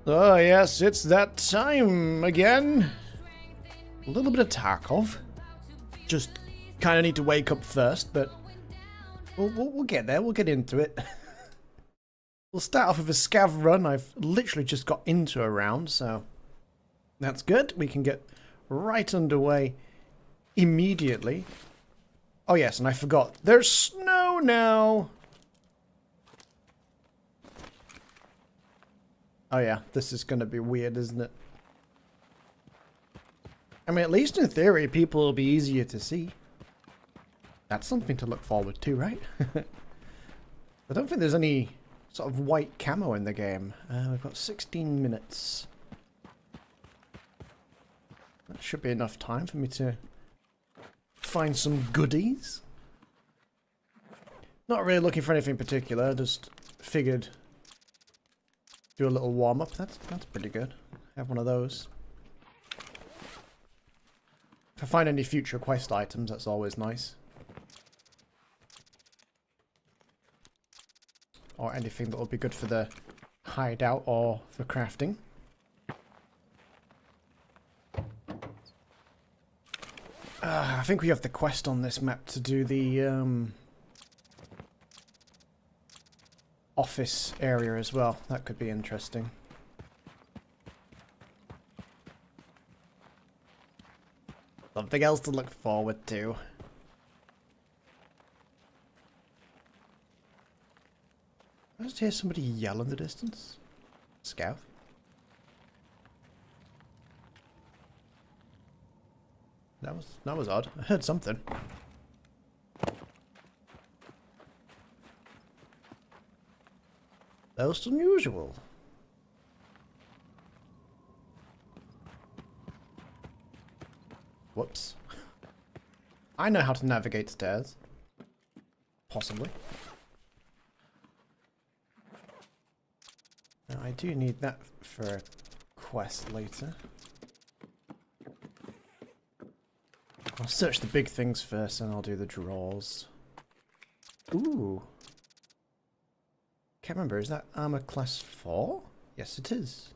Oh yes, it's that time again. A little bit of Tarkov. Just kind of need to wake up first, but we'll get there. We'll get into it. We'll start off with a scav run. I've literally just got into a round, so that's good. We can get right underway immediately. Oh yes, and I forgot. There's snow now. Oh yeah, this is going to be weird, isn't it? I mean, at least in theory, people will be easier to see. That's something to look forward to, right? I don't think there's any sort of white camo in the game. We've got 16 minutes. That should be enough time for me to find some goodies. Not really looking for anything particular, just figured do a little warm-up. That's pretty good. Have one of those. If I find any future quest items, that's always nice. Or anything that will be good for the hideout or for crafting. I think we have the quest on this map to do the office area as well. That could be interesting. Something else to look forward to. I just hear somebody yell in the distance. Scout. That was odd. I heard something. Most unusual. Whoops. I know how to navigate stairs. Possibly. Now, I do need that for a quest later. I'll search the big things first and I'll do the drawers. Ooh. Can't remember, is that armor class 4? Yes, it is.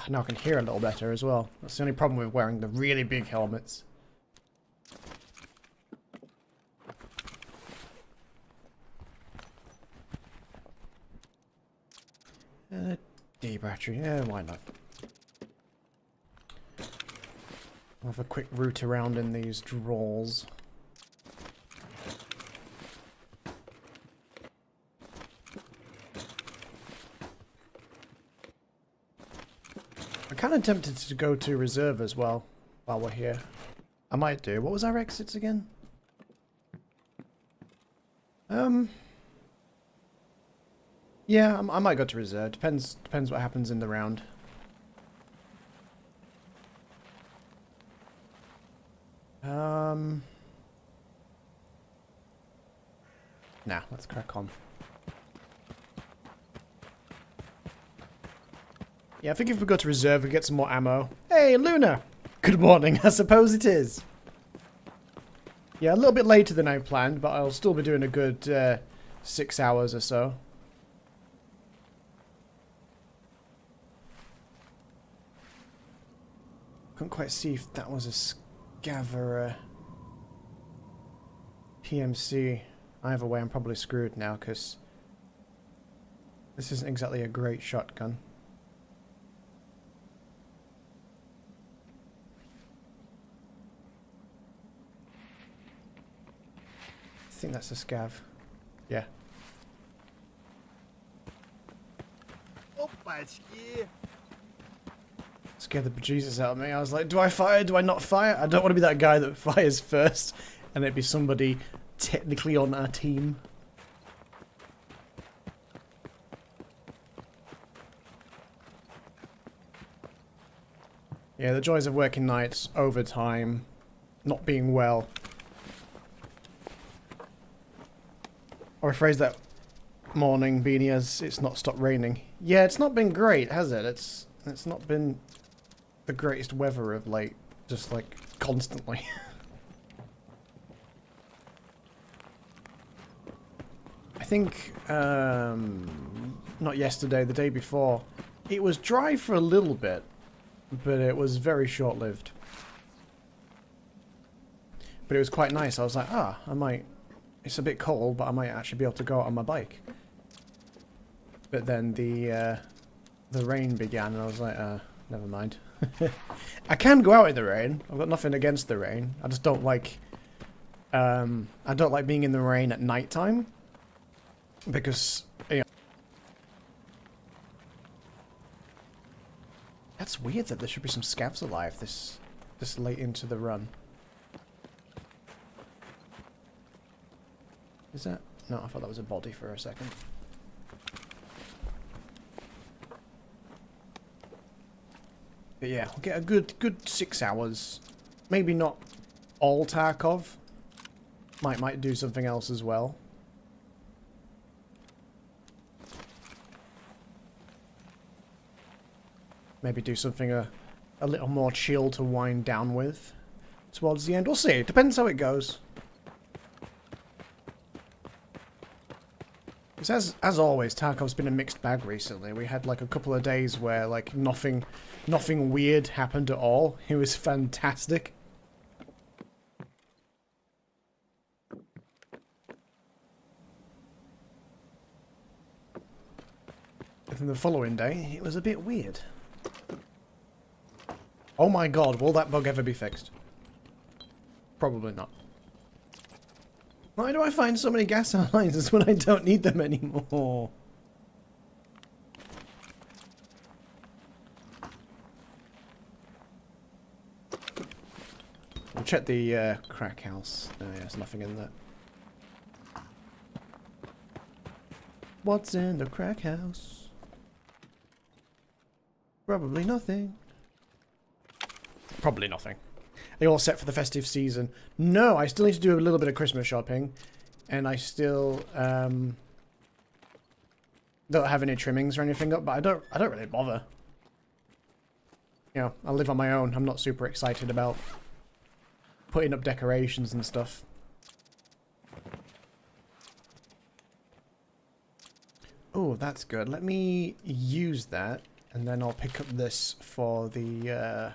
Now I can hear a little better as well. That's the only problem with wearing the really big helmets. D battery, yeah, why not? I'll have a quick route around in these drawers. I'm kind of tempted to go to reserve as well while we're here. I might do. What was our exits again? Yeah, I might go to reserve. Depends what happens in the round. Nah, let's crack on. Yeah, I think if we go to reserve, we get some more ammo. Hey, Luna! Good morning, I suppose it is. Yeah, a little bit later than I planned, but I'll still be doing a good 6 hours or so. Couldn't quite see if that was a scav or a PMC. Either way, I'm probably screwed now, because this isn't exactly a great shotgun. I think that's a scav. Yeah. Scared the bejesus out of me. I was like, do I fire? Do I not fire? I don't want to be that guy that fires first and it'd be somebody technically on our team. Yeah, the joys of working nights, overtime, not being well. Or rephrase that morning, Beanie, as it's not stopped raining. Yeah, it's not been great, has it? It's not been the greatest weather of late, just like constantly. I think not yesterday, the day before. It was dry for a little bit, but it was very short-lived. But it was quite nice. I was like, I might... It's a bit cold, but I might actually be able to go out on my bike. But then the rain began, and I was like, never mind. I can go out in the rain. I've got nothing against the rain. I just don't like... I don't like being in the rain at night time. Because, you know... That's weird that there should be some scavs alive this late into the run. Is that... No, I thought that was a body for a second. But yeah, we'll get a good 6 hours. Maybe not all Tarkov. Might do something else as well. Maybe do something a little more chill to wind down with towards the end. We'll see. It depends how it goes. Because as always, Tarkov's been a mixed bag recently. We had like a couple of days where like nothing weird happened at all. It was fantastic. And then the following day, it was a bit weird. Oh my god, will that bug ever be fixed? Probably not. Why do I find so many gas analyzers when I don't need them anymore? We'll check the crack house. Oh yeah, there's nothing in there. What's in the crack house? Probably nothing. Probably nothing. Are you all set for the festive season? No, I still need to do a little bit of Christmas shopping. And I still don't have any trimmings or anything up, but I don't really bother. You know, I live on my own. I'm not super excited about putting up decorations and stuff. Oh, that's good. Let me use that, and then I'll pick up this for the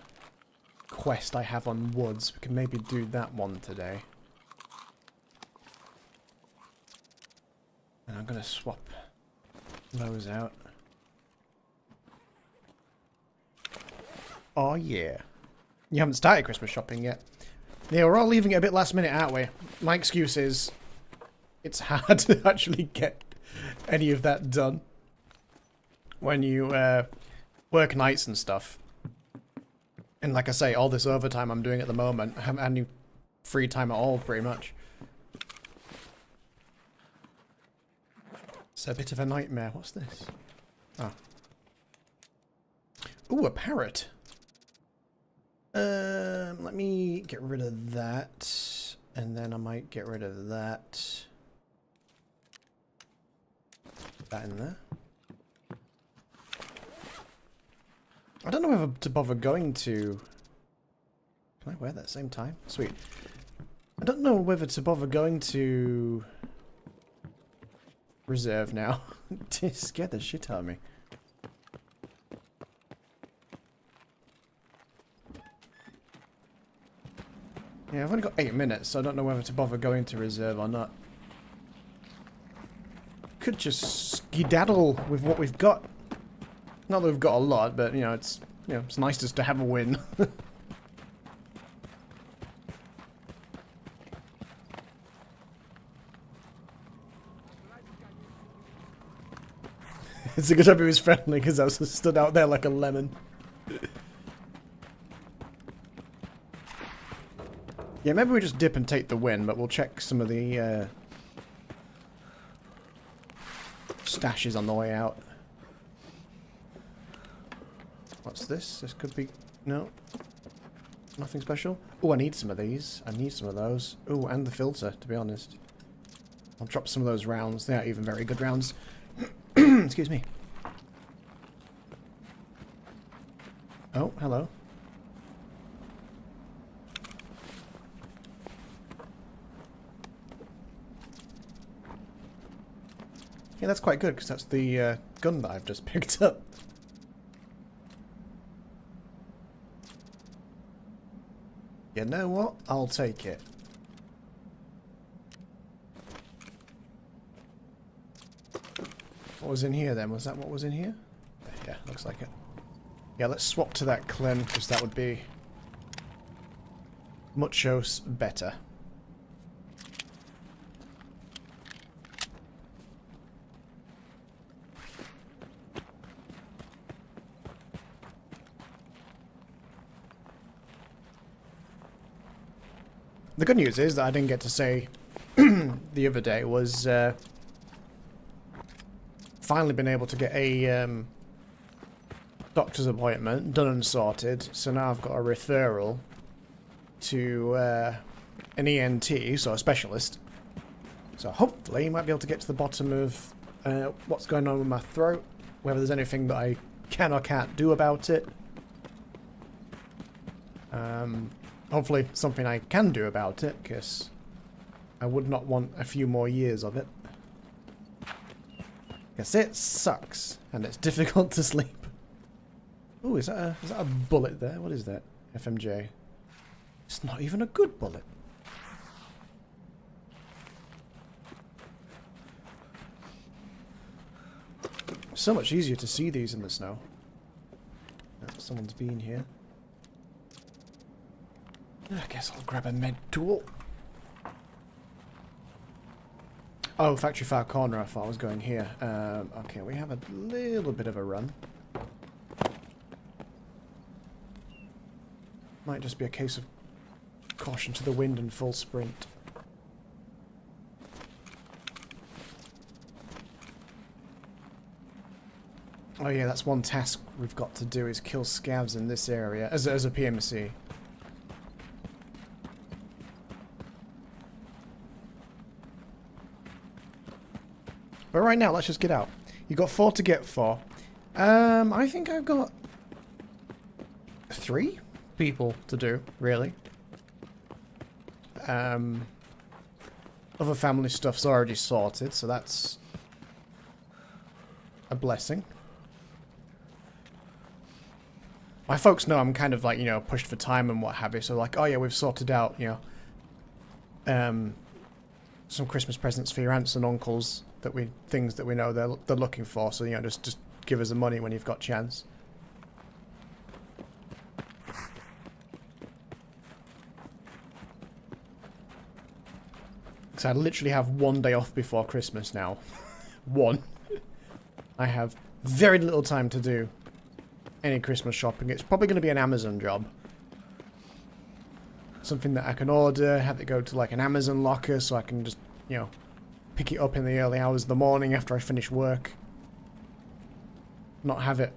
quest I have on woods. We can maybe do that one today. And I'm going to swap those out. Oh yeah. You haven't started Christmas shopping yet. Yeah, we're all leaving it a bit last minute, aren't we? My excuse is it's hard to actually get any of that done when you work nights and stuff. And like I say, all this overtime I'm doing at the moment, I haven't had any free time at all, pretty much. It's a bit of a nightmare. What's this? Oh. Ooh, a parrot. Let me get rid of that. And then I might get rid of that. Put that in there. I don't know whether to bother going to... Can I wear that at the same time? Sweet. I don't know whether to bother going to... Reserve now. It scared the shit out of me. Yeah, I've only got 8 minutes, so I don't know whether to bother going to reserve or not. Could just skedaddle with what we've got. Not that we've got a lot, but you know, it's nice just to have a win. It's a good job he was friendly because I was stood out there like a lemon. Yeah, maybe we just dip and take the win, but we'll check some of the stashes on the way out. What's this? This could be... No. Nothing special. Oh, I need some of these. I need some of those. Oh, and the filter, to be honest. I'll drop some of those rounds. They aren't even very good rounds. Excuse me. Oh, hello. Yeah, that's quite good, because that's the gun that I've just picked up. You know what? I'll take it. What was in here then? Was that what was in here? Yeah, looks like it. Yeah, let's swap to that Clem, because that would be muchos better. The good news is that I didn't get to say the other day was finally been able to get a doctor's appointment done and sorted, so now I've got a referral to an ENT, so a specialist. So hopefully you might be able to get to the bottom of what's going on with my throat, whether there's anything that I can or can't do about it. Hopefully something I can do about it, because I would not want a few more years of it. Because it sucks, and it's difficult to sleep. Ooh, is that a bullet there? What is that? FMJ. It's not even a good bullet. So much easier to see these in the snow. Oh, someone's been here. I guess I'll grab a med tool. Oh, factory far corner. I thought I was going here. Okay, we have a little bit of a run. Might just be a case of caution to the wind and full sprint. Oh yeah, that's one task we've got to do, is kill scavs in this area as a PMC. But right now, let's just get out. You've got 4 to get for. I think I've got 3 people to do, really. Other family stuff's already sorted, so that's a blessing. My folks know I'm kind of like, you know, pushed for time and what have you, so like, oh yeah, we've sorted out, you know, some Christmas presents for your aunts and uncles, things that we know they're looking for, so, you know, just give us the money when you've got chance. Because I literally have 1 day off before Christmas now. 1. I have very little time to do any Christmas shopping. It's probably going to be an Amazon job. Something that I can order, have it go to like an Amazon locker so I can just, you know, pick it up in the early hours of the morning after I finish work. Not have it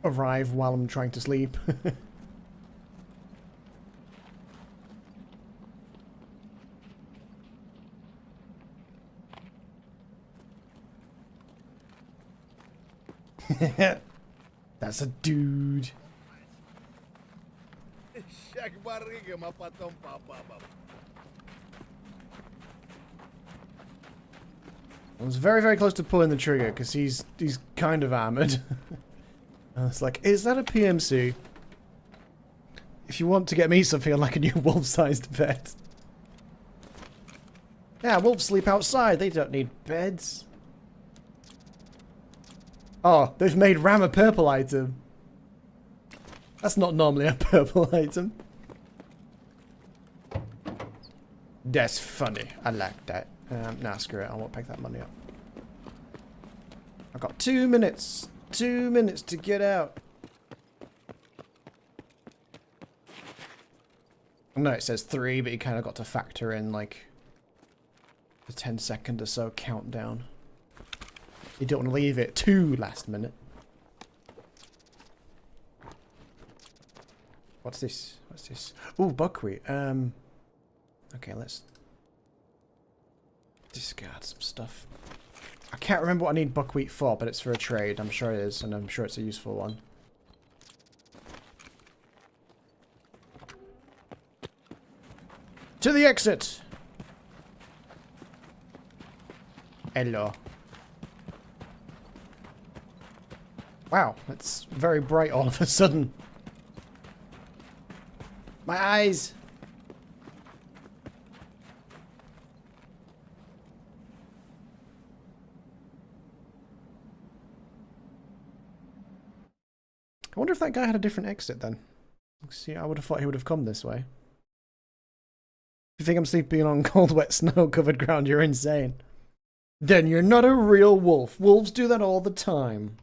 arrive while I'm trying to sleep. That's a dude. I was very, very close to pulling the trigger because he's kind of armored. I was like, is that a PMC? If you want to get me something like a new wolf-sized bed. Yeah, wolves sleep outside. They don't need beds. Oh, they've made Ram a purple item. That's not normally a purple item. That's funny. I like that. Nah, screw it. I won't pick that money up. I've got 2 minutes. 2 minutes to get out. No, it says 3, but you kind of got to factor in, like, the 10-second or so countdown. You don't want to leave it too last minute. What's this? What's this? Ooh, buckwheat. Okay, let's discard some stuff. I can't remember what I need buckwheat for, but it's for a trade. I'm sure it is, and I'm sure it's a useful one. To the exit! Hello. Wow, it's very bright all of a sudden. My eyes! I wonder if that guy had a different exit then. See, I would have thought he would have come this way. If you think I'm sleeping on cold, wet, snow-covered ground, you're insane. Then you're not a real wolf. Wolves do that all the time.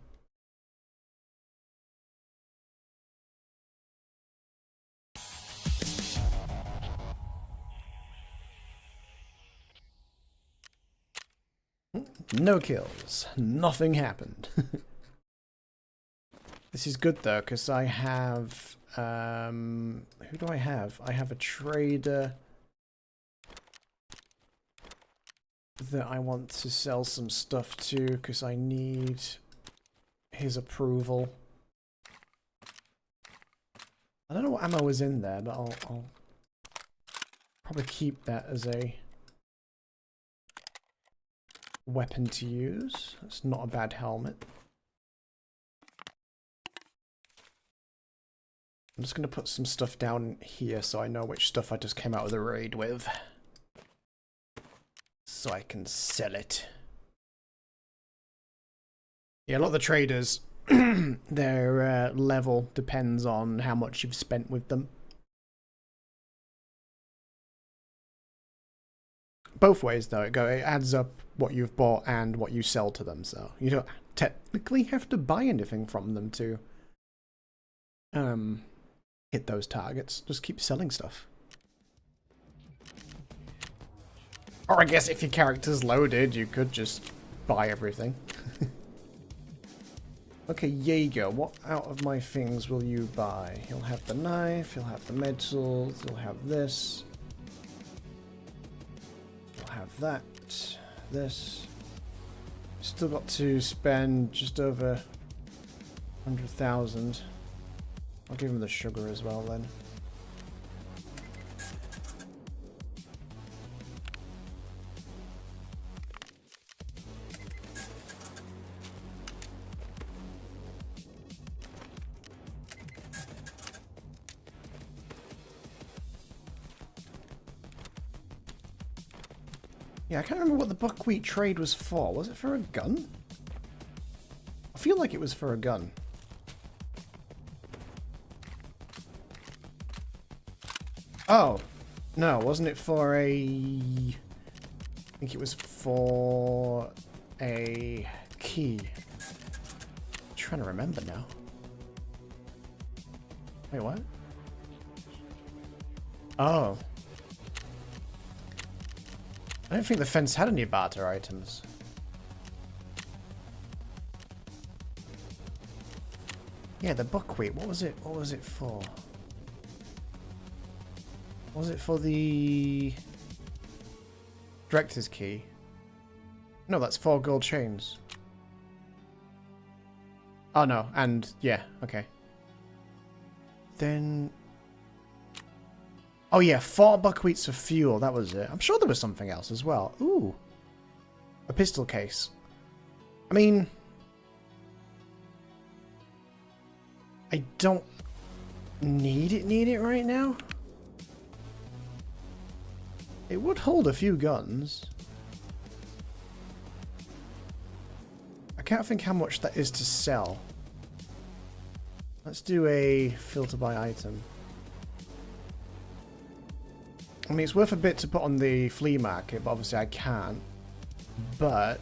No kills. Nothing happened. This is good though, because I have... who do I have? I have a trader that I want to sell some stuff to, because I need his approval. I don't know what ammo is in there, but I'll probably keep that as a weapon to use. That's not a bad helmet. I'm just going to put some stuff down here so I know which stuff I just came out of the raid with. So I can sell it. Yeah, a lot of the traders, their level depends on how much you've spent with them. Both ways though, it adds up what you've bought and what you sell to them, so you don't technically have to buy anything from them to hit those targets. Just keep selling stuff. Or I guess if your character's loaded, you could just buy everything. Okay, Jaeger, what out of my things will you buy? He'll have the knife, he'll have the metals, he'll have this. He'll have that, this. Still got to spend just over 100,000. I'll give him the sugar as well then. Yeah, I can't remember what the buckwheat trade was for. Was it for a gun? I feel like it was for a gun. Oh, no, wasn't it for a... I think it was for a key. I'm trying to remember now. Wait, what? Oh. I don't think the fence had any barter items. Yeah, the buckwheat. What was it? What was it for? Was it for the director's key? No, that's 4 gold chains. Oh no, and yeah, okay. Then... Oh yeah, 4 buckwheats for fuel, that was it. I'm sure there was something else as well. Ooh. A pistol case. I mean... I don't need it right now. It would hold a few guns. I can't think how much that is to sell. Let's do a filter by item. I mean, it's worth a bit to put on the flea market, but obviously I can't. But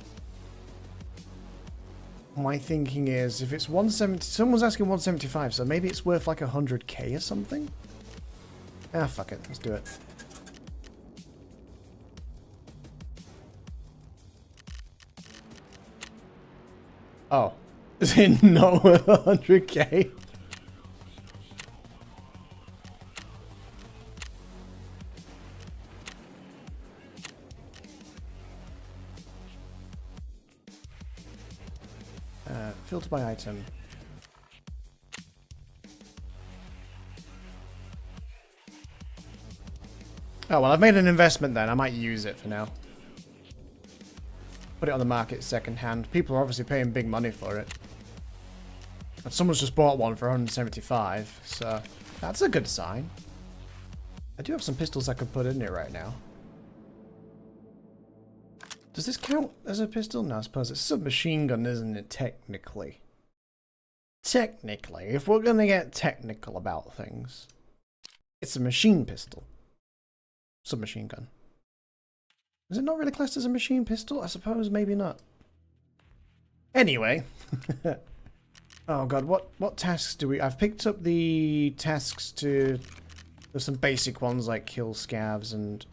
my thinking is, if it's 170, someone's asking 175, so maybe it's worth like 100k or something? Ah, fuck it, let's do it. Oh, is it not worth 100k? Filter by item. Oh, well, I've made an investment then. I might use it for now. Put it on the market second hand. People are obviously paying big money for it. And someone's just bought one for 175, so that's a good sign. I do have some pistols I could put in here right now. Does this count as a pistol? No, I suppose it's a submachine gun, isn't it, technically? Technically, if we're gonna get technical about things, it's a machine pistol. Submachine gun. Is it not really classed as a machine pistol? I suppose maybe not. Anyway. Oh god, what tasks do we... I've picked up the tasks to... There's some basic ones like kill scavs, and...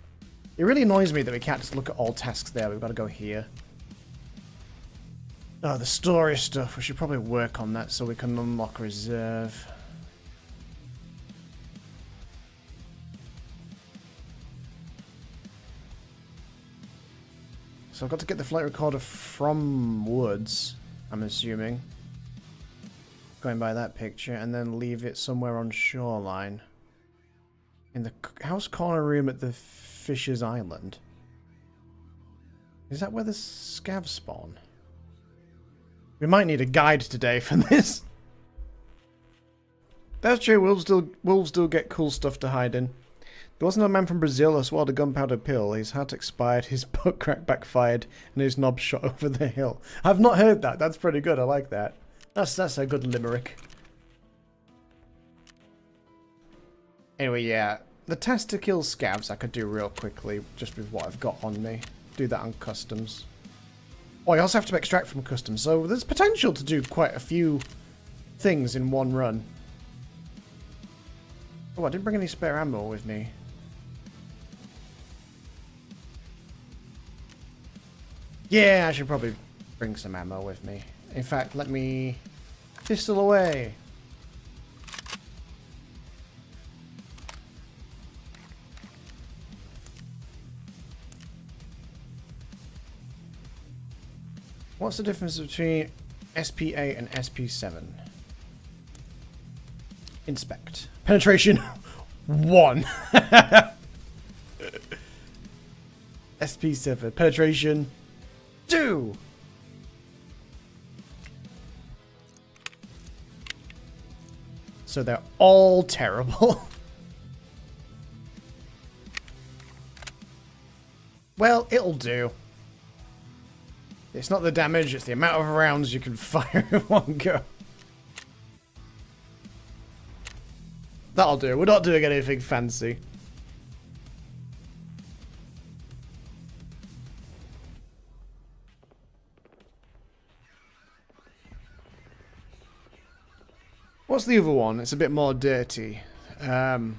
It really annoys me that we can't just look at all tasks there. We've got to go here. Oh, the story stuff. We should probably work on that so we can unlock reserve. So I've got to get the flight recorder from Woods, I'm assuming. Going by that picture, and then leave it somewhere on shoreline. In the house corner room at the Fisher's Island. Is that where the scavs spawn? We might need a guide today for this. That's true, wolves do get cool stuff to hide in. There wasn't a man from Brazil who swallowed a gunpowder pill. His heart expired, his butt crack backfired, and his knob shot over the hill. I've not heard that. That's pretty good. I like that. That's a good limerick. Anyway, yeah. The task to kill scavs I could do real quickly, just with what I've got on me. Do that on customs. Oh, I also have to extract from customs, so there's potential to do quite a few things in one run. Oh, I didn't bring any spare ammo with me. Yeah, I should probably bring some ammo with me. In fact, let me pistol away. What's the difference between SPA and SP7? Inspect. Penetration 1. SP7. Penetration 2. So they're all terrible. Well, it'll do. It's not the damage, it's the amount of rounds you can fire in one go. That'll do. We're not doing anything fancy. What's the other one? It's a bit more dirty. There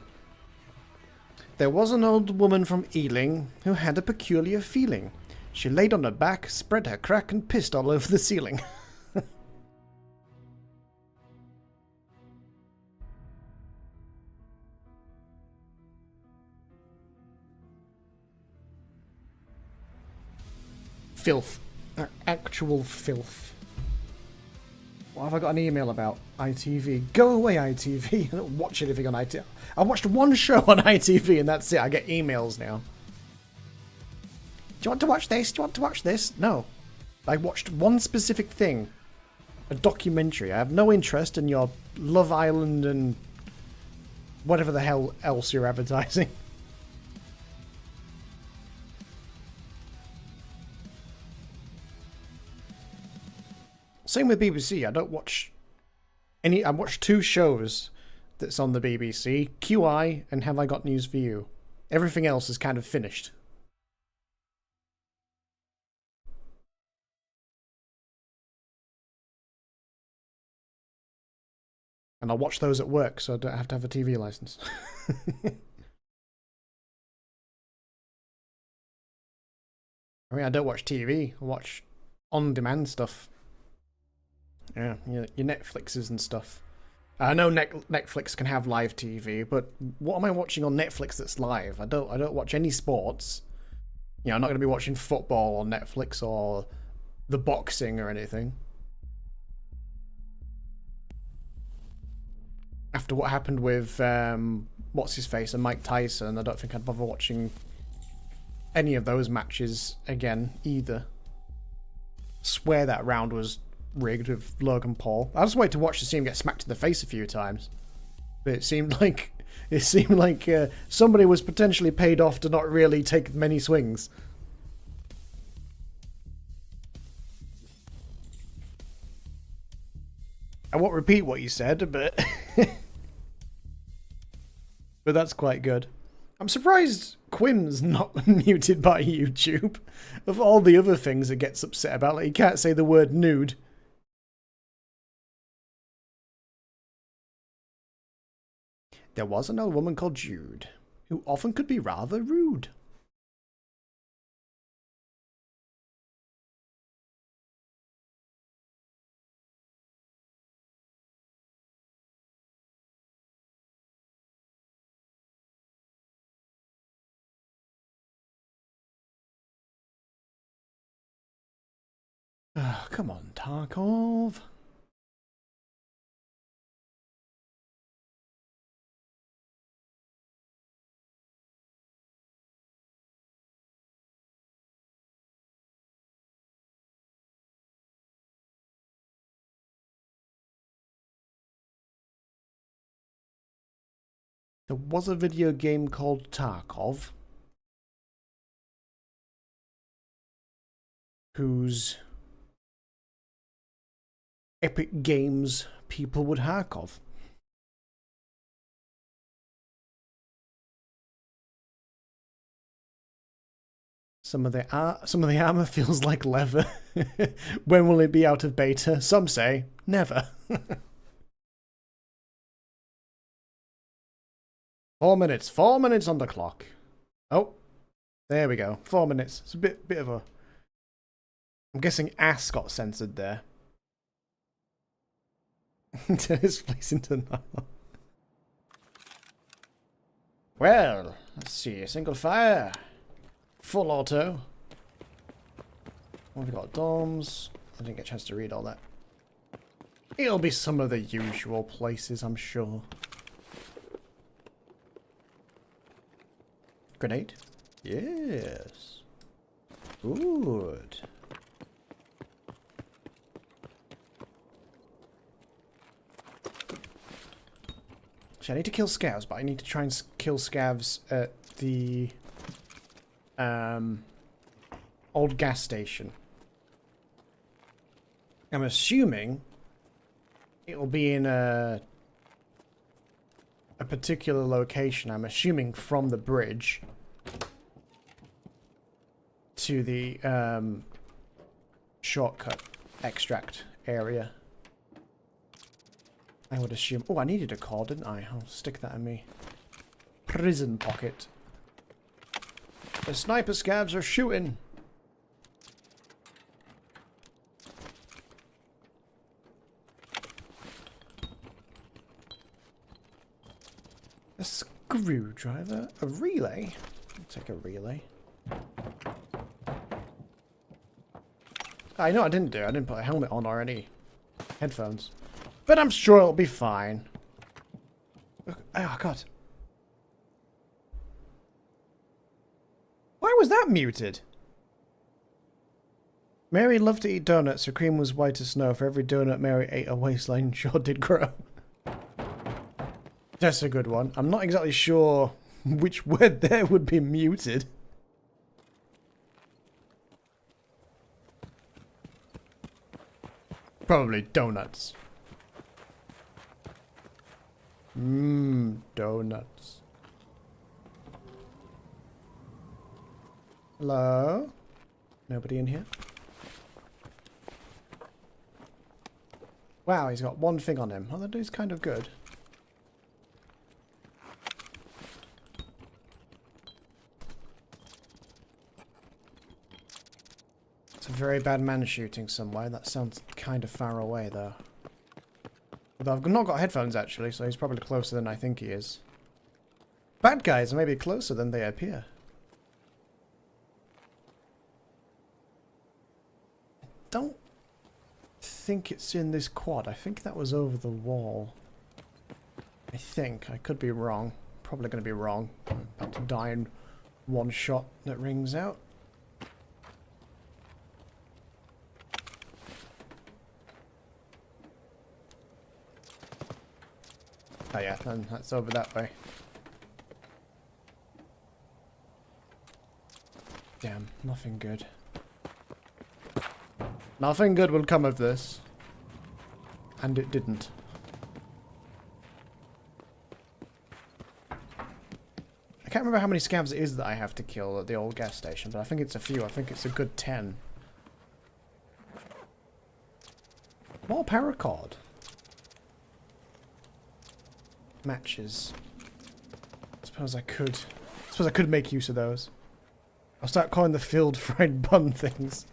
was an old woman from Ealing who had a peculiar feeling. She laid on her back, spread her crack, and pissed all over the ceiling. Filth. Actual filth. What have I got an email about? ITV. Go away, ITV. I don't watch anything on ITV. I watched one show on ITV and that's it. I get emails now. Do you want to watch this? Do you want to watch this? No. I watched one specific thing. A documentary. I have no interest in your Love Island and whatever the hell else you're advertising. Same with BBC. I don't watch any... I watched 2 shows that's on the BBC. QI and Have I Got News For You. Everything else is kind of finished. And I'll watch those at work, so I don't have to have a TV license. I mean, I don't watch TV. I watch on-demand stuff. Yeah, your Netflixes and stuff. I know Netflix can have live TV, but what am I watching on Netflix that's live? I don't watch any sports. You know, I'm not going to be watching football on Netflix or the boxing or anything. After what happened with what's his face and Mike Tyson, I don't think I'd bother watching any of those matches again either. Swear that round was rigged with Logan Paul. I just waited to watch to see him get smacked in the face a few times. But it seemed like somebody was potentially paid off to not really take many swings. I won't repeat what you said, but but that's quite good. I'm surprised Quim's not muted by YouTube. Of all the other things it gets upset about, like he can't say the word nude. There was an old woman called Jude, who often could be rather rude. Oh, come on, Tarkov. There was a video game called Tarkov, whose Epic Games people would hack of. Some of the armor feels like leather. When will it be out of beta? Some say never. 4 minutes. 4 minutes on the clock. Oh, there we go. 4 minutes. It's a bit of a. I'm guessing ass got censored there. Turn his place into normal. Well, let's see. Single fire. Full auto. What have we got? Domes. I didn't get a chance to read all that. It'll be some of the usual places, I'm sure. Grenade? Yes. Good. Actually, I need to kill scavs, but I need to try and kill scavs at the old gas station. I'm assuming it'll be in a particular location. I'm assuming from the bridge to the shortcut extract area. I would assume. Oh, I needed a cord, didn't I? I'll stick that in me prison pocket. The sniper scavs are shooting. A screwdriver? A relay? I'll take a relay. I know I didn't do. I didn't put a helmet on or any headphones. But I'm sure it'll be fine. Oh, God. Why was that muted? Mary loved to eat donuts. Her cream was white as snow. For every donut Mary ate, her waistline sure did grow. That's a good one. I'm not exactly sure which word there would be muted. Probably donuts. Donuts. Hello? Nobody in here? Wow, he's got one thing on him. Oh, that is kind of good. It's a very bad man shooting somewhere. That sounds kind of far away, though. Although I've not got headphones, actually, so he's probably closer than I think he is. Bad guys are maybe closer than they appear. Don't think it's in this quad. I think that was over the wall. I think. I could be wrong. Probably going to be wrong. I'm about to die in one shot that rings out. Oh yeah, then that's over that way. Damn, nothing good. Nothing good will come of this. And it didn't. I can't remember how many scavs it is that I have to kill at the old gas station, but I think it's a few. I think it's a good 10. More paracord. Matches. I suppose I could make use of those. I'll start calling the filled fried bun things.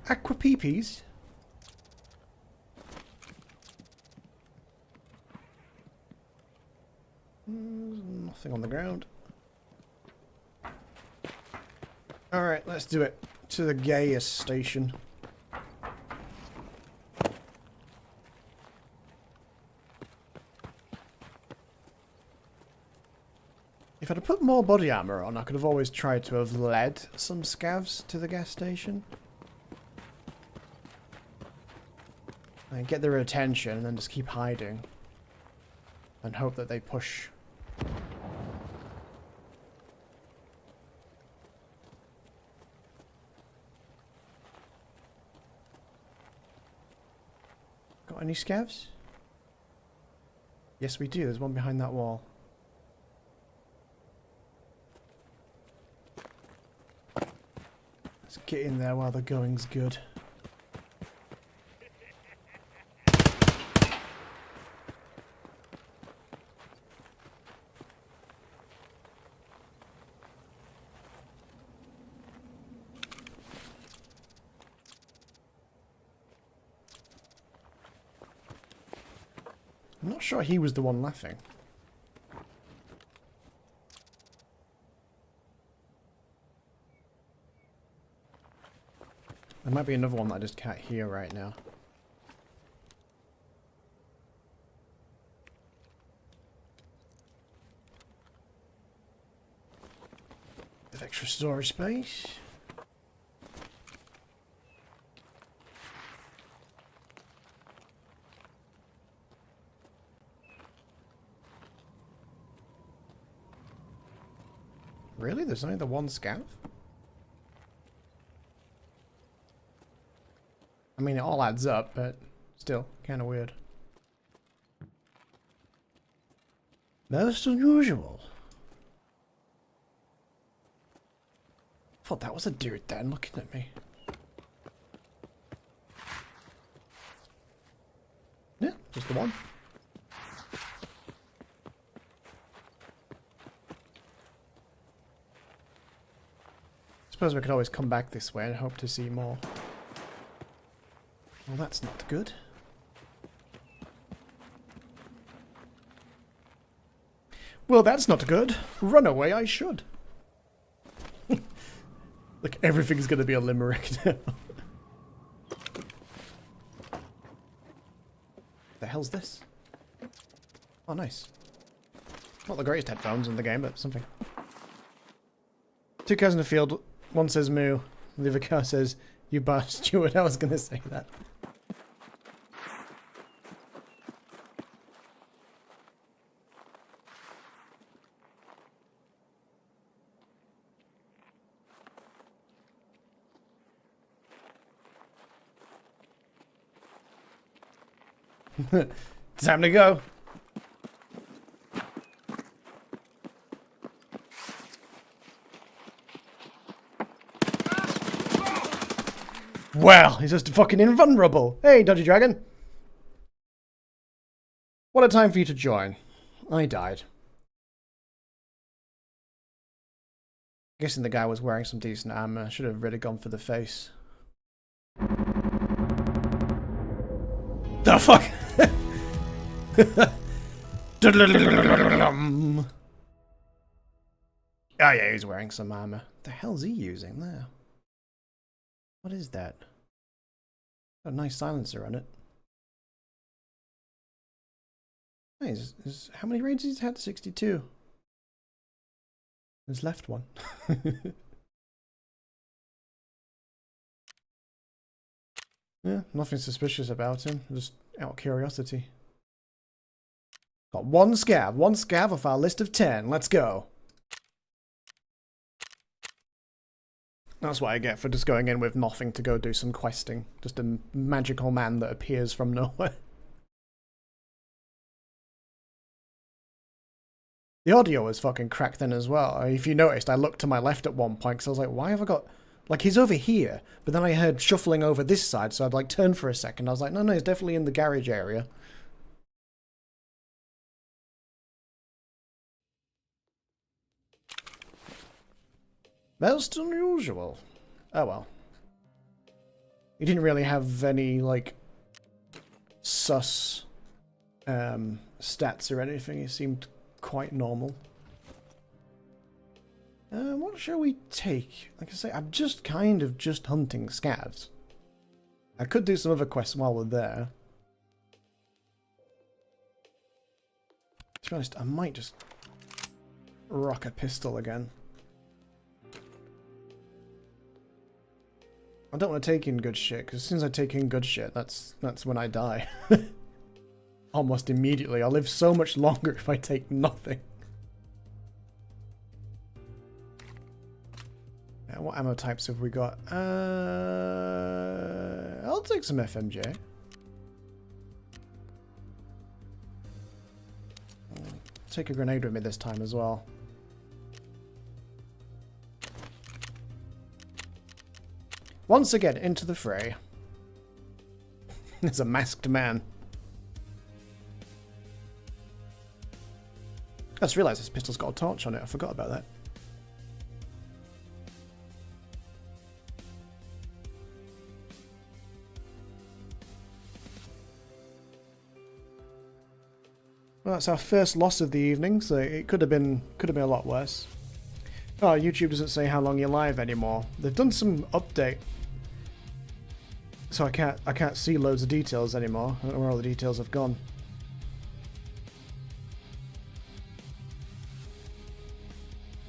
Aqua peepees. Nothing on the ground. Alright, let's do it. To the gayest station. If I'd have put more body armor on, I could have always tried to have led some scavs to the gas station. And get their attention and then just keep hiding. And hope that they push. Got any scavs? Yes, we do. There's one behind that wall. Let's get in there while the going's good. I'm not sure he was the one laughing. There might be another one that I just can't hear right now. Bit of extra storage space. Really? There's only the one scav? I mean, it all adds up, but still, kind of weird. Most unusual. Thought that was a dude then looking at me. Yeah, just the one. Suppose we could always come back this way and hope to see more. Well, that's not good. Well, that's not good. Run away I should. Look, everything's gonna be a limerick now. The hell's this? Oh, nice. Not the greatest headphones in the game, but something. Two cars in the field. One says moo. The other car says, you bar Stuart. I was gonna say that. Time to go. Well, he's just fucking invulnerable. Hey, Dodgy Dragon. What a time for you to join. I died. Guessing the guy was wearing some decent armor. Should have really gone for the face. The fuck? Oh yeah, he's wearing some armor. The hell's he using there? What is that? Got a nice silencer on it. Hey, how many raids has he had? 62. There's left one. Yeah, nothing suspicious about him. Just out of curiosity. Got one scav off our list of 10. Let's go. That's what I get for just going in with nothing to go do some questing. Just a magical man that appears from nowhere. The audio was fucking cracked then as well. If you noticed, I looked to my left at one point because I was like, why have I got... Like, he's over here, but then I heard shuffling over this side, so I'd like turn for a second. I was like, no, he's definitely in the garage area. Most unusual. Oh well. He didn't really have any, like, sus stats or anything. He seemed quite normal. What shall we take? Like I say, I'm just kind of just hunting scavs. I could do some other quests while we're there. To be honest, I might just rock a pistol again. I don't want to take in good shit, because as soon as I take in good shit, that's when I die. Almost immediately. I'll live so much longer if I take nothing. What ammo types have we got? I'll take some FMJ. I'll take a grenade with me this time as well. Once again, into the fray. There's a masked man. I just realised this pistol's got a torch on it. I forgot about that. Well, that's our first loss of the evening, so it could have been a lot worse. Oh, YouTube doesn't say how long you're live anymore. They've done some update, so I can't see loads of details anymore. I don't know where all the details have gone.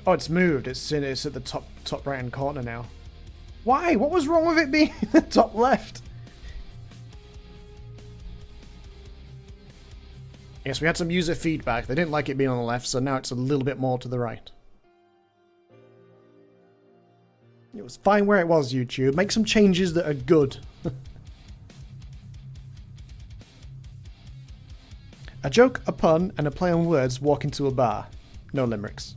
Oh, it's moved. It's at the top right hand corner now. Why? What was wrong with it being the top left? Yes, we had some user feedback. They didn't like it being on the left, so now it's a little bit more to the right. It was fine where it was, YouTube. Make some changes that are good. A joke, a pun, and a play on words walk into a bar. No limericks.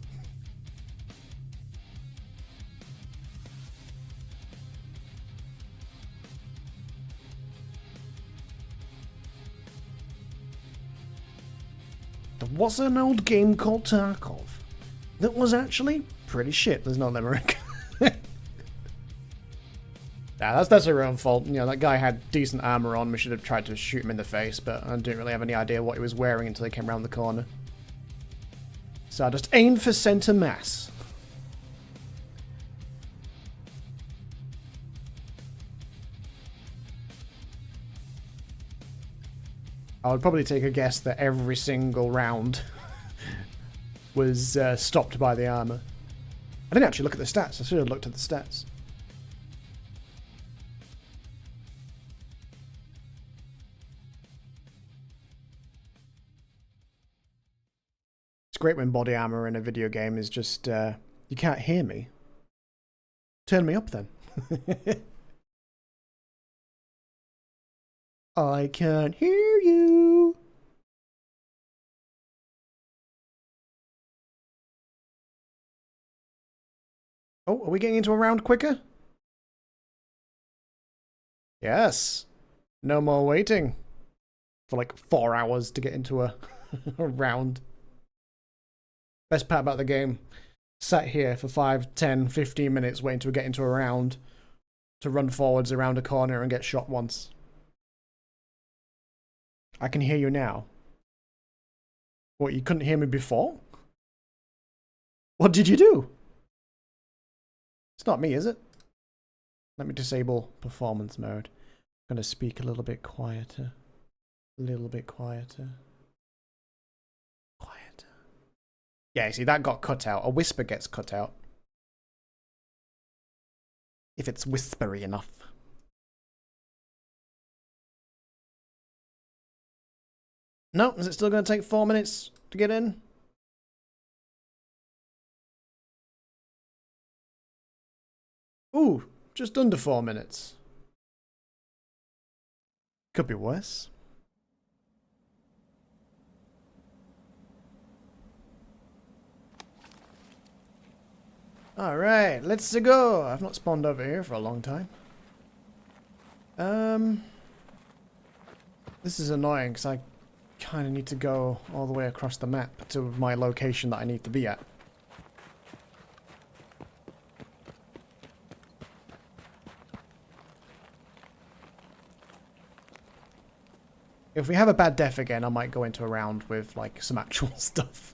There was an old game called Tarkov that was actually pretty shit. There's no limerick. Nah, that's her own fault. You know, that guy had decent armor on. We should have tried to shoot him in the face, but I didn't really have any idea what he was wearing until he came around the corner. So I just aimed for center mass. I would probably take a guess that every single round was stopped by the armor. I didn't actually look at the stats. I should have looked at the stats. It's great when body armor in a video game is just, you can't hear me. Turn me up then. I can't hear you. Oh, are we getting into a round quicker? Yes. No more waiting for like 4 hours to get into a, a round. Best part about the game. Sat here for 5, 10, 15 minutes waiting to get into a round to run forwards around a corner and get shot once. I can hear you now. What, you couldn't hear me before? What did you do? It's not me, is it? Let me disable performance mode. I'm going to speak a little bit quieter. A little bit quieter. Quieter. Yeah, see, that got cut out. A whisper gets cut out. If it's whispery enough. No, is it still going to take 4 minutes to get in? Ooh, just under 4 minutes. Could be worse. Alright, let's go. I've not spawned over here for a long time. This is annoying because I kind of need to go all the way across the map to my location that I need to be at. If we have a bad death again, I might go into a round with like some actual stuff.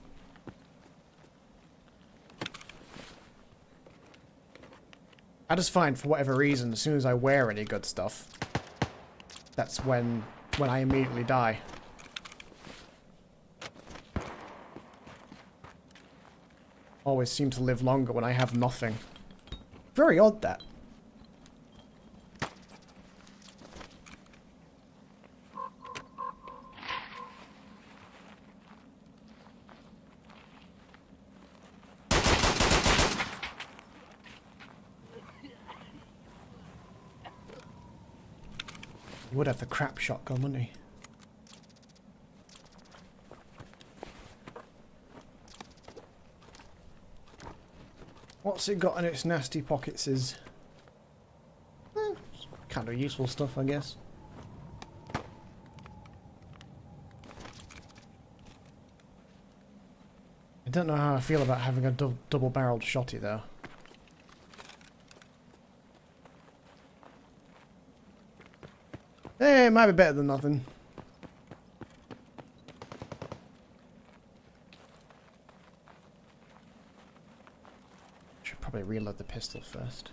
I just find, for whatever reason, as soon as I wear any good stuff, that's when I immediately die. Always seem to live longer when I have nothing. Very odd, that. He would have the crap shotgun, wouldn't he? What's it got in its nasty pockets is... kind of useful stuff, I guess. I don't know how I feel about having a double-barreled shotty, though. Eh, it might be better than nothing. Should probably reload the pistol first.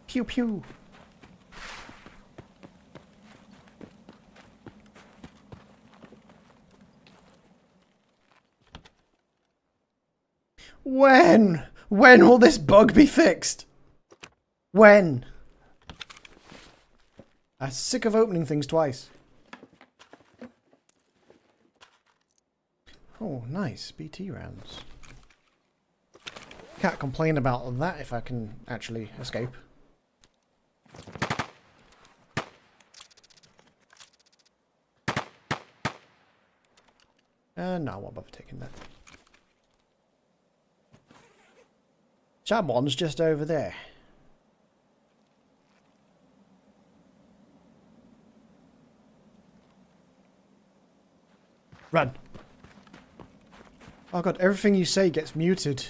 Pew pew. When? When will this bug be fixed? When? I'm sick of opening things twice. Oh, nice. BT rounds. Can't complain about that if I can actually escape. No, I won't bother taking that. Someone's just over there. Run. Oh god, everything you say gets muted.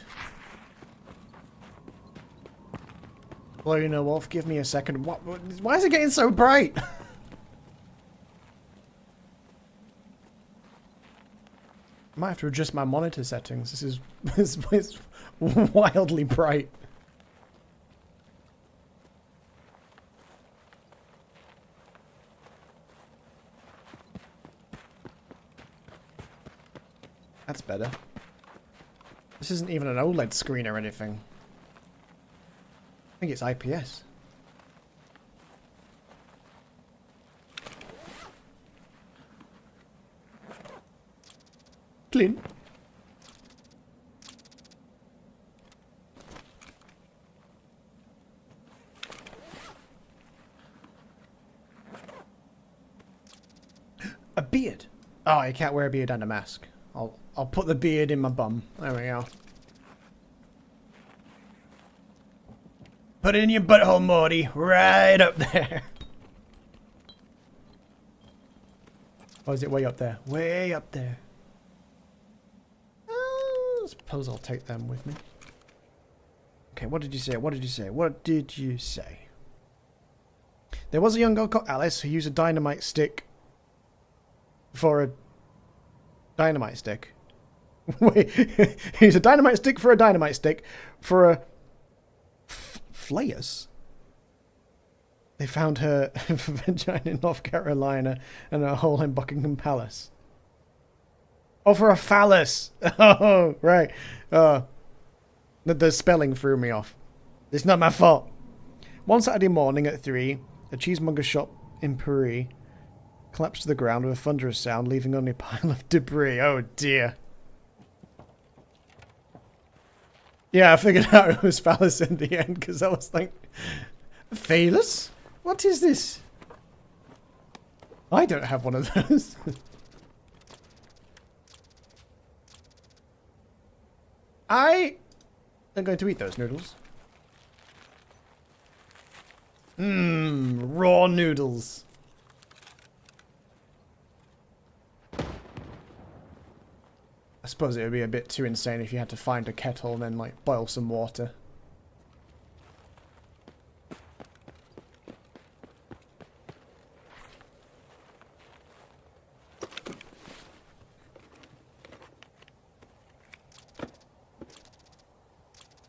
Well, you know, Wolf, give me a second. What? Why is it getting so bright? I might have to adjust my monitor settings. This is it's wildly bright. That's better. This isn't even an OLED screen or anything. I think it's IPS. Clint. A beard. Oh, you can't wear a beard and a mask. I'll put the beard in my bum. There we go. Put it in your butthole, Morty. Right up there. Or is it way up there? Way up there. I suppose I'll take them with me. Okay, what did you say? What did you say? What did you say? There was a young girl called Alice who used a dynamite stick for a dynamite stick. Wait, he used a dynamite stick for a dynamite stick for a flayers. They found her vagina in North Carolina and her hole in Buckingham Palace. Oh, for a phallus! Oh, right. The spelling threw me off. It's not my fault. One Saturday morning at 3, a cheesemonger shop in Paris collapsed to the ground with a thunderous sound, leaving only a pile of debris. Oh dear. Yeah, I figured out it was phallus in the end, because I was like, phallus? What is this? I don't have one of those. I am going to eat those noodles. Mmm, raw noodles. I suppose it would be a bit too insane if you had to find a kettle and then, like, boil some water.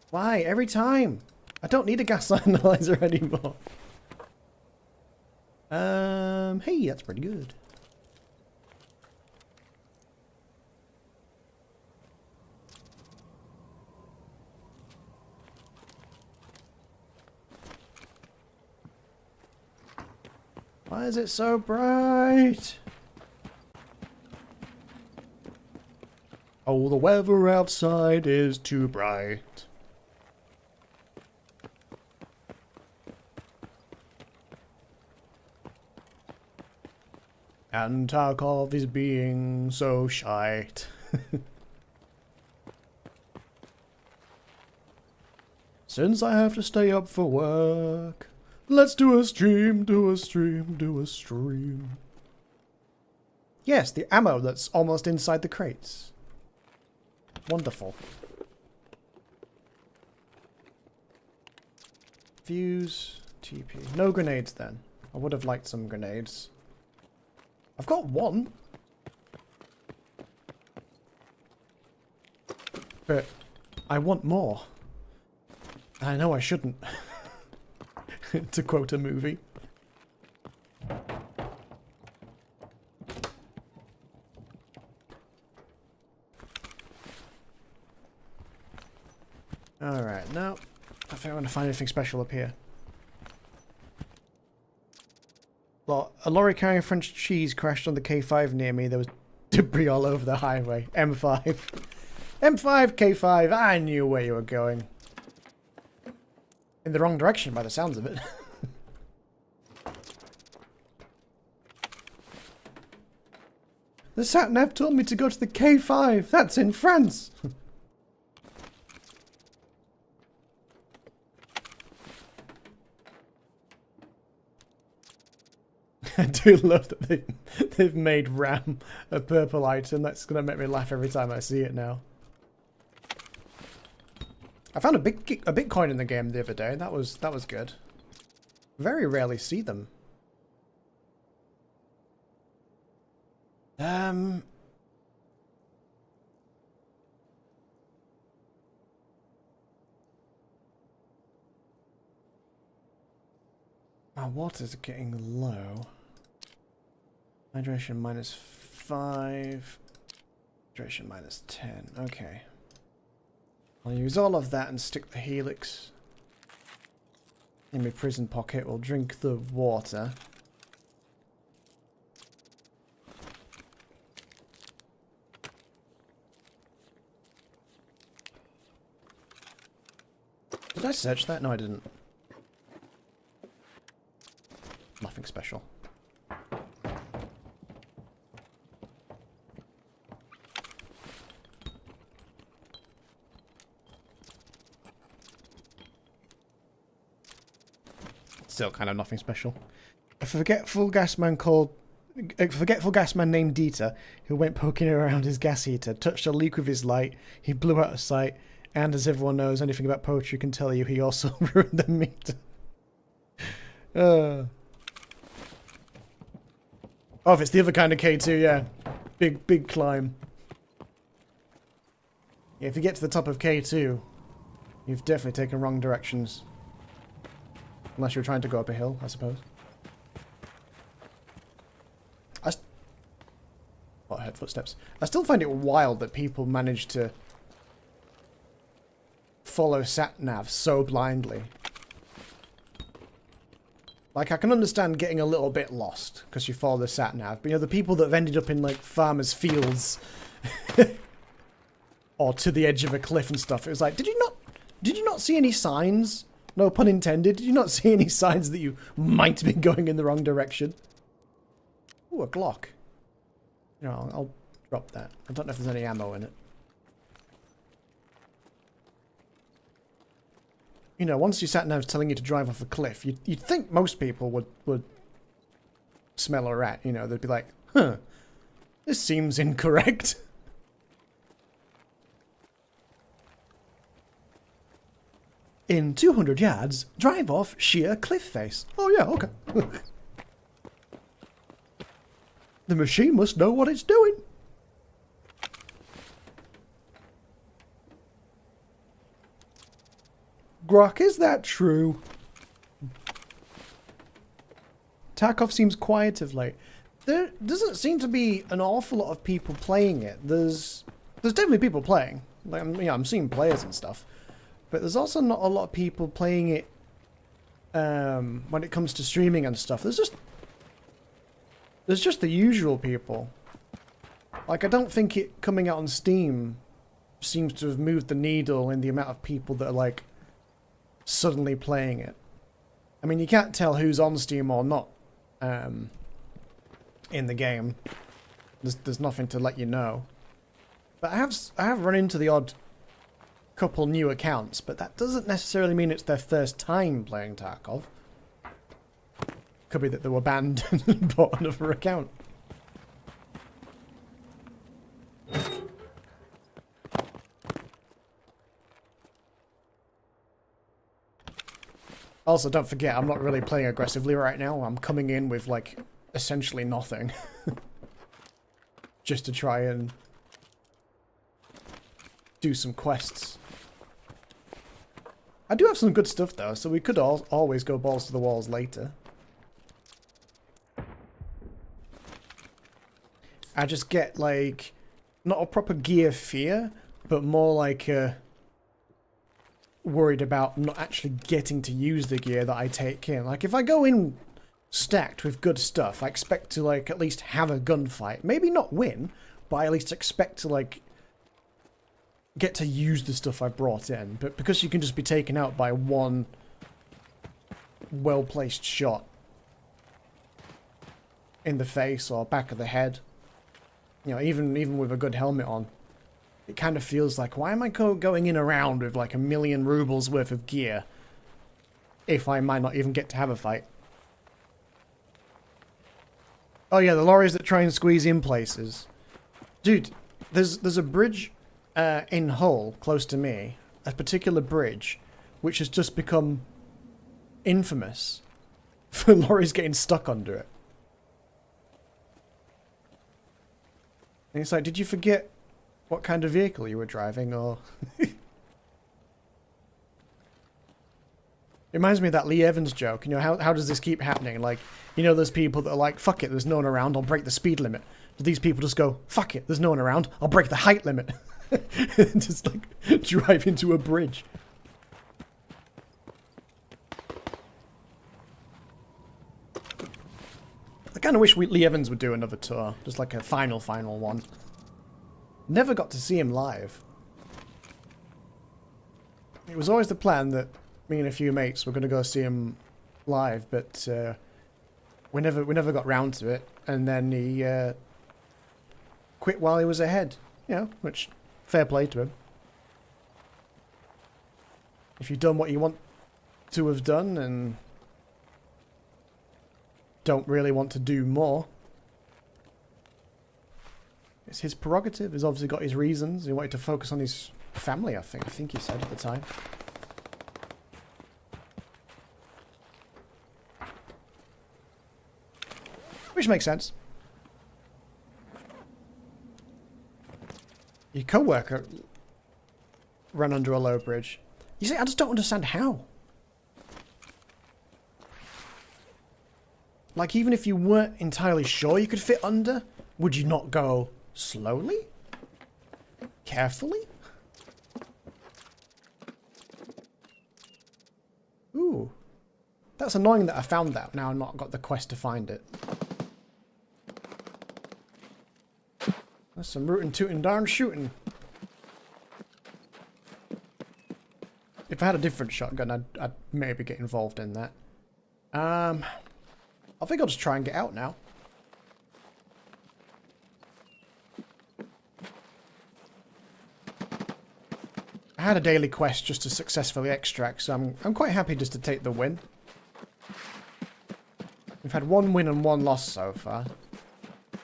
Why? Every time? I don't need a gas analyzer anymore. Hey, that's pretty good. Why is it so bright? Oh, the weather outside is too bright. And Tarkov is being so shite. Since I have to stay up for work, let's do a stream, do a stream, do a stream. Yes, the ammo that's almost inside the crates. Wonderful. Fuse, TP. No grenades then. I would have liked some grenades. I've got one. But I want more. I know I shouldn't. To quote a movie. Alright, now I think I'm going to find anything special up here. Well, a lorry carrying French cheese crashed on the K5 near me. There was debris all over the highway. M5. M5, K5. I knew where you were going. In the wrong direction by the sounds of it. The sat-nav told me to go to the K5. That's in France. I do love that they've made RAM a purple item. That's going to make me laugh every time I see it now. I found a Bitcoin in the game the other day. That was good. Very rarely see them. My water's getting low. Hydration -5. Hydration -10. Okay. I'll use all of that and stick the helix in my prison pocket. We'll drink the water. Did I search that? No, I didn't. Nothing special. Still kind of nothing special. A forgetful gas man named Dieter, who went poking around his gas heater, touched a leak with his light, he blew out of sight, and as everyone knows anything about poetry can tell you, he also ruined the meter. Oh, if it's the other kind of K2, yeah. Big climb. Yeah, if you get to the top of K2, you've definitely taken wrong directions. Unless you're trying to go up a hill, I suppose. I heard footsteps. I still find it wild that people manage to follow sat-nav so blindly. Like, I can understand getting a little bit lost because you follow the sat-nav, but you know, the people that have ended up in, like, farmers' fields or to the edge of a cliff and stuff, it was like, did you not see any signs? No pun intended. Did you not see any signs that you might be going in the wrong direction? Ooh, a Glock. You know, I'll drop that. I don't know if there's any ammo in it. You know, once your sat-nav's telling you to drive off a cliff, you'd think most people would smell a rat, you know. They'd be like, huh, this seems incorrect. In 200 yards, drive off sheer cliff face. Oh yeah, okay. The machine must know what it's doing. Grok, is that true? Tarkov seems quiet of late. There doesn't seem to be an awful lot of people playing it. There's definitely people playing. Like, I'm seeing players and stuff. But there's also not a lot of people playing it when it comes to streaming and stuff. There's just the usual people. Like, I don't think it coming out on Steam seems to have moved the needle in the amount of people that are, like, suddenly playing it. I mean, you can't tell who's on Steam or not in the game. There's nothing to let you know. But I have run into the odd couple new accounts, but that doesn't necessarily mean it's their first time playing Tarkov. Could be that they were banned and bought another account. Also, don't forget, I'm not really playing aggressively right now. I'm coming in with, like, essentially nothing. Just to try and do some quests. I do have some good stuff, though, so we could always go balls to the walls later. I just get, like, not a proper gear fear, but more like worried about not actually getting to use the gear that I take in. Like, if I go in stacked with good stuff, I expect to, like, at least have a gunfight. Maybe not win, but I at least expect to, like, get to use the stuff I brought in. But because you can just be taken out by one well-placed shot in the face or back of the head, you know, even with a good helmet on, it kind of feels like, why am I going in around with like 1,000,000 rubles worth of gear if I might not even get to have a fight? Oh yeah, the lorries that try and squeeze in places. Dude, there's a bridge in Hull, close to me, a particular bridge, which has just become infamous for lorries getting stuck under it. And it's like, did you forget what kind of vehicle you were driving, or... It reminds me of that Lee Evans joke. You know, how does this keep happening? Like, you know, there's people that are like, fuck it, there's no one around, I'll break the speed limit. Do these people just go, fuck it, there's no one around, I'll break the height limit? And just, like, drive into a bridge. I kind of wish Lee Evans would do another tour. Just like a final one. Never got to see him live. It was always the plan that me and a few mates were going to go see him live, but we never got round to it. And then he quit while he was ahead. You know, which, fair play to him. If you've done what you want to have done and don't really want to do more, it's his prerogative. He's obviously got his reasons. He wanted to focus on his family, I think he said at the time. Which makes sense. Your co-worker ran under a low bridge. You see, I just don't understand how. Like, even if you weren't entirely sure you could fit under, would you not go slowly? Carefully? Ooh. That's annoying that I found that. Now I've not got the quest to find it. That's some rootin' tootin' darn shooting. If I had a different shotgun, I'd maybe get involved in that. I think I'll just try and get out now. I had a daily quest just to successfully extract, so I'm quite happy just to take the win. We've had 1 win and 1 loss so far,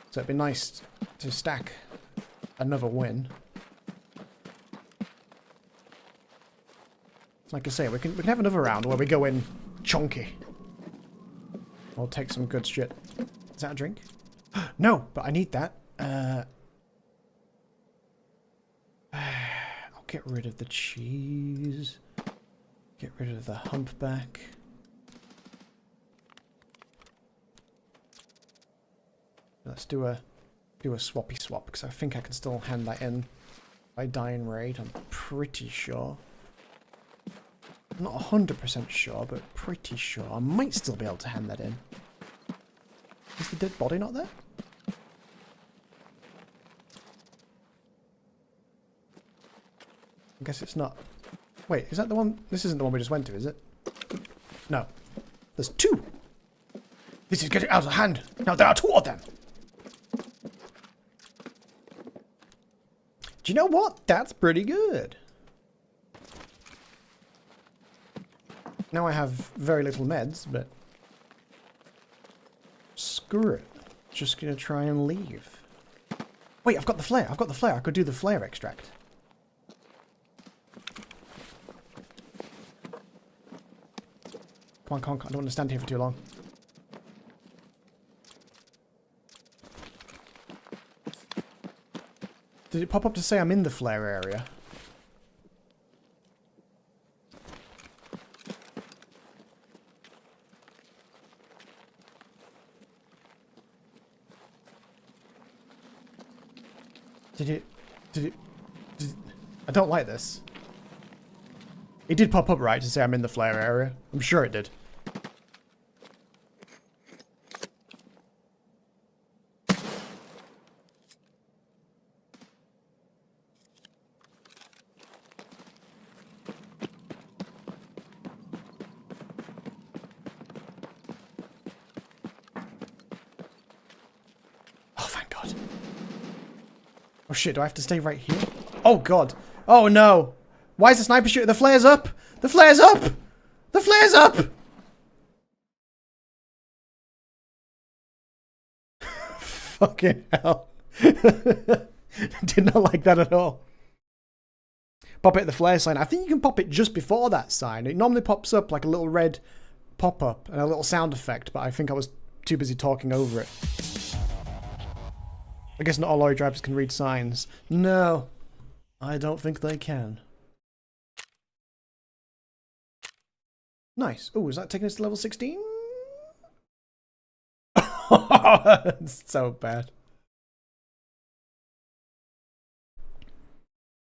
so it'd be nice to stack another win. Like I say, we can have another round where we go in chunky. We'll take some good shit. Is that a drink? No, but I need that. I'll get rid of the cheese. Get rid of the humpback. Let's do a swappy swap, because I think I can still hand that in by dying raid. I'm pretty sure. I'm not 100% sure, but pretty sure. I might still be able to hand that in. Is the dead body not there? I guess it's not. Wait, is that the one? This isn't the one we just went to, is it? No. There's 2! This is getting out of hand! Now there are 2 of them! Do you know what? That's pretty good. Now I have very little meds, but screw it. Just gonna try and leave. Wait, I've got the flare. I've got the flare. I could do the flare extract. Come on, come on. I don't want to stand here for too long. Did it pop up to say I'm in the flare area? Did it... I don't like this. It did pop up right to say I'm in the flare area. I'm sure it did. Oh shit, do I have to stay right here? Oh god. Oh no. Why is the sniper shooting? The flare's up! The flare's up! The flare's up! Fucking hell. Did not like that at all. Pop it at the flare sign. I think you can pop it just before that sign. It normally pops up like a little red pop-up and a little sound effect, but I think I was too busy talking over it. I guess not all lorry drivers can read signs. No, I don't think they can. Nice. Oh, is that taking us to level 16? It's so bad.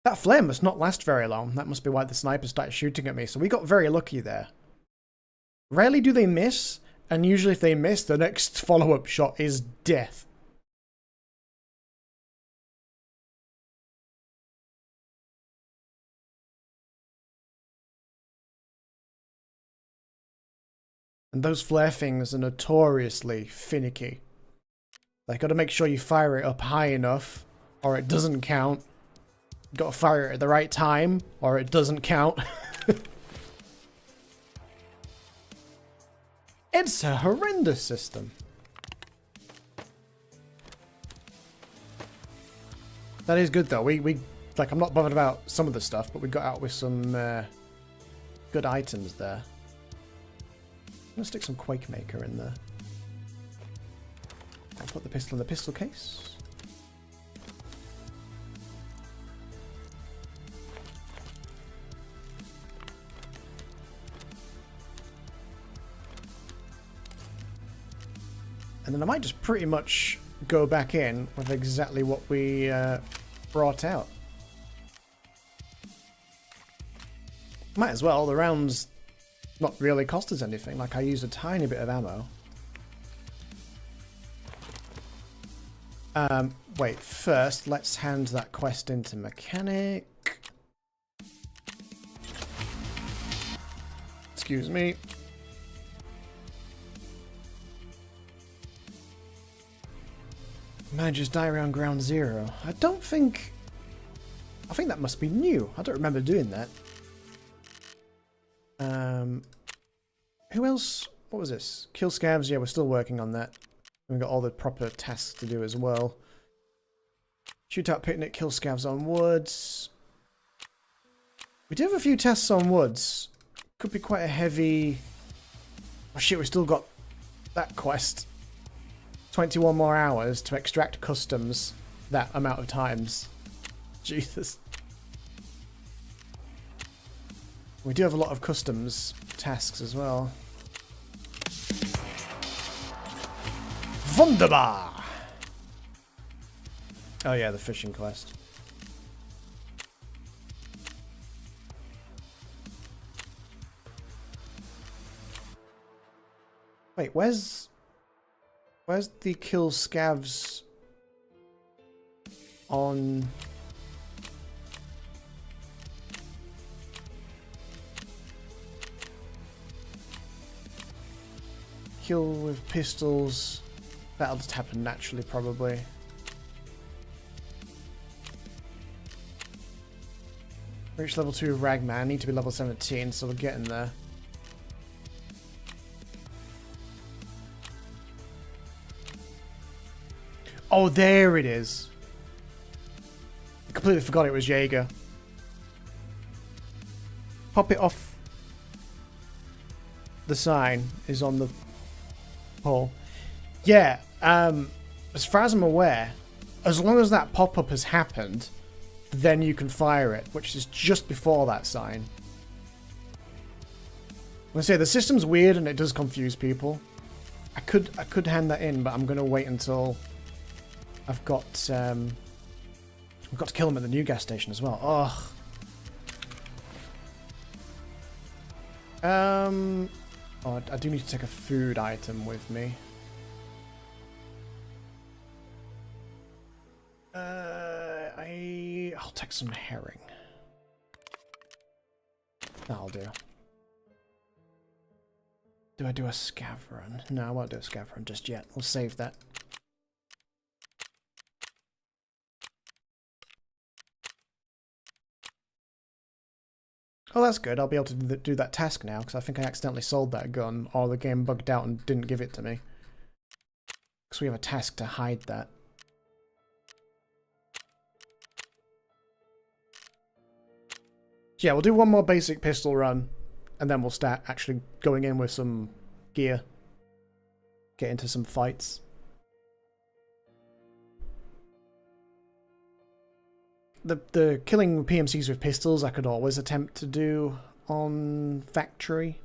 That flare must not last very long. That must be why the sniper started shooting at me. So we got very lucky there. Rarely do they miss, and usually if they miss, the next follow-up shot is death. And those flare things are notoriously finicky. Like, gotta make sure you fire it up high enough, or it doesn't count. Gotta fire it at the right time, or it doesn't count. It's a horrendous system. That is good though. We like, I'm not bothered about some of the stuff, but we got out with some good items there. I'm gonna stick some Quake Maker in there. I'll put the pistol in the pistol case. And then I might just pretty much go back in with exactly what we brought out. Might as well, the rounds not really cost us anything, like I used a tiny bit of ammo. Wait, first let's hand that quest into mechanic. Excuse me. Manager's diary on ground zero. I think that must be new. I don't remember doing that. Who else? What was this? Kill scavs. Yeah, we're still working on that. We've got all the proper tasks to do as well. Shootout picnic, kill scavs on woods. We do have a few tasks on woods. Could be quite a heavy... Oh shit, we still got that quest. 21 more hours to extract customs that amount of times. Jesus. We do have a lot of customs tasks as well. Wunderbar! Oh yeah, the fishing quest. Wait, where's the kill scavs on... Kill with pistols. That'll just happen naturally, probably. Reach level 2 of Ragman. I need to be level 17, so we're getting there. Oh, there it is. I completely forgot it was Jaeger. Pop it off. The sign is on the pole. Yeah, as far as I'm aware, as long as that pop-up has happened, then you can fire it, which is just before that sign. I'm gonna say the system's weird and it does confuse people. I could hand that in, but I'm gonna wait until I've got to kill him at the new gas station as well. Ugh. Oh, I do need to take a food item with me. I'll take some herring. That'll do. Do I do a scav run? No, I won't do a scav run just yet. We'll save that. Oh, that's good. I'll be able to do that task now, because I think I accidentally sold that gun, or the game bugged out and didn't give it to me. Because we have a task to hide that. Yeah, we'll do one more basic pistol run, and then we'll start actually going in with some gear. Get into some fights. The killing PMCs with pistols I could always attempt to do on Factory.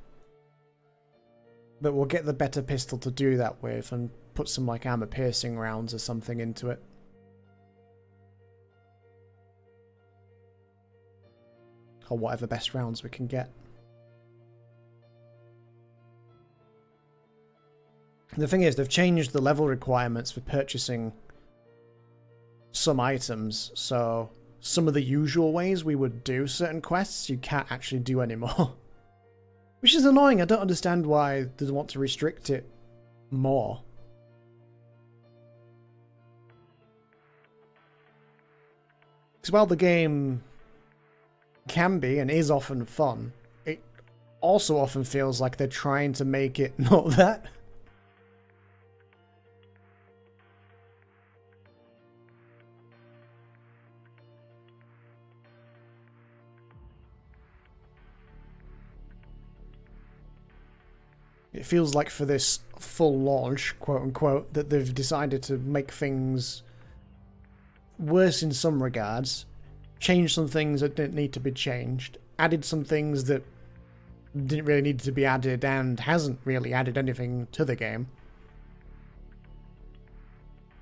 But we'll get the better pistol to do that with and put some like armor piercing rounds or something into it. Or whatever best rounds we can get. The thing is, they've changed the level requirements for purchasing some items, so some of the usual ways we would do certain quests you can't actually do anymore. Which is annoying. I don't understand why they want to restrict it more. Because while the game can be and is often fun, it also often feels like they're trying to make it not that. It feels like for this full launch, quote unquote, that they've decided to make things worse in some regards, changed some things that didn't need to be changed, added some things that didn't really need to be added, and hasn't really added anything to the game.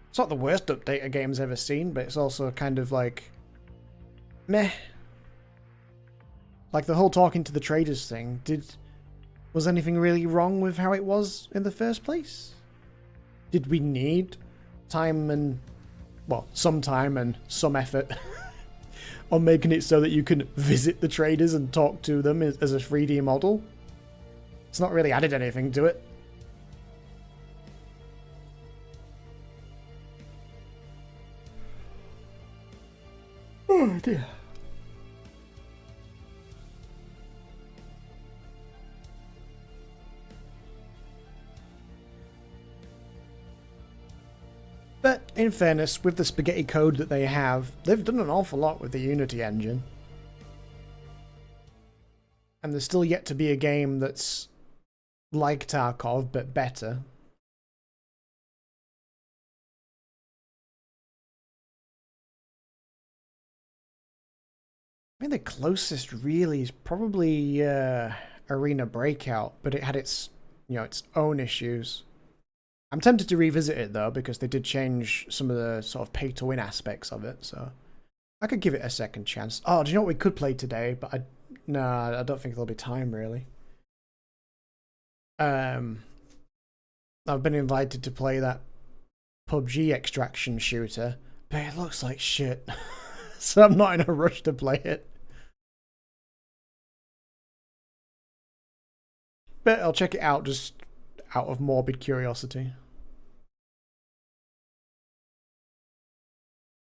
It's not the worst update a game's ever seen, but it's also kind of like... meh. Like the whole talking to the traders thing, was anything really wrong with how it was in the first place? Did we need time and... well, some time and some effort on making it so that you can visit the traders and talk to them as a 3D model? It's not really added anything to it. Oh dear. But in fairness, with the spaghetti code that they have, they've done an awful lot with the Unity engine. And there's still yet to be a game that's like Tarkov, but better. I mean, the closest really is probably Arena Breakout, but it had its, its own issues. I'm tempted to revisit it though, because they did change some of the sort of pay-to-win aspects of it, so I could give it a second chance. Oh, do you know what we could play today? But I don't think there'll be time really. I've been invited to play that PUBG extraction shooter, but it looks like shit. So I'm not in a rush to play it. But I'll check it out just out of morbid curiosity.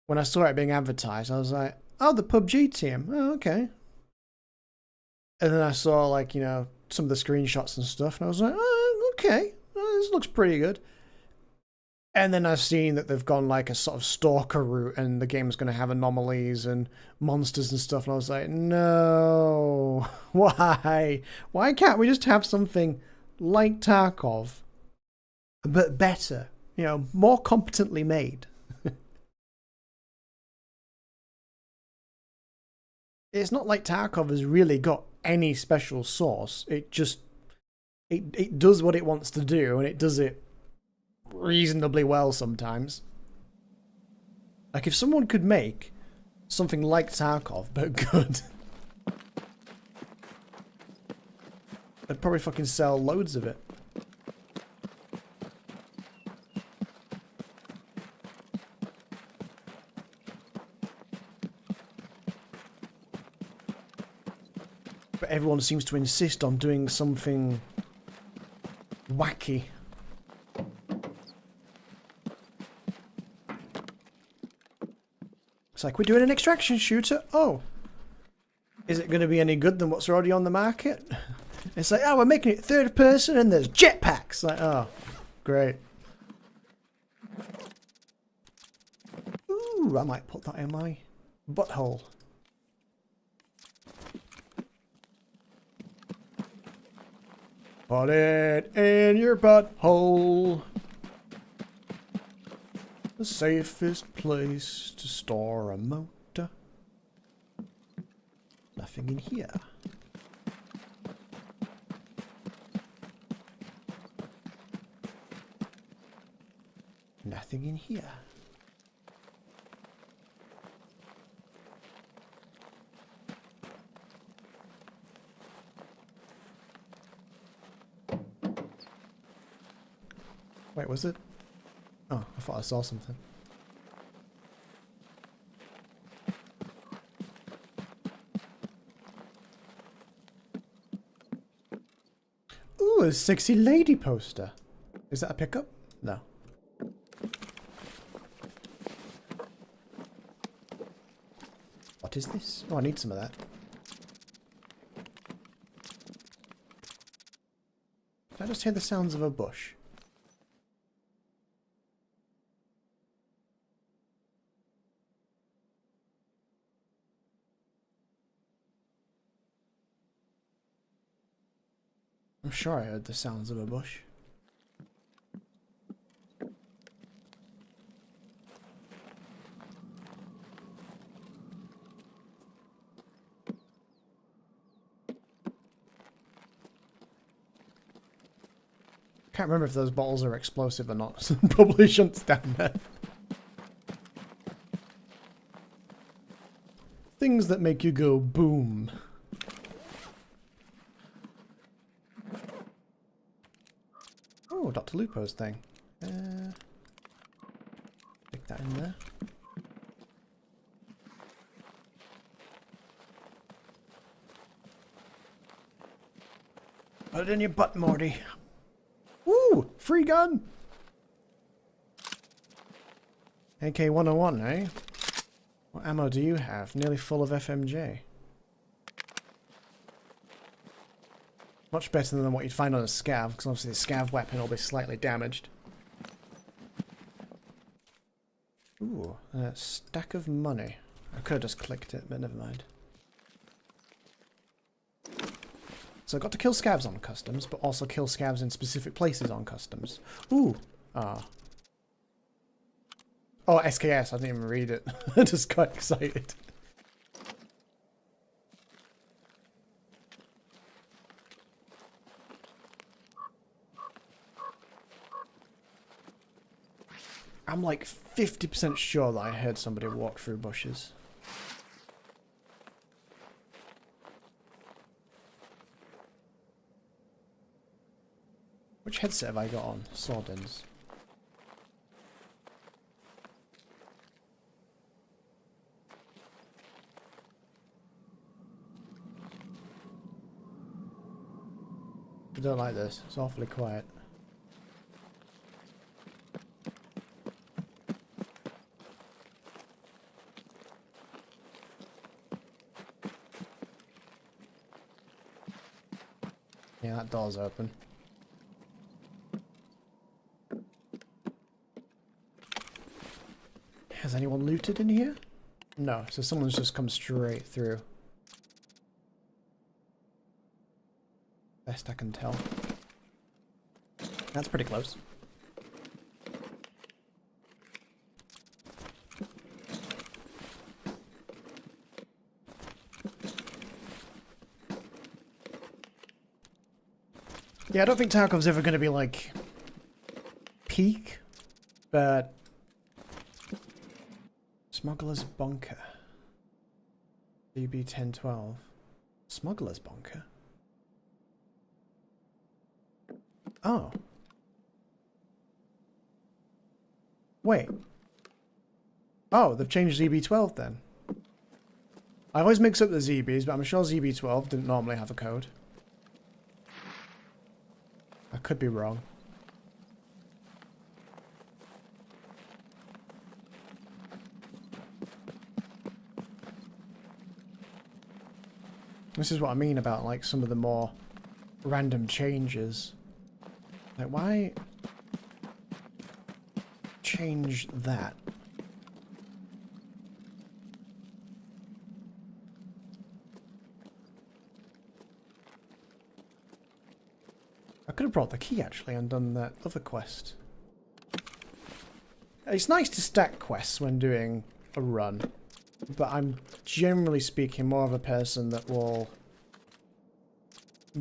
When I saw it being advertised, I was like, oh, the PUBG team. Oh, okay. And then I saw, like, some of the screenshots and stuff, and I was like, oh, okay. This looks pretty good. And then I've seen that they've gone like a sort of stalker route and the game's going to have anomalies and monsters and stuff. And I was like, no, why? Why can't we just have something like Tarkov, but better, more competently made? It's not like Tarkov has really got any special sauce. It just, it does what it wants to do, and it does it reasonably well sometimes. Like if someone could make something like Tarkov but good, they'd probably fucking sell loads of it. But everyone seems to insist on doing something wacky. It's like, we're doing an extraction shooter. Oh. Is it going to be any good than what's already on the market? It's like, oh, we're making it third person and there's jetpacks. Like, oh, great. Ooh, I might put that in my butthole. Put it in your butthole. The safest place to store a motor. Nothing in here. Nothing in here. Wait, was it? Oh, I thought I saw something. Ooh, a sexy lady poster. Is that a pickup? No. What is this? Oh, I need some of that. Did I just hear the sounds of a bush? I'm sure I heard the sounds of a bush. Can't remember if those bottles are explosive or not, so probably shouldn't stand there. Things that make you go boom. Oh, Dr. Lupo's thing. Stick that in there. Put it in your butt, Morty. Woo! Free gun! AK-101, eh? What ammo do you have? Nearly full of FMJ. Much better than what you'd find on a scav, because obviously the scav weapon will be slightly damaged. Ooh, a stack of money. I could have just clicked it, but never mind. So I got to kill scavs on customs, but also kill scavs in specific places on customs. Ooh! Ah. Oh, SKS, I didn't even read it. I just got excited. I'm like 50% sure that I heard somebody walk through bushes. Which headset have I got on? Swordins. I don't like this. It's awfully quiet. Yeah, that door's open. Has anyone looted in here? No, so someone's just come straight through. Best I can tell. That's pretty close. Yeah, I don't think Tarkov's ever going to be like peak, but Smuggler's Bunker. DB 1012. Smuggler's Bunker? Oh. Wait. Oh, they've changed ZB12 then. I always mix up the ZBs, but I'm sure ZB12 didn't normally have a code. I could be wrong. This is what I mean about like some of the more random changes. Like, why change that? I could have brought the key actually and done that other quest. It's nice to stack quests when doing a run, but I'm generally speaking more of a person that will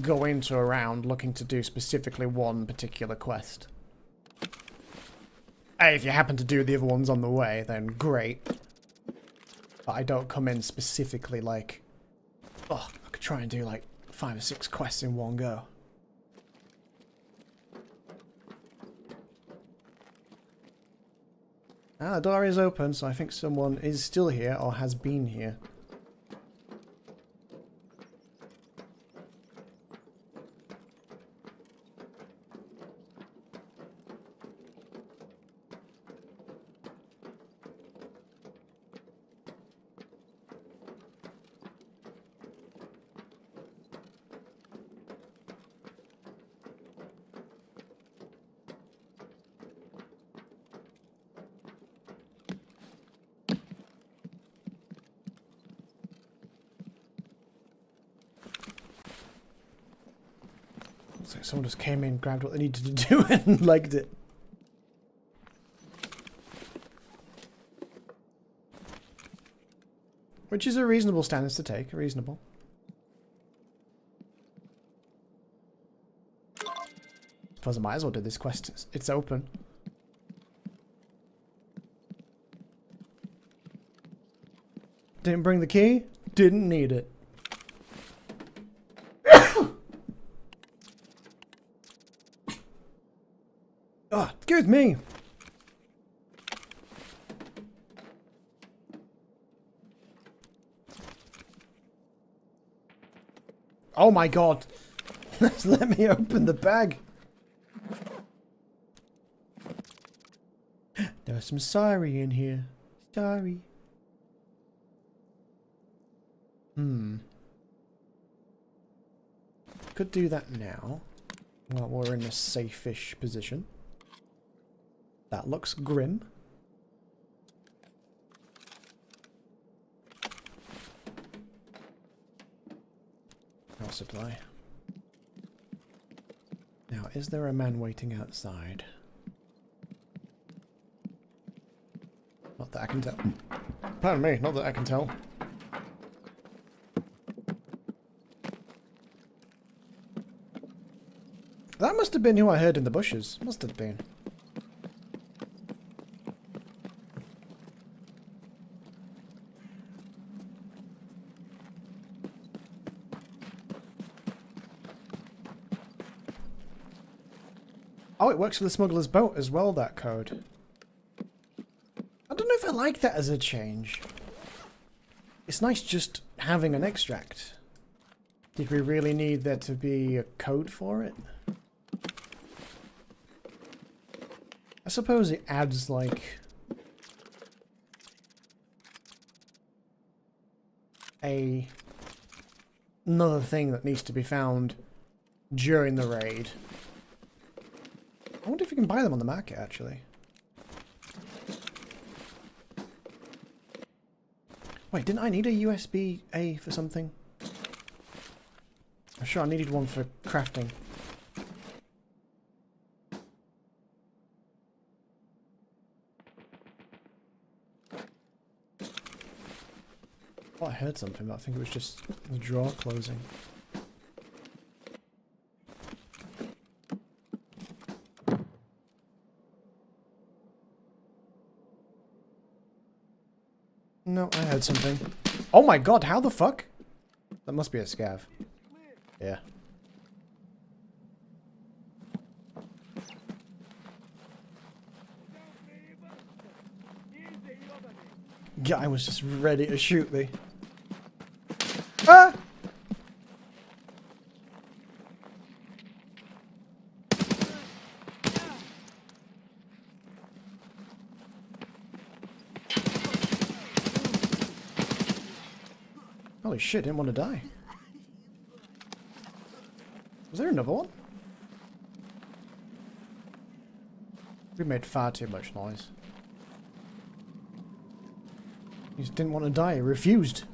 go into a round looking to do specifically one particular quest. Hey, if you happen to do the other ones on the way, then great. But I don't come in specifically like, oh, I could try and do like 5 or 6 quests in one go. Ah, the door is open, so I think someone is still here or has been here. Looks like someone just came in, grabbed what they needed to do and legged it. Which is a reasonable stance to take, reasonable. Suppose I might as well do this quest. It's open. Didn't bring the key? Didn't need it. Oh, excuse me. Oh my god. Let me open the bag. There's some sorry in here. Sorry. Could do that now. Well, we're in a safe-ish position. That looks grim. Power supply. Now, is there a man waiting outside? Not that I can tell. Pardon me, not that I can tell. That must have been who I heard in the bushes. Must have been. Oh, it works for the smuggler's boat as well, that code. I don't know if I like that as a change. It's nice just having an extract. Did we really need there to be a code for it? I suppose it adds, like, another thing that needs to be found during the raid. I wonder if you can buy them on the market, actually. Wait, didn't I need a USB-A for something? I'm sure I needed one for crafting. Oh, I heard something, but I think it was just the drawer closing. No, I heard something. Oh my god, how the fuck? That must be a scav. Yeah. Guy was just ready to shoot me. Ah! Holy shit, didn't want to die. Was there another one? We made far too much noise. He just didn't want to die, he refused.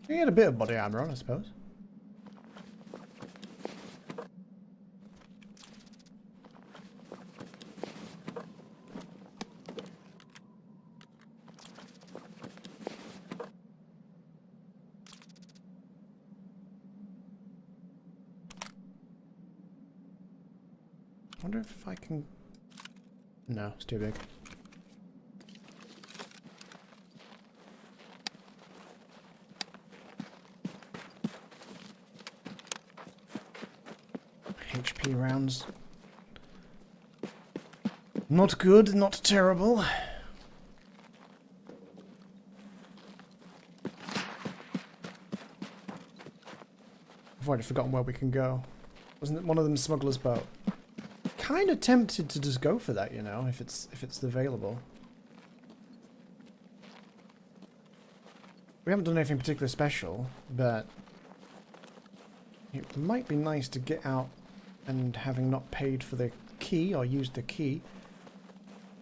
He had a bit of body armor on, I suppose. I wonder if I can... No, it's too big. HP rounds. Not good, not terrible. I've already forgotten where we can go. Wasn't it one of them smuggler's boat? Kind of tempted to just go for that, you know, if it's available. We haven't done anything particularly special, but it might be nice to get out and, having not paid for the key or used the key,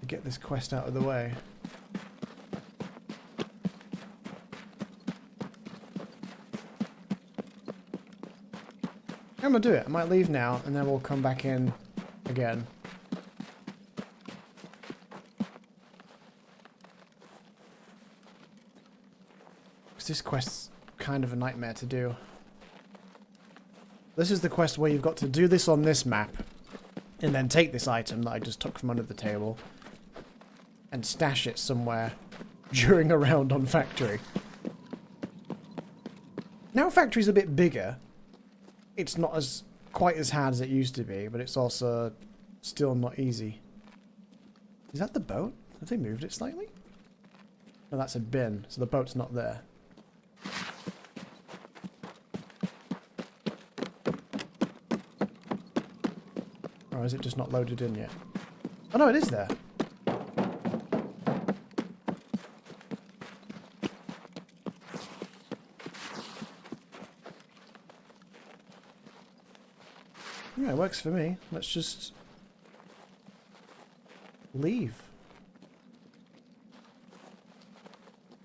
to get this quest out of the way. I'm gonna do it. I might leave now and then we'll come back in again. Because this quest's kind of a nightmare to do. This is the quest where you've got to do this on this map. and then take this item that I just took from under the table and stash it somewhere during a round on factory. Now factory's a bit bigger. It's not as quite as hard as it used to be, but it's also still not easy. Is that the boat? Have they moved it slightly? No, that's a bin, so the boat's not there. Or is it just not loaded in yet? Oh no, it is there. Yeah, it works for me. Let's just leave.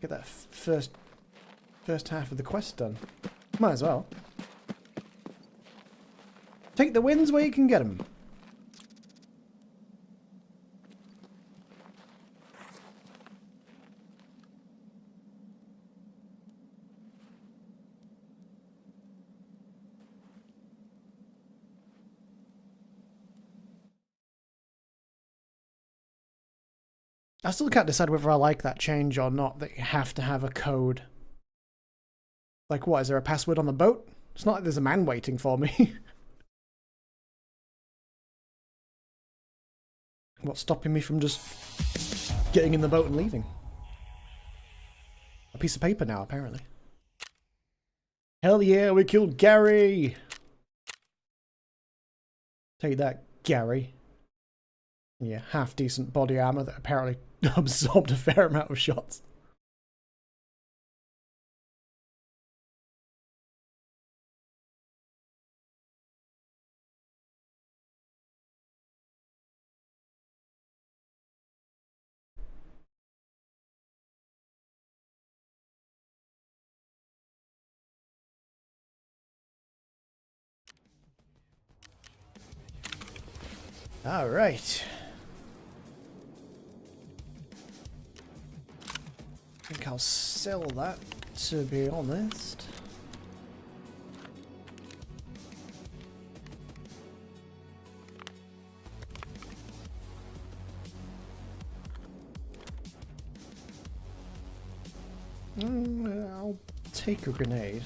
Get that first half of the quest done. Might as well. Take the wins where you can get them. I still can't decide whether I like that change or not, that you have to have a code. Like what, is there a password on the boat? It's not like there's a man waiting for me. What's stopping me from just getting in the boat and leaving? A piece of paper now, apparently. Hell yeah, we killed Gary! Take that, Gary. Yeah, half-decent body armor that apparently absorbed a fair amount of shots. All right. I think I'll sell that, to be honest. I'll take a grenade.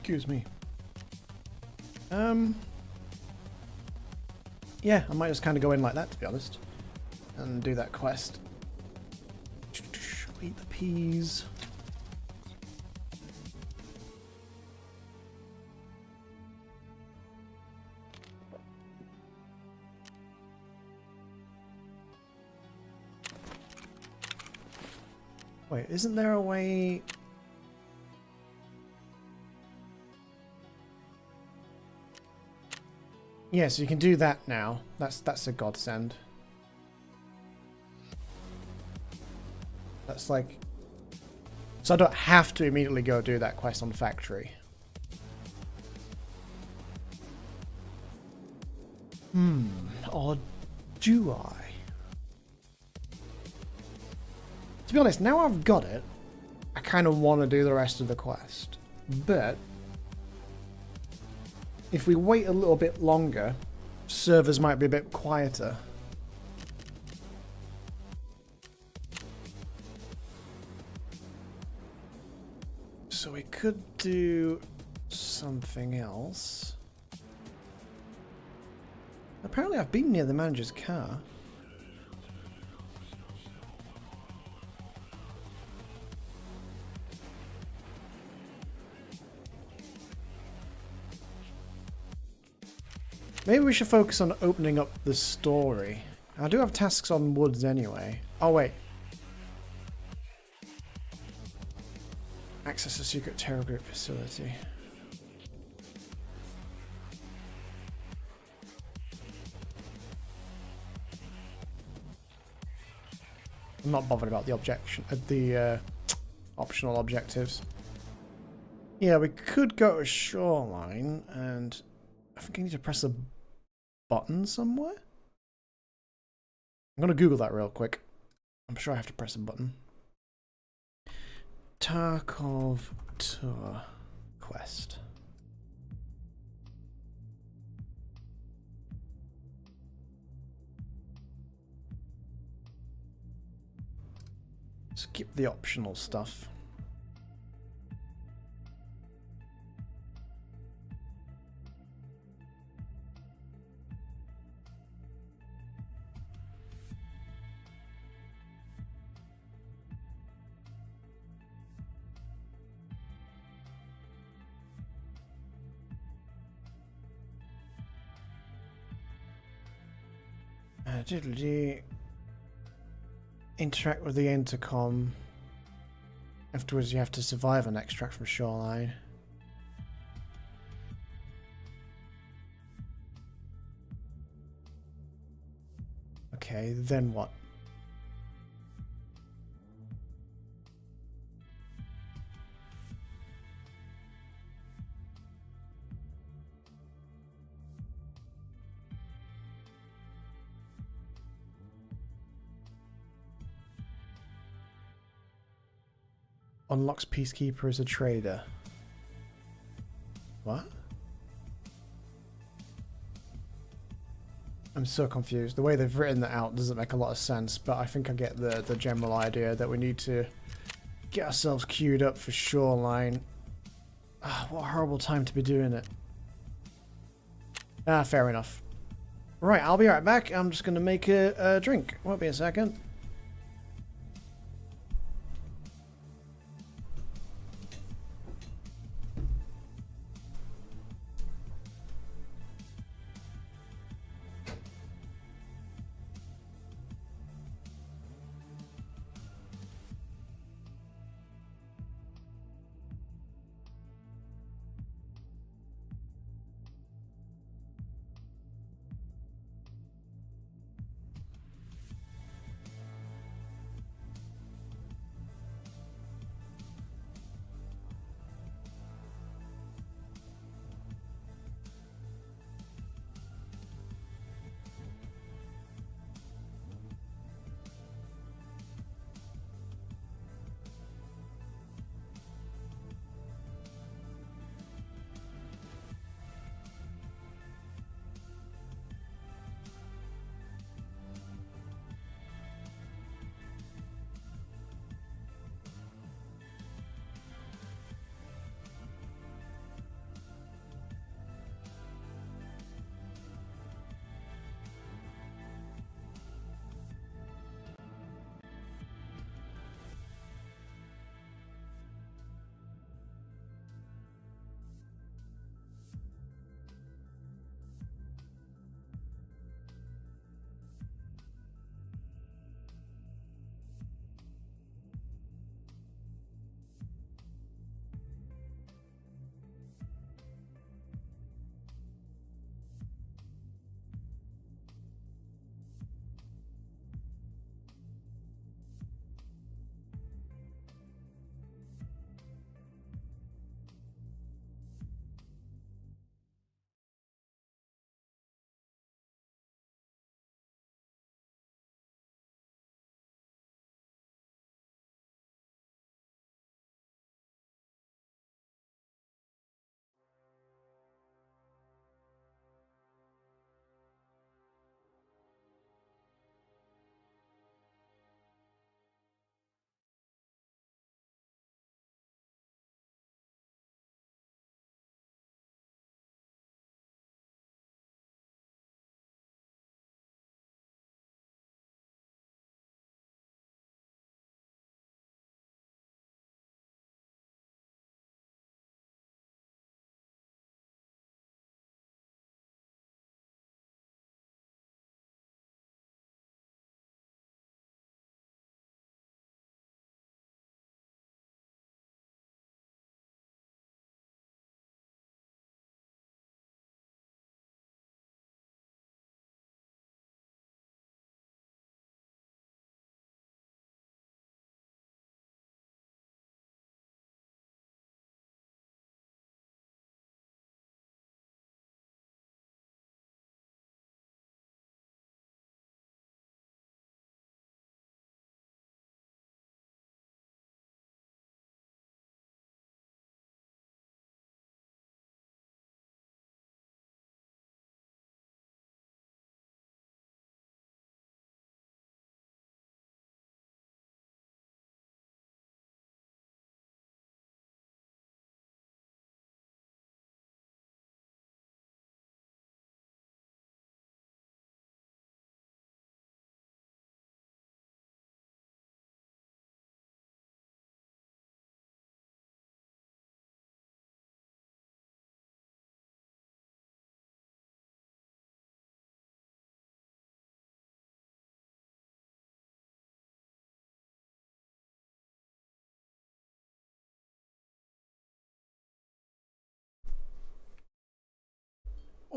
Excuse me. Yeah, I might just kind of go in like that, to be honest, and do that quest. Eat the peas. Wait, isn't there a way? Yeah, so you can do that now. That's a godsend. That's like... So I don't have to immediately go do that quest on factory. Or do I? To be honest, now I've got it, I kind of want to do the rest of the quest. But if we wait a little bit longer, servers might be a bit quieter. So we could do something else. Apparently I've been near the manager's car. Maybe we should focus on opening up the story. I do have tasks on woods anyway. Oh, wait. Access a secret terror group facility. I'm not bothered about the optional objectives. Yeah, we could go to Shoreline, and I think I need to press a button somewhere. I'm gonna Google that real quick. I'm sure I have to press a button. Tarkov Tour quest. Skip the optional stuff. Interact with the intercom. Afterwards, you have to survive an extract from Shoreline. Okay, then what? Unlocks Peacekeeper as a trader. What? I'm so confused. The way they've written that out doesn't make a lot of sense, but I think I get the general idea that we need to get ourselves queued up for Shoreline. Ah, what a horrible time to be doing it. Ah, fair enough. Right, I'll be right back. I'm just going to make a drink. Won't be a second.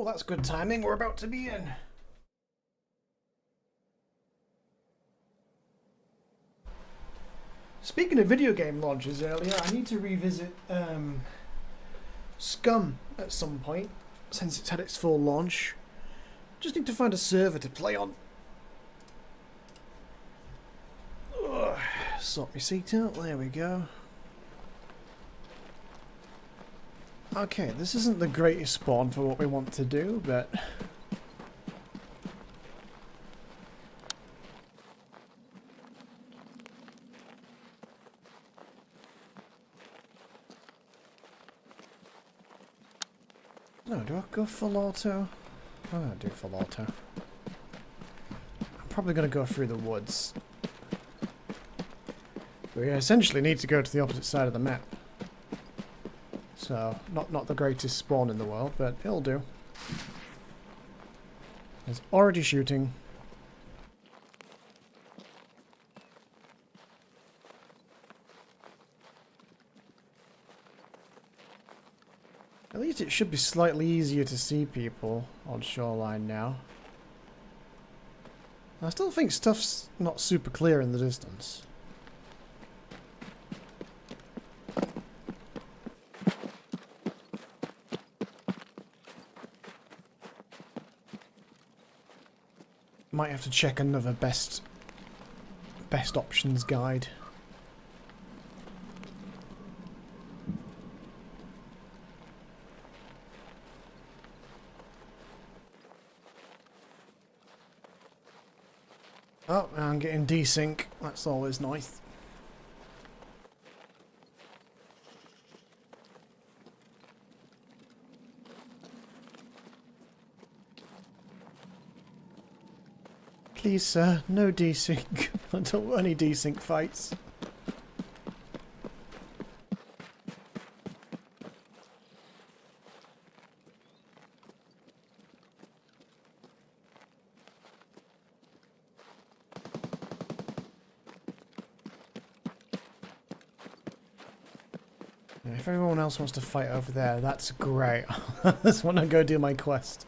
Oh, that's good timing. We're about to be in. Speaking of video game launches earlier, I need to revisit Scum at some point, since it's had its full launch. Just need to find a server to play on. Ugh, sort my seat out, there we go. Okay, this isn't the greatest spawn for what we want to do, but... No, do I go full auto? I'm gonna do full auto. I'm probably gonna go through the woods. We essentially need to go to the opposite side of the map. So, not the greatest spawn in the world, but it'll do. There's already shooting. At least it should be slightly easier to see people on shoreline now. I still think stuff's not super clear in the distance. Might have to check another best options guide. Oh, I'm getting desync. That's always nice. Please, sir, no desync. I don't want any desync fights. If everyone else wants to fight over there, that's great. I just want to go do my quest.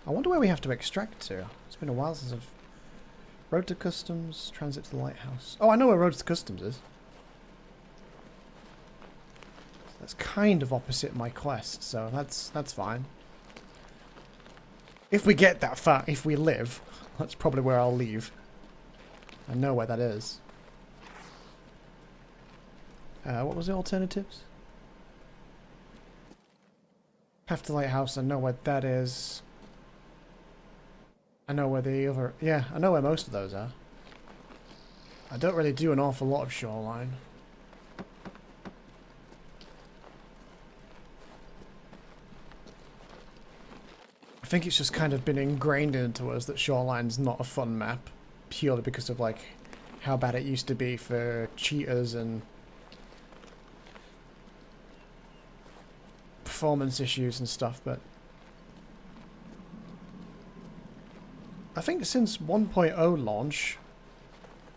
I wonder where we have to extract to. It's been a while since I've... Road to Customs, transit to the lighthouse. Oh, I know where Road to Customs is. That's kind of opposite my quest, so that's fine. If we get that far, if we live, that's probably where I'll leave. I know where that is. What was the alternatives? Path to Lighthouse, I know where that is. I know where the other... Yeah, I know where most of those are. I don't really do an awful lot of shoreline. I think it's just kind of been ingrained into us that shoreline's not a fun map. Purely because of, like, how bad it used to be for cheaters and... performance issues and stuff, but... I think since 1.0 launch,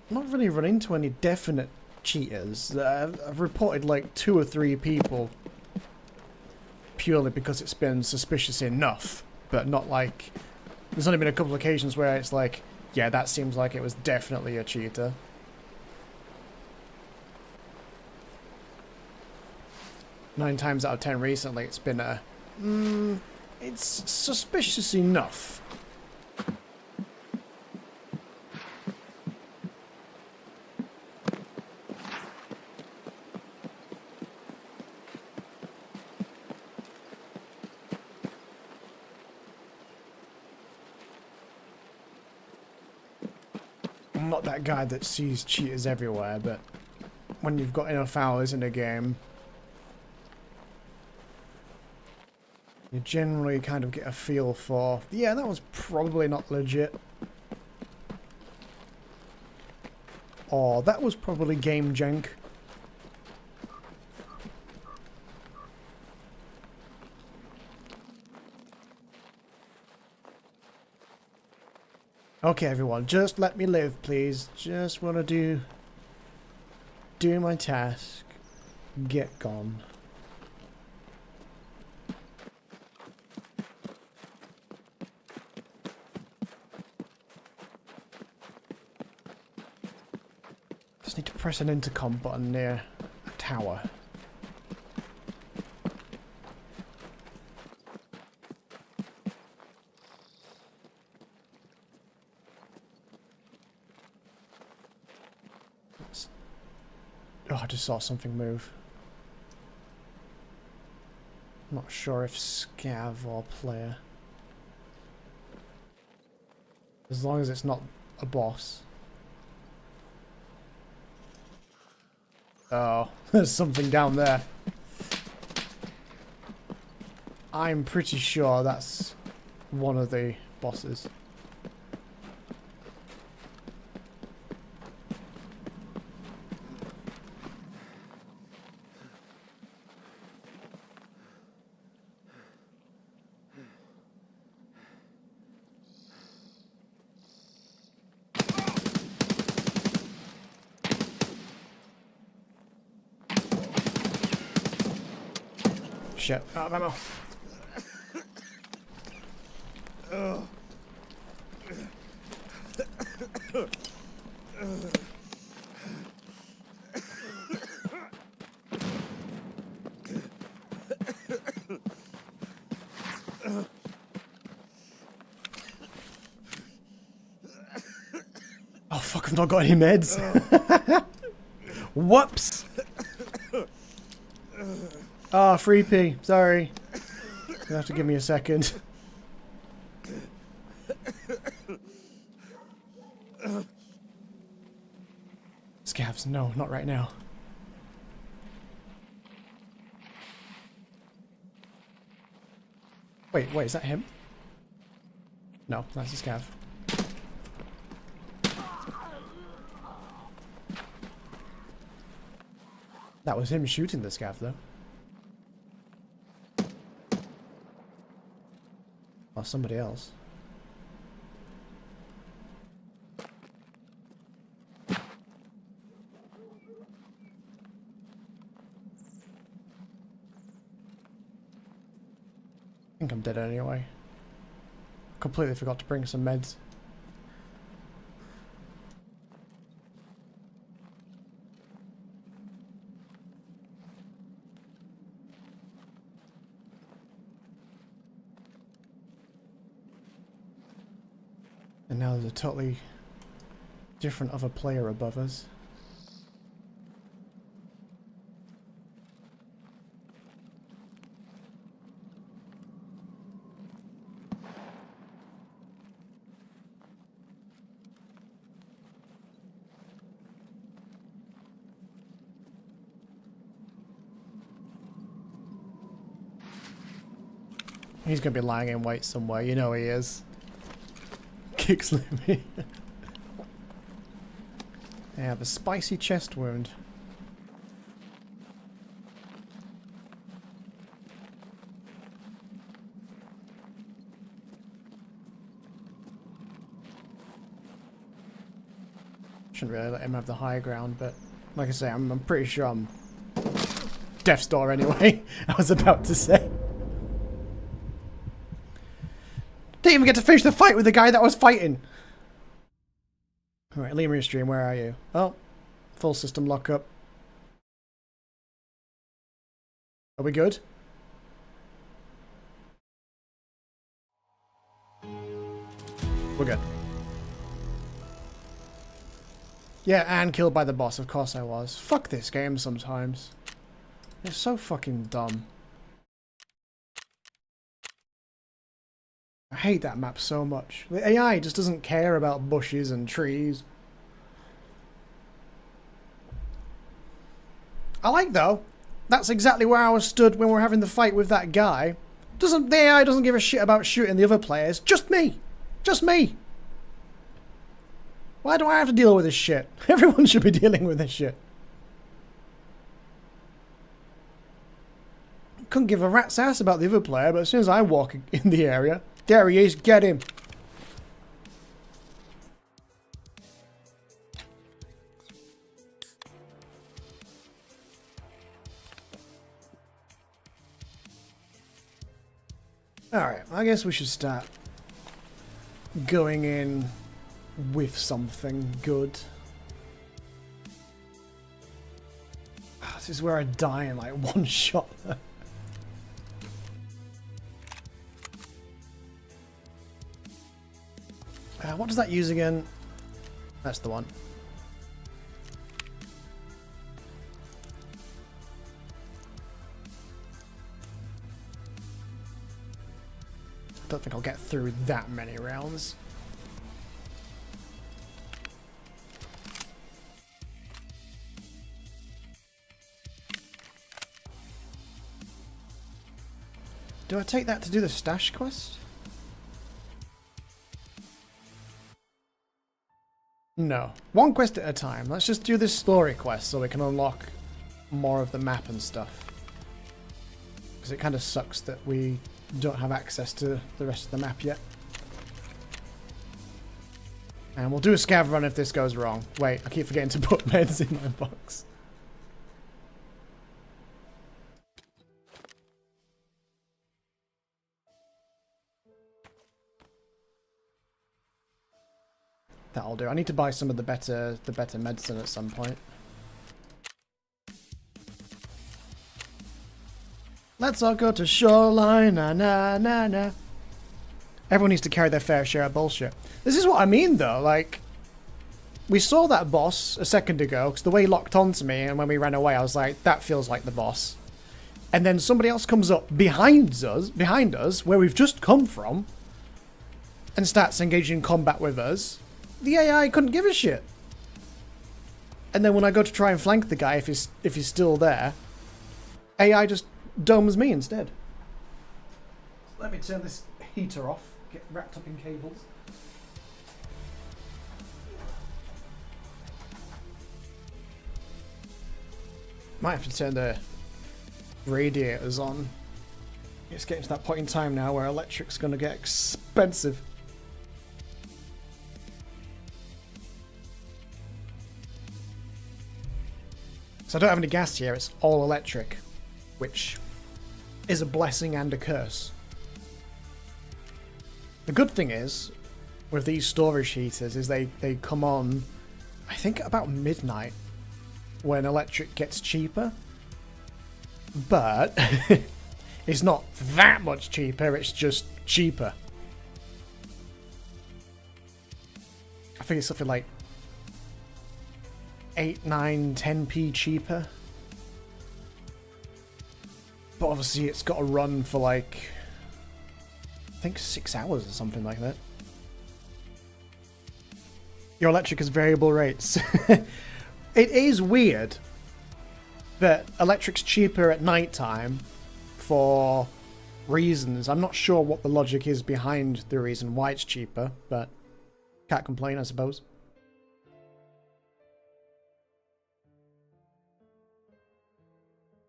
I've not really run into any definite cheaters. I've reported like 2 or 3 people purely because it's been suspicious enough, but not like... There's only been a couple of occasions where it's like, yeah, that seems like it was definitely a cheater. Nine times out of 10 recently, it's been a... it's suspicious enough. I'm not that guy that sees cheaters everywhere, but when you've got enough hours in a game, you generally kind of get a feel for, yeah, that was probably not legit. Or that was probably game jank. Okay, everyone, just let me live, please. Just want to do my task. Get gone. Just need to press an intercom button near a tower. Oh, I just saw something move. I'm not sure if scav or player. As long as it's not a boss. Oh, there's something down there. I'm pretty sure that's one of the bosses. Shit, out of ammo. Oh fuck, I've not got any meds. Whoops! Oh, free P. Sorry. You have to give me a second. Scavs, no, not right now. Wait, is that him? No, that's a scav. That was him shooting the scav, though. Or somebody else. I think I'm dead anyway. Completely forgot to bring some meds. And now there's a totally different other player above us. He's gonna be lying in wait somewhere, you know he is. Kicks me. I have a spicy chest wound. Shouldn't really let him have the high ground, but like I say, I'm pretty sure I'm death's door anyway. I was about to say. Didn't even get to finish the fight with the guy that was fighting. Alright, Lemur stream, where are you? Oh, full system lockup. Are we good? We're good. Yeah, and killed by the boss, of course I was. Fuck this game sometimes. It's so fucking dumb. I hate that map so much. The AI just doesn't care about bushes and trees. I like though. That's exactly where I was stood when we were having the fight with that guy. The AI doesn't give a shit about shooting the other players. Just me. Just me. Why do I have to deal with this shit? Everyone should be dealing with this shit. Couldn't give a rat's ass about the other player, but as soon as I walk in the area, there he is, get him. Alright, I guess we should start going in with something good. This is where I die in like one shot. What does that use again? That's the one. I don't think I'll get through that many rounds. Do I take that to do the stash quest? No. One quest at a time. Let's just do this story quest so we can unlock more of the map and stuff. Because it kind of sucks that we don't have access to the rest of the map yet. And we'll do a scav run if this goes wrong. Wait, I keep forgetting to put meds in my box. That'll do. I need to buy some of the better medicine at some point. Let's all go to Shoreline, na na na na. Everyone needs to carry their fair share of bullshit. This is what I mean though, like, we saw that boss a second ago, because the way he locked onto me and when we ran away I was like, that feels like the boss. And then somebody else comes up behind us, where we've just come from, and starts engaging in combat with us. The AI couldn't give a shit. And then when I go to try and flank the guy, if he's still there, AI just domes me instead. Let me turn this heater off, get wrapped up in cables. Might have to turn the radiators on. It's getting to that point in time now where electric's going to get expensive. So I don't have any gas here, it's all electric, which is a blessing and a curse. The good thing is, with these storage heaters, is they come on, I think about midnight, when electric gets cheaper. But it's not that much cheaper, it's just cheaper. I think it's something like 8, 9, 10p cheaper. But obviously it's got to run for like, I think 6 hours or something like that. Your electric is variable rates. It is weird that electric's cheaper at night time for reasons. I'm not sure what the logic is behind the reason why it's cheaper, but can't complain, I suppose.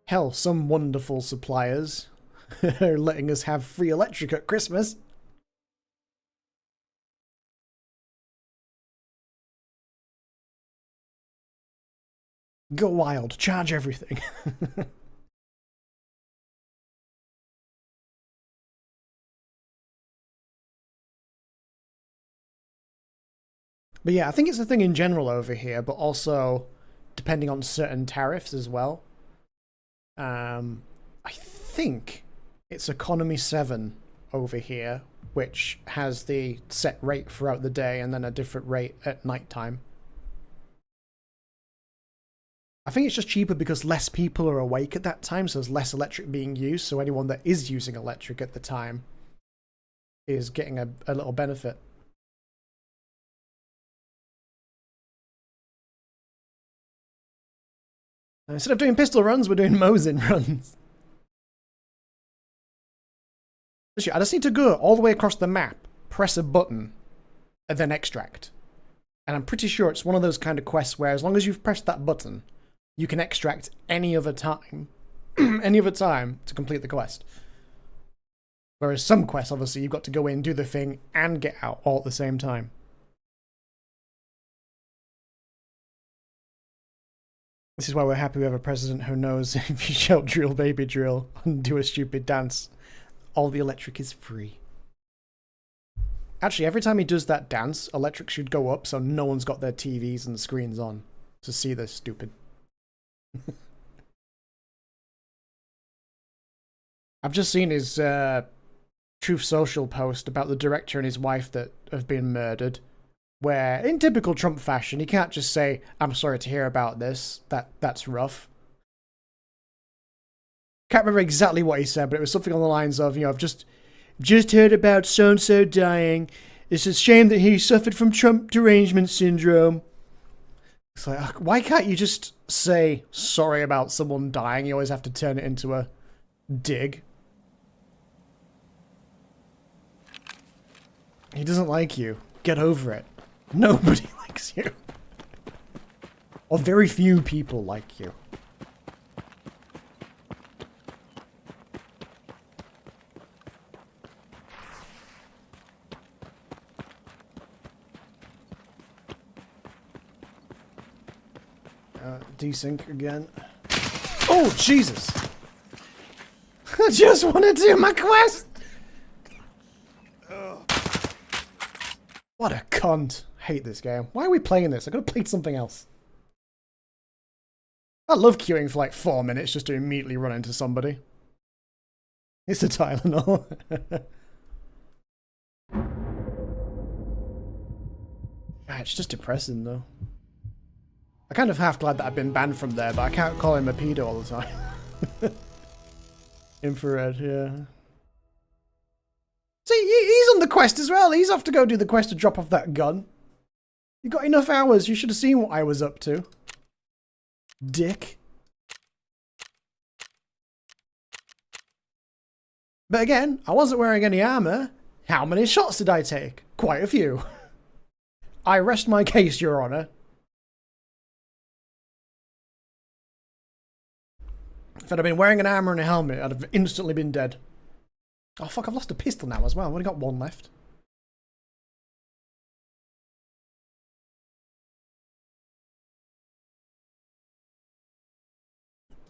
Hell, some wonderful suppliers are letting us have free electric at Christmas. Go wild, charge everything. But yeah, I think it's a thing in general over here, but also depending on certain tariffs as well. I think it's Economy 7 over here, which has the set rate throughout the day and then a different rate at night time. I think it's just cheaper because less people are awake at that time, so there's less electric being used, so anyone that is using electric at the time is getting a little benefit. Instead of doing pistol runs, we're doing Mosin runs. I just need to go all the way across the map, press a button, and then extract. And I'm pretty sure it's one of those kind of quests where as long as you've pressed that button, you can extract any other time, any other time to complete the quest. Whereas some quests, obviously, you've got to go in, do the thing, and get out all at the same time. This is why we're happy we have a president who knows if you shout drill baby drill and do a stupid dance, all the electric is free. Actually, every time he does that dance, electric should go up so no one's got their TVs and screens on to see this stupid. I've just seen his Truth Social post about the director and his wife that have been murdered. Where, in typical Trump fashion, he can't just say, "I'm sorry to hear about this. That's rough." Can't remember exactly what he said, but it was something on the lines of, I've just heard about so-and-so dying. It's a shame that he suffered from Trump derangement syndrome. It's like, why can't you just say sorry about someone dying? You always have to turn it into a dig. He doesn't like you. Get over it. Nobody likes you. Or very few people like you. Desync again. Oh, Jesus! I just want to do my quest! What a cunt. Hate this game. Why are we playing this? I could have played something else. I love queuing for like 4 minutes just to immediately run into somebody. It's a Tylenol. It's just depressing though. I'm kind of half glad that I've been banned from there, but I can't call him a pedo all the time. Infrared, yeah. See, he's on the quest as well. He's off to go do the quest to drop off that gun. You got enough hours. You should have seen what I was up to. Dick. But again, I wasn't wearing any armor. How many shots did I take? Quite a few. I rest my case, Your Honor. If I'd have been wearing an armor and a helmet, I'd have instantly been dead. Oh fuck, I've lost a pistol now as well. I've only got one left.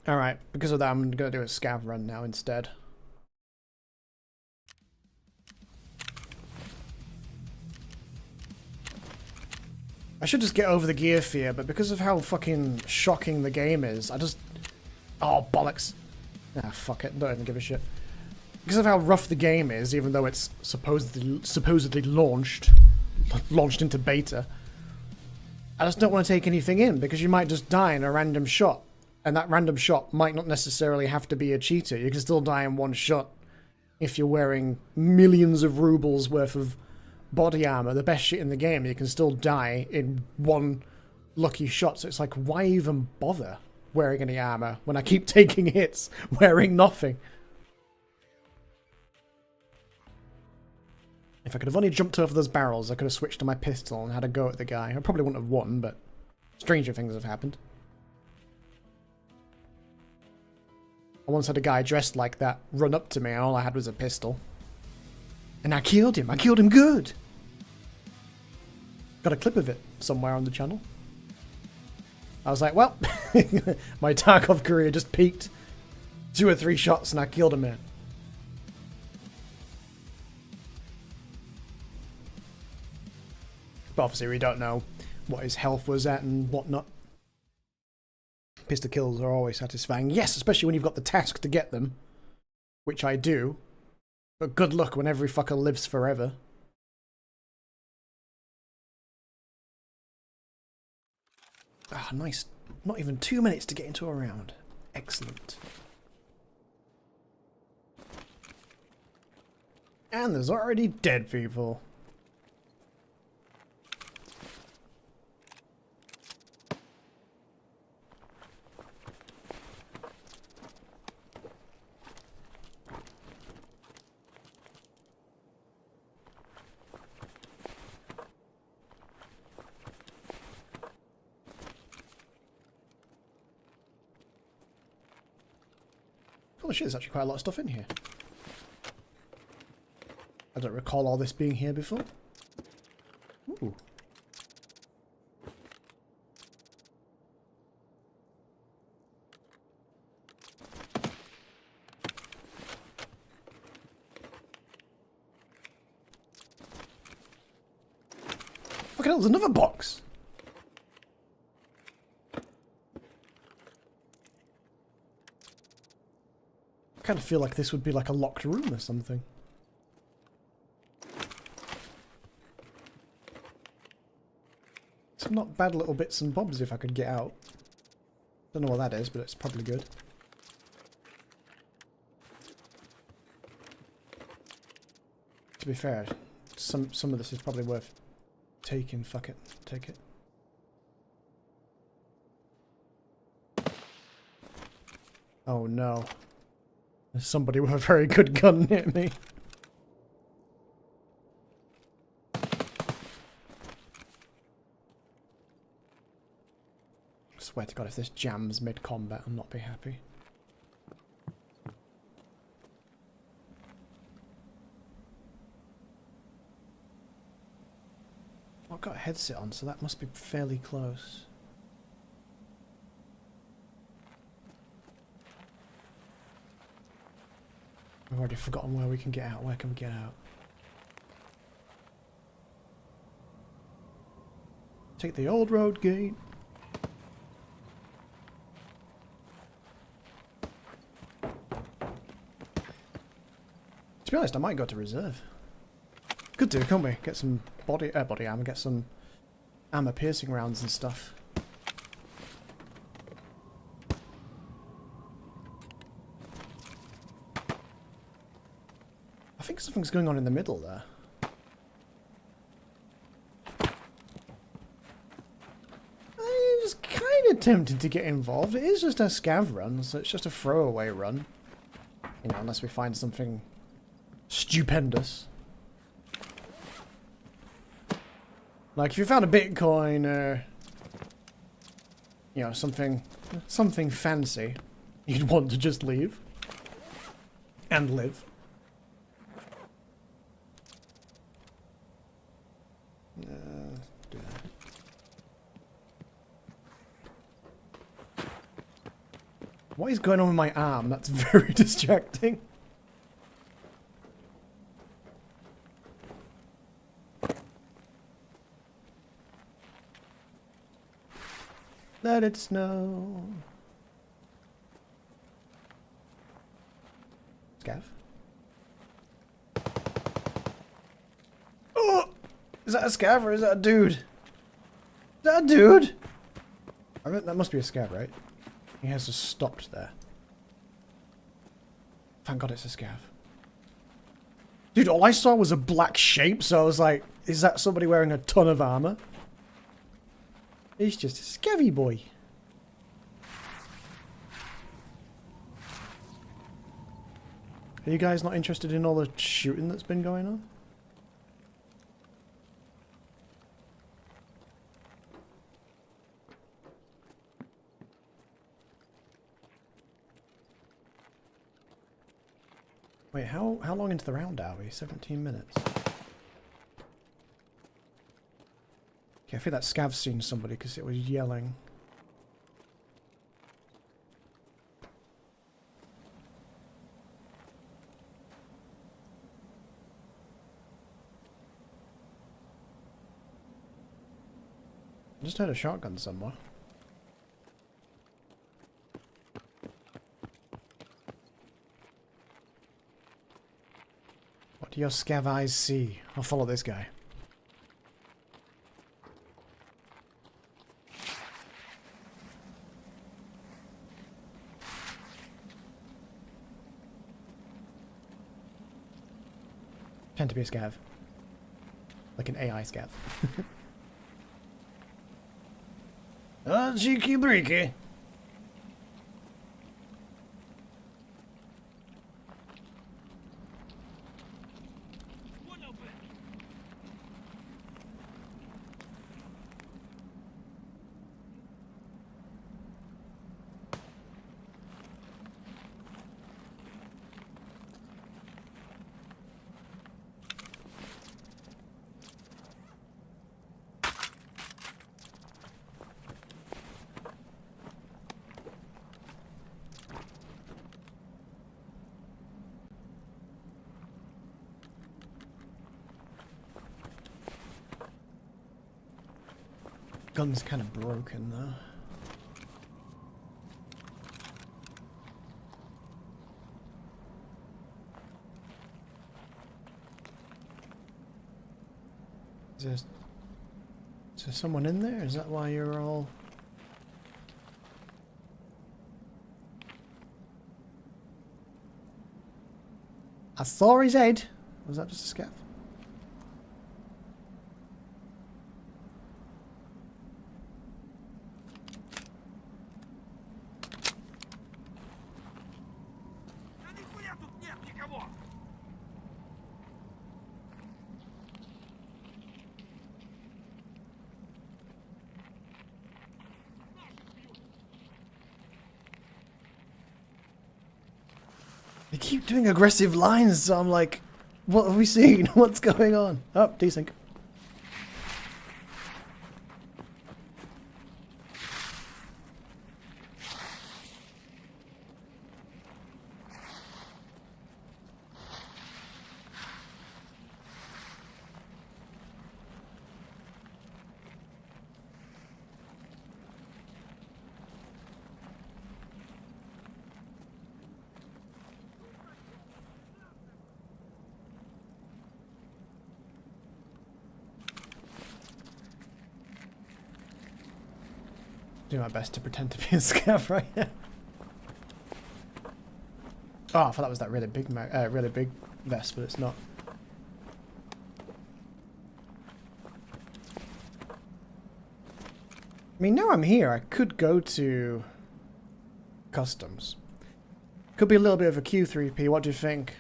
Alright, because of that I'm going to do a scav run now instead. I should just get over the gear fear, but because of how fucking shocking the game is, I just... Oh, bollocks. Ah, fuck it. Don't even give a shit. Because of how rough the game is, even though it's supposedly launched into beta, I just don't want to take anything in, because you might just die in a random shot. And that random shot might not necessarily have to be a cheater. You can still die in one shot if you're wearing millions of rubles worth of body armor, the best shit in the game. You can still die in one lucky shot. So it's like, why even bother wearing any armor when I keep taking hits wearing nothing? If I could have only jumped over those barrels, I could have switched to my pistol and had a go at the guy. I probably wouldn't have won, but stranger things have happened. I once had a guy dressed like that run up to me and all I had was a pistol. And I killed him. I killed him good. Got a clip of it somewhere on the channel. I was like, well, my Tarkov career just peaked. 2 or 3 shots and I killed a man. But obviously we don't know what his health was at and whatnot. Pistol kills are always satisfying. Yes, especially when you've got the task to get them. Which I do. But good luck when every fucker lives forever. Ah, nice. Not even 2 minutes to get into a round. Excellent. And there's already dead people. Holy shit, there's actually quite a lot of stuff in here. I don't recall all this being here before. Ooh. Fucking hell, there's another box! kind of feel like this would be like a locked room or something. Some not bad little bits and bobs if I could get out. Don't know what that is, but it's probably good. To be fair, some of this is probably worth taking. Fuck it. Take it. Oh no. There's somebody with a very good gun near me. I swear to God, if this jams mid-combat, I'll not be happy. I've got a headset on, so that must be fairly close. I've already forgotten where we can get out. Where can we get out? Take the old road gate. To be honest, I might go to reserve. Could do, can't we? Get some body armor, get some armor piercing rounds and stuff. I think something's going on in the middle there. I'm just kind of tempted to get involved. It is just a scav run, so it's just a throwaway run. You know, unless we find something stupendous. Like if you found a Bitcoin or, you know, something fancy, you'd want to just leave and live. What is going on with my arm? That's very distracting. Let it snow. Scav? Oh! Is that a scav or is that a dude? Is that a dude? I mean, that must be a scav, right? He has just stopped there. Thank God it's a scav. Dude, all I saw was a black shape, so I was like, is that somebody wearing a ton of armor? He's just a scavvy boy. Are you guys not interested in all the shooting that's been going on? Wait, how long into the round are we? 17 minutes. Okay, I feel that scav's seen somebody because it was yelling. I just heard a shotgun somewhere. What do your scav eyes see? I'll follow this guy. Tend to be a scav. Like an AI scav. Oh, cheeky breaky. Gun's kind of broken though. Is there someone in there? Is that why you're all... I saw his head. Was that just a scav? They keep doing aggressive lines, so I'm like, what have we seen? What's going on? Oh, desync. Do my best to pretend to be a scav right now. Oh, I thought that was that really big vest, but it's not. I mean, now I'm here, I could go to customs. Could be a little bit of a Q3P. What do you think?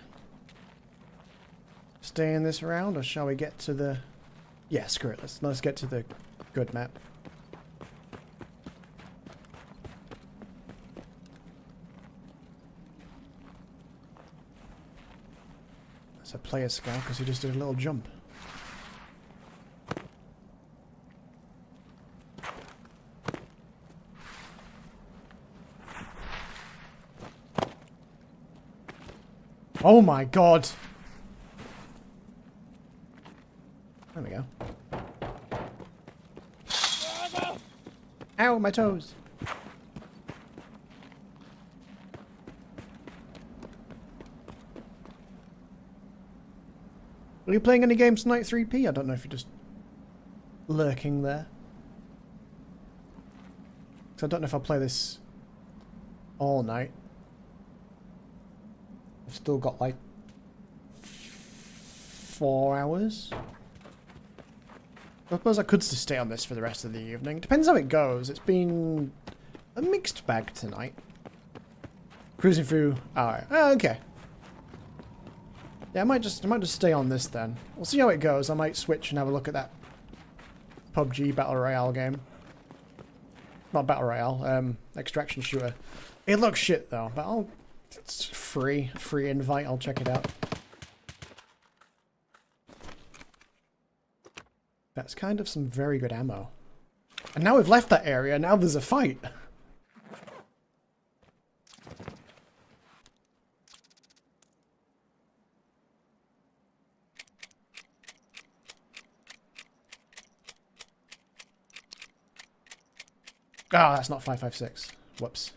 Stay in this round, or shall we get to the? Yeah, screw it. Let's get to the good map. It's a player scout because he just did a little jump. Oh my god! There we go. Ow, my toes! Are you playing any games tonight, 3P? I don't know if you're just lurking there. So I don't know if I'll play this all night. I've still got like 4 hours. I suppose I could just stay on this for the rest of the evening. Depends how it goes. It's been a mixed bag tonight. Cruising through. Alright. Oh, okay. Yeah, I might just stay on this then. We'll see how it goes. I might switch and have a look at that PUBG Battle Royale game. Not Battle Royale, extraction shooter. It looks shit though, but it's free invite, I'll check it out. That's kind of some very good ammo. And now we've left that area, now there's a fight. Ah, that's not 556. Whoops.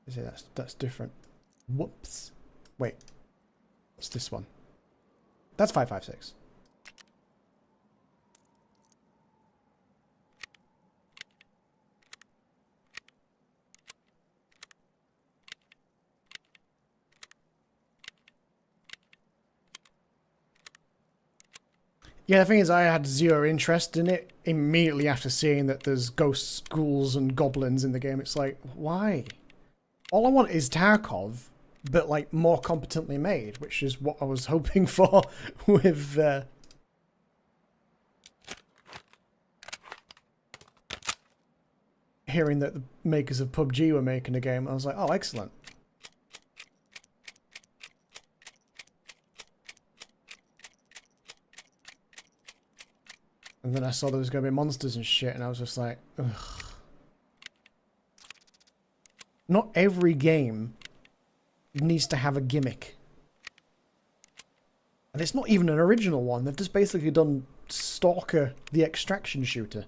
Is it? That's different. Whoops. Wait. What's this one? That's 556. Yeah, the thing is, I had zero interest in it immediately after seeing that there's ghosts, ghouls, and goblins in the game. It's like, why? All I want is Tarkov, but like more competently made, which is what I was hoping for with hearing that the makers of PUBG were making a game. I was like, oh, excellent. And then I saw there was going to be monsters and shit, and I was just like, ugh. Not every game needs to have a gimmick. And it's not even an original one. They've just basically done Stalker, the extraction shooter.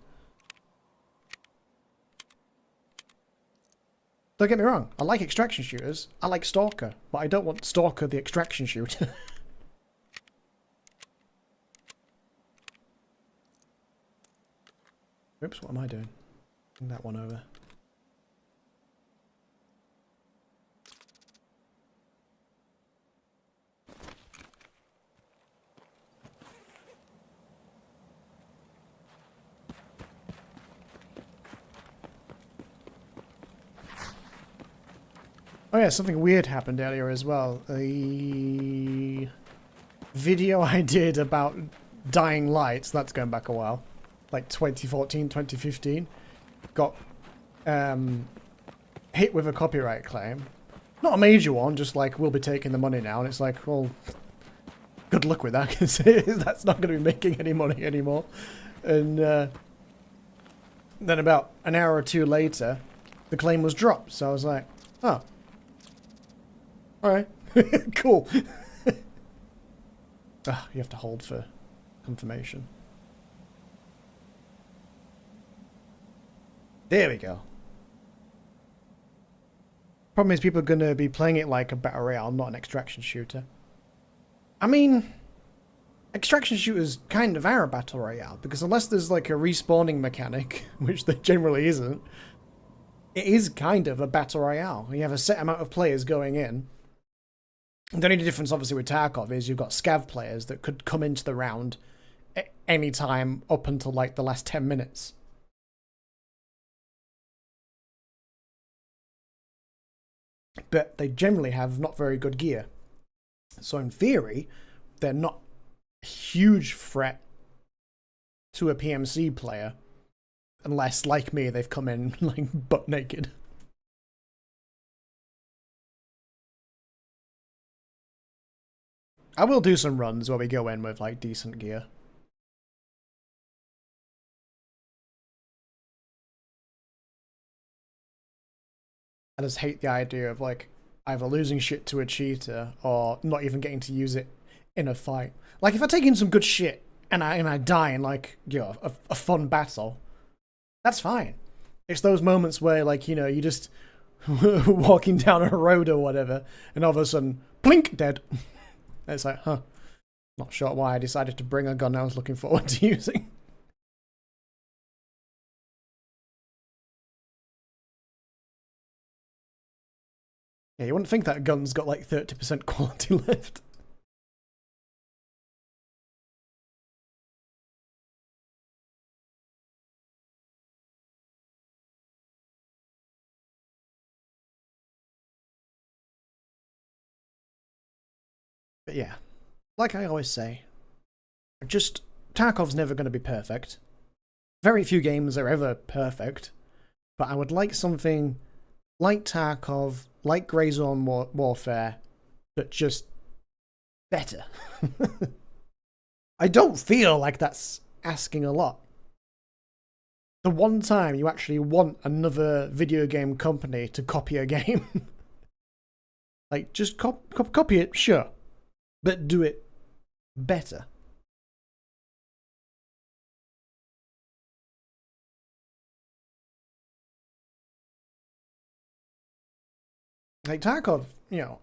Don't get me wrong, I like extraction shooters. I like Stalker, but I don't want Stalker, the extraction shooter. Oops, what am I doing? Bring that one over. Oh yeah, something weird happened earlier as well. The video I did about Dying Light, so that's going back a while, like 2014, 2015, got hit with a copyright claim. Not a major one, just like, we'll be taking the money now, and it's like, well, good luck with that, because that's not going to be making any money anymore. And then about an hour or two later, the claim was dropped, so I was like, oh. Alright, cool. You have to hold for confirmation. There we go. Problem is, people are going to be playing it like a battle royale, not an extraction shooter. I mean, extraction shooters kind of are a battle royale, because unless there's like a respawning mechanic, which there generally isn't, it is kind of a battle royale. You have a set amount of players going in. The only difference, obviously, with Tarkov is you've got scav players that could come into the round at any time up until, like, the last 10 minutes. But they generally have not very good gear. So, in theory, they're not a huge threat to a PMC player. Unless, like me, they've come in, like, butt naked. I will do some runs where we go in with, like, decent gear. I just hate the idea of, like, either losing shit to a cheater or not even getting to use it in a fight. Like, if I take in some good shit and I die in, like, you know, a fun battle, that's fine. It's those moments where, like, you know, you just walking down a road or whatever, and all of a sudden, blink, dead. It's like, huh. Not sure why I decided to bring a gun I was looking forward to using. Yeah, you wouldn't think that gun's got like 30% quality left. But yeah, like I always say, just Tarkov's never going to be perfect. Very few games are ever perfect, but I would like something like Tarkov, like Grey Zone Warfare, but just better. I don't feel like that's asking a lot. The one time you actually want another video game company to copy a game, like, just copy it, sure, but do it better. Like, Tarkov, you know,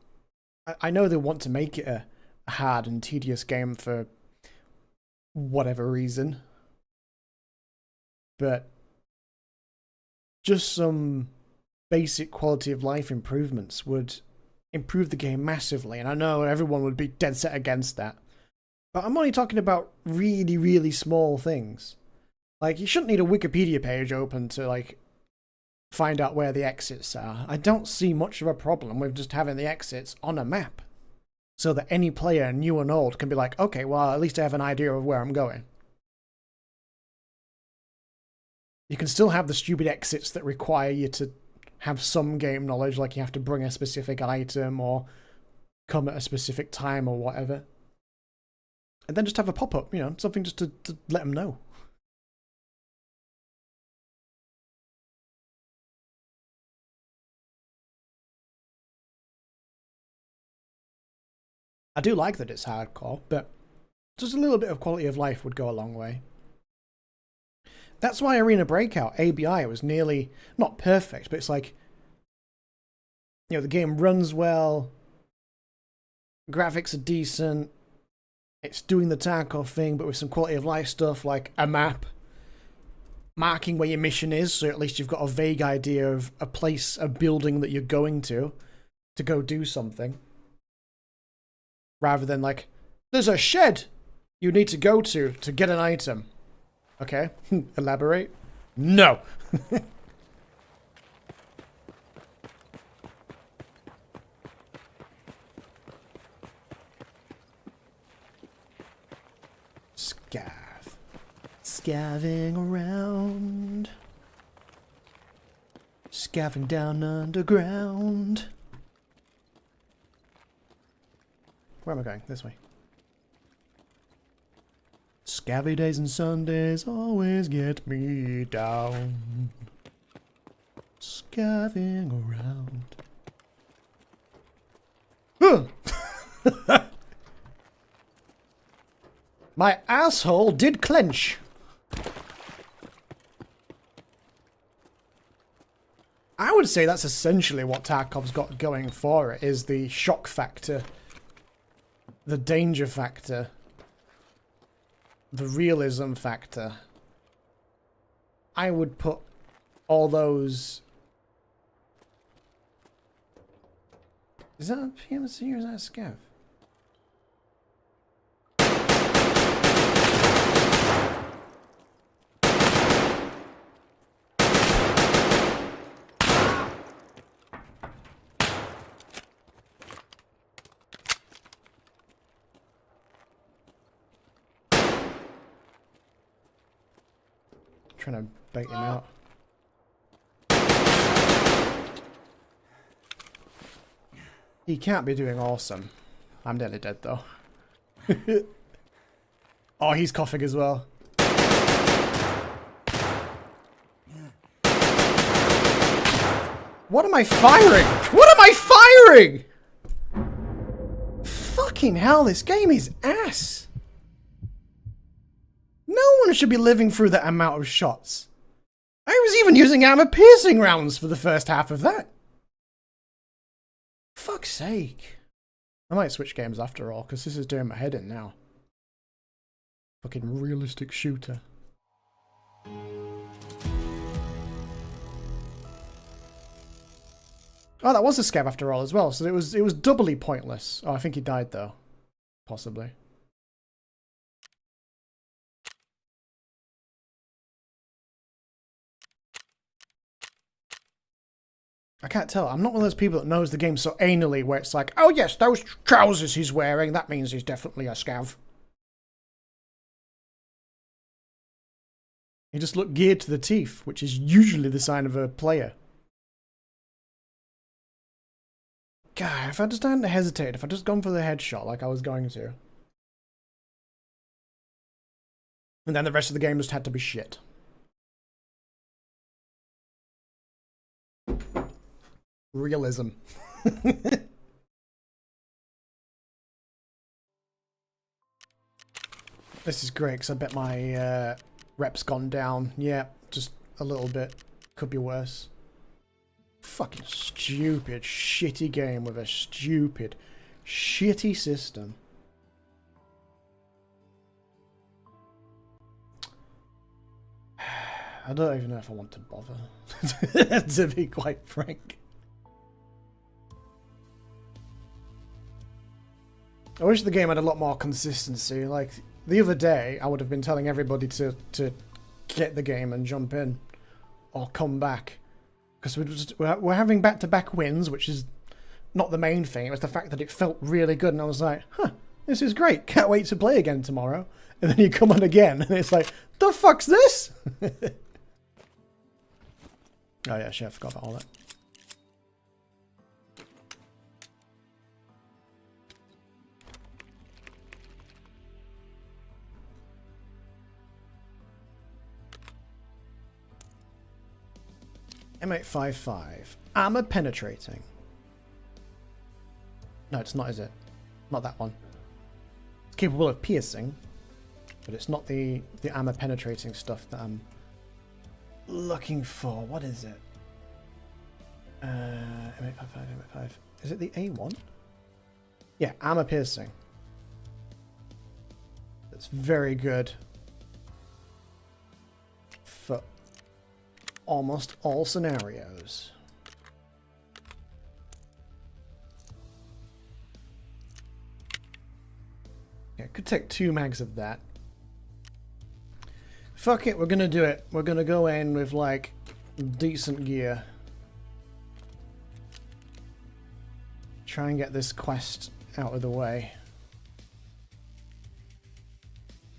I know they want to make it a hard and tedious game for whatever reason, but just some basic quality of life improvements would improve the game massively, and I know everyone would be dead set against that. But I'm only talking about really, really small things. Like, you shouldn't need a Wikipedia page open to, like, find out where the exits are. I don't see much of a problem with just having the exits on a map, so that any player, new and old, can be like, okay, well, at least I have an idea of where I'm going. You can still have the stupid exits that require you to have some game knowledge, like you have to bring a specific item or come at a specific time or whatever. And then just have a pop-up, you know, something just to let them know. I do like that it's hardcore, but just a little bit of quality of life would go a long way. That's why Arena Breakout, ABI, was nearly, not perfect, but it's like, you know, the game runs well, graphics are decent, it's doing the Tarkov thing, but with some quality of life stuff like a map. marking where your mission is, so at least you've got a vague idea of a place, a building that you're going to go do something. Rather than like, there's a shed you need to go to get an item. Okay, elaborate. No. Scav. Scavving around. Scavving down underground. Where am I going? This way. Scabby days and Sundays always get me down. Scavving around. My asshole did clench. I would say that's essentially what Tarkov's got going for it, is the shock factor, the danger factor, the realism factor. I would put all those... Is that a PMC or is that a scav? Trying to bait him out. He can't be doing awesome. I'm nearly dead though. Oh, he's coughing as well. What am I firing? What am I firing? Fucking hell, this game is ass. No one should be living through that amount of shots. I was even using armor-piercing rounds for the first half of that. Fuck's sake. I might switch games after all, because this is doing my head in now. Fucking realistic shooter. Oh, that was a scav after all as well, so it was doubly pointless. Oh, I think he died though. Possibly. I can't tell. I'm not one of those people that knows the game so anally where it's like, oh yes, those trousers he's wearing, that means he's definitely a scav. He just looked geared to the teeth, which is usually the sign of a player. God, if I just hadn't hesitated, if I just gone for the headshot like I was going to. And then the rest of the game just had to be shit. Realism. This is great because I bet my rep's gone down. Yeah, just a little bit. Could be worse. Fucking stupid, shitty game with a stupid, shitty system. I don't even know if I want to bother, to be quite frank. I wish the game had a lot more consistency. Like, the other day, I would have been telling everybody to get the game and jump in. Or come back. Because we're having back-to-back wins, which is not the main thing. It was the fact that it felt really good. And I was like, huh, this is great. Can't wait to play again tomorrow. And then you come on again, and it's like, the fuck's this? Oh yeah, shit, I forgot about all that. M855. Armor penetrating. No, it's not, is it? Not that one. It's capable of piercing, but it's not the armor penetrating stuff that I'm looking for. What is it? M855, M85. Is it the A1? Yeah, armor piercing. That's very good for almost all scenarios. Yeah, it could take 2 mags of that. Fuck it, we're gonna do it. We're gonna go in with, like, decent gear. Try and get this quest out of the way.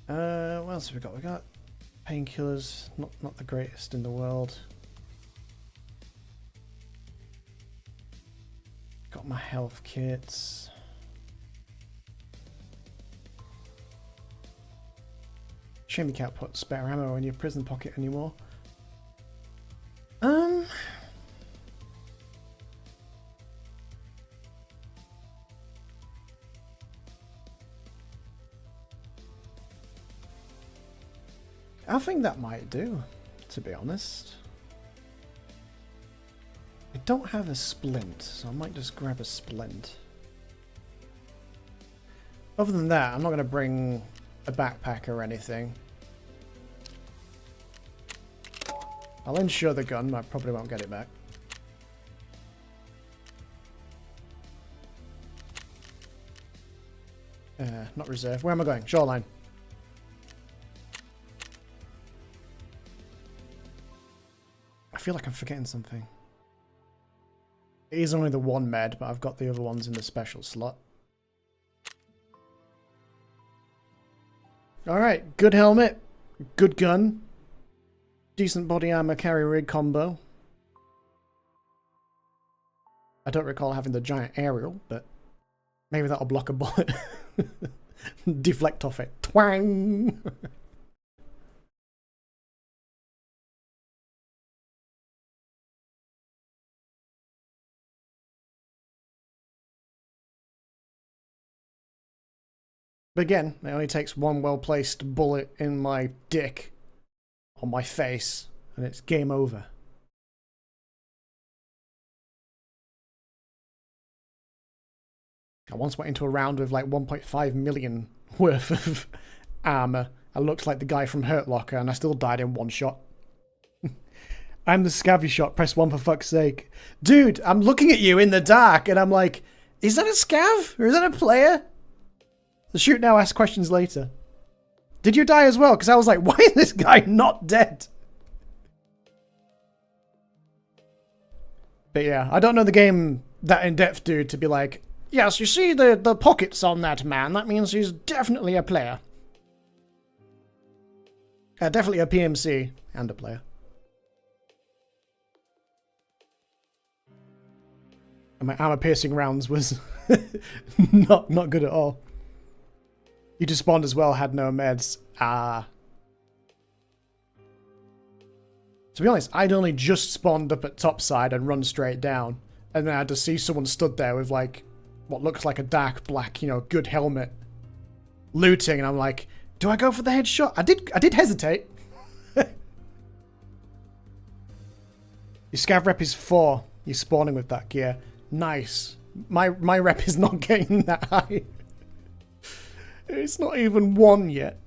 What else have we got? We got painkillers, not the greatest in the world. Got my health kits. Shame you can't put spare ammo in your prison pocket anymore. I think that might do, to be honest. I don't have a splint, so I might just grab a splint. Other than that, I'm not going to bring a backpack or anything. I'll insure the gun, but I probably won't get it back. Not reserve. Where am I going? Shoreline. I feel like I'm forgetting something. It is only the 1 med, but I've got the other ones in the special slot. Alright, good helmet, good gun, decent body armor carry rig combo. I don't recall having the giant aerial, but maybe that'll block a bullet. Deflect off it. Twang! But again, it only takes 1 well-placed bullet in my dick, on my face, and it's game over. I once went into a round with like 1.5 million worth of armor. I looked like the guy from Hurt Locker, and I still died in 1 shot. I'm the scavvy shot, press 1 for fuck's sake. Dude, I'm looking at you in the dark, and I'm like, is that a scav? Or is that a player? The shoot now, ask questions later. Did you die as well? Because I was like, why is this guy not dead? But yeah, I don't know the game that in-depth, dude, to be like, yes, you see the pockets on that man, that means he's definitely a player. Definitely a PMC and a player. And my armor-piercing rounds was not good at all. You just spawned as well, had no meds. Ah. To be honest, I'd only just spawned up at topside and run straight down. And then I had to see someone stood there with like, what looks like a dark black, you know, good helmet. Looting, and I'm like, do I go for the headshot? I did hesitate. Your scav rep is 4. You're spawning with that gear. Nice. My rep is not getting that high. It's not even 1 yet.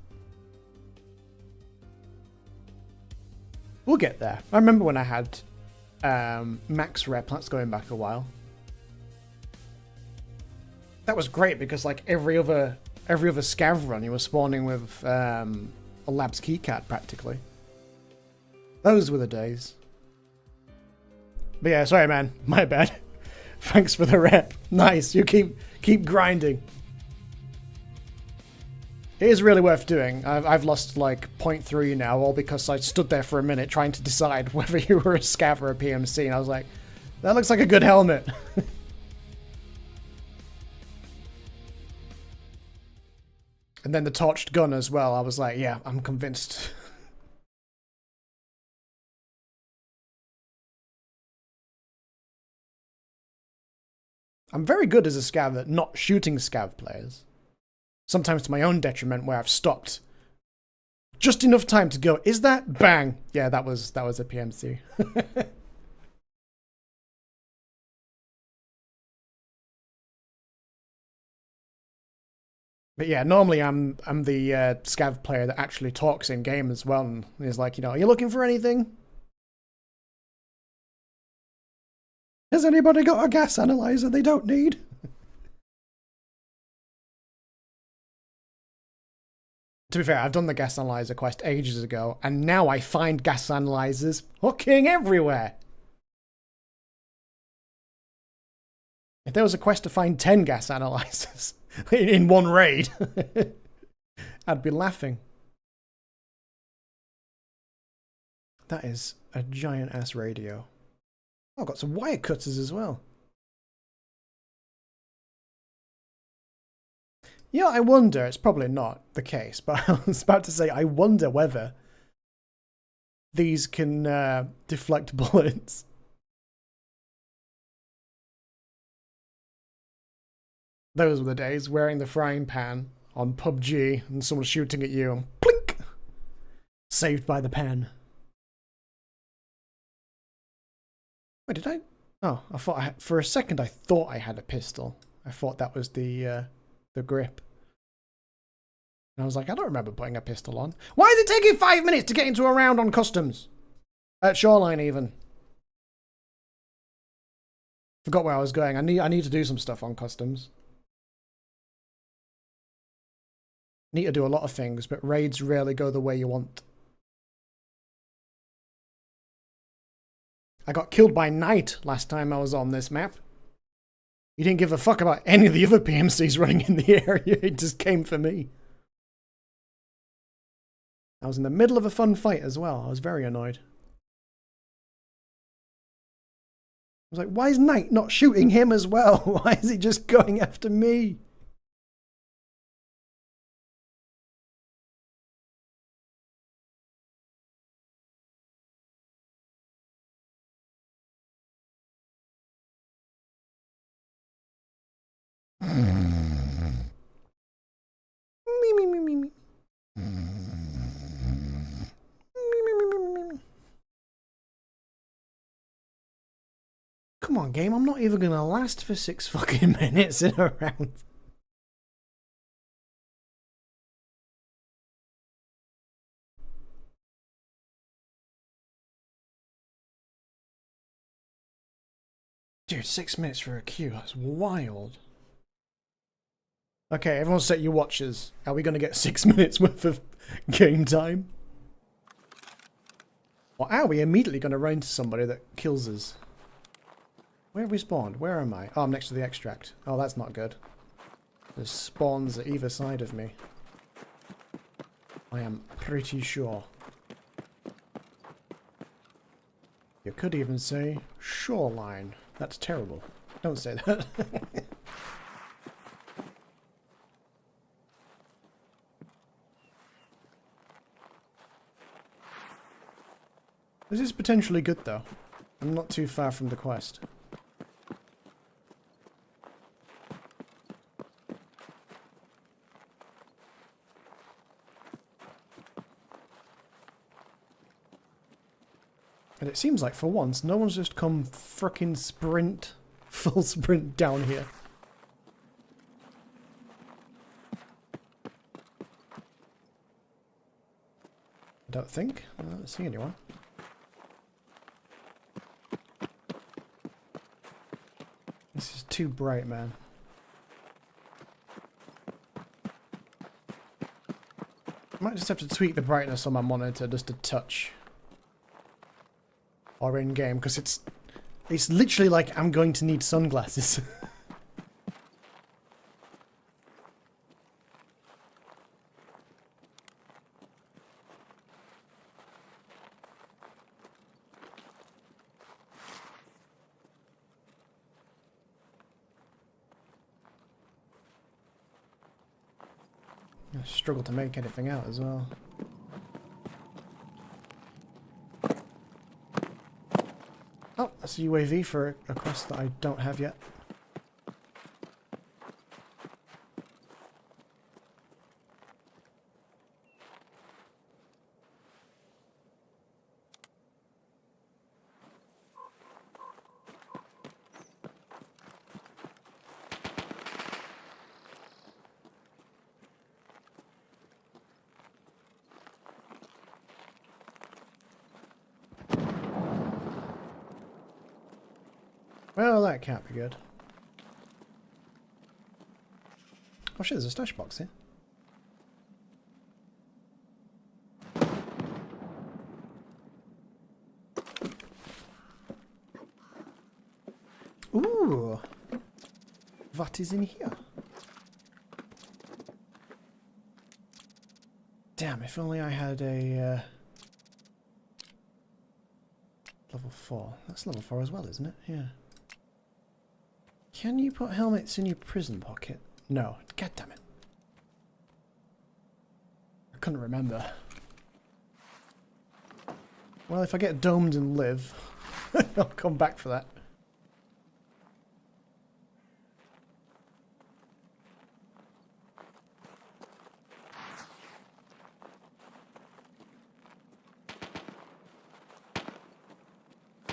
We'll get there. I remember when I had max rep. That's going back a while. That was great because like every other scav run, you were spawning with a lab's keycard practically. Those were the days. But yeah, sorry man, my bad. Thanks for the rep. Nice. You keep grinding. It is really worth doing. I've lost like 0.3 now, all because I stood there for a minute trying to decide whether you were a scav or a PMC, and I was like, that looks like a good helmet. And then the torched gun as well, I was like, yeah, I'm convinced. I'm very good as a scav at not shooting scav players. Sometimes to my own detriment, where I've stopped just enough time to go, is that? Bang! Yeah, that was a PMC. But yeah, normally I'm the scav player that actually talks in game as well, and is like, you know, are you looking for anything? Has anybody got a gas analyzer they don't need? To be fair, I've done the gas analyzer quest ages ago, and now I find gas analyzers fucking everywhere. If there was a quest to find 10 gas analyzers in one raid, I'd be laughing. That is a giant ass radio. Oh, I've got some wire cutters as well. Yeah, I wonder, it's probably not the case, but I was about to say, I wonder whether these can deflect bullets. Those were the days, wearing the frying pan on PUBG and someone shooting at you and plink! Saved by the pen. Wait, did I? Oh, I thought for a second I thought I had a pistol. I thought that was the grip. And I was like, I don't remember putting a pistol on. Why is it taking 5 minutes to get into a round on customs? At Shoreline, even. Forgot where I was going. I need to do some stuff on customs. Need to do a lot of things, but raids rarely go the way you want. I got killed by Knight last time I was on this map. He didn't give a fuck about any of the other PMCs running in the area. He just came for me. I was in the middle of a fun fight as well. I was very annoyed. I was like, why is Knight not shooting him as well? Why is he just going after me? Me. Come on, game. I'm not even gonna last for 6 fucking minutes in a round. Dude, 6 minutes for a queue. That's wild. Okay, everyone set your watches. Are we gonna get 6 minutes worth of game time? Or are we immediately gonna run into somebody that kills us? Where have we spawned? Where am I? Oh, I'm next to the extract. Oh, that's not good. There's spawns at either side of me. I am pretty sure. You could even say shoreline. That's terrible. Don't say that. This is potentially good though. I'm not too far from the quest. And it seems like for once, no one's just come frickin' full sprint down here. I don't think. I don't see anyone. This is too bright, man. I might just have to tweak the brightness on my monitor just a touch. Or in game, because it's literally like I'm going to need sunglasses. I struggle to make anything out as well. Oh, that's a UAV for a quest that I don't have yet. Well, that can't be good. Oh shit, there's a stash box here. Ooh! What is in here? Damn, if only I had a level 4. That's level 4 as well, isn't it? Yeah. Can you put helmets in your prison pocket? No. God damn it. I couldn't remember. Well, if I get domed and live, I'll come back for that.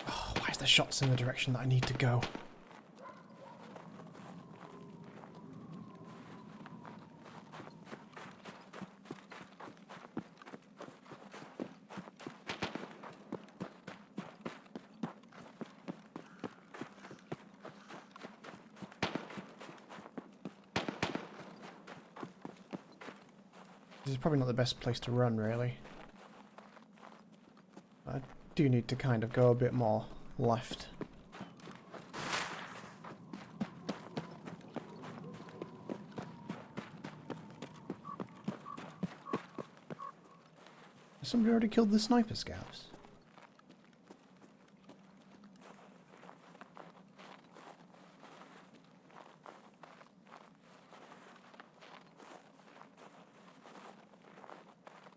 Oh, why is the shots in the direction that I need to go? This is probably not the best place to run, really. I do need to kind of go a bit more left. Has somebody already killed the sniper scouts?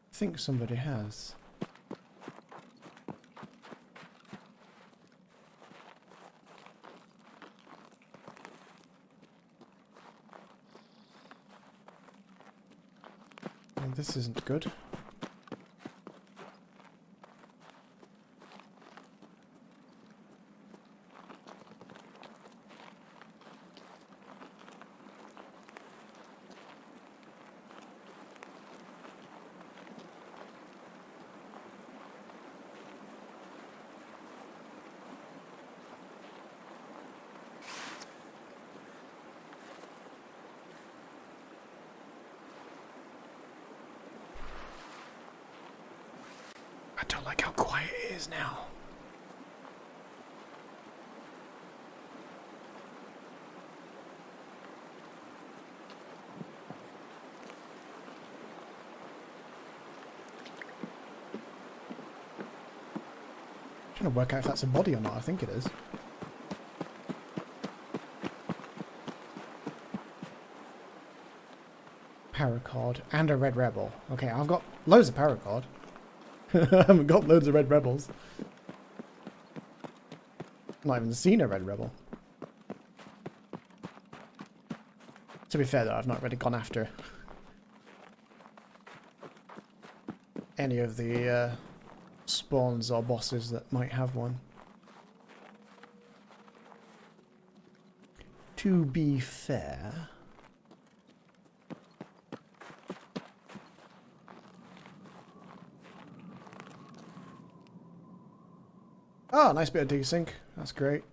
I think somebody has. Well, this isn't good. I don't like how quiet it is now. I'm trying to work out if that's a body or not. I think it is. Paracord and a red rebel. Okay, I've got loads of paracord. I haven't got loads of red rebels. Not even seen a red rebel. To be fair though, I've not really gone after any of the spawns or bosses that might have one. To be fair... Oh, nice bit of desync. That's great.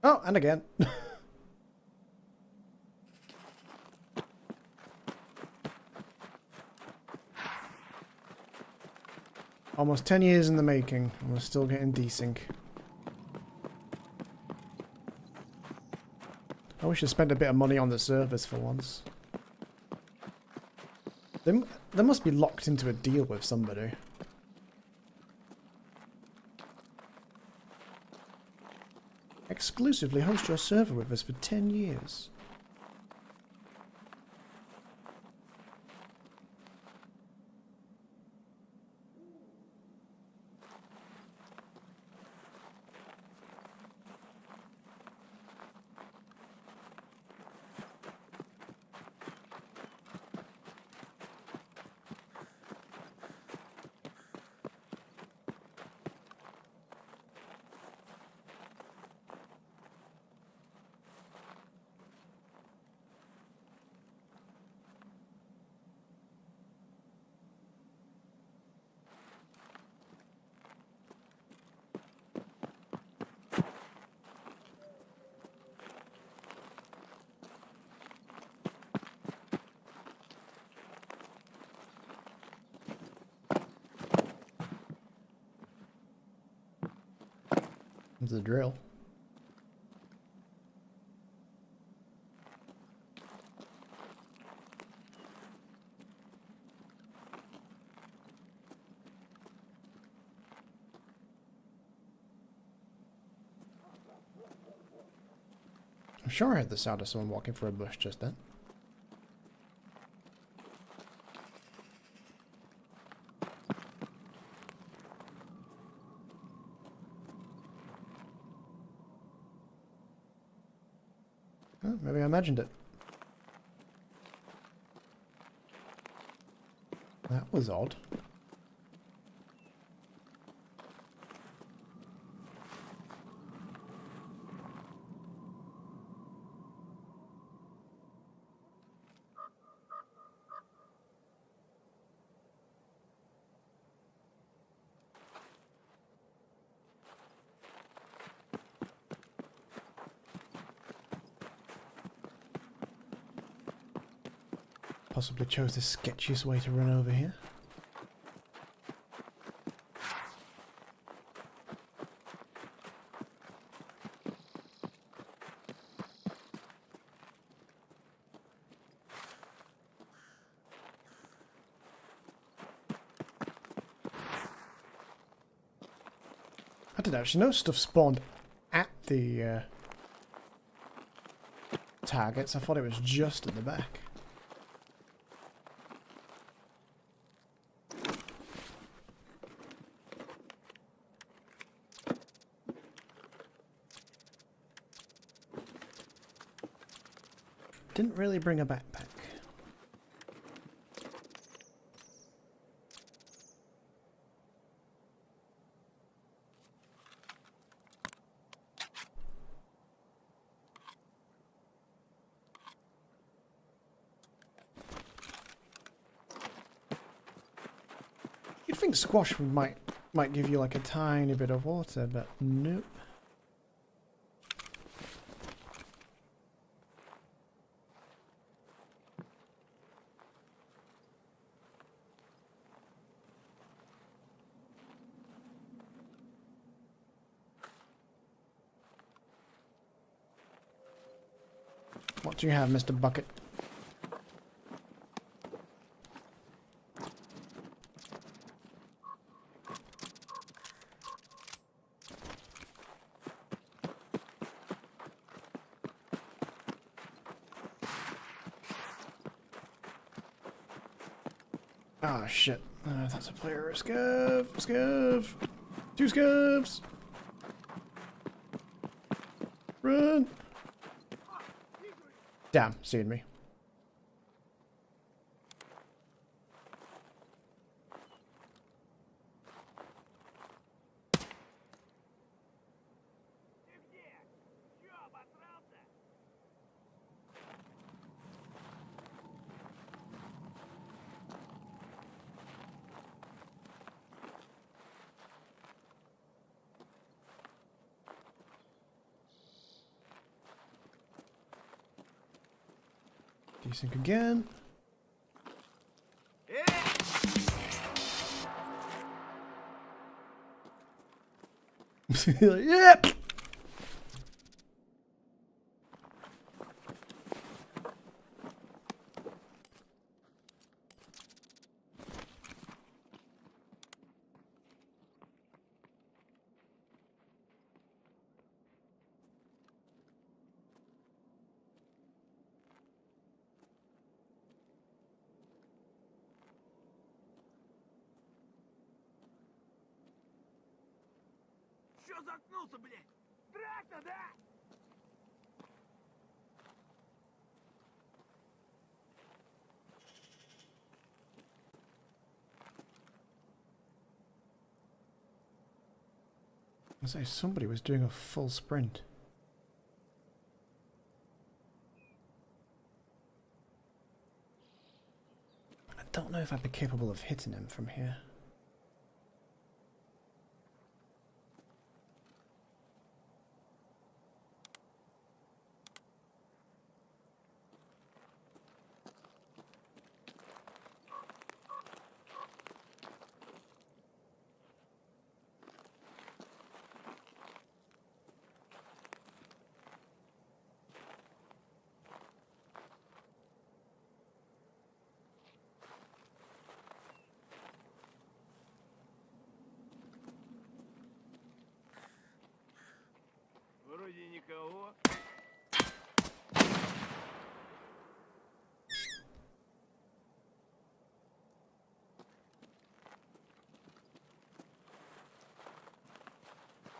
Oh, and again. Almost 10 years in the making, and we're still getting desync. I wish I spent a bit of money on the servers for once. They must be locked into a deal with somebody. Exclusively host your server with us for 10 years. It's a drill. I'm sure I heard the sound of someone walking through a bush just then. Oh, maybe I imagined it. That was odd. Possibly chose the sketchiest way to run over here. I didn't actually know stuff spawned at the targets. I thought it was just at the back. Didn't really bring a backpack. You'd think squash might give you like a tiny bit of water, but nope. What do you have, Mr. Bucket? Ah, shit. That's a player. Scav! Scav! 2 scavs! Run! Damn, seeing me. Desync again. Yep. Чё заткнулся, блядь? Драться, да? I say somebody was doing a full sprint. I don't know if I'd be capable of hitting him from here. кого?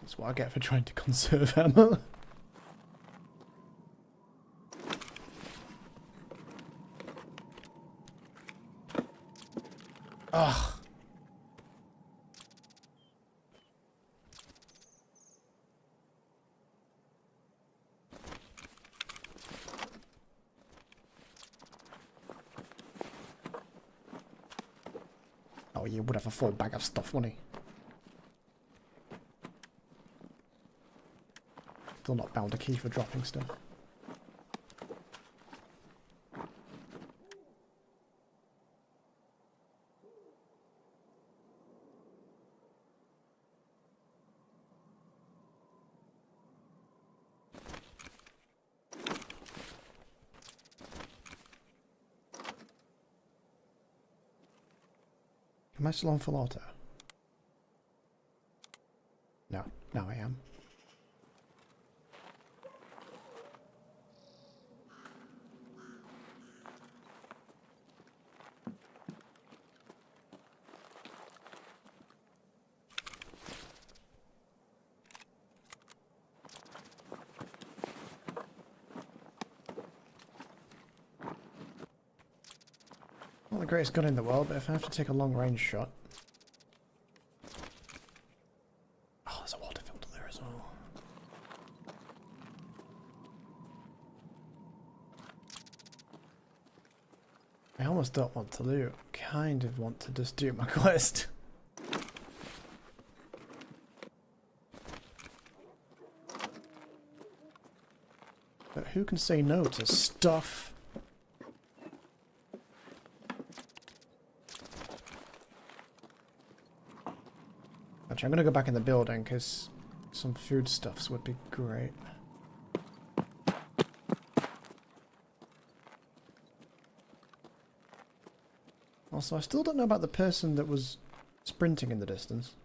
That's what I get for trying to conserve ammo. Ugh. Oh, you would have a full bag of stuff, wouldn't he? Still not bound a key for dropping stuff. Am I still on full auto? No, now I am. Not the greatest gun in the world, but if I have to take a long range shot. Oh, there's a water filter there as well. I almost don't want to loot. Kind of want to just do my quest. But who can say no to stuff? Actually, I'm going to go back in the building because some foodstuffs would be great. Also, I still don't know about the person that was sprinting in the distance.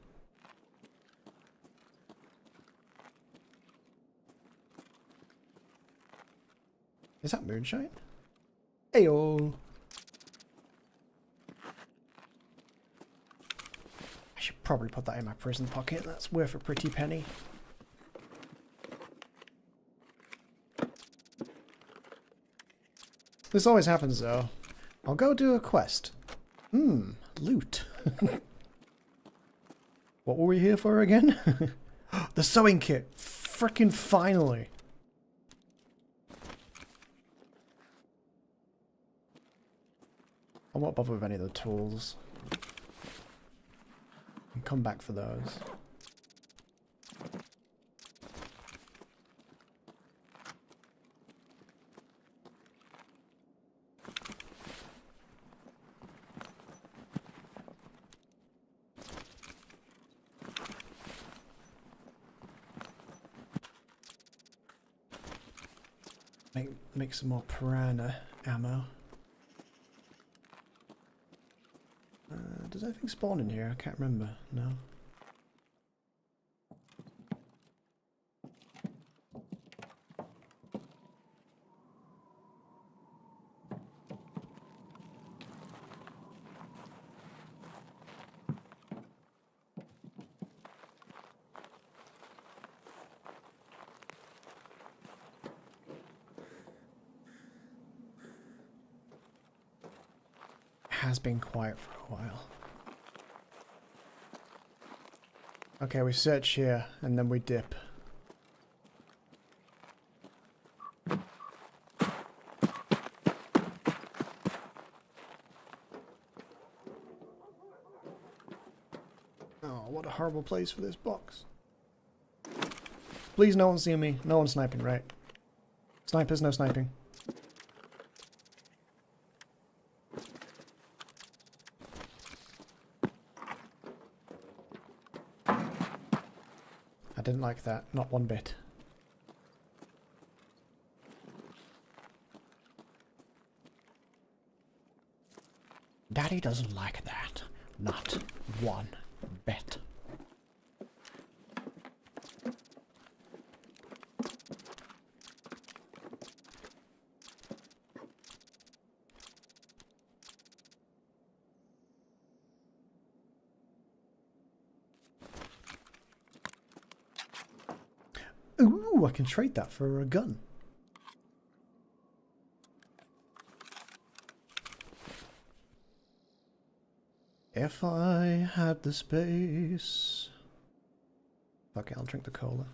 Is that moonshine? Heyo! I should probably put that in my prison pocket. That's worth a pretty penny. This always happens though. I'll go do a quest. Loot. What were we here for again? The sewing kit. Frickin' finally. I won't bother with any of the tools. And come back for those. Make some more piranha ammo. Does anything spawn in here? I can't remember. No. Has been quiet for a while. Okay, we search here and then we dip. Oh, what a horrible place for this box. Please, no one see me. No one sniping, right? Snipers, no sniping. I didn't like that, not one bit. Daddy doesn't like that, not one bit. Ooh, I can trade that for a gun. If I had the space... Fuck it, I'll drink the cola.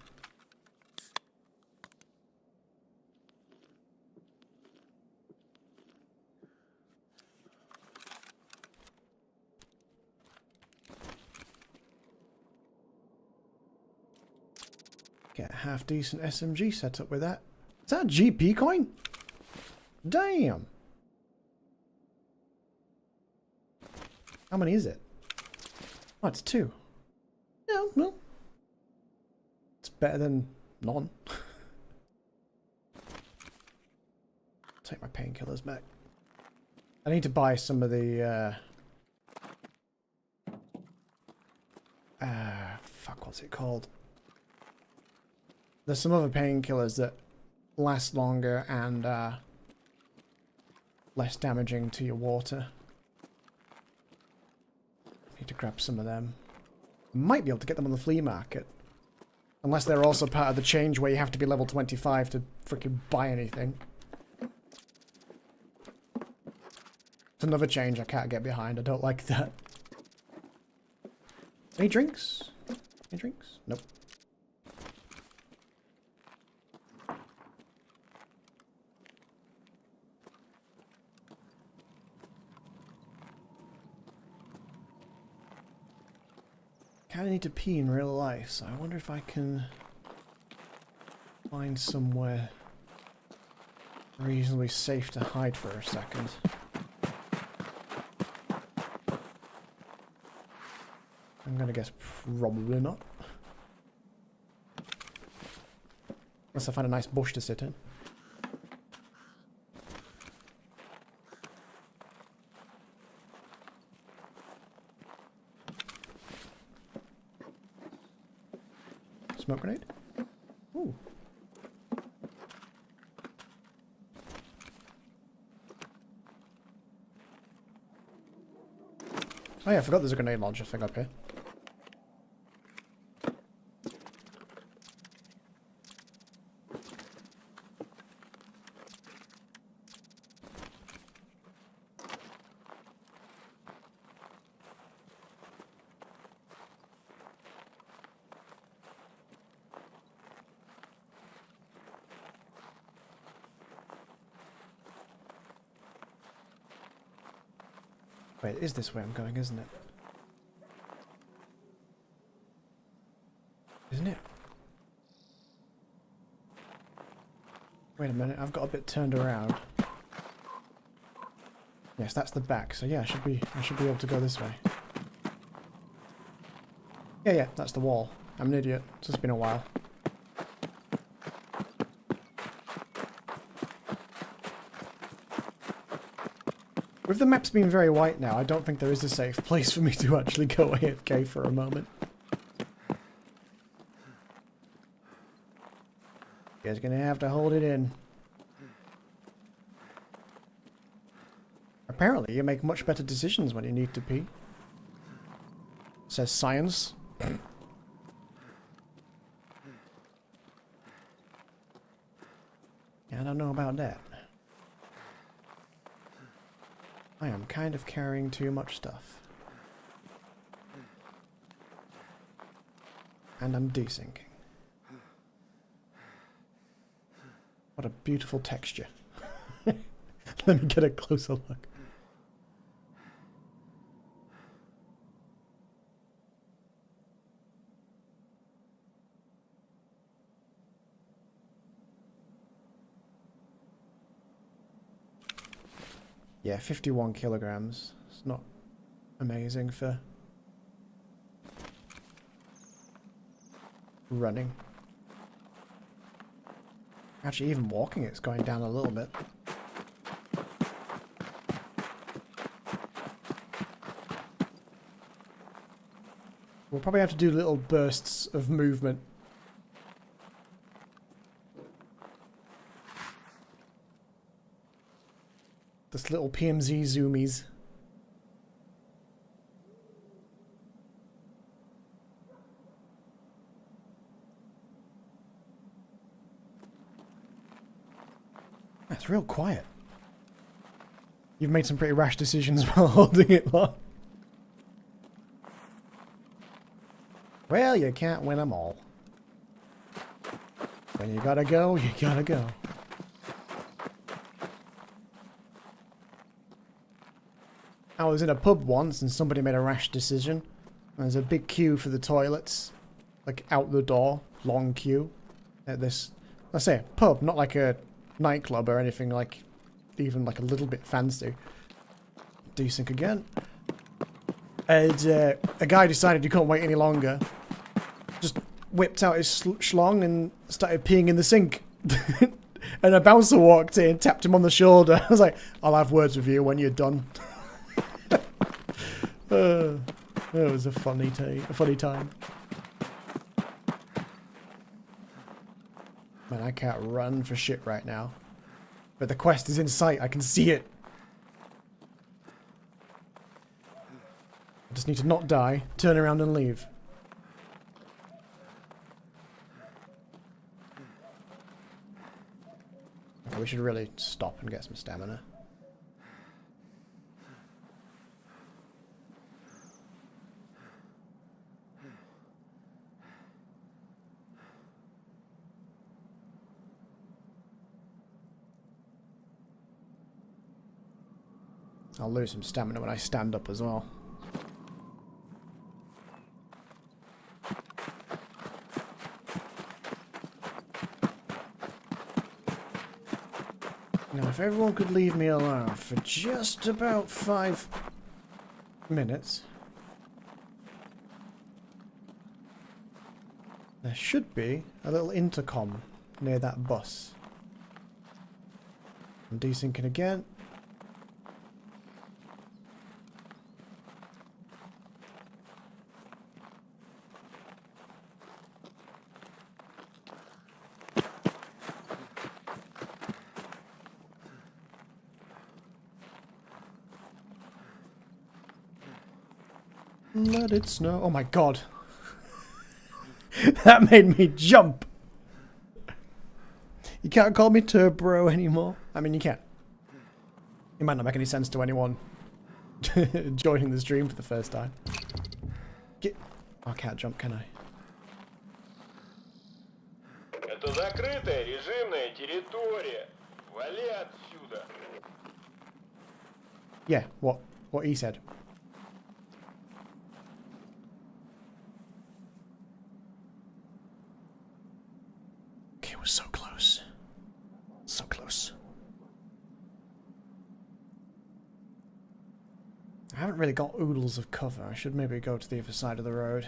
Get a half-decent SMG set up with that. Is that a GP coin? Damn! How many is it? Oh, it's 2. Yeah, well. It's better than none. Take my painkillers back. I need to buy some of the, fuck, what's it called? There's some other painkillers that last longer and less damaging to your water. Need to grab some of them. Might be able to get them on the flea market. Unless they're also part of the change where you have to be level 25 to freaking buy anything. It's another change I can't get behind. I don't like that. Any drinks? Any drinks? Nope. Kinda need to pee in real life, so I wonder if I can find somewhere reasonably safe to hide for a second. I'm gonna guess probably not. Unless I find a nice bush to sit in. Smoke grenade? Ooh. Oh yeah, I forgot there's a grenade launcher thing up here. Wait, it is this way I'm going, isn't it? Isn't it? Wait a minute, I've got a bit turned around. Yes, that's the back, so yeah, I should be able to go this way. Yeah, that's the wall. I'm an idiot. It's just been a while. With the maps being very white now, I don't think there is a safe place for me to actually go AFK for a moment. You guys are gonna have to hold it in. Apparently, you make much better decisions when you need to pee. Says science. I don't know about that. I am kind of carrying too much stuff. And I'm desyncing. What a beautiful texture. Let me get a closer look. Yeah, 51 kilograms. It's not amazing for running. Actually, even walking it's going down a little bit. We'll probably have to do little bursts of movement. This little PMZ zoomies. It's real quiet. You've made some pretty rash decisions while holding it long. Well, you can't win them all. When you gotta go, you gotta go. I was in a pub once and somebody made a rash decision. There's a big queue for the toilets. Like out the door. Long queue. At this, let's say, pub. Not like a nightclub or anything like, even like a little bit fancy. Desync again. And a guy decided he couldn't wait any longer. Just whipped out his schlong and started peeing in the sink. And a bouncer walked in, tapped him on the shoulder. I was like, I'll have words with you when you're done. It was a funny time. Man, I can't run for shit right now. But the quest is in sight. I can see it. I just need to not die, turn around and leave. Okay, we should really stop and get some stamina. I'll lose some stamina when I stand up as well. Now, if everyone could leave me alone for just about 5 minutes, there should be a little intercom near that bus. I'm desyncing again. Let it snow. Oh my god. That made me jump. You can't call me Turbo anymore. I mean, you can. It might not make any sense to anyone joining the stream for the first time. Get... Oh, I can't jump, can I? Это закрытая режимная территория. Вали отсюда. Yeah, what he said. Okay, we're so close. So close. I haven't really got oodles of cover. I should maybe go to the other side of the road.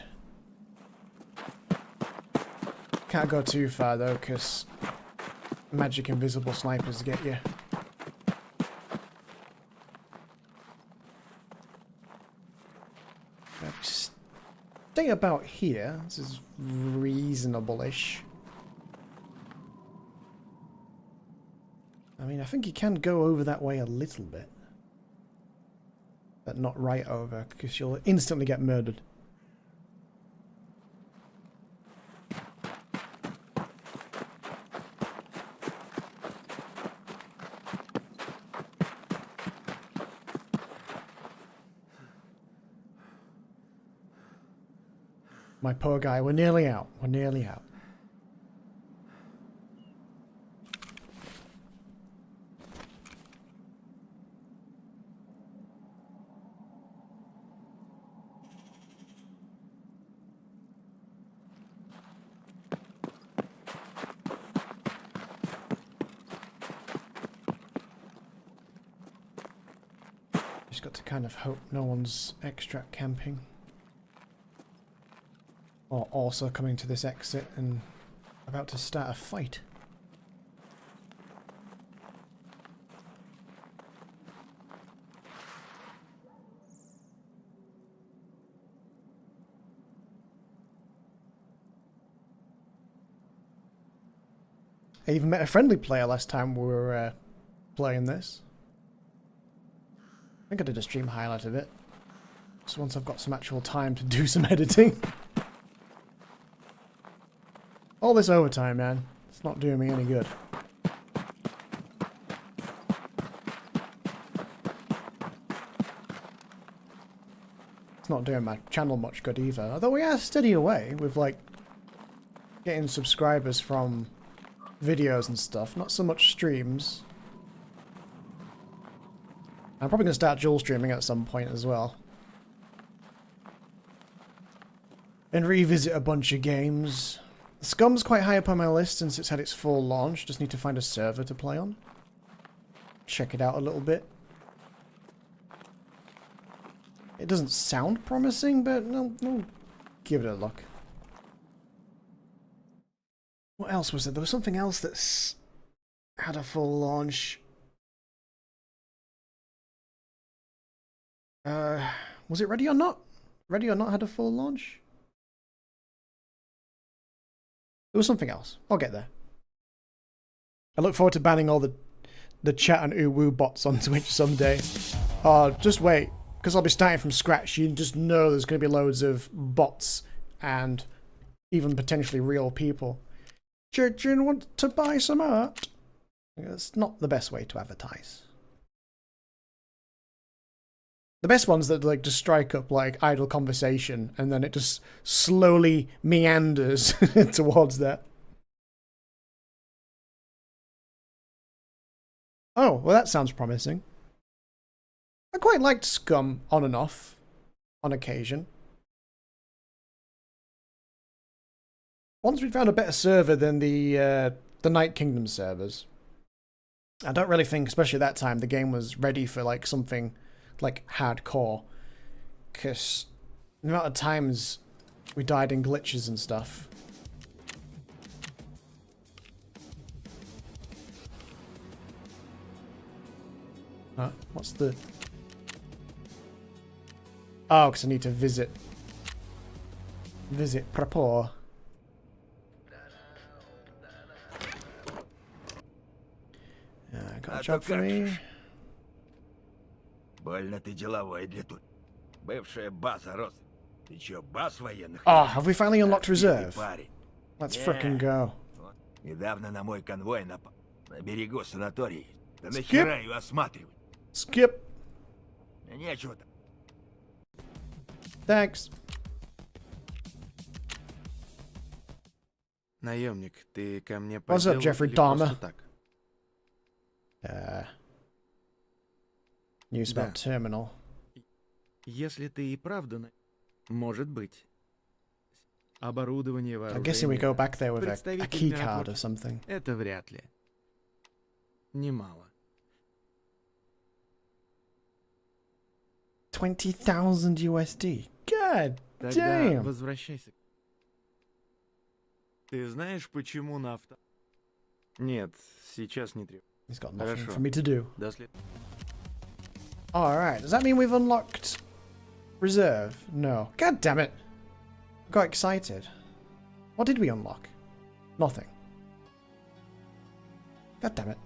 Can't go too far though, because magic invisible snipers get you. Stay about here. This is reasonable-ish. I mean, I think you can go over that way a little bit. But not right over, because you'll instantly get murdered. My poor guy, we're nearly out. We're nearly out. Just got to kind of hope no one's extract camping. Or also coming to this exit and about to start a fight. I even met a friendly player last time we were playing this. I think I did a stream highlight of it. So once I've got some actual time to do some editing. All this overtime, man. It's not doing me any good. not doing my channel much good either. Although we are steady away with, like, getting subscribers from videos and stuff. Not so much streams. I'm probably going to start dual streaming at some point as well. And revisit a bunch of games. Scum's quite high up on my list since it's had its full launch. Just need to find a server to play on. Check it out a little bit. It doesn't sound promising, but no, give it a look. What else was there? There was something else that's had a full launch. Was it Ready or Not? Ready or Not had a full launch? There was something else. I'll get there. I look forward to banning all the chat and uwu bots on Twitch someday. Oh, just wait. Because I'll be starting from scratch. You just know there's going to be loads of bots and even potentially real people. Do you want to buy some art? It's not the best way to advertise. The best ones that like just strike up like idle conversation and then it just slowly meanders towards that. Oh, well that sounds promising. I quite liked Scum on and off, on occasion. Once we found a better server than the Night Kingdom servers, I don't really think, especially at that time, the game was ready for like something like hardcore. Because the amount of times we died in glitches and stuff. What's the... Oh, because I need to visit Prapor. Got a job for me. Больно ты деловой для тут. Бывшая база Рос. Ты чё, баз военных? Oh, have we finally unlocked reserve? Let's frickin' go. Недавно на мой конвой напал. На берегу санатория. Да нахера ее осматривать? Skip. Нечего там. Thanks. Наемник, ты ко мне по What's up, делу Jeffrey или Dahmer? просто так? News about Да. terminal. Если ты и правда... Может быть. Оборудование, I'm guessing we go вооружение... back there with a Представитель key card or миротворца. something. Это вряд ли. Немало. 20,000 USD. God Тогда damn. возвращайся. Ты знаешь, почему на авто... Нет, сейчас не требуется. He's got nothing Хорошо. for me to do. До след... Alright, does that mean we've unlocked reserve? No. God damn it. Got excited. What did we unlock? Nothing. God damn it.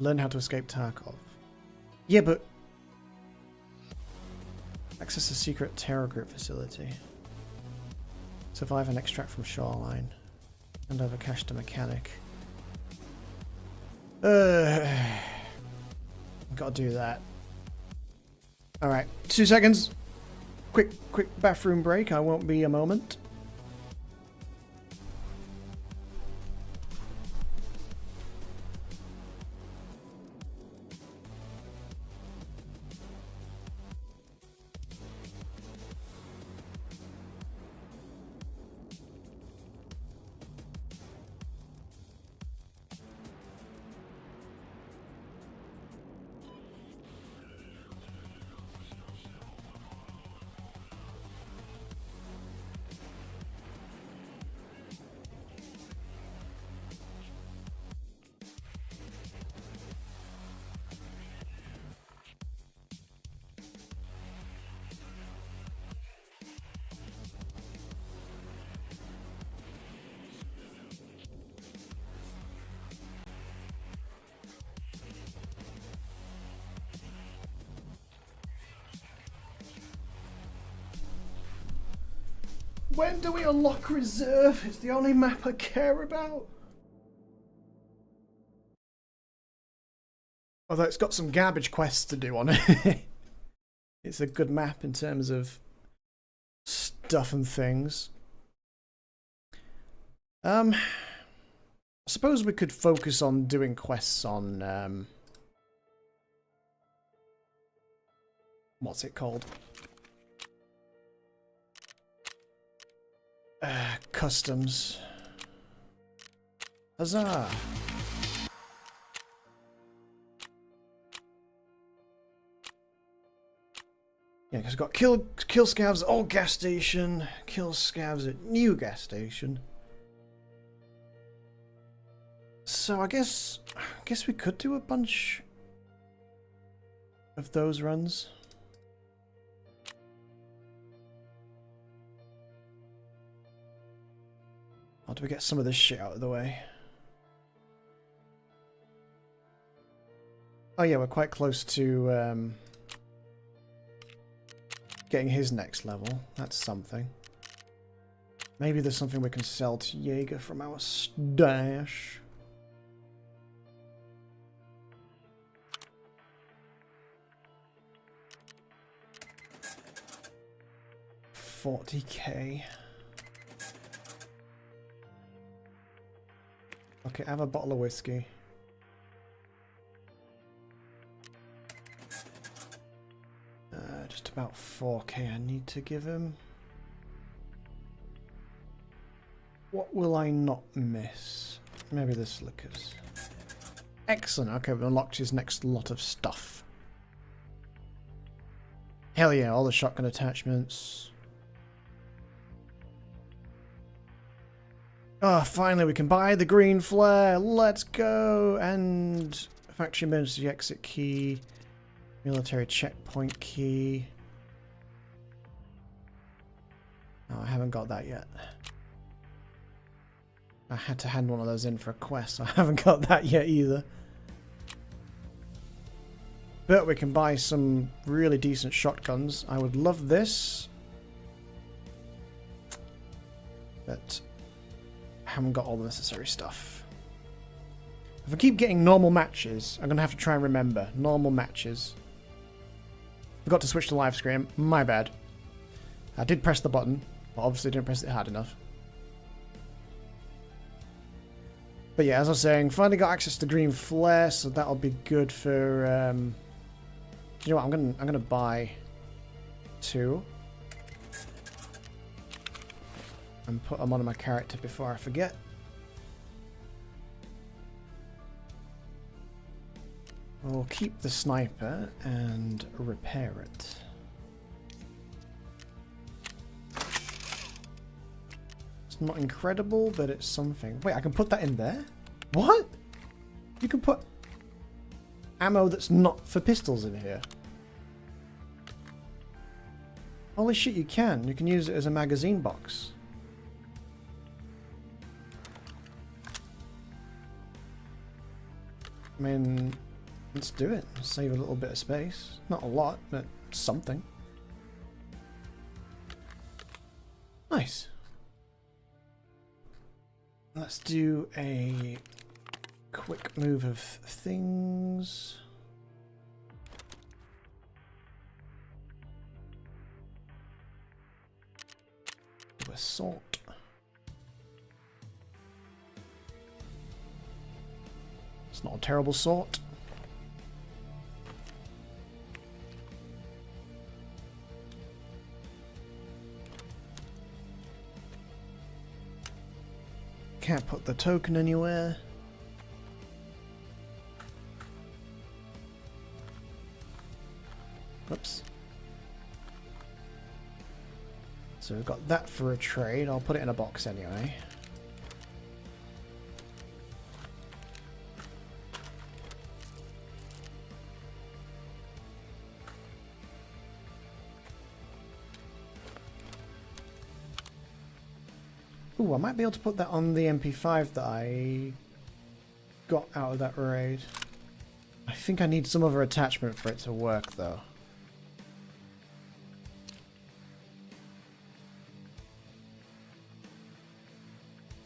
Learn how to escape Tarkov. Yeah, but... Access a secret terror group facility. Survive and extract from shoreline. Hand over cash to mechanic. Gotta do that. Alright, 2 seconds. Quick bathroom break. I won't be a moment. When do we unlock reserve? It's the only map I care about. Although it's got some garbage quests to do on it. It's a good map in terms of stuff and things. I suppose we could focus on doing quests on what's it called? Customs. Huzzah! Yeah, because we've got kill scavs at old gas station, kill scavs at new gas station. So I guess we could do a bunch of those runs. Or do we get some of this shit out of the way? Oh yeah, we're quite close to getting his next level. That's something. Maybe there's something we can sell to Jaeger from our stash. $40k. Okay, have a bottle of whiskey. Just about 4k I need to give him. What will I not miss? Maybe the slickers. Excellent. Okay, we've unlocked his next lot of stuff. Hell yeah, all the shotgun attachments. Oh, finally we can buy the green flare. Let's go. And factory emergency exit key. Military checkpoint key. Oh, I haven't got that yet. I had to hand one of those in for a quest, so I haven't got that yet either. But we can buy some really decent shotguns. I would love this. But I haven't got all the necessary stuff. If I keep getting normal matches, I'm going to have to try and remember. Normal matches. Forgot to switch to live screen. My bad. I did press the button, but obviously didn't press it hard enough. But yeah, as I was saying, finally got access to green flare, so that'll be good for. You know what? I'm gonna buy 2 and put them on my character before I forget. We'll keep the sniper and repair it. It's not incredible, but it's something. Wait, I can put that in there? What? You can put ammo that's not for pistols in here. Holy shit, you can. You can use it as a magazine box. I mean, let's do it. Save a little bit of space. Not a lot, but something. Nice. Let's do a quick move of things. Do a sort. It's not a terrible sort. Can't put the token anywhere. Whoops. So we've got that for a trade. I'll put it in a box anyway. Ooh, I might be able to put that on the MP5 that I got out of that raid. I think I need some other attachment for it to work, though.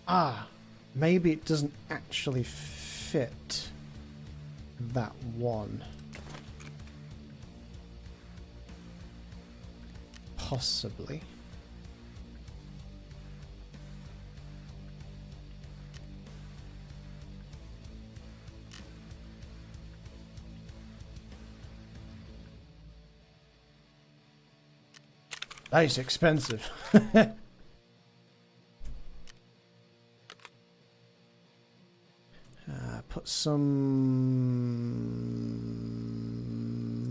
Ah, maybe it doesn't actually fit that one. Possibly. That is expensive. Put some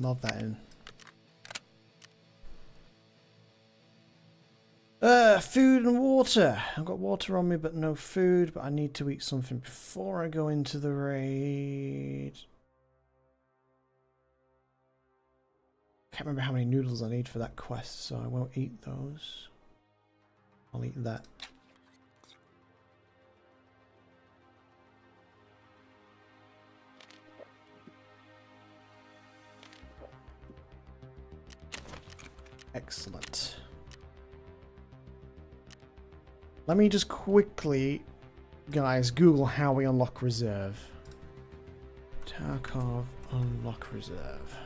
of that in. Food and water. I've got water on me, but no food. But I need to eat something before I go into the raid. Can't remember how many noodles I need for that quest, so I won't eat those. I'll eat that. Excellent. Let me just quickly, guys, Google how we unlock reserve. Tarkov unlock reserve.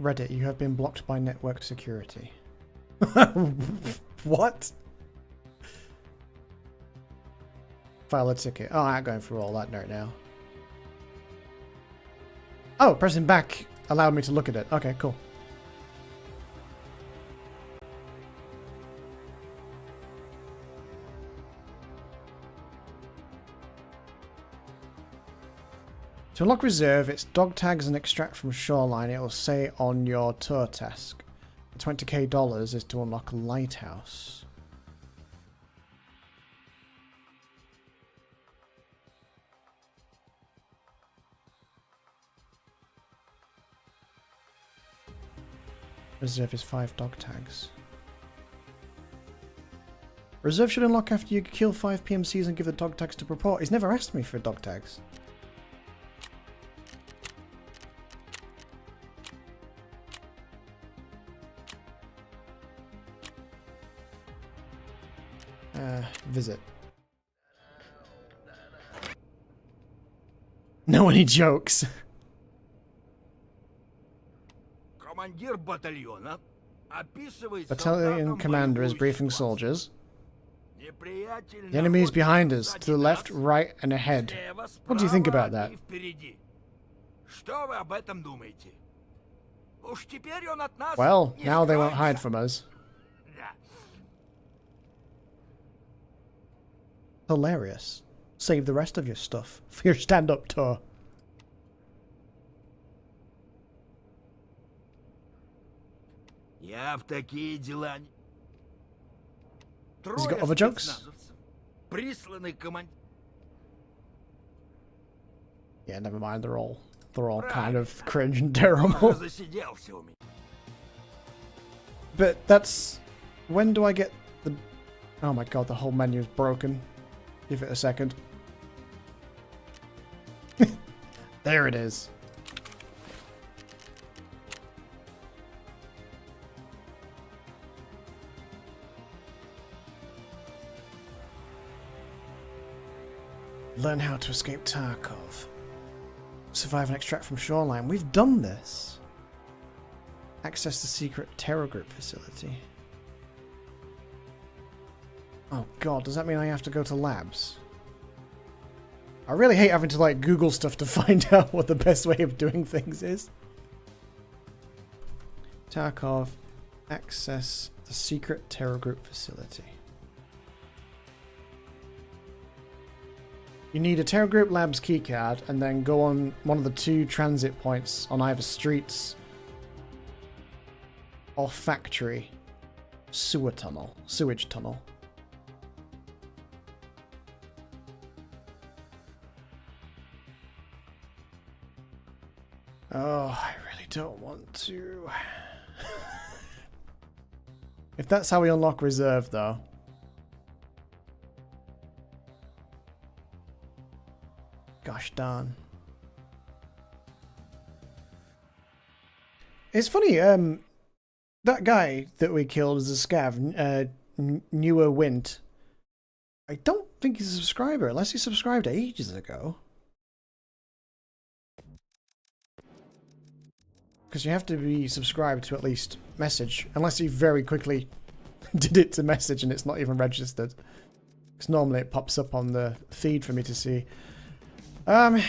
Reddit, you have been blocked by network security. What? File a ticket. Oh, I'm not going through all that right now. Oh, pressing back allowed me to look at it. Okay, cool. To unlock reserve, it's dog tags and extract from shoreline. It will say on your tour task. $20k is to unlock a lighthouse. Reserve is 5 dog tags. Reserve should unlock after you kill 5 PMCs and give the dog tags to report. He's never asked me for dog tags. Visit. No any jokes. Battalion commander is briefing soldiers. The enemy is behind us, to the left, right, and ahead. What do you think about that? Well, now they won't hide from us. Hilarious. Save the rest of your stuff for your stand-up tour. Has he got other jokes? Yeah, never mind. They're all kind of cringe and terrible. But that's... When do I get the... Oh my god, the whole menu is broken. Give it a second. There it is. Learn how to escape Tarkov. Survive and extract from shoreline. We've done this. Access the secret terror group facility. Oh god, does that mean I have to go to labs? I really hate having to like Google stuff to find out what the best way of doing things is. Tarkov, access the secret terror group facility. You need a terror group labs keycard and then go on one of the 2 transit points on either streets or factory sewage tunnel. Oh, I really don't want to. If that's how we unlock reserve, though. Gosh darn. It's funny, that guy that we killed as a scav, Newer Wint, I don't think he's a subscriber, unless he subscribed ages ago. Because you have to be subscribed to at least message, unless he very quickly did it to message and it's not even registered. Because normally it pops up on the feed for me to see. Do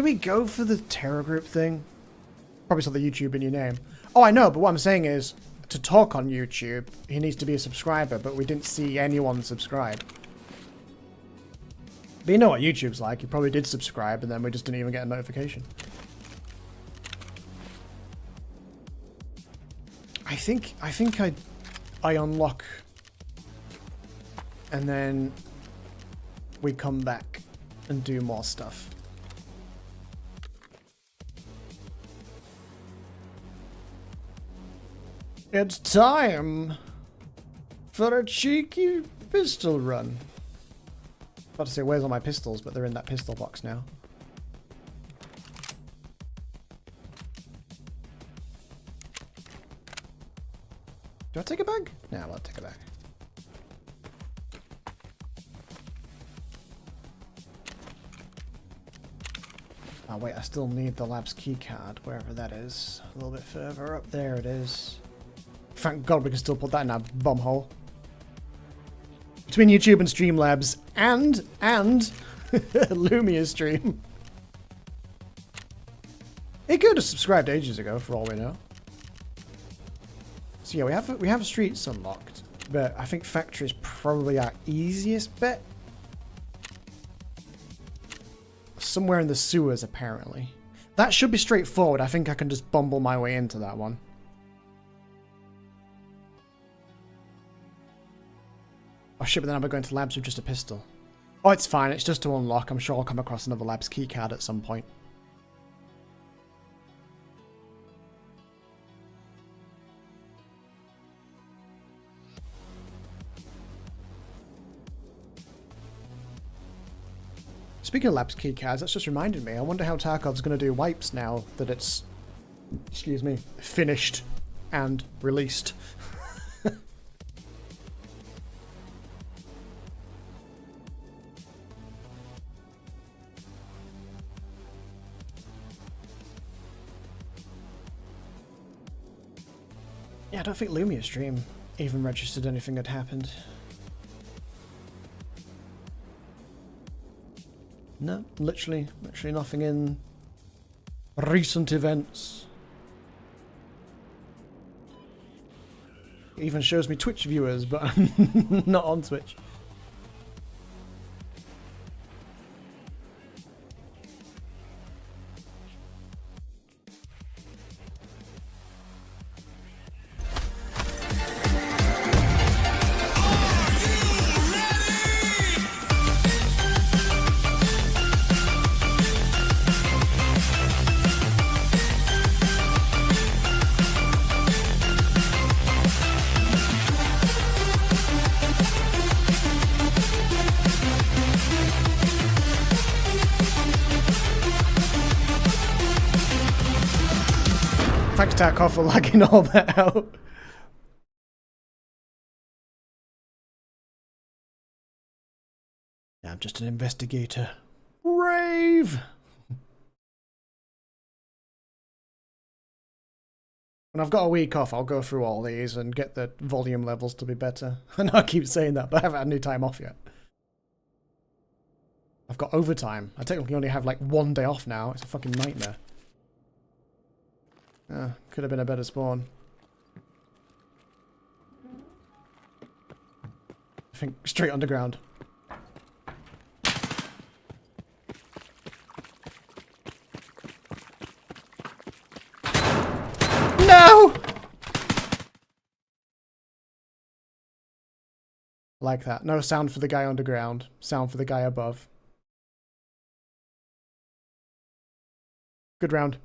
we go for the terror group thing? Probably saw the YouTube in your name. Oh, I know, but what I'm saying is, to talk on YouTube, he needs to be a subscriber, but we didn't see anyone subscribe. But you know what YouTube's like, you probably did subscribe and then we just didn't even get a notification. I think I unlock and then we come back and do more stuff. It's time for a cheeky pistol run. About to say, where's all my pistols, but they're in that pistol box now. Do I take a bag? No, I won't take a bag. Oh wait, I still need the lab's keycard, wherever that is. A little bit further up, there it is. Thank God we can still put that in our bum hole. Between YouTube and Streamlabs and Lumia stream. He could have subscribed ages ago, for all we know. So yeah, we have streets unlocked, but I think factory is probably our easiest bet. Somewhere in the sewers, apparently. That should be straightforward. I think I can just bumble my way into that one. Oh shit, but then I'll be going to labs with just a pistol. Oh, it's fine. It's just to unlock. I'm sure I'll come across another lab's keycard at some point. Speaking of labs keycards, that's just reminded me. I wonder how Tarkov's going to do wipes now that it's, excuse me, finished and released. Yeah, I don't think Lumia stream even registered anything had happened. No, literally nothing in recent events. It even shows me Twitch viewers, but I'm not on Twitch. Thanks, Tarkov, for lagging all that out. I'm just an investigator. Rave! When I've got a week off, I'll go through all these and get the volume levels to be better. I know I keep saying that, but I haven't had any time off yet. I've got overtime. I technically only have like 1 day off now. It's a fucking nightmare. Could have been a better spawn. I think straight underground. No! Like that. No sound for the guy underground. Sound for the guy above. Good round.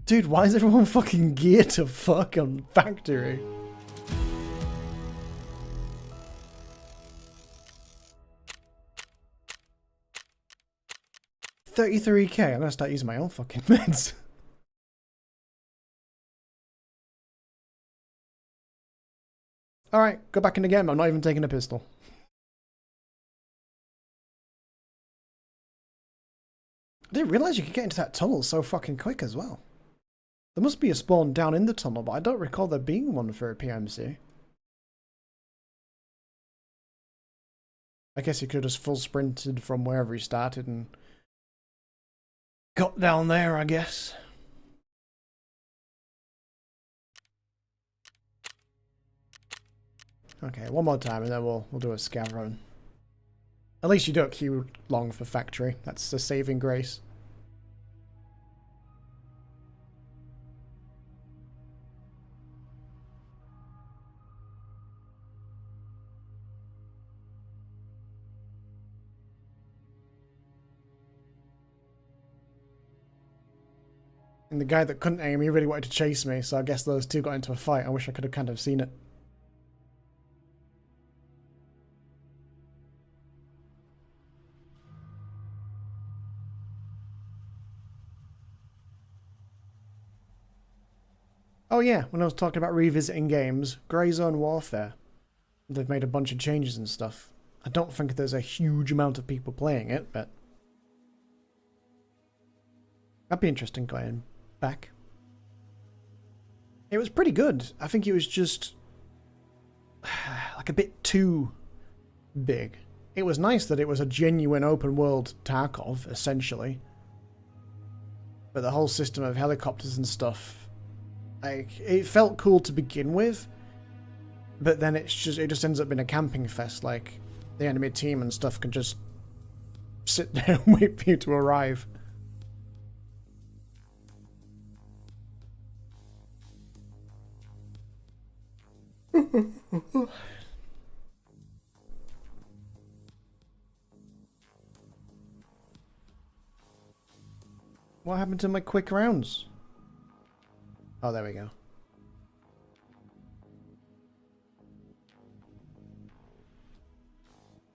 Dude, why is everyone fucking geared to fuck on factory? $33K. I'm gonna start using my own fucking meds. Alright, go back in the game. I'm not even taking a pistol. I didn't realise you could get into that tunnel so fucking quick as well. There must be a spawn down in the tunnel, but I don't recall there being one for a PMC. I guess he could have just full sprinted from wherever he started and got down there, I guess. Okay, one more time and then we'll do a scav run. At least you don't queue long for factory. That's a saving grace. And the guy that couldn't aim, he really wanted to chase me, so I guess those two got into a fight. I wish I could have kind of seen it. Oh yeah, when I was talking about revisiting games, Grey Zone Warfare. They've made a bunch of changes and stuff. I don't think there's a huge amount of people playing it, but that'd be interesting going back. It was pretty good. I think it was just like a bit too big. It was nice that it was a genuine open world Tarkov, essentially. But the whole system of helicopters and stuff, like, it felt cool to begin with, but then it just ends up being a camping fest. Like, the enemy team and stuff can just sit there and wait for you to arrive. What happened to my quick rounds? Oh, there we go.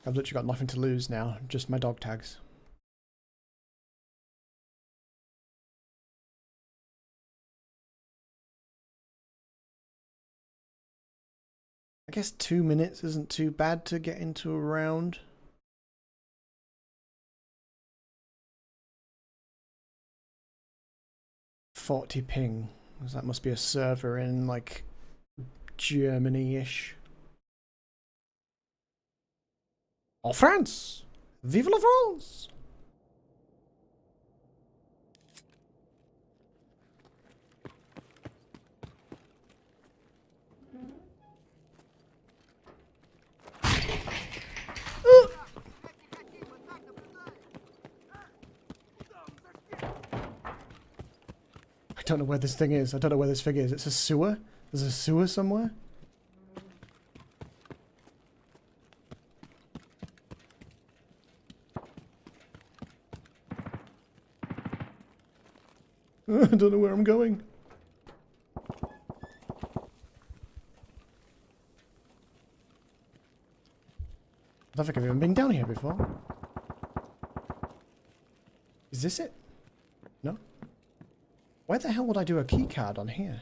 I've literally got nothing to lose now, just my dog tags. I guess 2 minutes isn't too bad to get into a round. .40 ping. That must be a server in, like, Germany-ish. En France! Vive la France! I don't know where this thing is. I don't know where this thing is. It's a sewer? There's a sewer somewhere? I don't know where I'm going. I don't think I've even been down here before. Is this it? No? Where the hell would I do a key card on here?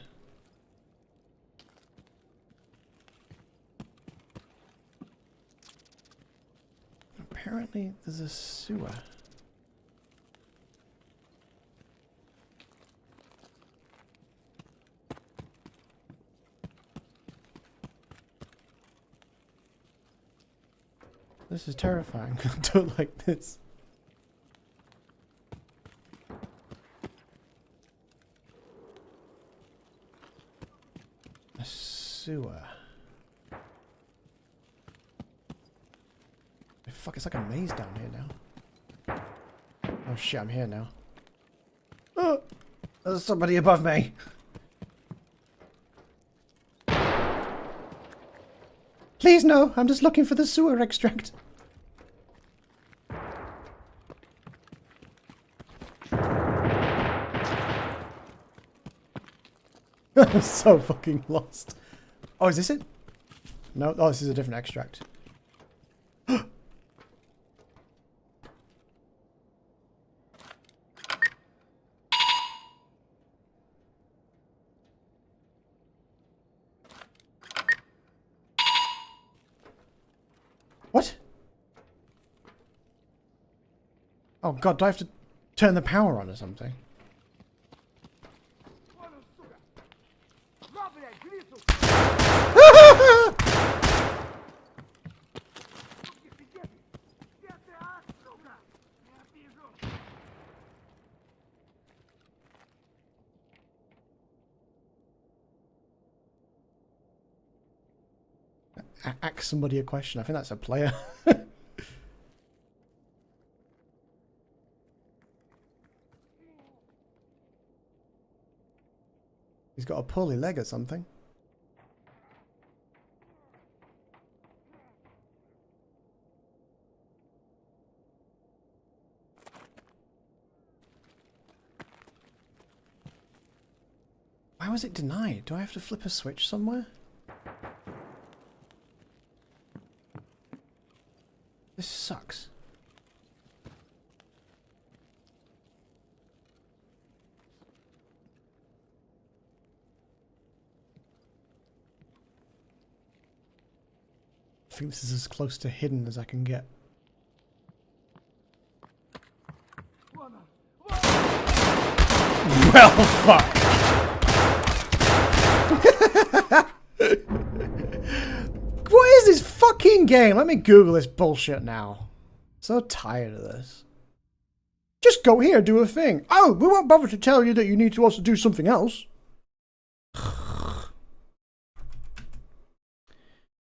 Apparently there's a sewer. This is terrifying. I don't like this. A sewer. Fuck, it's like a maze down here now. Oh shit, I'm here now. Oh! There's somebody above me! Please no, I'm just looking for the sewer extract. I'm so fucking lost. Oh, is this it? No, oh, this is a different extract. Oh god, do I have to turn the power on or something? Ask somebody a question. I think that's a player. He's got a pulley leg or something. Why was it denied? Do I have to flip a switch somewhere? This sucks. I think this is as close to hidden as I can get. Well, fuck. What is this fucking game? Let me Google this bullshit now. So tired of this. Just go here, do a thing. Oh, we won't bother to tell you that you need to also do something else.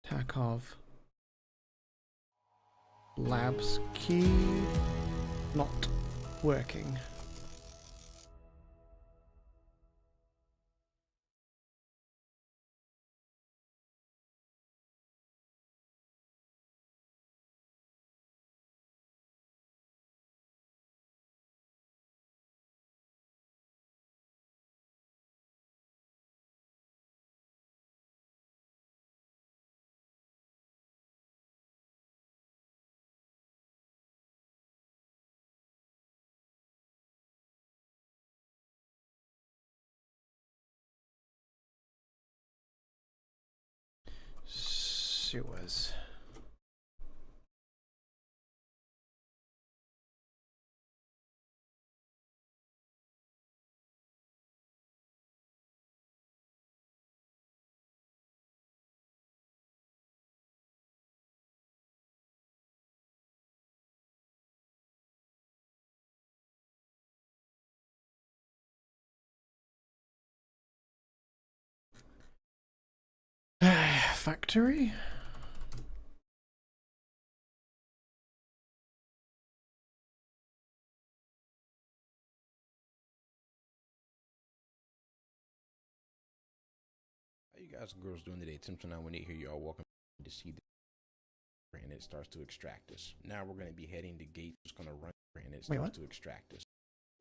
Tarkov. Labs key. Not working. Sewers. Factory? How you guys and girls doing today? Tempting 918 here. Y'all welcome to see the and it starts to extract us. Now we're going to be heading to gate. Just going to run and it starts to extract us.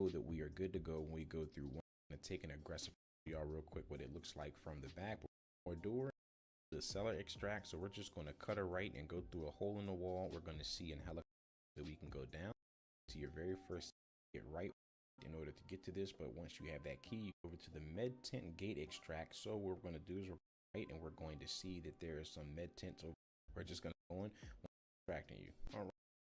So that we are good to go when we go through one. I'm going to take an aggressive y'all real quick what it looks like from the back or door. The seller extract. So we're just going to cut her right and go through a hole in the wall. We're going to see in helicopter that we can go down to your very first get right in order to get to this. But once you have that key, you go over to the med tent gate extract. So what we're going to do is we're right and we're going to see that there is some med tents over. We're just going to go in extracting you. All right,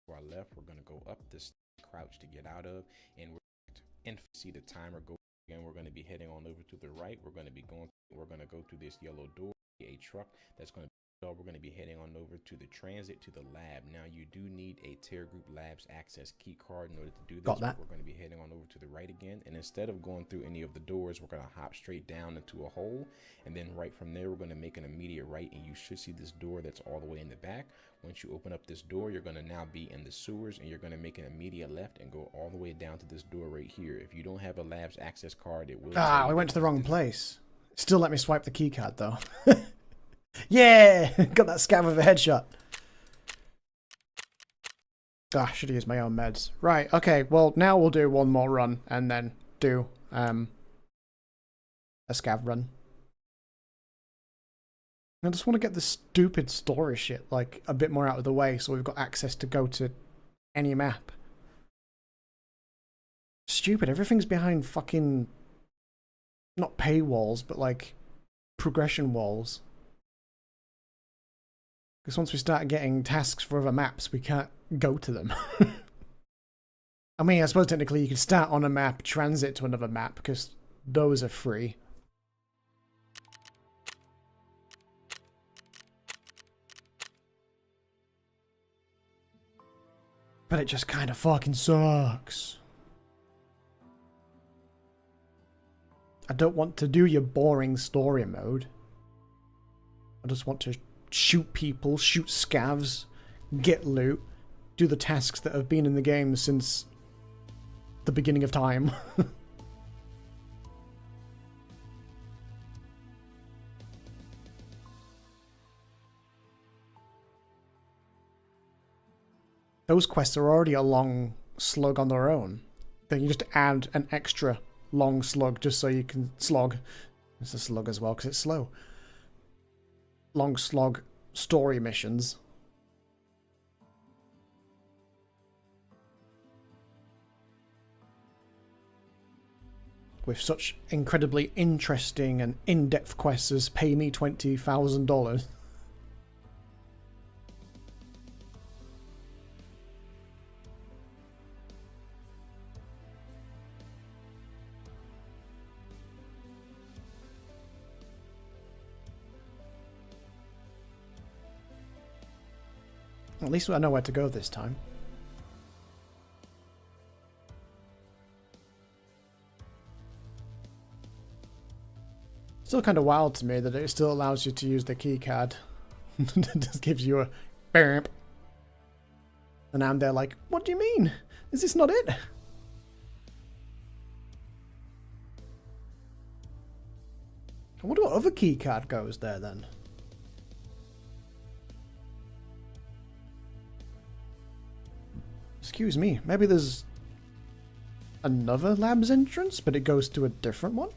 to our left, we're going to go up this crouch to get out of, and we're see the timer go again. We're going to be heading on over to the right. We're going to be going. We're going to go through this yellow door, a truck that's going to. So we're going to be heading on over to the transit to the lab. Now you do need a Terra Group Labs access key card in order to do this. Got that. We're going to be heading on over to the right again, and instead of going through any of the doors, we're going to hop straight down into a hole, and then right from there we're going to make an immediate right, and you should see this door that's all the way in the back. Once you open up this door, you're going to now be in the sewers, and you're going to make an immediate left and go all the way down to this door right here. If you don't have a Labs access card, it will. We went to the wrong place. Still let me swipe the key card though. Yeah, got that scab with a headshot. Ah, should have used my own meds. Right, okay, well, now we'll do one more run and then do a scav run. I just want to get the stupid story shit, like, a bit more out of the way so we've got access to go to any map. Stupid, everything's behind fucking, not paywalls, but like, progression walls. Because once we start getting tasks for other maps, we can't go to them. I mean, I suppose technically you could start on a map, transit to another map, because those are free. But it just kind of fucking sucks. I don't want to do your boring story mode. I just want to shoot people, shoot scavs, get loot, do the tasks that have been in the game since the beginning of time. Those quests are already a long slug on their own. Then you just add an extra long slug just so you can slog. It's a slug as well because it's slow. Long slog story missions. With such incredibly interesting and in-depth quests as pay me $20,000. At least I know where to go this time. Still kind of wild to me that it still allows you to use the keycard. It just gives you a bamp. And I'm there like, what do you mean? Is this not it? I wonder what other keycard goes there then. Excuse me, maybe there's another lab's entrance, but it goes to a different one?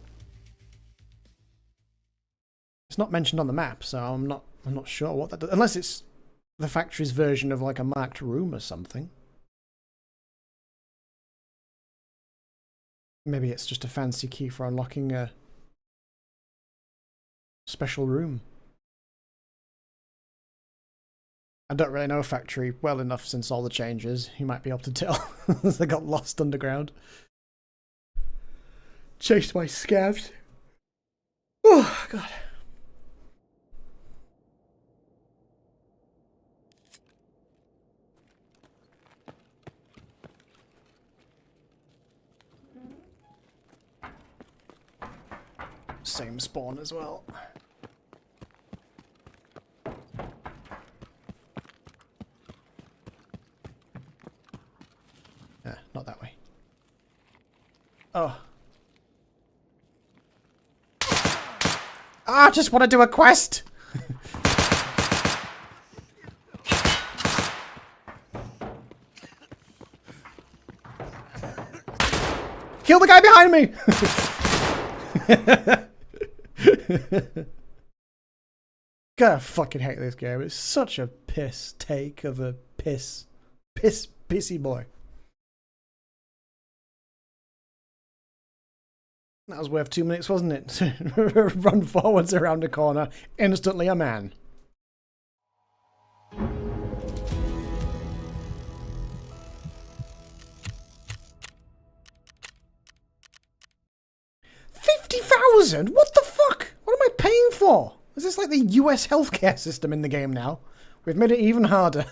It's not mentioned on the map, so I'm not sure what that does. Unless it's the factory's version of like a marked room or something. Maybe it's just a fancy key for unlocking a special room. I don't really know Factory well enough since all the changes. You might be able to tell. I got lost underground. Chased by scavs. Oh, God. Same spawn as well. Not that way. Oh. I just want to do a quest! Kill the guy behind me! God, I fucking hate this game. It's such a piss take of a pissy boy. That was worth 2 minutes, wasn't it? Run forwards around a corner, instantly a man. $50,000? What the fuck? What am I paying for? Is this like the US healthcare system in the game now? We've made it even harder.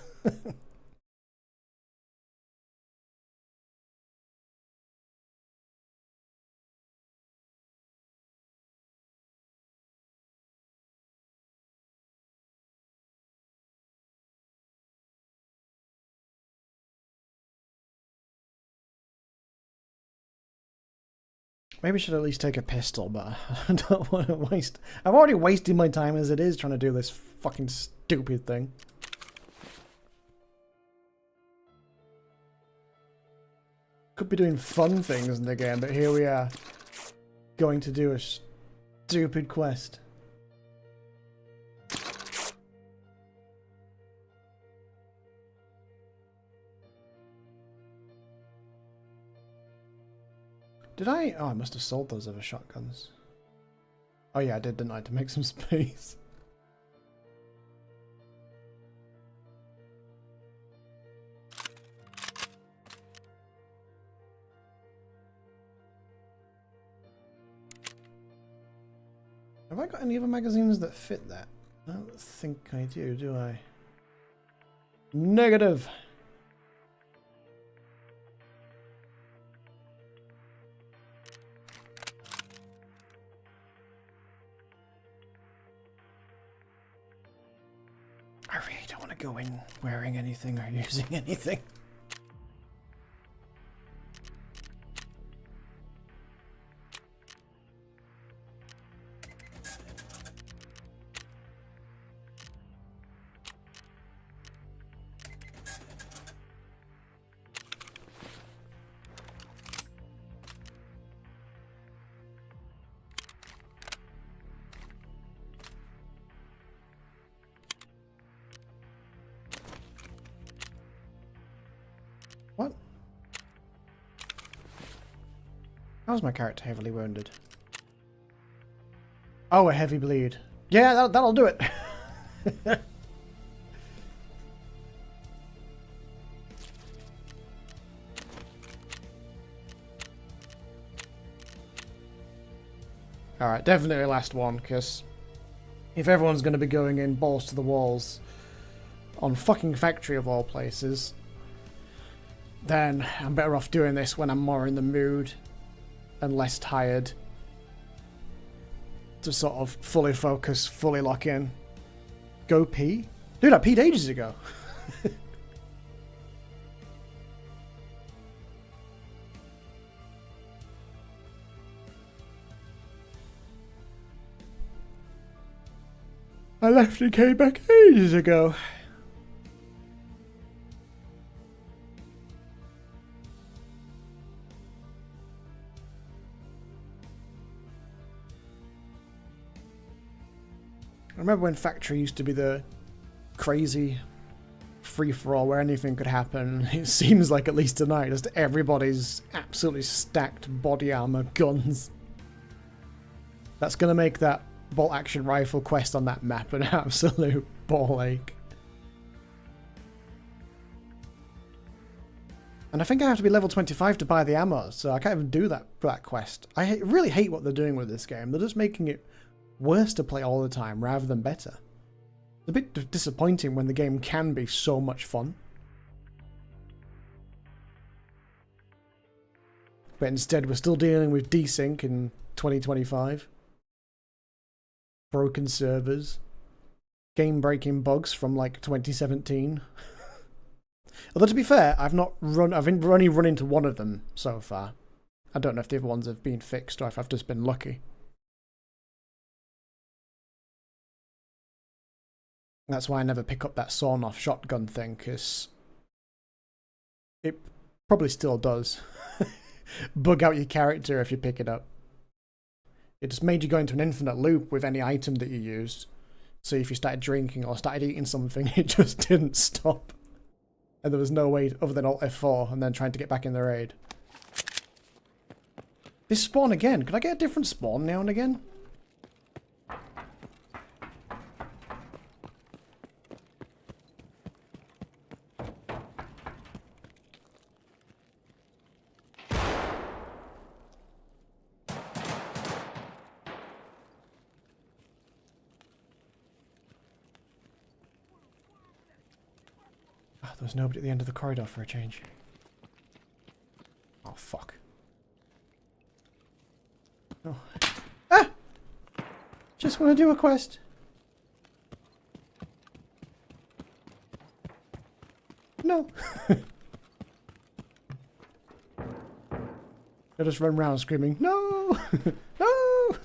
Maybe I should at least take a pistol, but I don't want to waste... I'm already wasting my time as it is trying to do this fucking stupid thing. Could be doing fun things in the game, but here we are. Going to do a stupid quest. Did I? Oh, I must have sold those other shotguns. Oh yeah, I did, didn't I? To make some space. Have I got any other magazines that fit that? I don't think I do I? Negative. I really don't want to go in wearing anything or using anything. What? How's my character heavily wounded? Oh, a heavy bleed. Yeah, that'll do it. Alright, definitely last one, because if everyone's going to be going in balls to the walls on fucking Factory of all places, then I'm better off doing this when I'm more in the mood and less tired to sort of fully focus, fully lock in. Go pee? Dude, I peed ages ago. I left and came back ages ago. I remember when Factory used to be the crazy free-for-all where anything could happen. It seems like at least tonight just everybody's absolutely stacked body armor, guns. That's going to make that bolt-action rifle quest on that map an absolute ball ache. And I think I have to be level 25 to buy the ammo, so I can't even do that for that quest. I really hate what they're doing with this game. They're just making it worse to play all the time rather than better. It's a bit disappointing when the game can be so much fun. But instead we're still dealing with desync in 2025. Broken servers. Game-breaking bugs from like 2017. Although to be fair, I've only run into one of them so far. I don't know if the other ones have been fixed or if I've just been lucky. That's why I never pick up that sawn-off shotgun thing, because it probably still does bug out your character if you pick it up. It just made you go into an infinite loop with any item that you used. So if you started drinking or started eating something, it just didn't stop. And there was no way other than Alt F4 and then trying to get back in the raid. This spawn again. Could I get a different spawn now and again? There's nobody at the end of the corridor for a change. Oh, fuck. Oh. Ah! Just want to do a quest. No. I just run around screaming, no! No!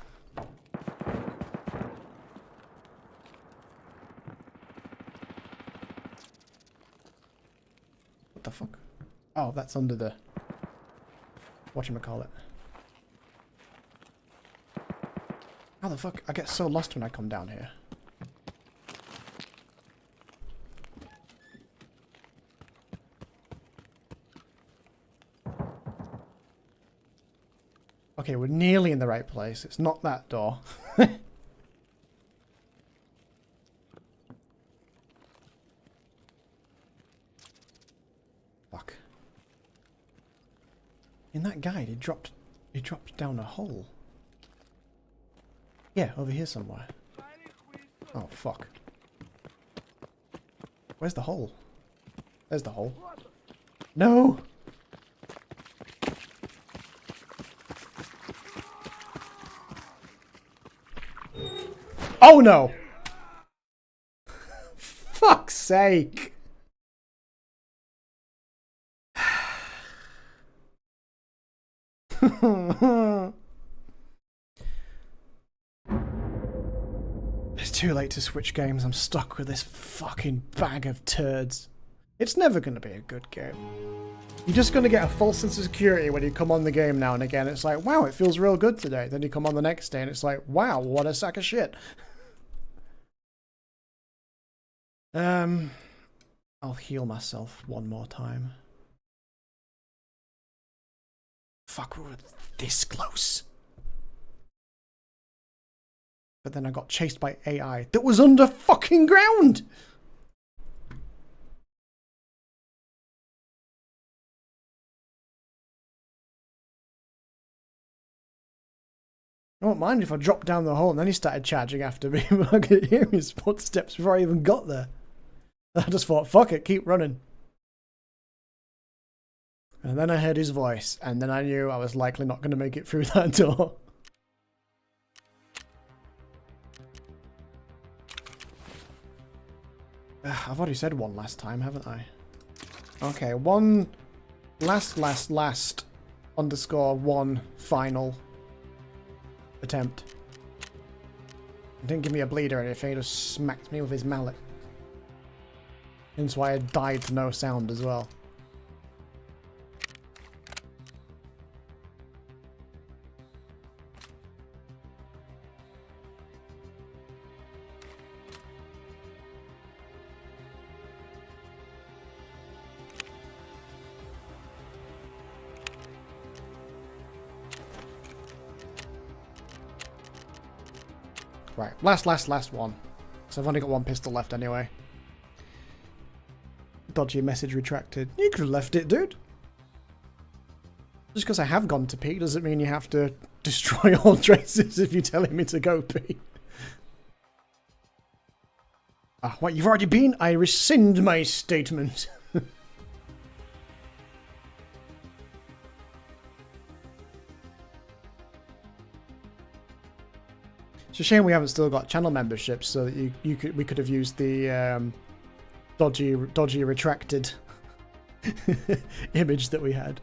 What the fuck? Oh, that's under the... whatchamacallit. How the fuck? I get so lost when I come down here. Okay, we're nearly in the right place. It's not that door. Fuck. In that guide, he dropped down a hole. Yeah, over here somewhere. Oh, fuck. Where's the hole? There's the hole. No! Oh no! Fuck's sake! It's too late to switch games. I'm stuck with this fucking bag of turds. It's never going to be a good game. You're just going to get a false sense of security when you come on the game now and again. It's like, wow, it feels real good today. Then you come on the next day and it's like, wow, what a sack of shit. I'll heal myself one more time. Fuck, we were this close. But then I got chased by AI that was under fucking ground! I won't mind if I dropped down the hole and then he started charging after me, but I could hear his footsteps before I even got there. I just thought, fuck it, keep running. And then I heard his voice, and then I knew I was likely not going to make it through that door. I've already said one last time, haven't I? Okay, one last _1 final attempt. He didn't give me a bleed or anything, he just smacked me with his mallet. Hence why I died to no sound as well. Right, last one. So I've only got one pistol left anyway. Dodgy message retracted. You could have left it, dude. Just because I have gone to pee doesn't mean you have to destroy all traces if you're telling me to go pee. Ah, what, you've already been? I rescind my statement. It's a shame we haven't still got channel memberships, so that we could have used the dodgy retracted image that we had.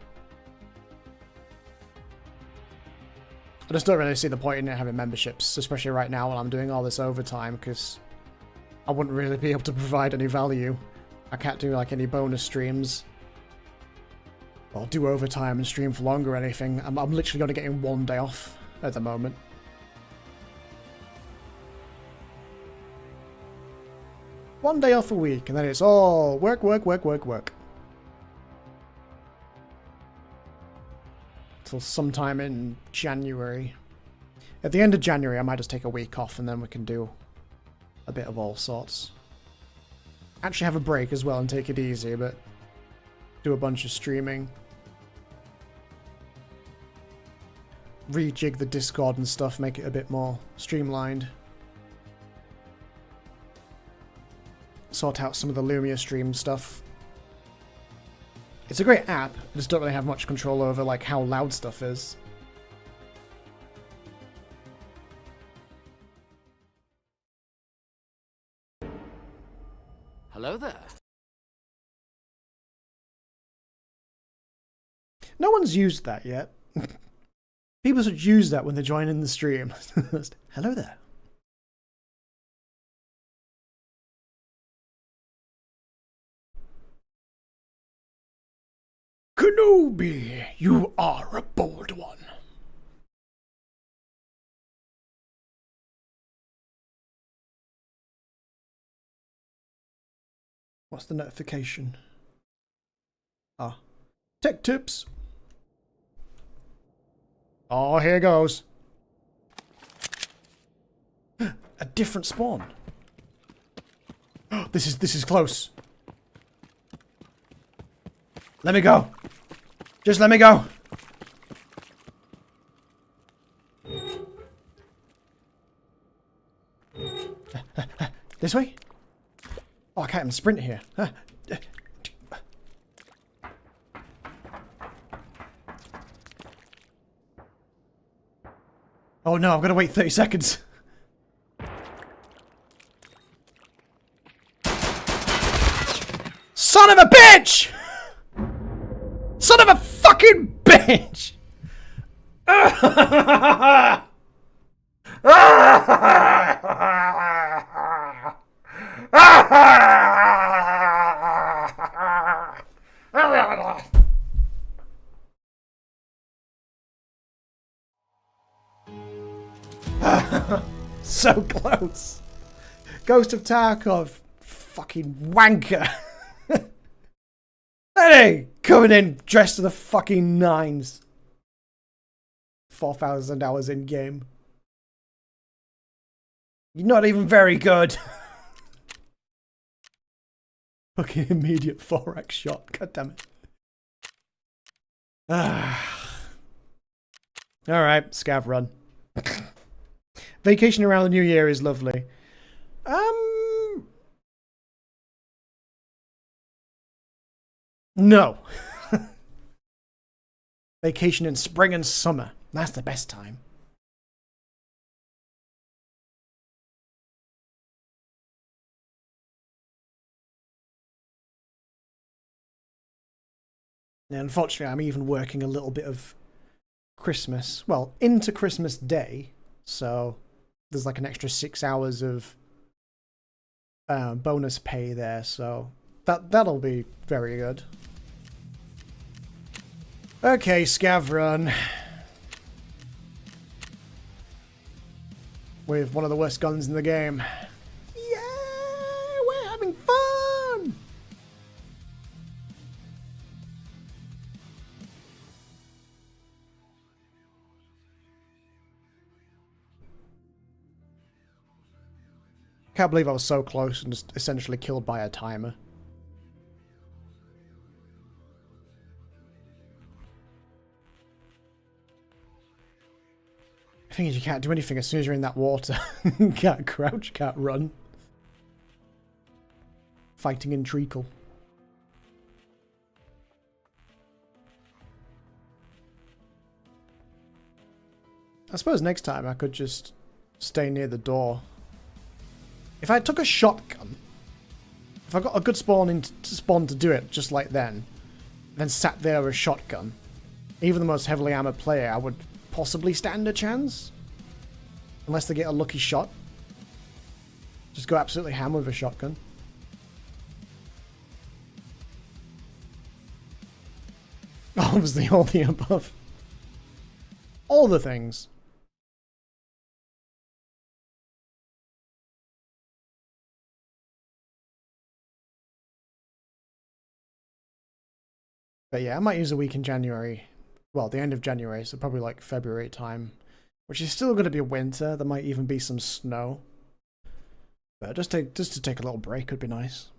I just don't really see the point in having memberships, especially right now while I'm doing all this overtime, because I wouldn't really be able to provide any value. I can't do like any bonus streams or do overtime and stream for longer or anything. I'm literally only getting one day off at the moment. One day off a week, and then it's all work. Till sometime in January. At the end of January, I might just take a week off, and then we can do a bit of all sorts. Actually have a break as well and take it easy, but do a bunch of streaming. Rejig the Discord and stuff, make it a bit more streamlined. Sort out some of the Lumia stream stuff. It's a great app, I just don't really have much control over like how loud stuff is. Hello there. No one's used that yet. People should use that when they join in the stream. Hello there. Kenobi, you are a bold one. What's the notification? Ah. Tech tips. Oh, here goes. A different spawn. This is close. Let me go. Just let me go. This way? Oh, I can't even sprint here. Oh no, I've got to wait 30 seconds. Son of a bitch! Son of a fucking bitch! So close. Ghost of Tarkov. Fucking wanker. Hey, coming in dressed to the fucking nines. 4,000 hours in game. You're not even very good. Fucking immediate 4x shot. God damn it. Alright, scav run. Vacation around the new year is lovely. No. Vacation in spring and summer. That's the best time. And unfortunately, I'm even working a little bit of Christmas. Well, into Christmas Day. So there's like an extra 6 hours of bonus pay there. So that'll be very good. Okay, scav run. With one of the worst guns in the game. Yeah, we're having fun! Can't believe I was so close and just essentially killed by a timer. The thing is, you can't do anything as soon as you're in that water. Can't crouch, can't run. Fighting in treacle. I suppose next time I could just stay near the door. If I took a shotgun, if I got a good spawn to do it just like then sat there with a shotgun, even the most heavily armored player, I would possibly stand a chance. Unless they get a lucky shot. Just go absolutely ham with a shotgun. Obviously all the above. All the things. But yeah, I might use a week in January. Well, the end of January, so probably like February time. Which is still going to be winter. There might even be some snow. But just to take a little break would be nice.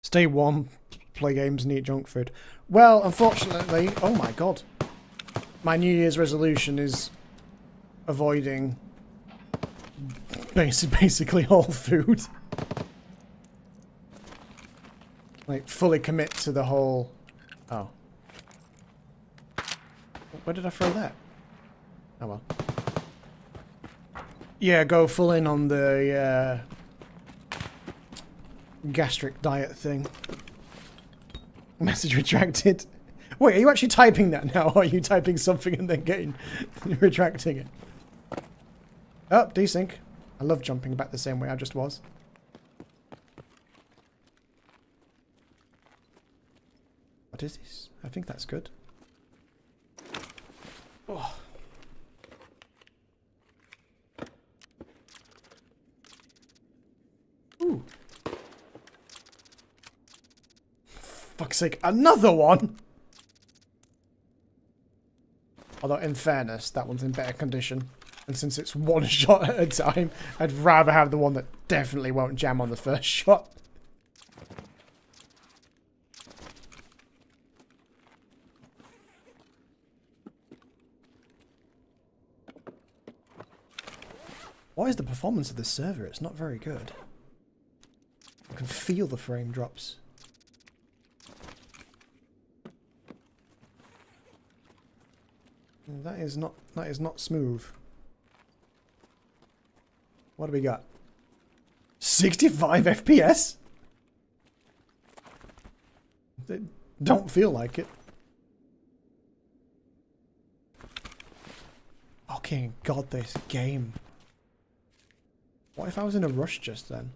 Stay warm, play games and eat junk food. Well, unfortunately... Oh my god. My New Year's resolution is avoiding basically all food. Like, fully commit to the whole... Oh. Where did I throw that? Oh well. Yeah, go full in on the gastric diet thing. Message retracted. Wait, are you actually typing that now? Or are you typing something and then getting retracting it? Oh, desync. I love jumping back the same way I just was. What is this? I think that's good. Oh. Ooh. Fuck's sake, another one! Although, in fairness, that one's in better condition. And since it's one shot at a time, I'd rather have the one that definitely won't jam on the first shot. What is the performance of this server? It's not very good. I can feel the frame drops. That is not smooth. What do we got? 65 FPS? They don't feel like it. Fucking god, this game. What if I was in a rush just then?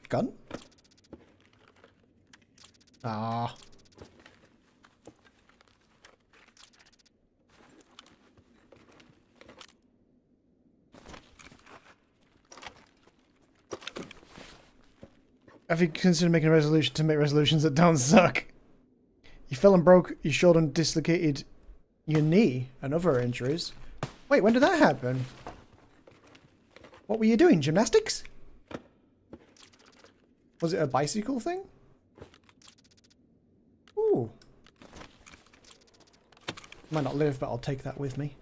Gun? Ah. Have you considered making a resolution to make resolutions that don't suck? You fell and broke your shoulder and dislocated your knee and other injuries. Wait, when did that happen? What were you doing? Gymnastics? Was it a bicycle thing? Ooh. Might not live, but I'll take that with me.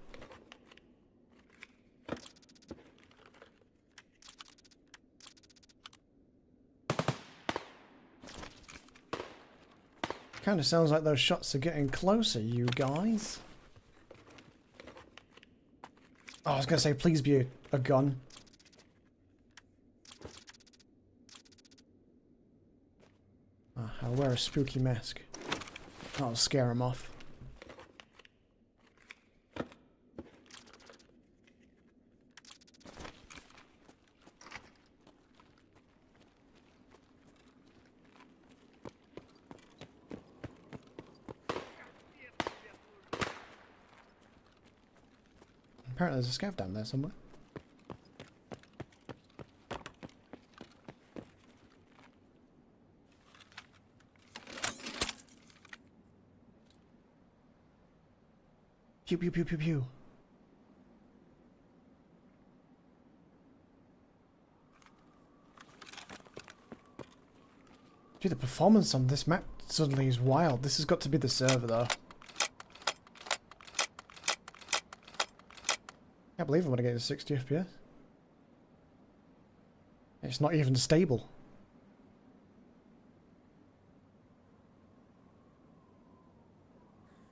Kind of sounds like those shots are getting closer, you guys. Oh, I was going to say, please be a gun. Oh, I'll wear a spooky mask. That'll scare him off. Apparently there's a scav down there somewhere. Pew pew pew pew pew. Dude, the performance on this map suddenly is wild. This has got to be the server though. I can't believe I'm gonna get to 60 FPS. It's not even stable.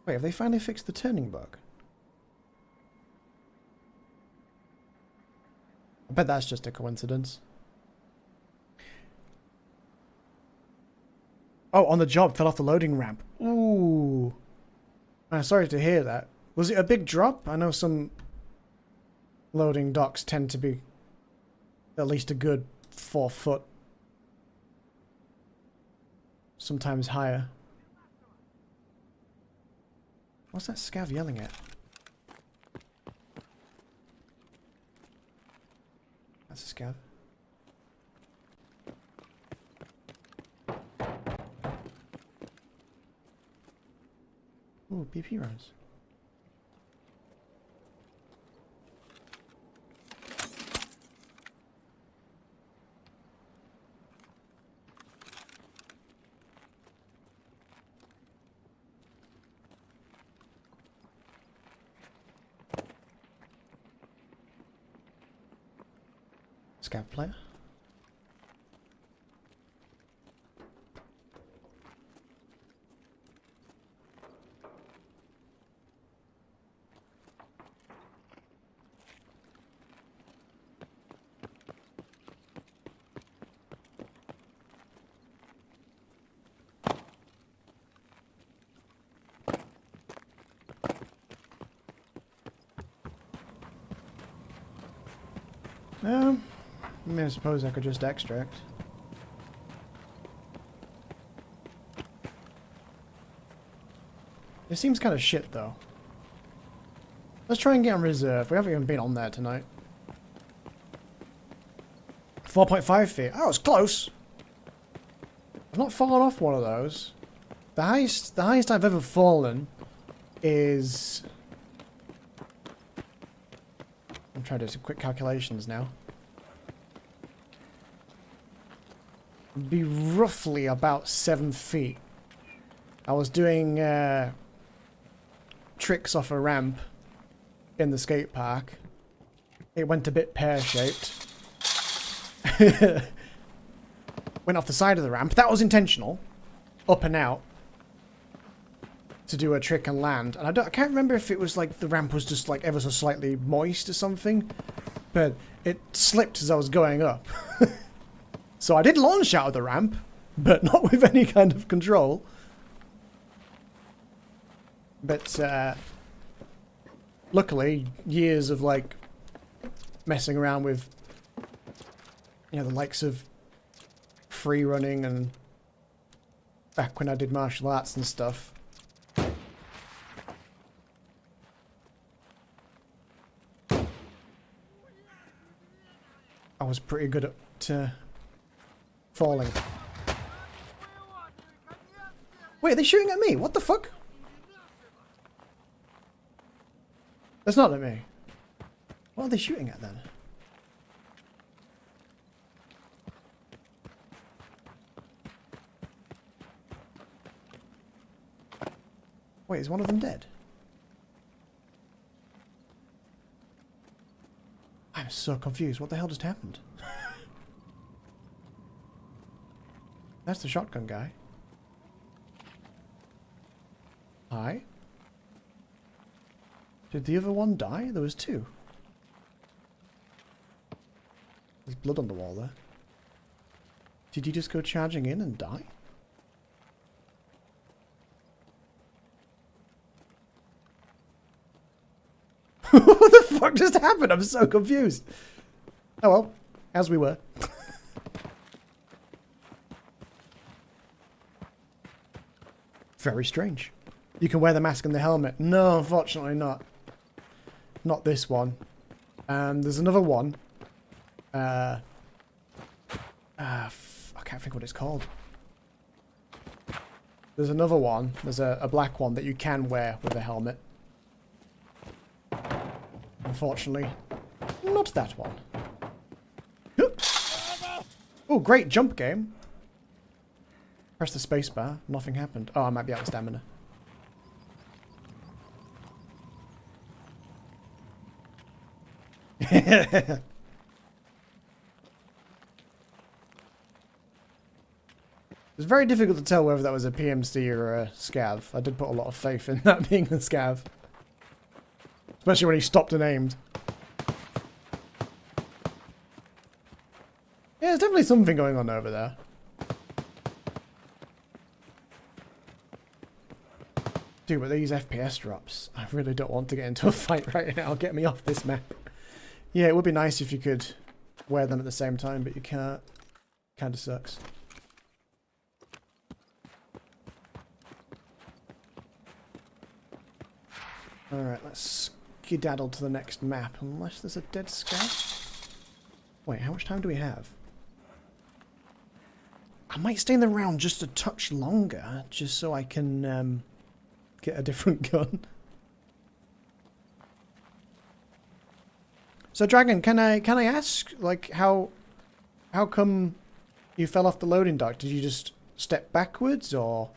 Wait, have they finally fixed the turning bug? I bet that's just a coincidence. Oh, on the job, fell off the loading ramp. Ooh. I'm sorry to hear that. Was it a big drop? I know some loading docks tend to be at least a good 4 foot. Sometimes higher. What's that scav yelling at? That's a scav. Ooh, BP runs. Scav player. I mean, I suppose I could just extract. It seems kind of shit, though. Let's try and get on reserve. We haven't even been on there tonight. 4.5 feet. Oh, it's close. I've not fallen off one of those. The highest I've ever fallen is... I'm trying to do some quick calculations now. Be roughly about 7 feet. I was doing tricks off a ramp in the skate park. It went a bit pear-shaped. Went off the side of the ramp. That was intentional. Up and out. To do a trick and land. And I can't remember if it was like the ramp was just like ever so slightly moist or something. But it slipped as I was going up. So I did launch out of the ramp, but not with any kind of control. But luckily, years of like messing around with, you know, the likes of free running and back when I did martial arts and stuff. I was pretty good at falling. Wait, are they shooting at me? What the fuck? That's not at me. What are they shooting at then? Wait, is one of them dead? I'm so confused. What the hell just happened? That's the shotgun guy. Hi. Did the other one die? There was two. There's blood on the wall there. Did you just go charging in and die? What the fuck just happened? I'm so confused. Oh well, as we were. Very strange. You can wear the mask and the helmet. No, unfortunately not. Not this one. There's another one. I can't think what it's called. There's another one. There's a black one that you can wear with a helmet. Unfortunately, not that one. Oh, great jump game. Press the spacebar. Nothing happened. Oh, I might be out of stamina. It's very difficult to tell whether that was a PMC or a scav. I did put a lot of faith in that being a scav. Especially when he stopped and aimed. Yeah, there's definitely something going on over there. Dude, but these FPS drops, I really don't want to get into a fight right now. Get me off this map. Yeah, it would be nice if you could wear them at the same time, but you can't. Kinda sucks. Alright, let's skedaddle to the next map, unless there's a dead scout. Wait, how much time do we have? I might stay in the round just a touch longer, just so I can get a different gun. So Dragon, can I ask, like, how come you fell off the loading dock? Did you just step backwards, or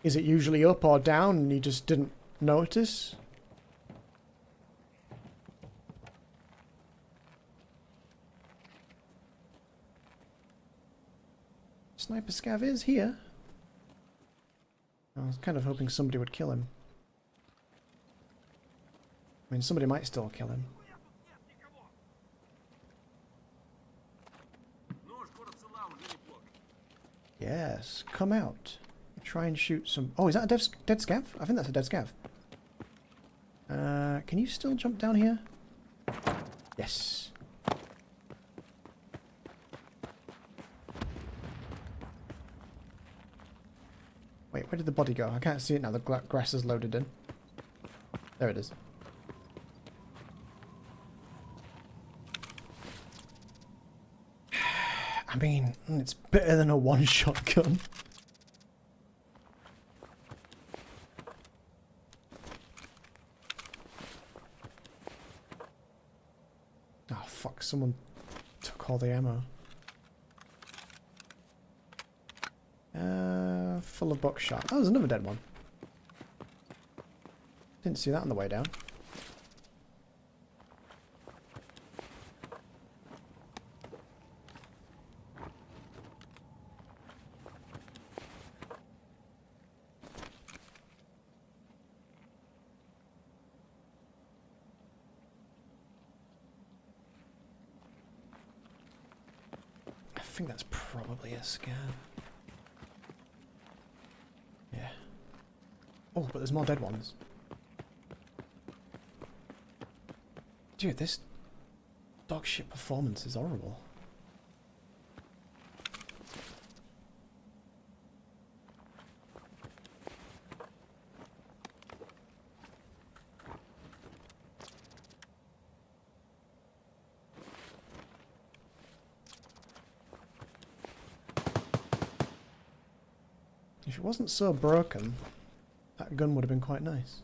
is it usually up or down and you just didn't notice? Sniper Scav is here. I was kind of hoping somebody would kill him. I mean, somebody might still kill him. Yes, come out. Try and shoot some... Oh, is that a dead scav? I think that's a dead scav. Can you still jump down here? Yes. Wait, where did the body go? I can't see it now. The grass is loaded in. There it is. I mean, it's better than a one-shot gun. Oh, fuck. Someone took all the ammo. Full of buckshot. Oh, there's another dead one. Didn't see that on the way down. I think that's probably a scan. Yeah. Oh, but there's more dead ones. Dude, this dog shit performance is horrible. If it wasn't so broken, that gun would have been quite nice.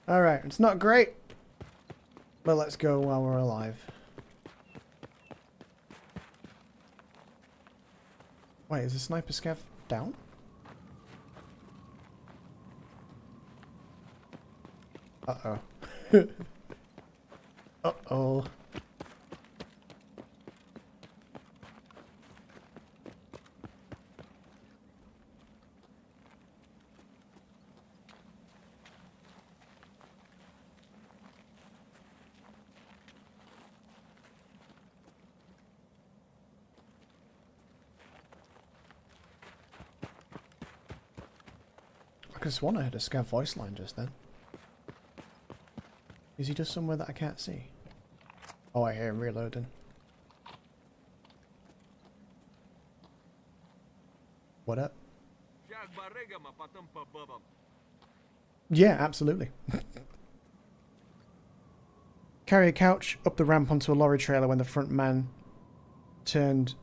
Alright, it's not great, but let's go while we're alive. Wait, is the sniper scav down? Uh-oh. Uh-oh. I could have sworn I heard a scav voice line just then. Is he just somewhere that I can't see? Oh, I hear him reloading. What up? Yeah, absolutely. Carry a couch up the ramp onto a lorry trailer when the front man turned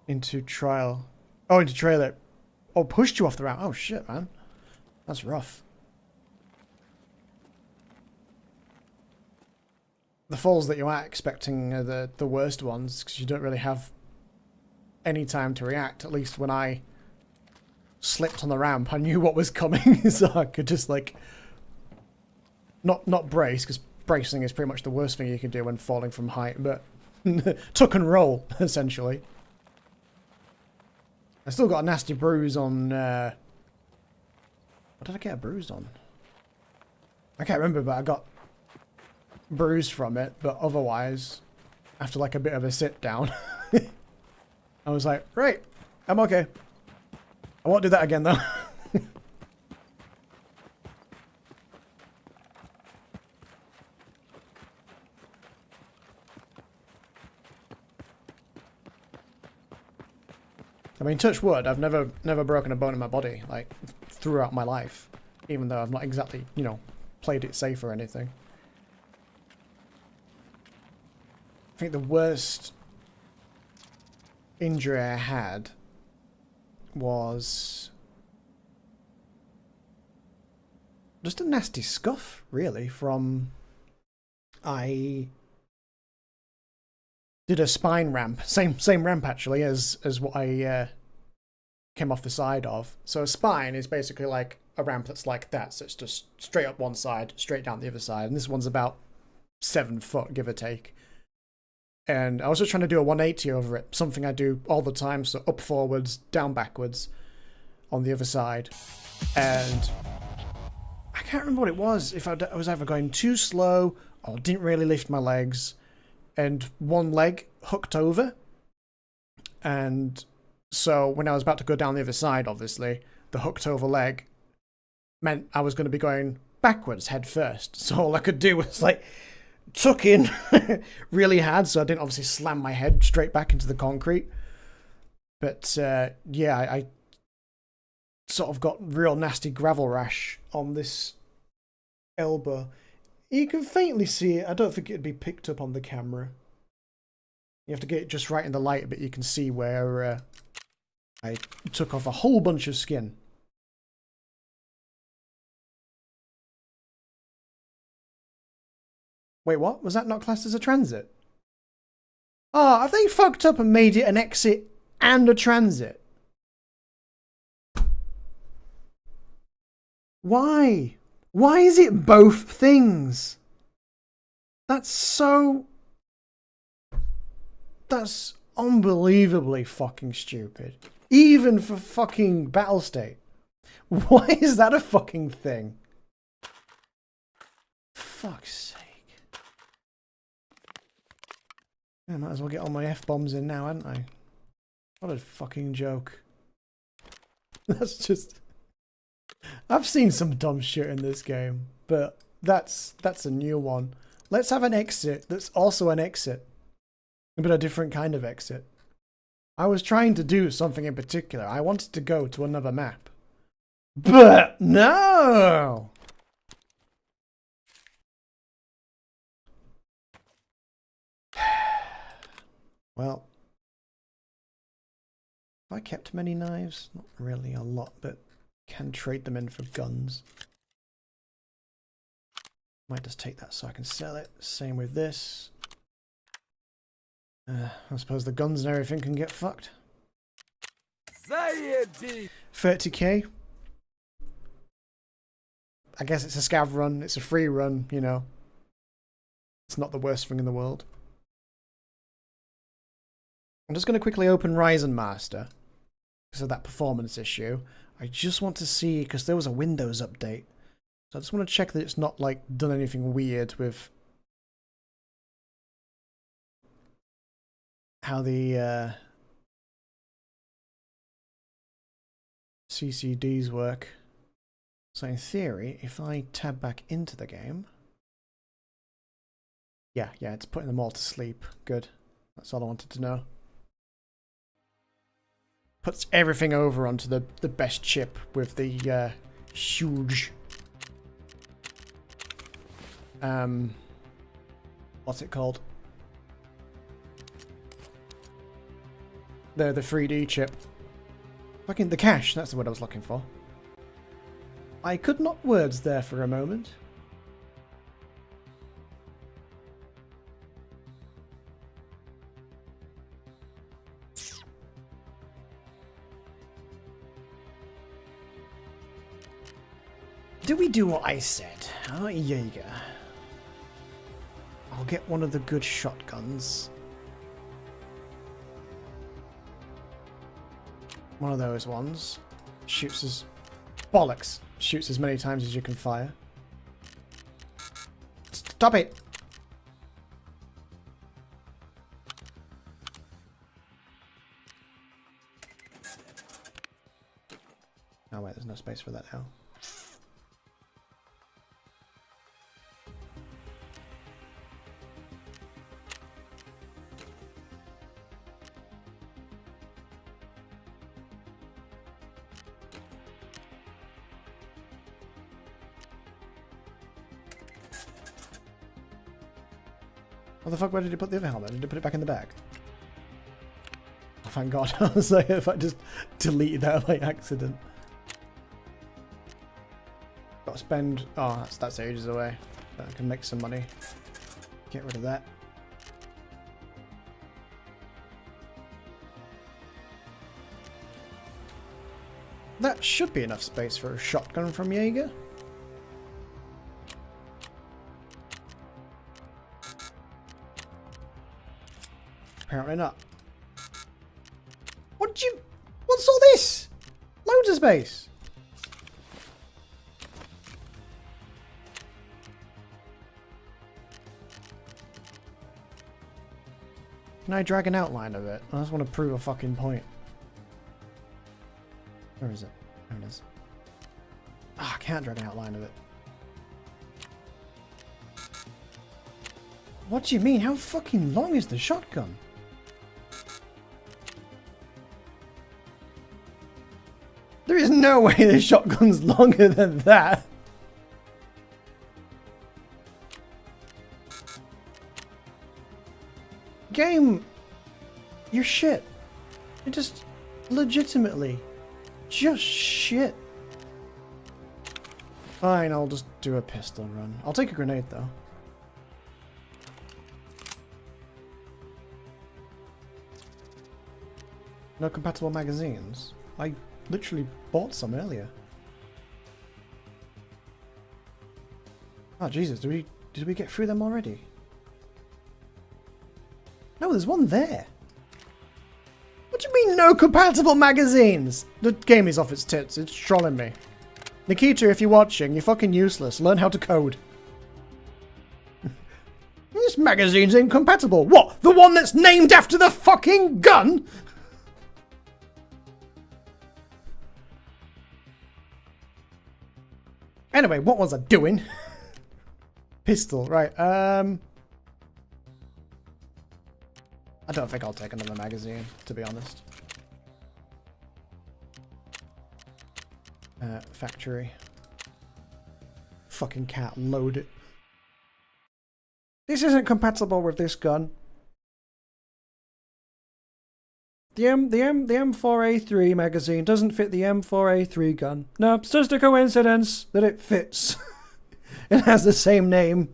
into trial. Oh, into trailer. Oh, pushed you off the ramp. Oh, shit, man. That's rough. The falls that you are expecting are the worst ones, because you don't really have any time to react. At least when I slipped on the ramp, I knew what was coming, so I could just, like, not brace, because bracing is pretty much the worst thing you can do when falling from height, but tuck and roll, essentially. I still got a nasty bruise on, what did I get a bruise on? I can't remember, but I got bruised from it, but otherwise, after like a bit of a sit down, I was like, right, I'm okay. I won't do that again though. I mean, touch wood, I've never broken a bone in my body, like, throughout my life. Even though I've not exactly, you know, played it safe or anything. I think the worst injury I had was just a nasty scuff, really, from... I did a spine ramp, same ramp actually as what I came off the side of. So a spine is basically like a ramp that's like that, so it's just straight up one side, straight down the other side, and this one's about 7 foot, give or take. And I was just trying to do a 180 over it, something I do all the time, so up forwards, down backwards on the other side. And I can't remember what it was, if I was either going too slow or didn't really lift my legs, and one leg hooked over. And so when I was about to go down the other side, obviously, the hooked over leg meant I was going to be going backwards head first. So all I could do was like tuck in really hard, so I didn't obviously slam my head straight back into the concrete. But yeah, I sort of got real nasty gravel rash on this elbow. You can faintly see it. I don't think it'd be picked up on the camera. You have to get it just right in the light, but you can see where I took off a whole bunch of skin. Wait, what? Was that not classed as a transit? Oh, have they fucked up and made it an exit and a transit? Why? Why is it both things? That's so... That's unbelievably fucking stupid. Even for fucking Battle State. Why is that a fucking thing? Fuck's sake. I might as well get all my F-bombs in now, hadn't I? What a fucking joke. That's just... I've seen some dumb shit in this game, but that's a new one. Let's have an exit that's also an exit. But a different kind of exit. I was trying to do something in particular. I wanted to go to another map. But no! Well, have I kept many knives? Not really a lot, but can trade them in for guns. Might just take that so I can sell it. Same with this. I suppose the guns and everything can get fucked. 30k. I guess it's a scav run. It's a free run, you know. It's not the worst thing in the world. I'm just going to quickly open Ryzen Master because of that performance issue. I just want to see, because there was a Windows update. So I just want to check that it's not like done anything weird with how the CCDs work. So in theory, if I tab back into the game, yeah, it's putting them all to sleep. Good. That's all I wanted to know. Puts everything over onto the best chip with the huge what's it called? The 3D chip. Fucking the cache, that's the word I was looking for. I could not words there for a moment. Do we do what I said? Oh, yeah, you go. I'll get one of the good shotguns. One of those ones. Shoots as... bollocks! Shoots as many times as you can fire. Stop it! Oh wait, there's no space for that now. What the fuck, where did you put the other helmet? Did you put it back in the bag? Oh, thank God. I was like, if I just deleted that by accident. Gotta spend... oh, that's ages away. But I can make some money. Get rid of that. That should be enough space for a shotgun from Jaeger. Apparently not. What's all this? Loads of space. Can I drag an outline of it? I just want to prove a fucking point. Where is it? There it is. Ah, I can't drag an outline of it. What do you mean? How fucking long is the shotgun? There is no way the shotgun's longer than that. Game, you're shit. You're just legitimately just shit. Fine, I'll just do a pistol run. I'll take a grenade though. No compatible magazines? I literally bought some earlier. Oh Jesus, did we get through them already? No, there's one there. What do you mean no compatible magazines? The game is off its tits, it's trolling me. Nikita, if you're watching, you're fucking useless. Learn how to code. This magazine's incompatible. What? The one that's named after the fucking gun? Anyway, what was I doing? Pistol, right. I don't think I'll take another magazine, to be honest. Factory. Fucking cat, load it. This isn't compatible with this gun. The M4A3 magazine doesn't fit the M4A3 gun. No, it's just a coincidence that it fits. It has the same name.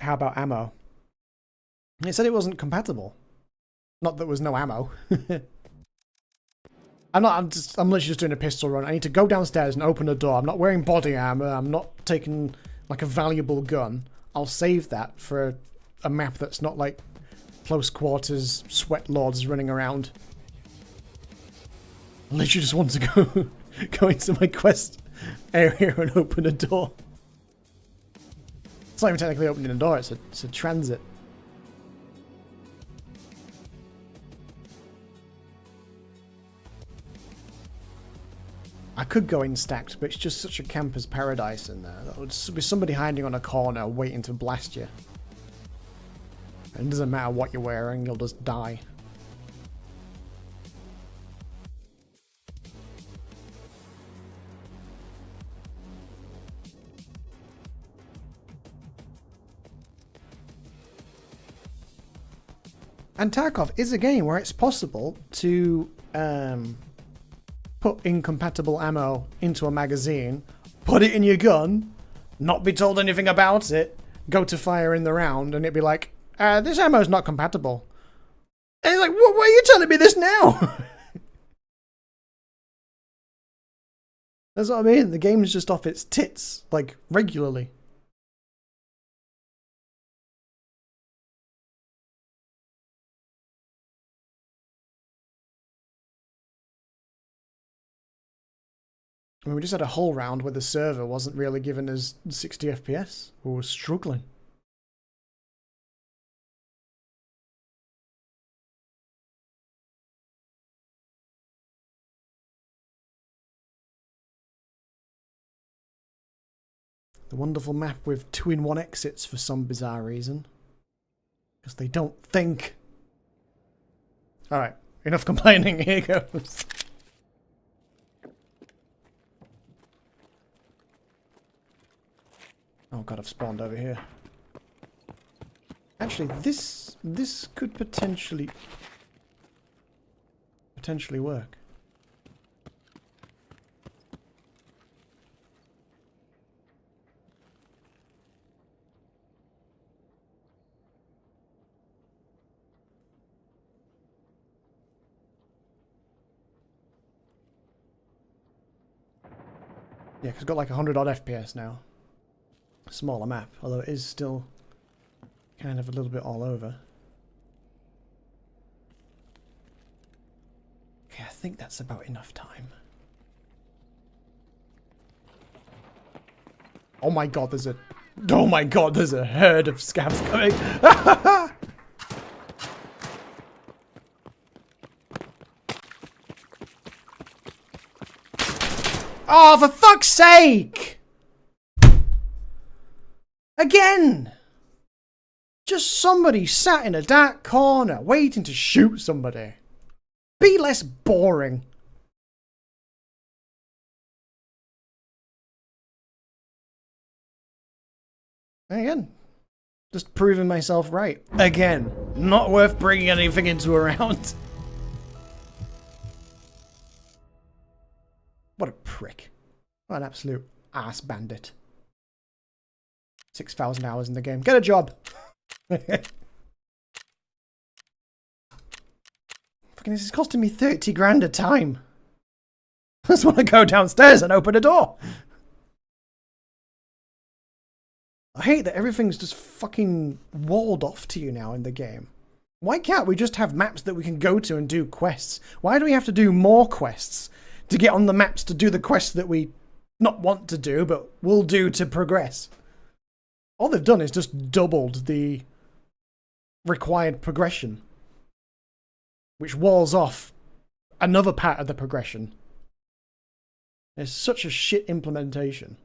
How about ammo? It said it wasn't compatible. Not that there was no ammo. I'm literally just doing a pistol run. I need to go downstairs and open a door. I'm not wearing body armor. I'm not taking like a valuable gun. I'll save that for a map that's not like close quarters sweat lords running around. I literally just want to go into my quest area and open a door. It's not even technically opening a door, it's a transit. I could go in stacked, but it's just such a camper's paradise in there. That would be somebody hiding on a corner waiting to blast you. And it doesn't matter what you're wearing, you'll just die. And Tarkov is a game where it's possible to put incompatible ammo into a magazine, put it in your gun, not be told anything about it, go to fire in the round, and it'd be like, this ammo's not compatible. And it's like, why are you telling me this now? That's what I mean, the game's just off its tits, like, regularly. I mean, we just had a whole round where the server wasn't really giving us 60 FPS. We were struggling. The wonderful map with 2-in-1 exits for some bizarre reason. Because they don't think. Alright, enough complaining, here goes. Oh god, I've spawned over here. Actually, this could potentially work. Yeah, 'cause it's got like 100 odd FPS now. Smaller map, although it is still kind of a little bit all over. Okay, I think that's about enough time. Oh my god, there's a... Oh my god, there's a herd of scavs coming! Oh, for fuck's sake! Again! Just somebody sat in a dark corner waiting to shoot somebody. Be less boring. Again, just proving myself right. Again, not worth bringing anything into a round. What a prick. What an absolute ass bandit. 6,000 hours in the game. Get a job. Fucking this is costing me 30 grand a time. I just want to go downstairs and open a door. I hate that everything's just fucking walled off to you now in the game. Why can't we just have maps that we can go to and do quests? Why do we have to do more quests to get on the maps to do the quests that we not want to do, but will do to progress? All they've done is just doubled the required progression, which walls off another part of the progression. It's such a shit implementation.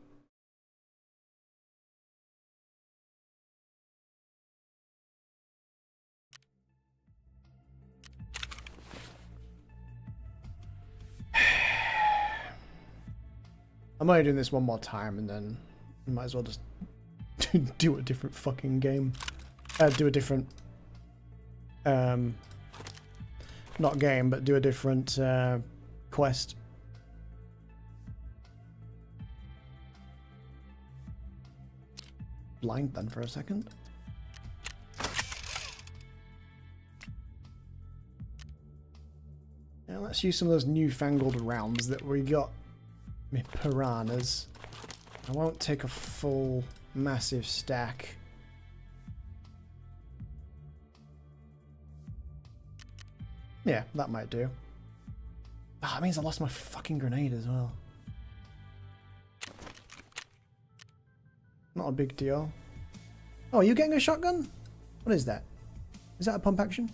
I'm only doing this one more time and then we might as well just do a different fucking game. Do a different... not game, but do a different quest. Blind then for a second. Now let's use some of those newfangled rounds that we got with piranhas. I won't take a full massive stack. Yeah, that might do. Ah, that means I lost my fucking grenade as well. Not a big deal. Oh, are you getting a shotgun? What is that? Is that a pump action?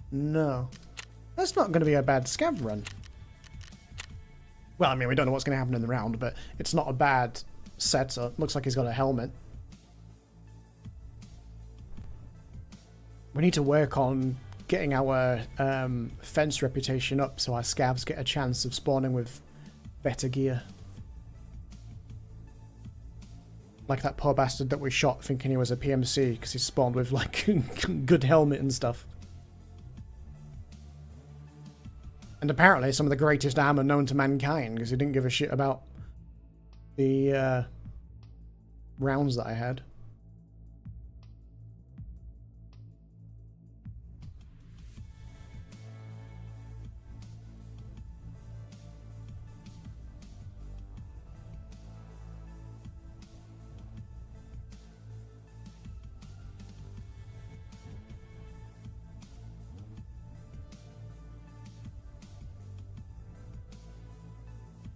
No. That's not going to be a bad scav run. Well, I mean, we don't know what's going to happen in the round, but it's not a bad setup. Looks like he's got a helmet. We need to work on getting our fence reputation up so our scavs get a chance of spawning with better gear. Like that poor bastard that we shot thinking he was a PMC because he spawned with like good helmet and stuff. And apparently some of the greatest armor known to mankind because he didn't give a shit about the rounds that I had.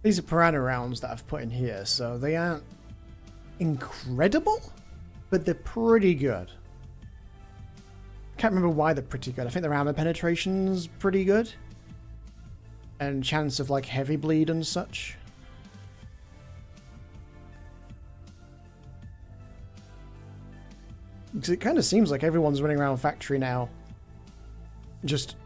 These are piranha rounds that I've put in here, so they aren't incredible, but they're pretty good. I can't remember why they're pretty good. I think their armor penetration's pretty good. And chance of like heavy bleed and such. Because it kind of seems like everyone's running around factory now just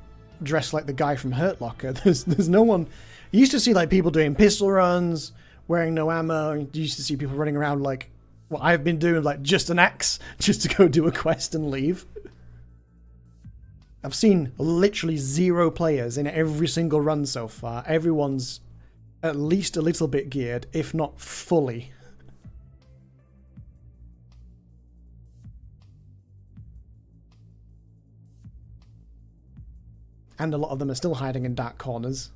dressed like the guy from Hurt Locker. There's no one... You used to see like people doing pistol runs, wearing no ammo. You used to see people running around like what I've been doing, like just an axe, just to go do a quest and leave. I've seen literally 0 players in every single run so far. Everyone's at least a little bit geared, if not fully. And a lot of them are still hiding in dark corners.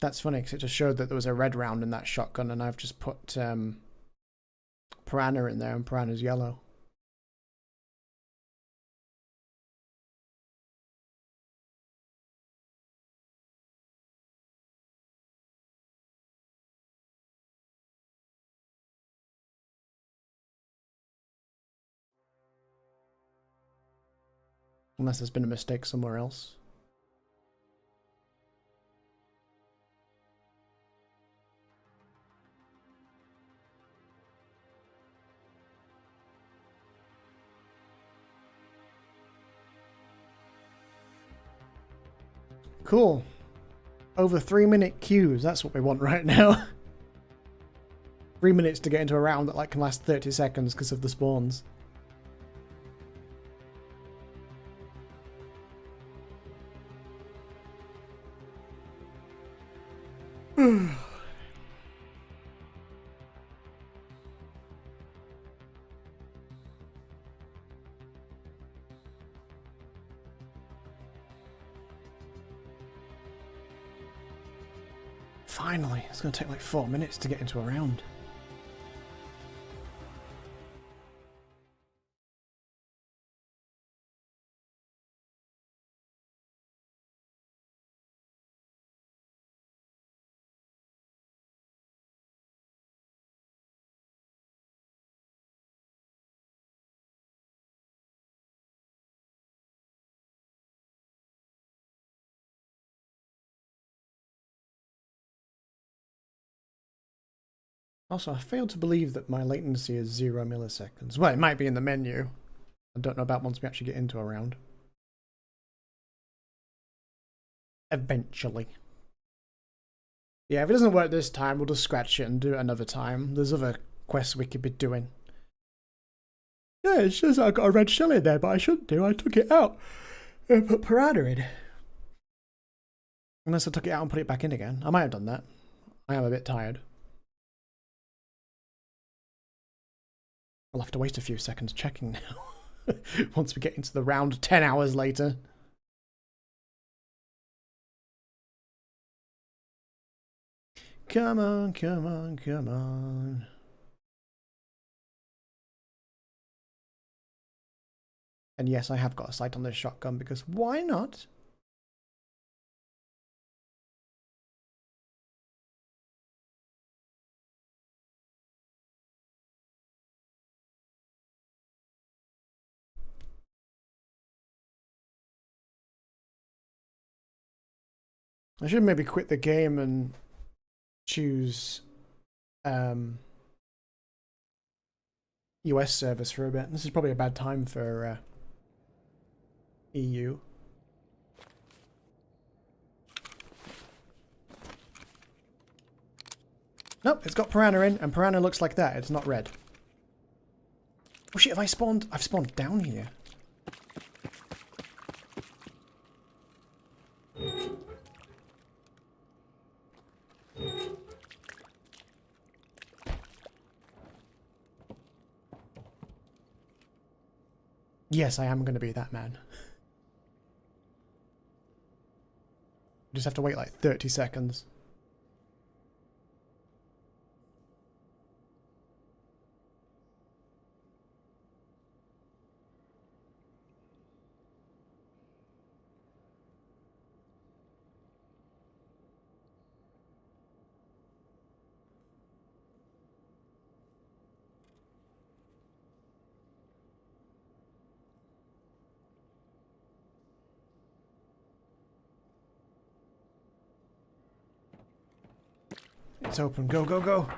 That's funny because it just showed that there was a red round in that shotgun and I've just put Piranha in there and Piranha's yellow. Unless there's been a mistake somewhere else. Cool. Over 3-minute queues, that's what we want right now. 3 minutes to get into a round that like can last 30 seconds because of the spawns. Finally, it's going to take like 4 minutes to get into a round. Also, I fail to believe that my latency is 0 milliseconds. Well, it might be in the menu. I don't know about once we actually get into a round. Eventually. Yeah, if it doesn't work this time, we'll just scratch it and do it another time. There's other quests we could be doing. Yeah, it says I got a red shell in there, but I shouldn't do. I took it out and put piranha in. Unless I took it out and put it back in again. I might have done that. I am a bit tired. We'll have to waste a few seconds checking now. Once we get into the round 10 hours later. Come on, come on, come on. And yes, I have got a sight on this shotgun because why not? I should maybe quit the game and choose US service for a bit. This is probably a bad time for EU. Nope, it's got piranha in, and piranha looks like that. It's not red. Oh shit, have I spawned? I've spawned down here. Yes, I am going to be that man. Just have to wait like 30 seconds. It's open. Go, go, go.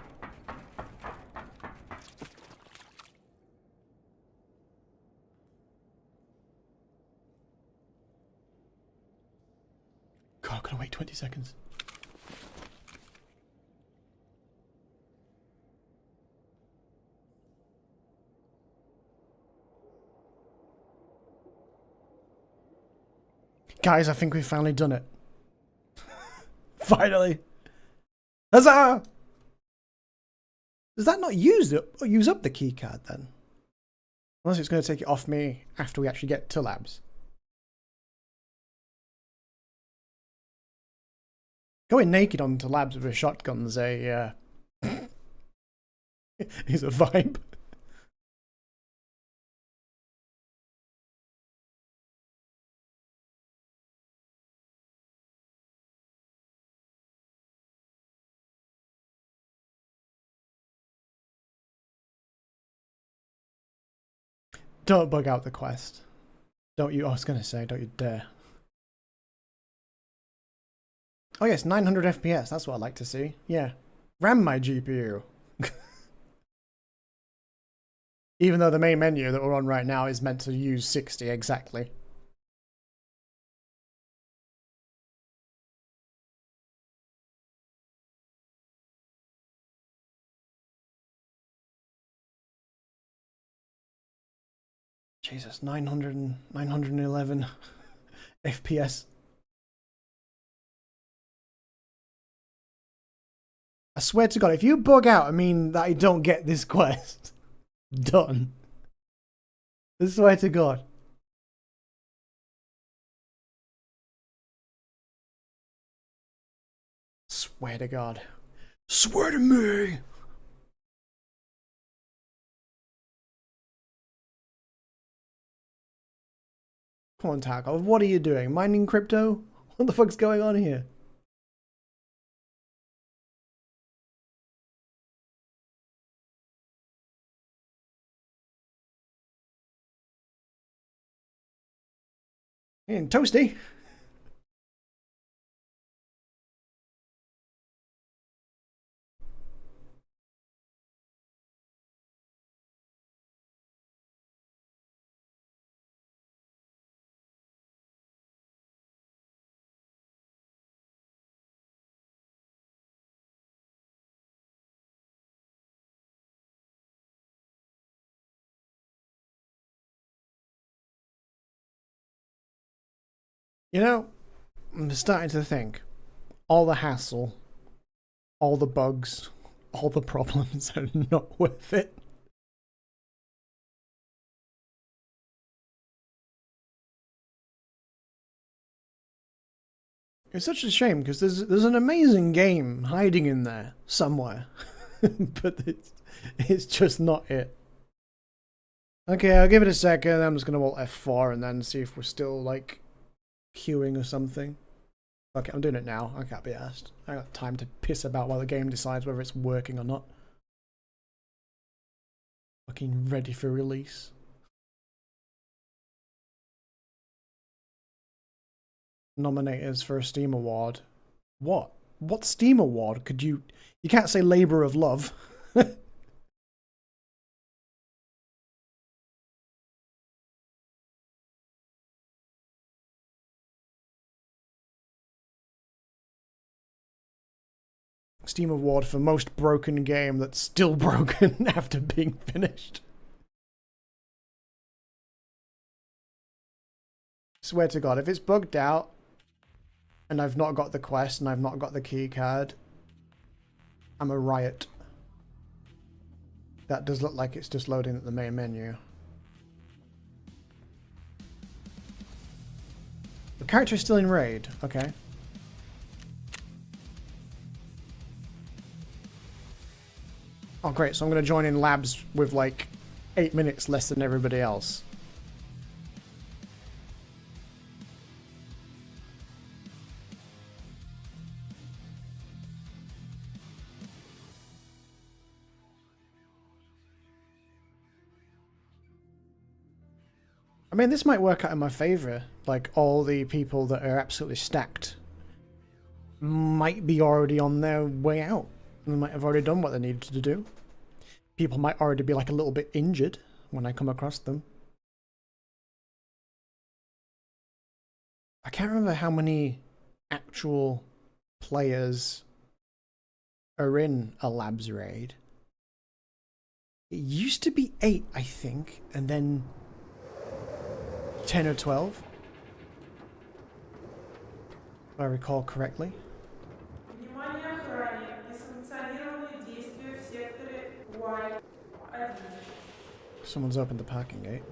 God, I'm gonna wait 20 seconds. Guys, I think we've finally done it. Finally. Huzzah! Does that not use up the keycard then? Unless it's going to take it off me after we actually get to labs. Going naked onto labs with a shotgun's a is a vibe. Don't bug out the quest. Don't you? I was going to say, don't you dare. Oh yes, 900 FPS. That's what I like to see. Yeah. Ram my GPU. Even though the main menu that we're on right now is meant to use 60 exactly. Jesus, 911 FPS. I swear to God, if you bug out, I mean that I don't get this quest done. I swear to God. Swear to God. Swear to me! Come on, Tarkov, what are you doing? Mining crypto? What the fuck's going on here? And Toasty. You know, I'm starting to think all the hassle, all the bugs, all the problems are not worth it. It's such a shame because there's an amazing game hiding in there somewhere, but it's just not it. Okay, I'll give it a second. I'm just gonna Alt F4 and then see if we're still like queuing or something. Okay, I'm doing it now. I can't be asked. I got time to piss about while the game decides whether it's working or not. Fucking ready for release. Nominators for a Steam Award. What? What Steam Award could you... You can't say Labour of Love. Steam Award for most broken game that's still broken after being finished. Swear to God, if it's bugged out and I've not got the quest and I've not got the key card, I'm a riot. That does look like it's just loading at the main menu. The character's still in raid, okay. Oh great, so I'm going to join in labs with like 8 minutes less than everybody else. I mean, this might work out in my favor. Like, all the people that are absolutely stacked might be already on their way out. They might have already done what they needed to do. People might already be like a little bit injured when I come across them. I can't remember how many actual players are in a labs raid. It used to be 8, I think, and then 10 or 12, if I recall correctly. Someone's opened the parking gate.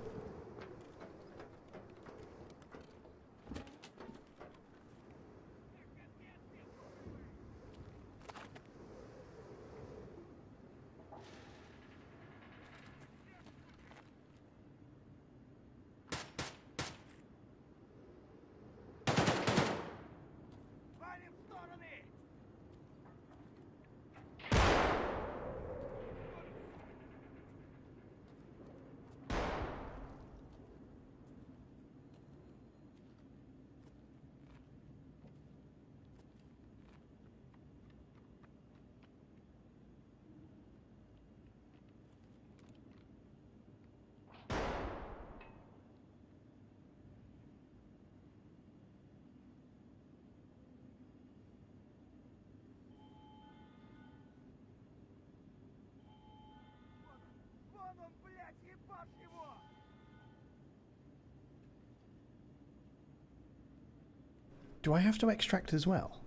Do I have to extract as well?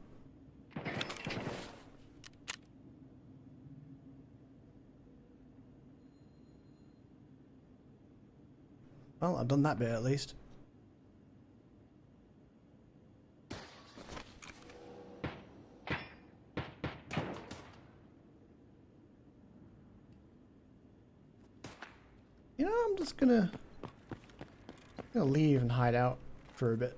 Well, I've done that bit at least. You know, I'm just gonna leave and hide out for a bit.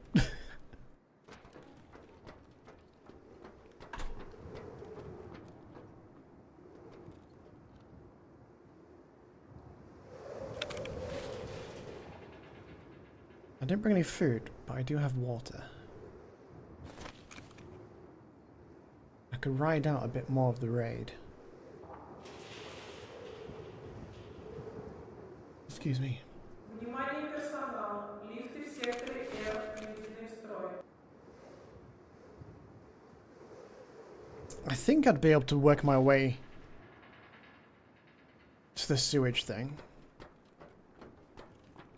I didn't bring any food, but I do have water. I could ride out a bit more of the raid. Excuse me. Внимание персонала. Лифты в секторе R введены в строй. I think I'd be able to work my way to the sewage thing.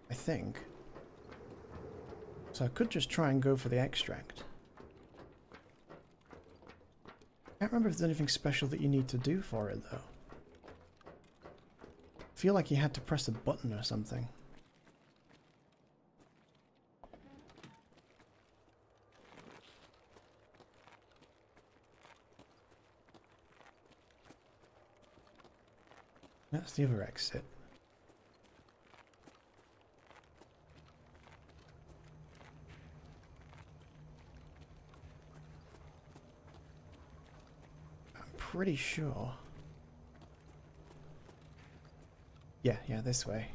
I think. So I could just try and go for the extract. Can't remember if there's anything special that you need to do for it though. I feel like you had to press a button or something. That's the other exit. I'm pretty sure. Yeah, this way.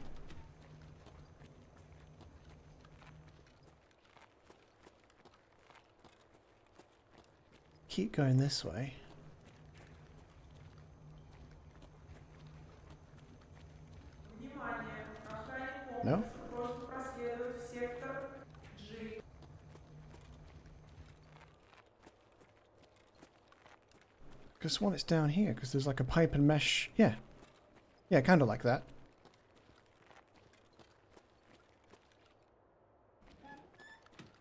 Keep going this way. Внимание! Охранник No? комплекса просит проследовать в сектор G. Because one, it's down here, because there's like a pipe and mesh. Yeah, kind of like that.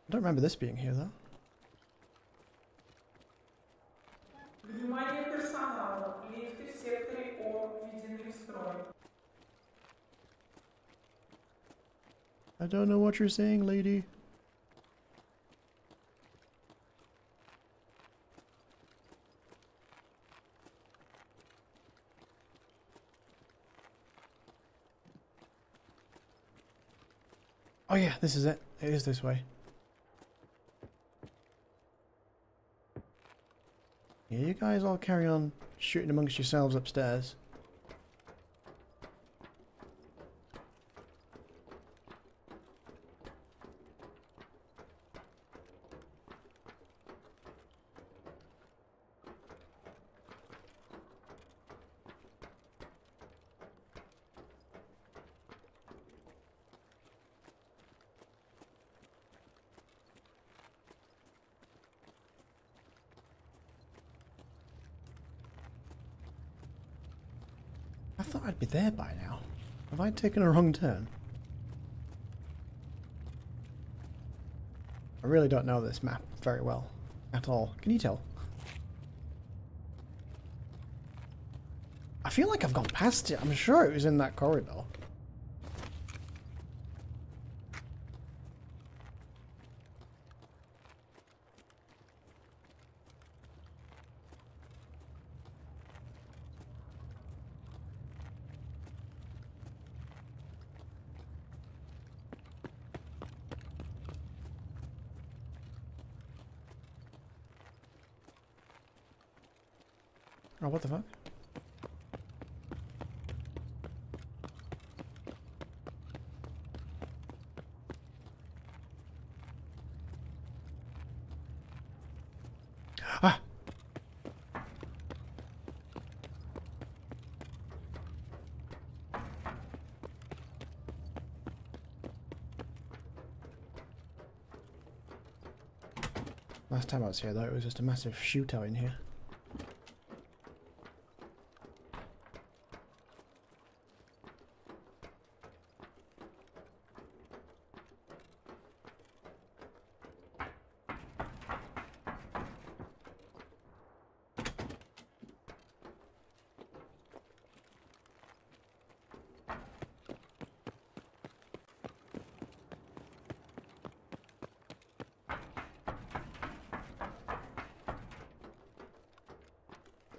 I don't remember this being here though. Внимание персонала. Лифты в секторе O введены в строй. I don't know what you're saying, lady. Oh yeah, this is it. It is this way. Yeah, you guys all carry on shooting amongst yourselves upstairs. I thought I'd be there by now. Have I taken a wrong turn? I really don't know this map very well at all. Can you tell? I feel like I've gone past it. I'm sure it was in that corridor. Oh, what the fuck? Ah! Last time I was here though, it was just a massive shootout in here.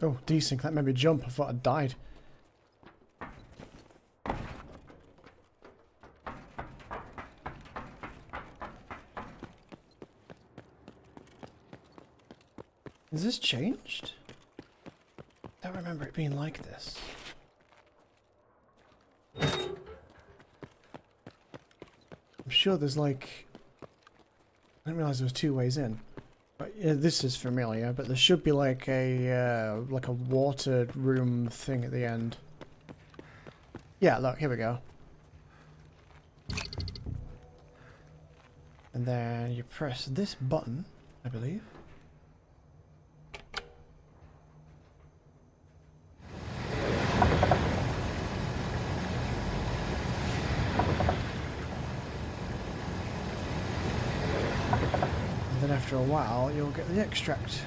Oh, desync. That made me jump. I thought I died. Is this changed? I don't remember it being like this. I'm sure there's like... I didn't realize there was 2 ways in. But, yeah, this is familiar, but there should be like a water room thing at the end. Yeah, look, here we go. And then you press this button, I believe. And then after a while, you'll get the extract.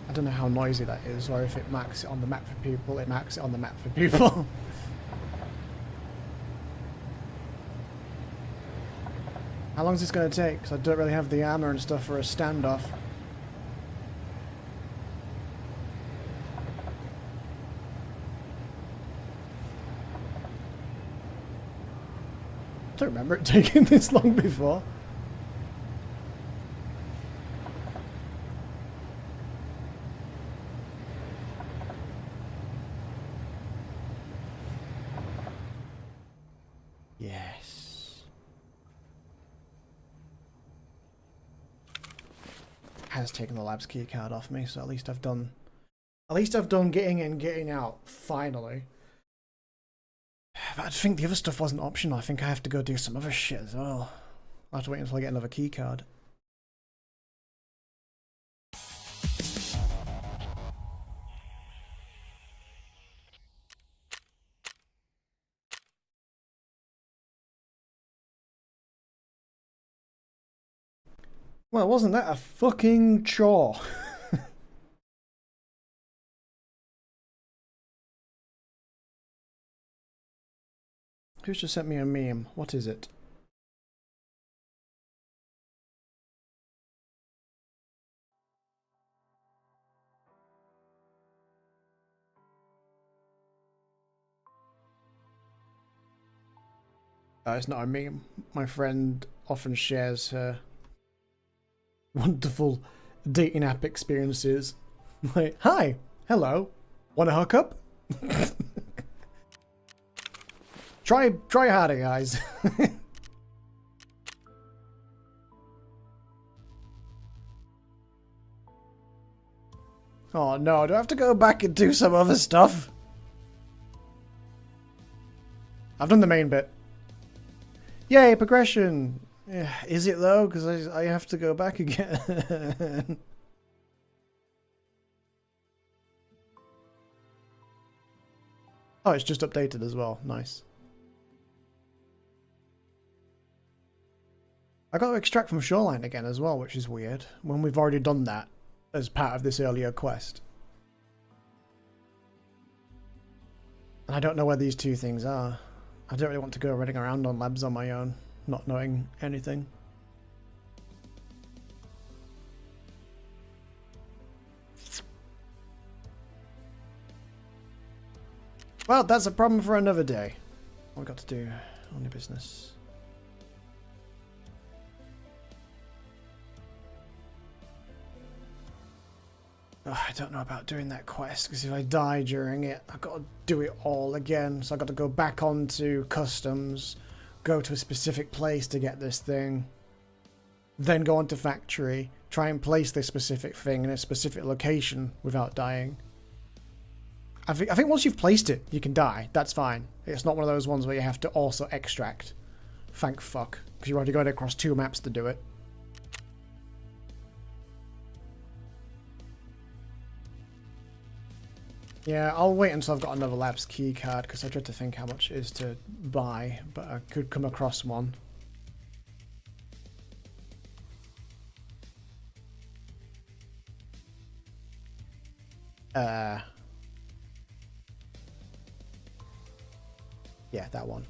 I don't know how noisy that is, or if it marks it on the map for people, it marks it on the map for people. How long is this going to take? Because I don't really have the armor and stuff for a standoff. I don't remember it taking this long before. Yes. Has taken the lab's key card off me, so at least I've done getting in, getting out, finally. But I think the other stuff wasn't optional. I think I have to go do some other shit as well. I'll have to wait until I get another key card. Well, wasn't that a fucking chore? Who's just sent me a meme? What is it? It's not a meme. My friend often shares her wonderful dating app experiences. Like, hi, hello, wanna hook up? Try harder, guys. Oh no, do I have to go back and do some other stuff? I've done the main bit. Yay, progression! Yeah, is it though? Because I have to go back again. Oh, it's just updated as well. Nice. I got to extract from Shoreline again as well, which is weird, when we've already done that as part of this earlier quest. And I don't know where these 2 things are. I don't really want to go running around on labs on my own, not knowing anything. Well, that's a problem for another day. What I've got to do on your business. Oh, I don't know about doing that quest, because if I die during it, I've got to do it all again. So I've got to go back onto customs, go to a specific place to get this thing, then go onto factory, try and place this specific thing in a specific location without dying. I think once you've placed it, you can die. That's fine. It's not one of those ones where you have to also extract. Thank fuck, because you're already going across 2 maps to do it. Yeah, I'll wait until I've got another lab's key card because I dread to think how much it is to buy, but I could come across one. Yeah, that one.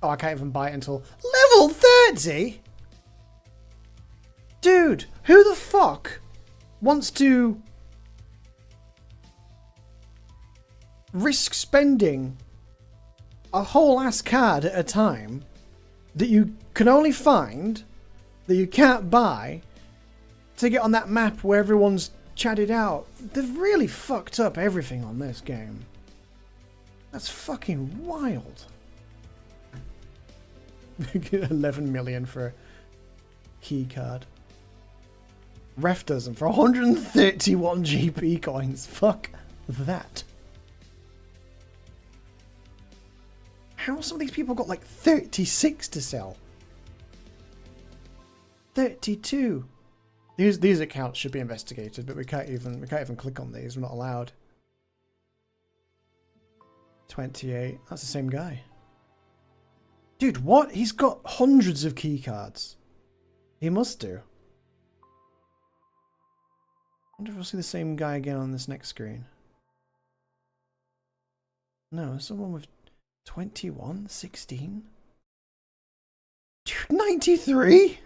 Oh, I can't even buy it until level 30? Dude, who the fuck wants to risk spending a whole ass card at a time that you can only find, that you can't buy, to get on that map where everyone's chatted out? They've really fucked up everything on this game. That's fucking wild. 11 million for a key card. Ref does them for 131 GP coins. Fuck that. How some of these people got like 36 to sell? 32. These accounts should be investigated, but we can't even click on these. We're not allowed. 28. That's the same guy. Dude, what? He's got hundreds of key cards. He must do. I wonder if we'll see the same guy again on this next screen. No, someone with 21, 16. Dude, 93?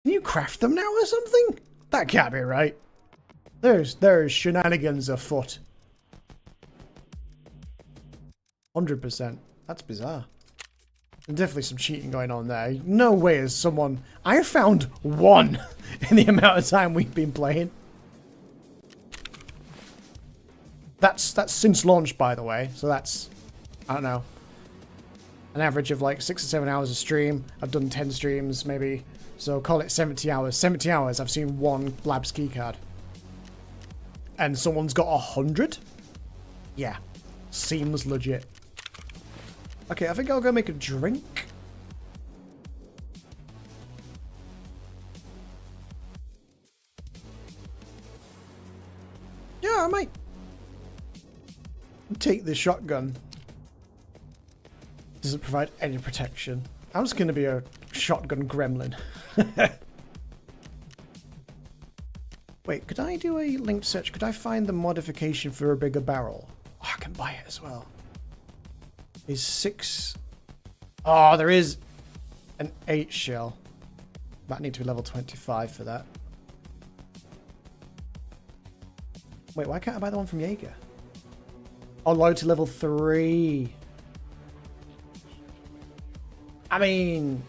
Can you craft them now or something? That can't be right. There's shenanigans afoot. 100%. That's bizarre. There's definitely some cheating going on there. No way is someone... I found one in the amount of time we've been playing. That's since launch, by the way. So that's, I don't know, an average of like 6 or 7 hours of stream. I've done 10 streams, maybe. So call it 70 hours. 70 hours, I've seen one Labs keycard. And someone's got 100? Yeah. Seems legit. Okay, I think I'll go make a drink. Yeah, I might take the shotgun. Does it provide any protection? I'm just going to be a shotgun gremlin. Wait, could I do a linked search? Could I find the modification for a bigger barrel? Oh, I can buy it as well. Is 6... Oh, there is an 8 shell. That need to be level 25 for that. Wait, why can't I buy the one from Jaeger? Oh, low to level 3. I mean...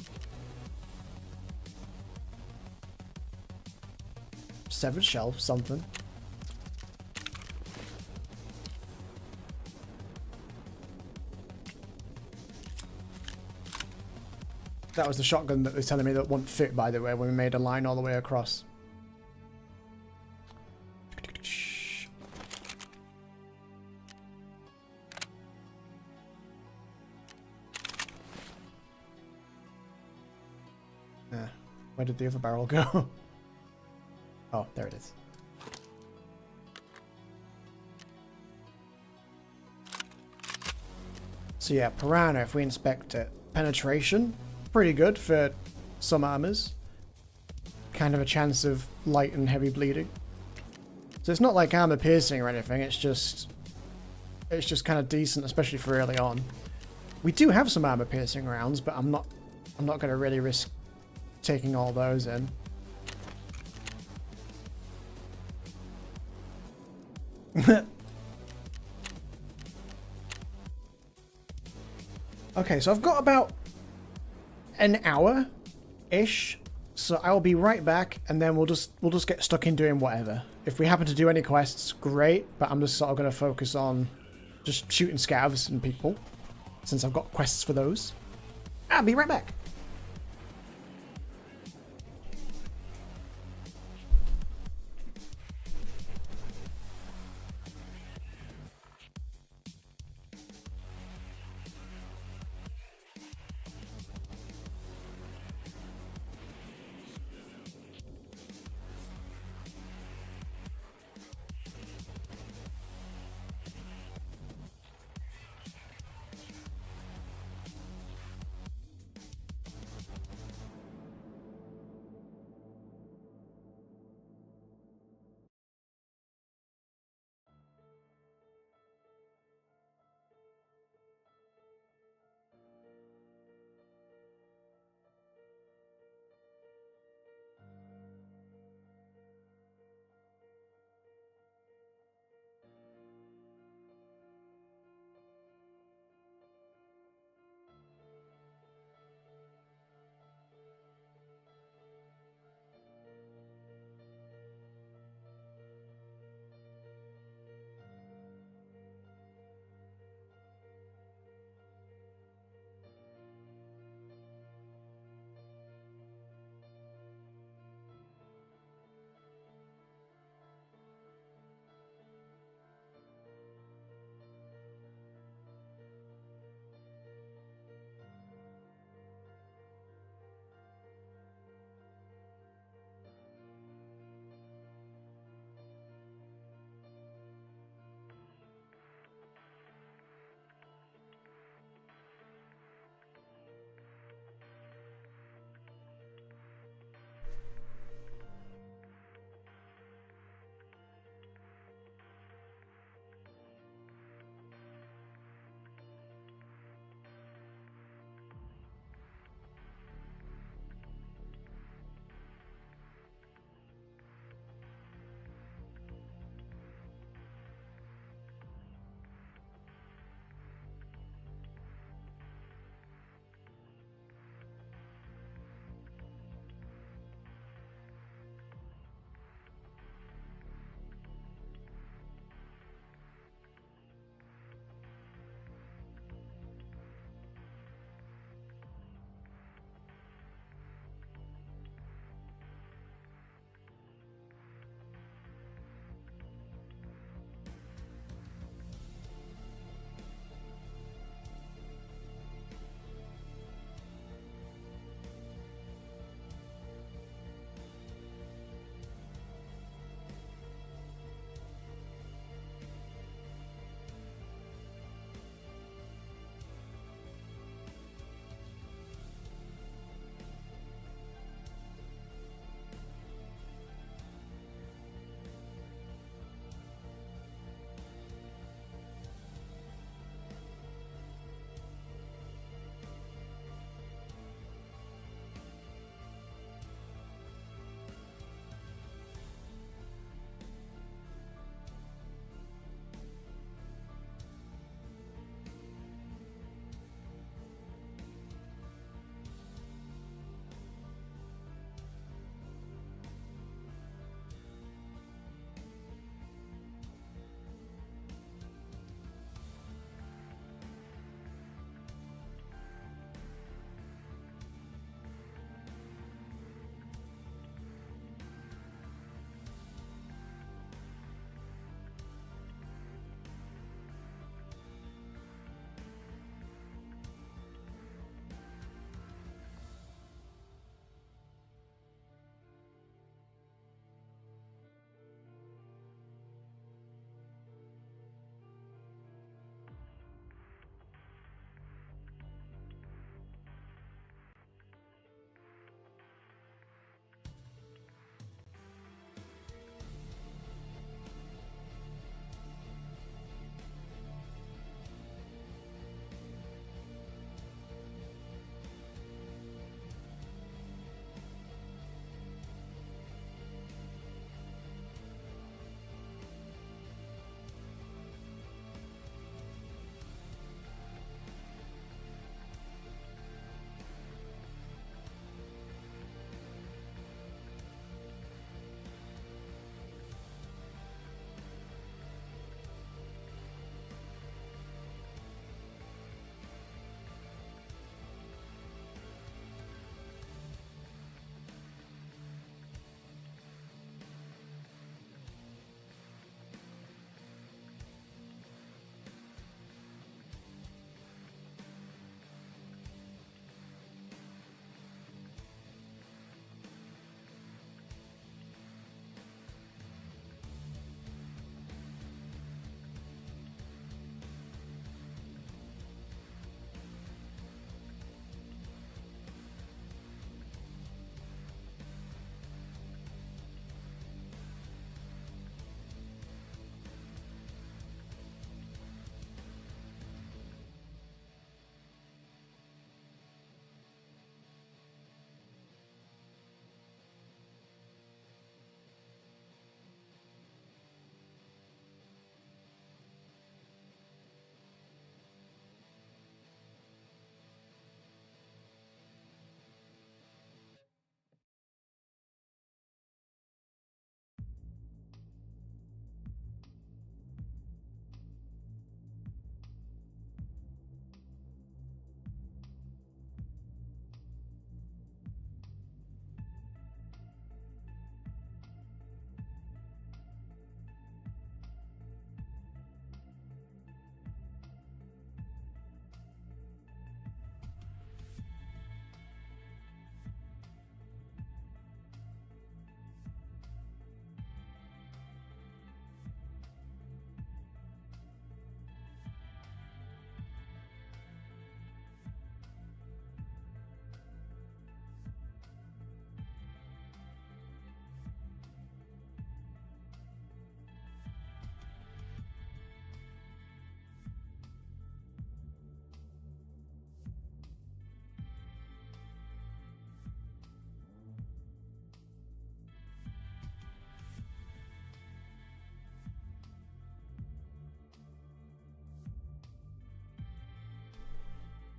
7 shell, something. That was the shotgun that was telling me that won't fit, by the way, when we made a line all the way across. Where did the other barrel go? Oh, there it is. So yeah, Piranha, if we inspect it, penetration, pretty good for some armors. Kind of a chance of light and heavy bleeding. So it's not like armor piercing or anything, it's just kind of decent, especially for early on. We do have some armor piercing rounds, but I'm not going to really risk taking all those in. Okay, so I've got about an hour-ish, so I'll be right back, and then we'll just get stuck in doing whatever. If we happen to do any quests, great, but I'm just sort of going to focus on just shooting scavs and people, since I've got quests for those. I'll be right back.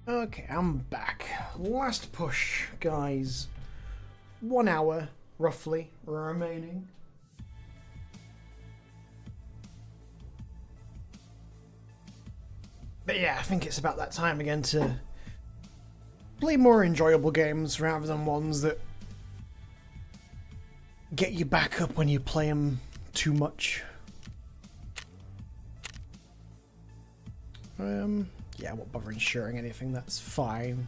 Okay, I'm back. Last push, guys. 1 hour, roughly, remaining. But yeah, I think it's about that time again to play more enjoyable games rather than ones that get you back up when you play them too much. Yeah, I won't bother insuring anything, that's fine.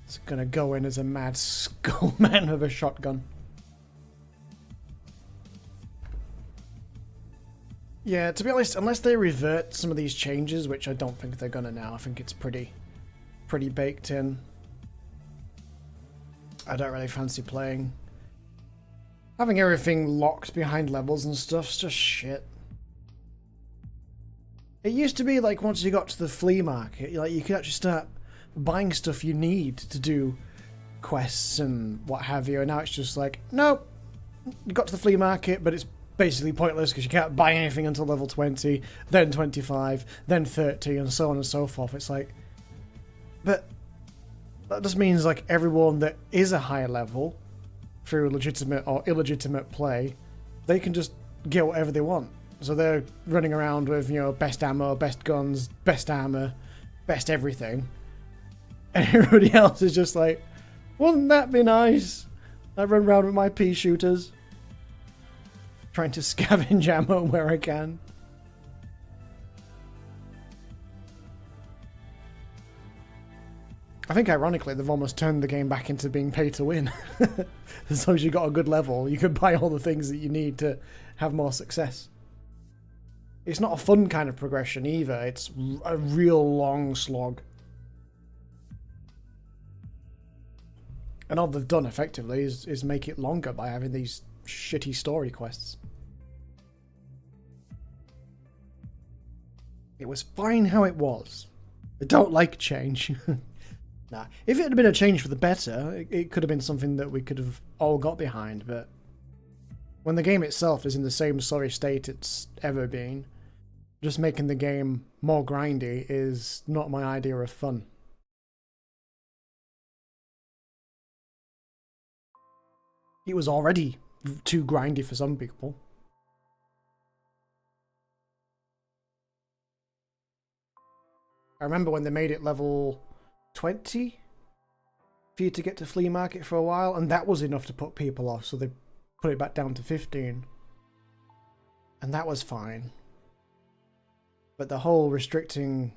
It's gonna go in as a mad skull man with a shotgun. Yeah, to be honest, unless they revert some of these changes, which I don't think they're gonna now, I think it's pretty baked in. I don't really fancy playing. Having everything locked behind levels and stuff's just shit. It used to be like once you got to the flea market, like you could actually start buying stuff you need to do quests and what have you, and now it's just like, nope, you got to the flea market, but it's basically pointless because you can't buy anything until level 20, then 25, then 30, and so on and so forth. It's like, but that just means like everyone that is a higher level through legitimate or illegitimate play, they can just get whatever they want. So they're running around with, you know, best ammo, best guns, best armor, best everything. And everybody else is just like, wouldn't that be nice? I run around with my pea shooters, trying to scavenge ammo where I can. I think ironically they've almost turned the game back into being pay to win. As long as you got a good level, you can buy all the things that you need to have more success. It's not a fun kind of progression either, it's a real long slog. And all they've done effectively is make it longer by having these shitty story quests. It was fine how it was. I don't like change. Nah, if it had been a change for the better, it could have been something that we could have all got behind, but when the game itself is in the same sorry state it's ever been, just making the game more grindy is not my idea of fun. It was already too grindy for some people. I remember when they made it level 20 for you to get to flea market for a while, and that was enough to put people off, so they put it back down to 15. And that was fine. But the whole restricting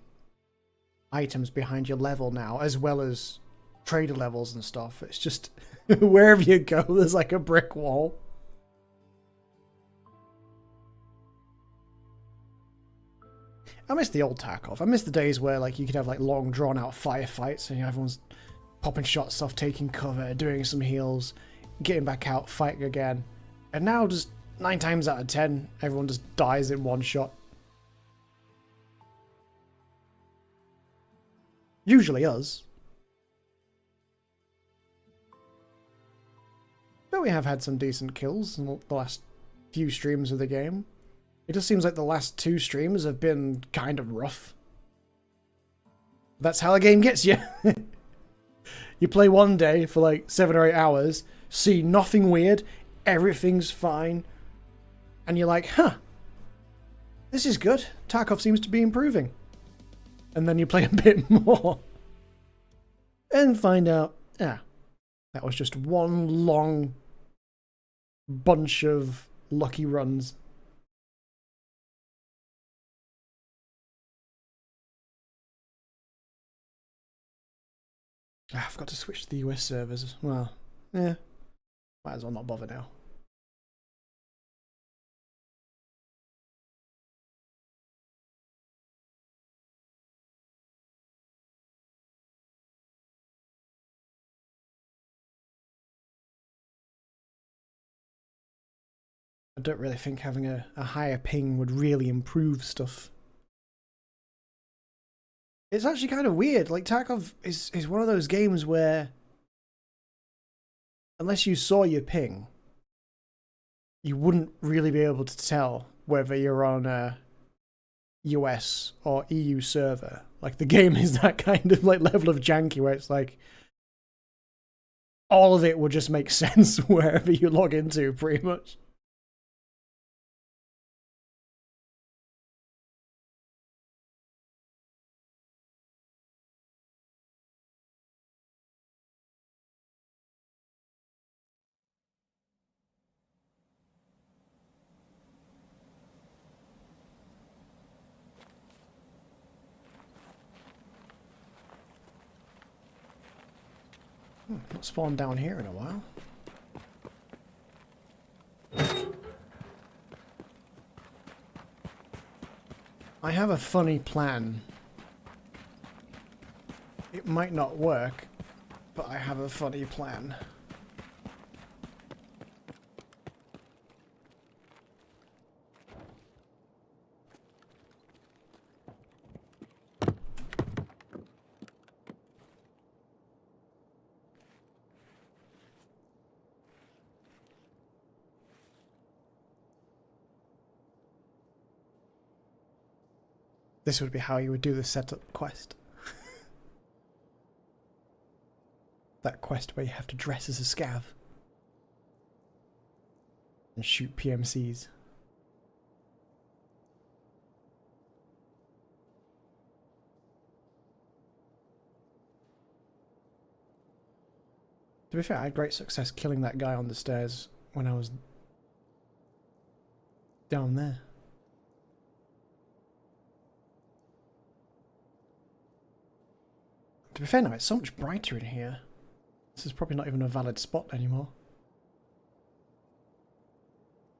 items behind your level now, as well as trader levels and stuff, it's just wherever you go there's like a brick wall. I miss the old Tarkov. I miss the days where like you could have like long drawn out firefights and, you know, everyone's popping shots off, taking cover, doing some heals, getting back out, fighting again. And now just 9 times out of 10 everyone just dies in one shot. Usually us. But we have had some decent kills in the last few streams of the game. It just seems like the last 2 streams have been kind of rough. That's how the game gets you. You play one day for like 7 or 8 hours, see nothing weird, everything's fine, and you're like, huh, this is good. Tarkov seems to be improving. And then you play a bit more and find out, that was just one long bunch of lucky runs. I forgot to switch to the US servers. Well, yeah, might as well not bother now. I don't really think having a higher ping would really improve stuff. It's actually kind of weird. Like, Tarkov is one of those games where, unless you saw your ping, you wouldn't really be able to tell whether you're on US or EU server. Like, the game is that kind of like level of janky where it's like all of it will just make sense wherever you log into, pretty much. Not spawned down here in a while. I have a funny plan. It might not work, but I have a funny plan. This would be how you would do the setup quest. That quest where you have to dress as a scav and shoot PMCs. To be fair, I had great success killing that guy on the stairs when I was down there. To be fair now, it's so much brighter in here. This is probably not even a valid spot anymore.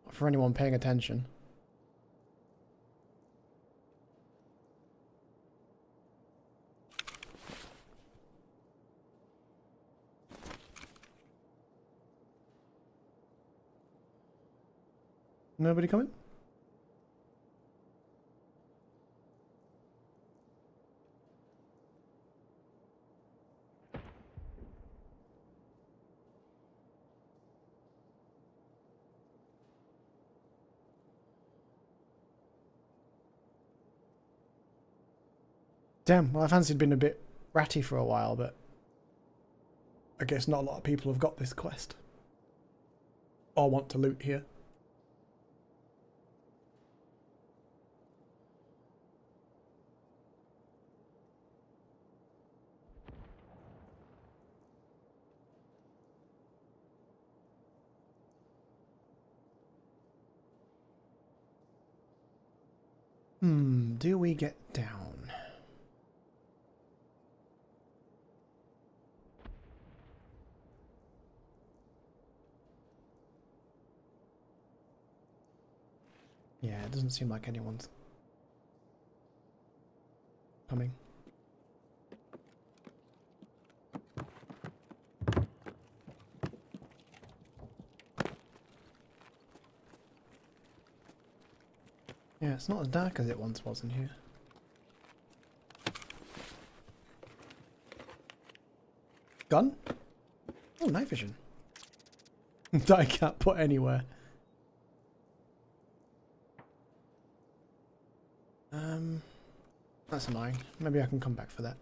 Not for anyone paying attention. Nobody coming? Damn, well, I fancied being a bit ratty for a while, but I guess not a lot of people have got this quest. Or want to loot here. Do we get down? Yeah, it doesn't seem like anyone's coming. Yeah, it's not as dark as it once was in here. Gun? Oh, night vision. That I can't put anywhere. That's annoying. Maybe I can come back for that.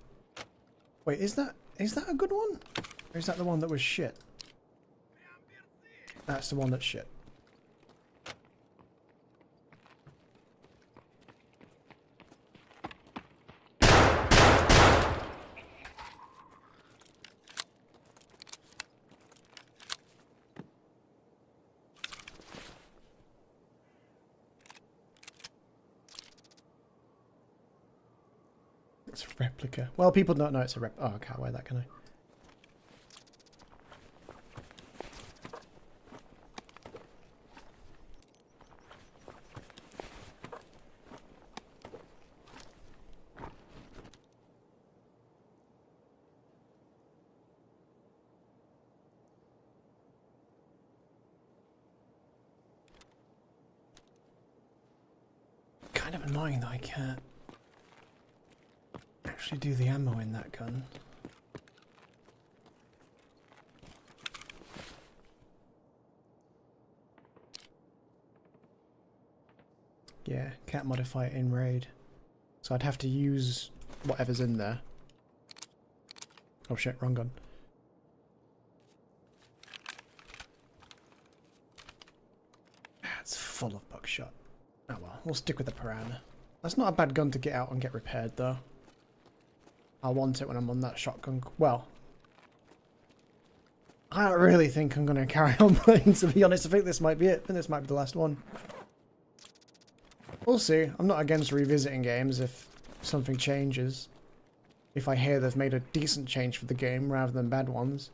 Wait, is that a good one? Or is that the one that was shit? That's the one that's shit. It's a replica. Well, people don't know it's a oh, I can't wear that, can I? Kind of annoying that I can't actually do the ammo in that gun. Yeah, can't modify it in raid. So I'd have to use whatever's in there. Oh shit, wrong gun. It's full of buckshot. Oh well, we'll stick with the piranha. That's not a bad gun to get out and get repaired though. I'll want it when I'm on that shotgun. Well, I don't really think I'm going to carry on playing, to be honest. I think this might be it. I think this might be the last one. We'll see. I'm not against revisiting games if something changes. If I hear they've made a decent change for the game rather than bad ones,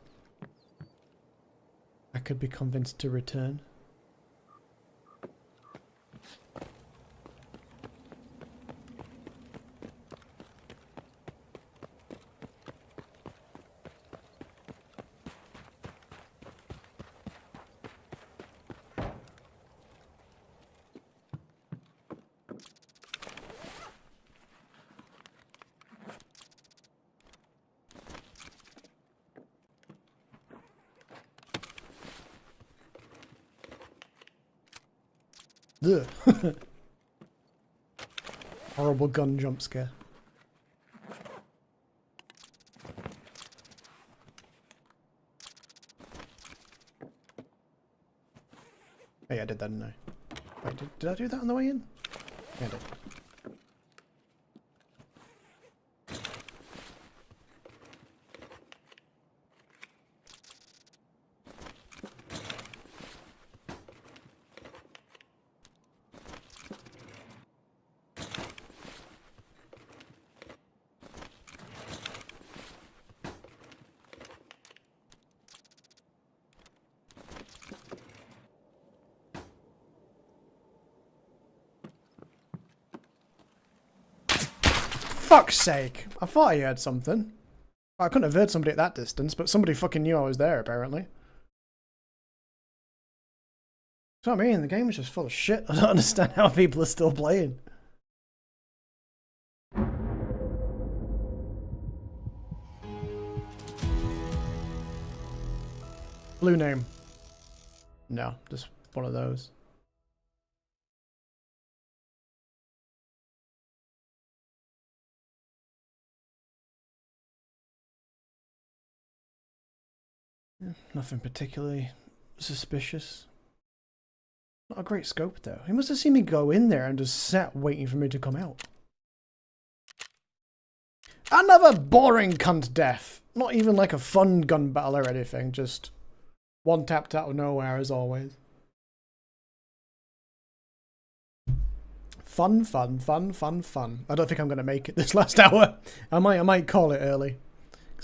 I could be convinced to return. Ugh. Horrible gun jump scare. Oh yeah, I did that, didn't I? Wait, did I do that on the way in? Yeah, I did. Fuck's sake! I thought I heard something. I couldn't have heard somebody at that distance, but somebody fucking knew I was there, apparently. That's what I mean, the game is just full of shit. I don't understand how people are still playing. Blue name. No, just one of those. Nothing particularly suspicious. Not a great scope though. He must have seen me go in there and just sat waiting for me to come out. Another boring cunt death. Not even like a fun gun battle or anything. Just one tapped out of nowhere as always. Fun, fun, fun, fun, fun. I don't think I'm going to make it this last hour. I might call it early.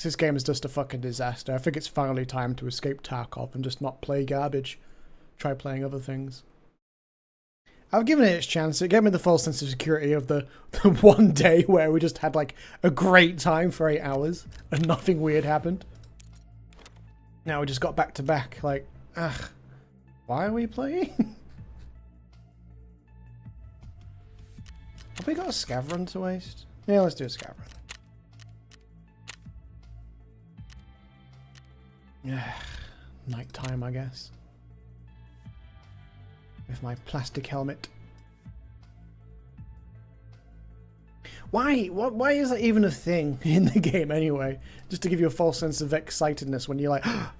This game is just a fucking disaster. I think it's finally time to escape Tarkov and just not play garbage. Try playing other things. I've given it its chance. It gave me the false sense of security of the one day where we just had like a great time for 8 hours and nothing weird happened. Now we just got back to back. Like, ugh, why are we playing? Have we got a scav run to waste? Yeah, let's do a scav run. Yeah, night time, I guess. With my plastic helmet. Why? Why is that even a thing in the game anyway? Just to give you a false sense of excitedness when you're like, oh,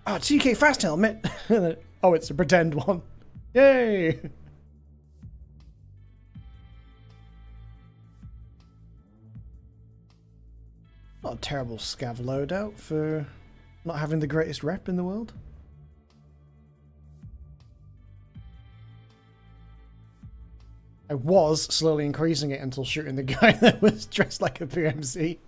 TK fast helmet. Oh, it's a pretend one. Yay! Not a terrible scav loadout for not having the greatest rep in the world. I was slowly increasing it until shooting the guy that was dressed like a PMC.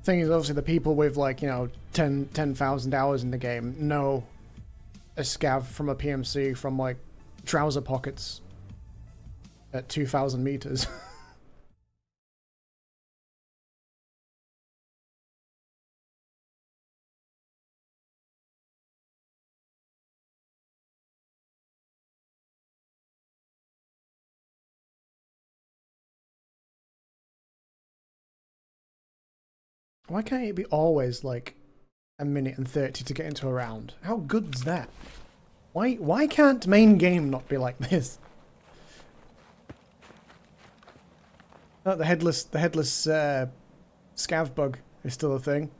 Thing is, obviously, the people with like, you know, 10,000 hours in the game know a scav from a PMC from like trouser pockets at 2,000 meters. Why can't it be always like a minute and 30 to get into a round? How good's that? Why can't main game not be like this? Oh, the headless scav bug is still a thing.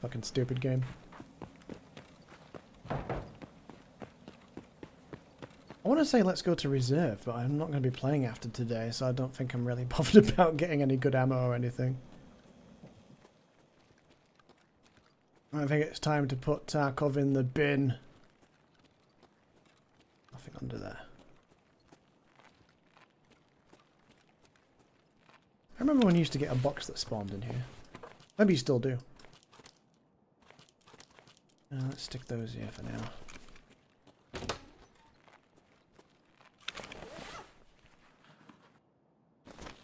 Fucking stupid game. I want to say let's go to reserve, but I'm not going to be playing after today, so I don't think I'm really bothered about getting any good ammo or anything. I think it's time to put Tarkov in the bin. Nothing under there. I remember when you used to get a box that spawned in here. Maybe you still do. Let's stick those here for now.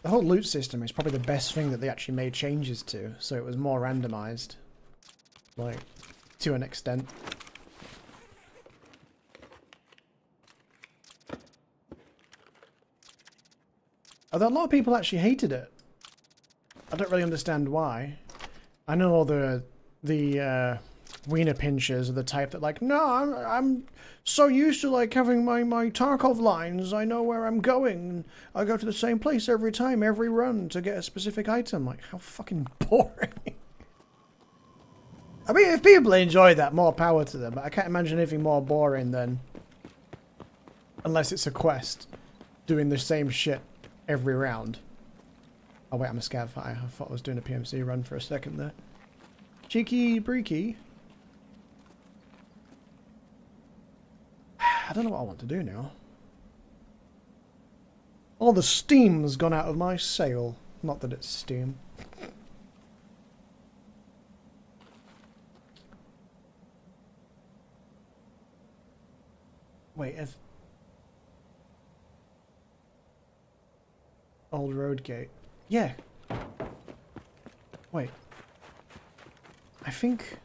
The whole loot system is probably the best thing that they actually made changes to, so it was more randomized. Like, to an extent. Although a lot of people actually hated it. I don't really understand why. I know all the wiener pinchers are the type that like, no, I'm so used to like having my Tarkov lines, I know where I'm going. I go to the same place every time, every run to get a specific item. Like, how fucking boring. I mean, if people enjoy that, more power to them. But I can't imagine anything more boring than... Unless it's a quest. Doing the same shit every round. Oh wait, I'm a scav. I thought I was doing a PMC run for a second there. Cheeky breaky. I don't know what I want to do now. All the steam's gone out of my sail. Not that it's steam. Wait, if... Old Road Gate. Yeah. Wait. I think...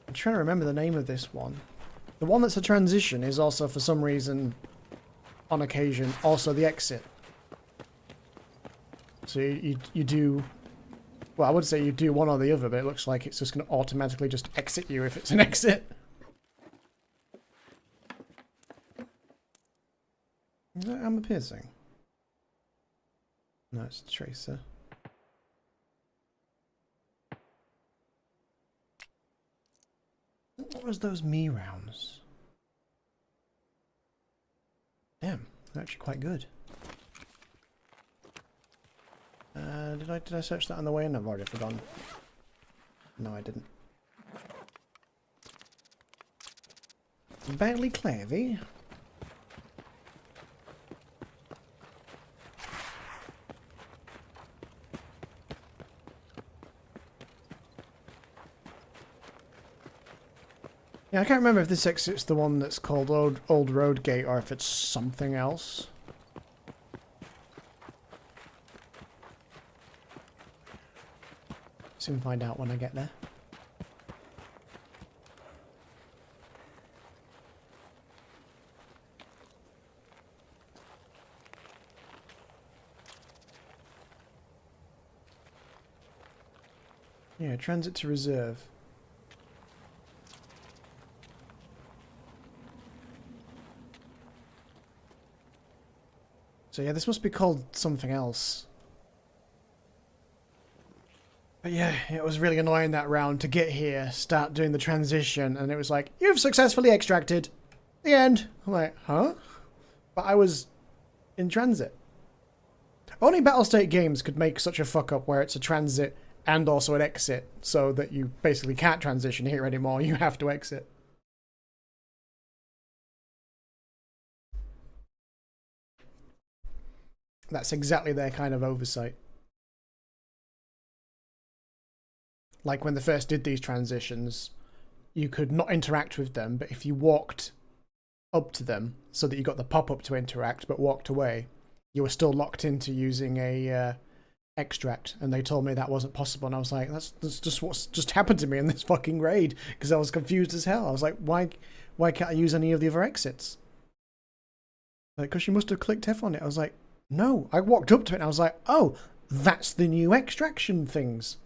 I'm trying to remember the name of this one. The one that's a transition is also, for some reason, on occasion, also the exit. So you do... Well, I would say you do one or the other, but it looks like it's just going to automatically just exit you if it's an exit. Is that armor piercing? No, it's Tracer. What was those me rounds? Damn, they're actually quite good. Did I search that on the way in? I've already forgotten. No, I didn't. Bailey Clavey. Yeah, I can't remember if this exit's the one that's called Old Road Gate or if it's something else. Soon find out when I get there. Yeah, transit to reserve. So yeah, this must be called something else. But yeah, it was really annoying that round to get here, start doing the transition, and it was like, you've successfully extracted. The end. I'm like, huh? But I was in transit. Only Battlestate games could make such a fuck up where it's a transit and also an exit, so that you basically can't transition here anymore, you have to exit. That's exactly their kind of oversight. Like when they first did these transitions, you could not interact with them, but if you walked up to them so that you got the pop-up to interact but walked away, you were still locked into using a extract, and they told me that wasn't possible, and I was like, that's just what's just happened to me in this fucking raid, because I was confused as hell. I was like, why can't I use any of the other exits? Like, because you must have clicked F on it. I was like, No, I walked up to it and I was like, oh, that's the new extraction things.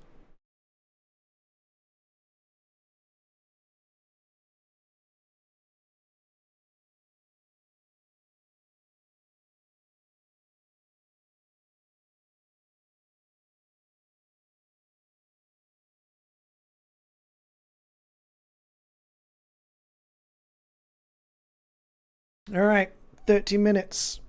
All right, 30 minutes.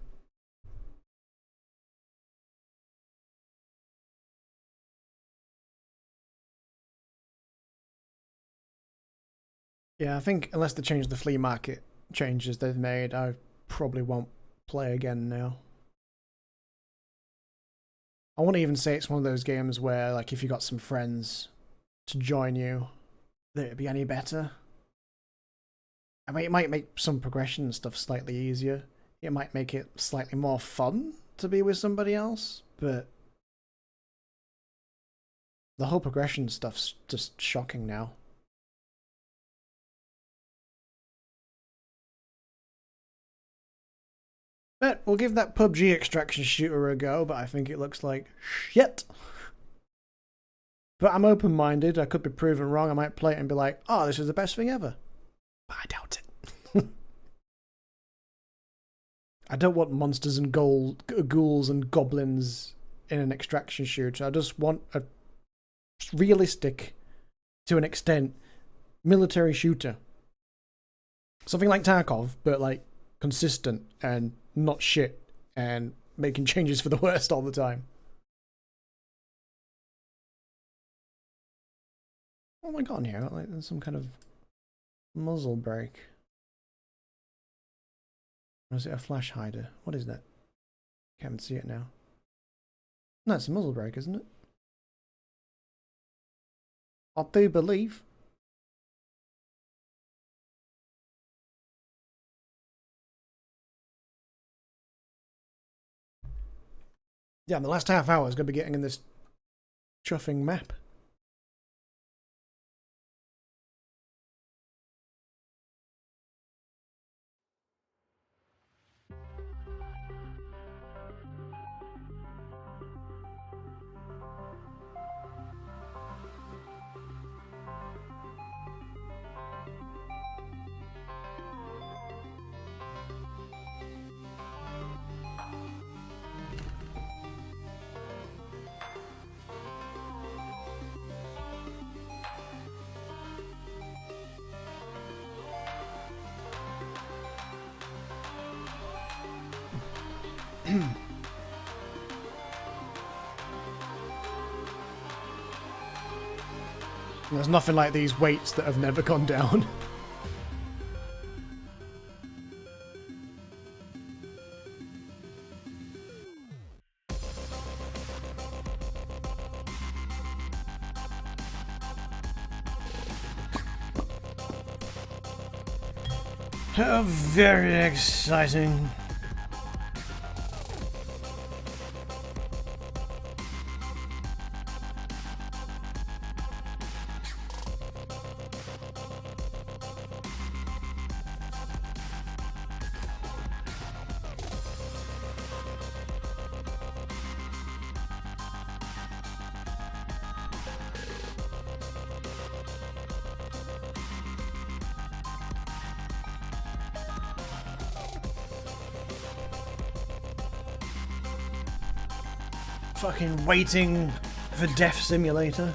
Yeah, I think unless they change the flea market changes they've made, I probably won't play again now. I wouldn't even say it's one of those games where, like, if you got some friends to join you, that it'd be any better. I mean, it might make some progression and stuff slightly easier. It might make it slightly more fun to be with somebody else, but the whole progression stuff's just shocking now. But we'll give that PUBG extraction shooter a go, but I think it looks like shit. But I'm open-minded. I could be proven wrong. I might play it and be like, oh, this is the best thing ever. But I doubt it. I don't want monsters and ghouls and goblins in an extraction shooter. I just want a realistic, to an extent, military shooter. Something like Tarkov, but like consistent and not shit and making changes for the worst all the time. What have I got in here? Like, there's some kind of muzzle brake. Or is it a flash hider? What is that? Can't see it now. No, it's a muzzle brake, isn't it? I do believe. Yeah, the last half hour is going to be getting in this chuffing map. There's nothing like these weights that have never gone down. Oh, very exciting. Fucking waiting for Death Simulator.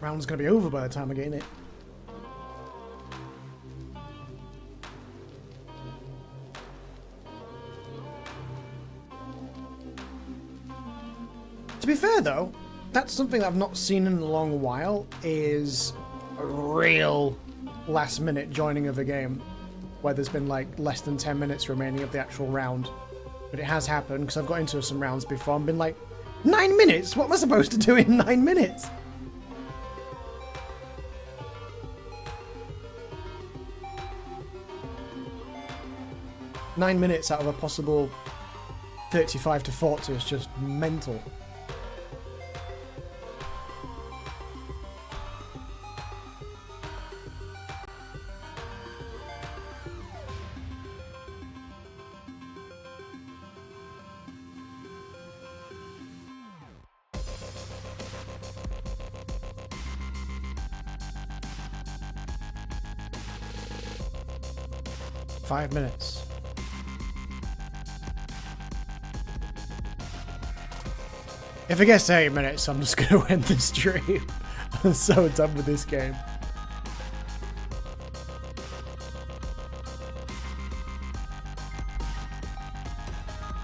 Round's gonna be over by the time I get in it. To be fair though, that's something that I've not seen in a long while, is a real last minute joining of the game where there's been like less than 10 minutes remaining of the actual round. But it has happened because I've got into some rounds before and been like, 9 minutes? What am I supposed to do in 9 minutes? Nine minutes out of a possible 35 to 40 is just mental. 5 minutes. If it gets to 8 minutes, I'm just gonna end the stream. I'm so done with this game.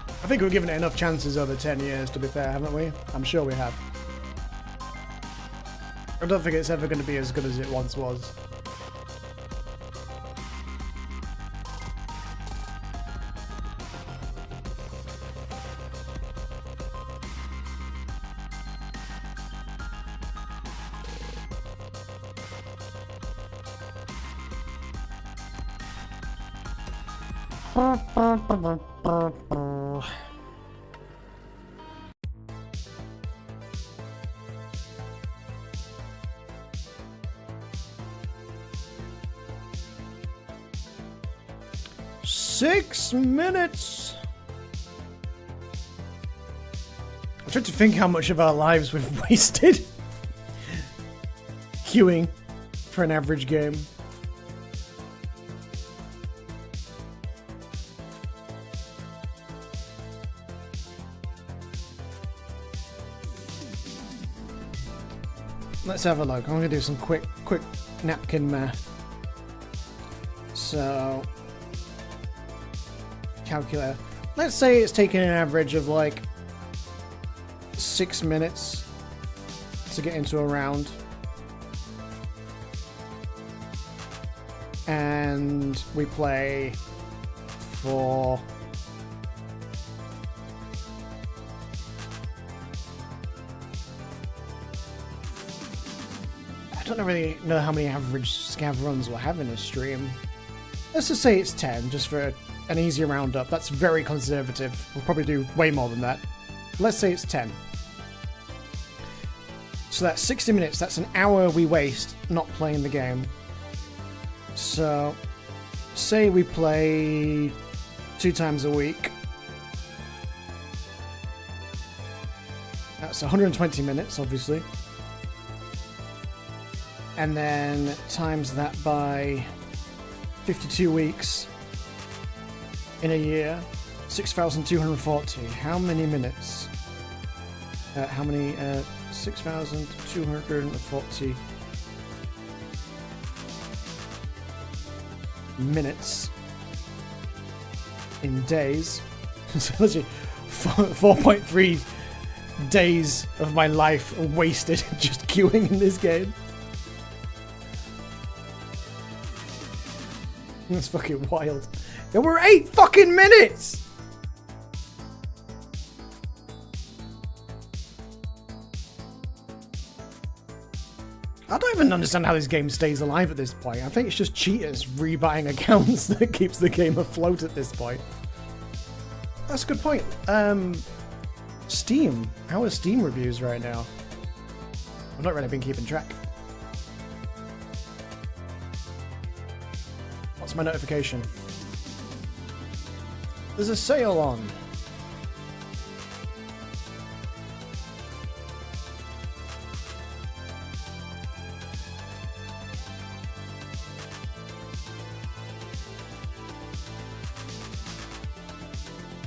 I think we've given it enough chances over 10 years, to be fair, haven't we? I'm sure we have. I don't think it's ever going to be as good as it once was. Six minutes. I'm trying to think how much of our lives we've wasted queuing for an average game. Let's have a look. I'm gonna do some quick napkin math. So, calculator. Let's say it's taking an average of like 6 minutes to get into a round. And we play for I don't really know how many average scav runs we'll have in a stream. Let's just say it's 10, just for an easy roundup. That's very conservative. We'll probably do way more than that. Let's say it's 10. So that's 60 minutes. That's an hour we waste not playing the game. So, say we play 2 times a week. That's 120 minutes, obviously. And then times that by 52 weeks in a year, 6,240. How many minutes? 6,240 minutes in days. So literally 4.3 days of my life wasted just queuing in this game. That's fucking wild. There were 8 fucking minutes! I don't even understand how this game stays alive at this point. I think it's just cheaters rebuying accounts that keeps the game afloat at this point. That's a good point. Steam. How are Steam reviews right now? I've not really been keeping track. What's my notification? There's a sale on.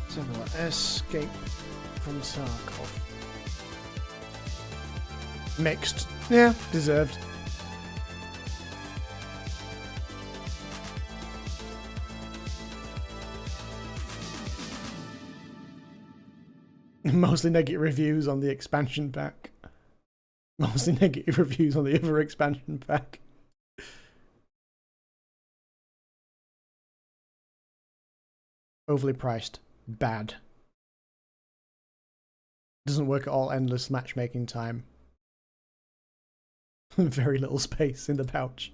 Let's have a look. Escape from Tarkov. Mixed. Yeah, deserved. Mostly negative reviews on the expansion pack. Mostly negative reviews on the other expansion pack. Overly priced. Bad. Doesn't work at all. Endless matchmaking time. Very little space in the pouch.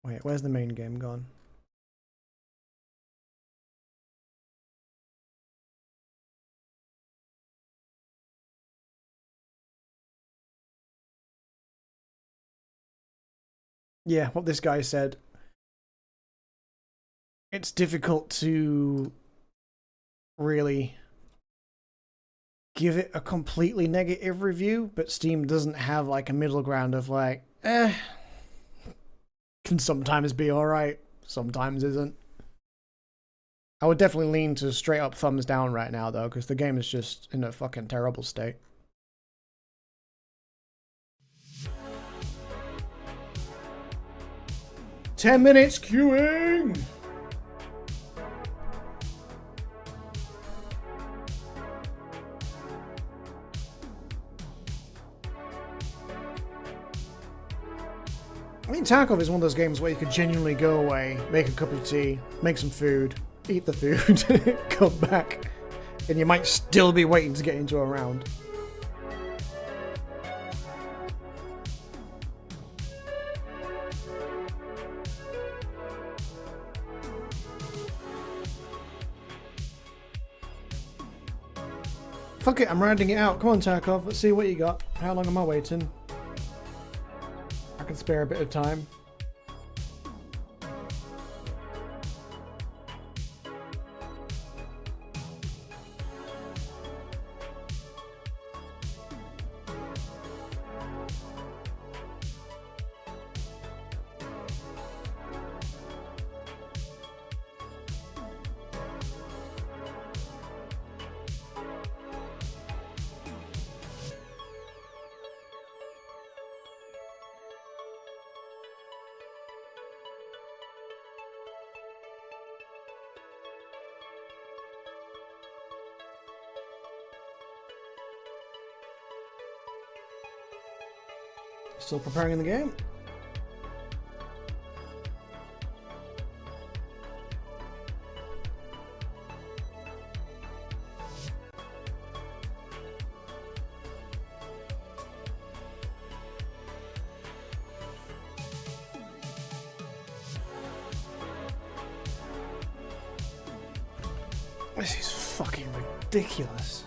Wait, where's the main game gone? Yeah, what this guy said. It's difficult to really give it a completely negative review, but Steam doesn't have like a middle ground of like, can sometimes be alright, sometimes isn't. I would definitely lean to straight up thumbs down right now, though, because the game is just in a fucking terrible state. "10 minutes queuing!" I mean, Tarkov is one of those games where you could genuinely go away, make a cup of tea, make some food, eat the food, come back, and you might still be waiting to get into a round. Fuck it, I'm rounding it out. Come on, Tarkov, let's see what you got. How long am I waiting? I can spare a bit of time. Still preparing the game. This is fucking ridiculous.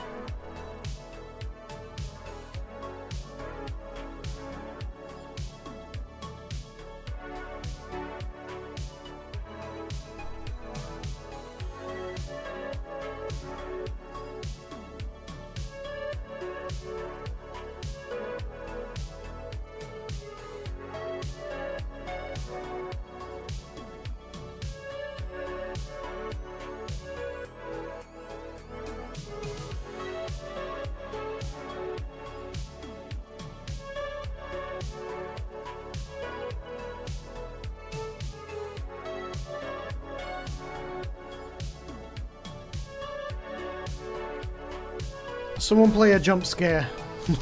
Someone play a jump scare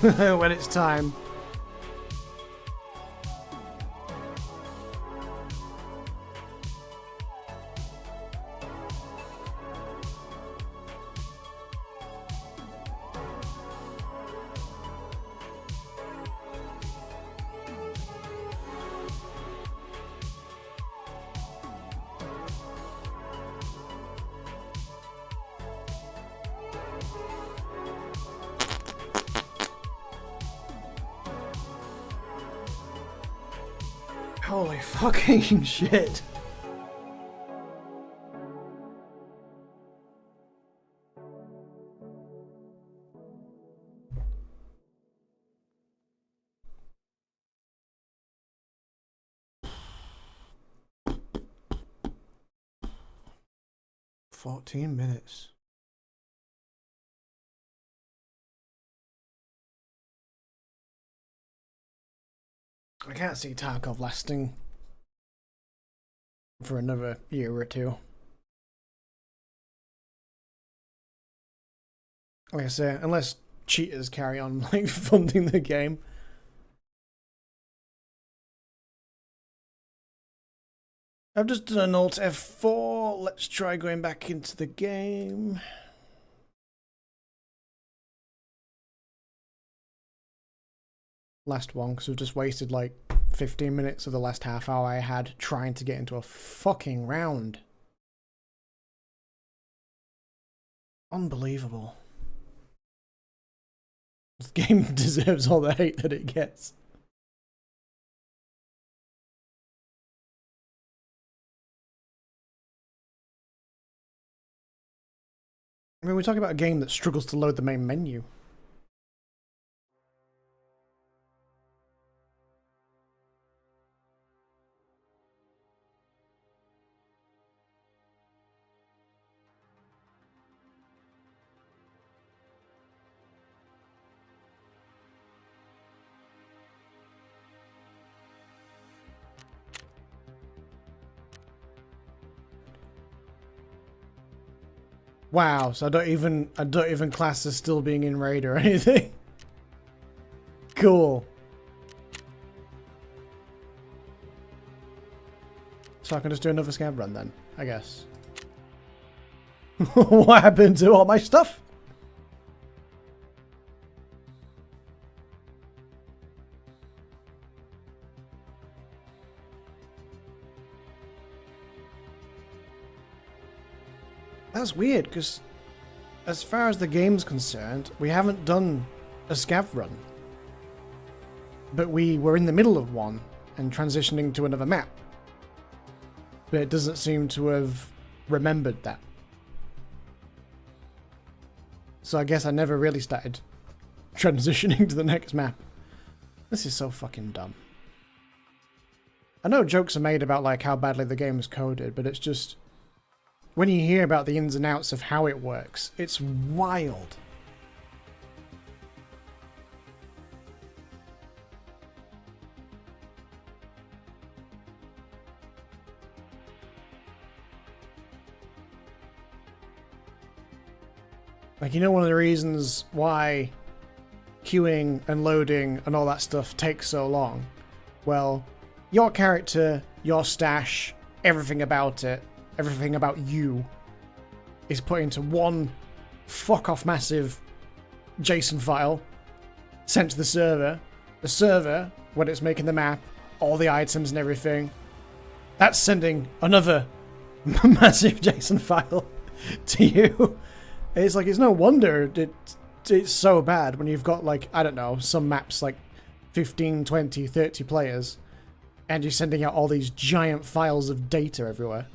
when it's time. Holy fucking shit. "14 minutes. I can't see Tarkov lasting for another year or two. Like I say, unless cheaters carry on like funding the game. I've just done an Alt F4. Let's try going back into the game. Last one, because we've just wasted like 15 minutes of the last half hour I had trying to get into a fucking round. Unbelievable. This game deserves all the hate that it gets. I mean, we're talking about a game that struggles to load the main menu. Wow, so I don't even class as still being in raid or anything. Cool. So I can just do another scav run then, I guess. What happened to all my stuff? That's weird, because as far as the game's concerned, we haven't done a scav run. But we were in the middle of one and transitioning to another map. But it doesn't seem to have remembered that. So I guess I never really started transitioning to the next map. This is so fucking dumb. I know jokes are made about like how badly the game is coded, but it's just... when you hear about the ins and outs of how it works, it's wild. Like, you know, one of the reasons why queuing and loading and all that stuff takes so long? Well, your character, your stash, everything about it, everything about you is put into one fuck-off massive JSON file sent to the server. The server, when it's making the map, all the items and everything, that's sending another massive JSON file to you. It's like, it's no wonder it's so bad when you've got, like, I don't know, some maps like 15, 20, 30 players and you're sending out all these giant files of data everywhere.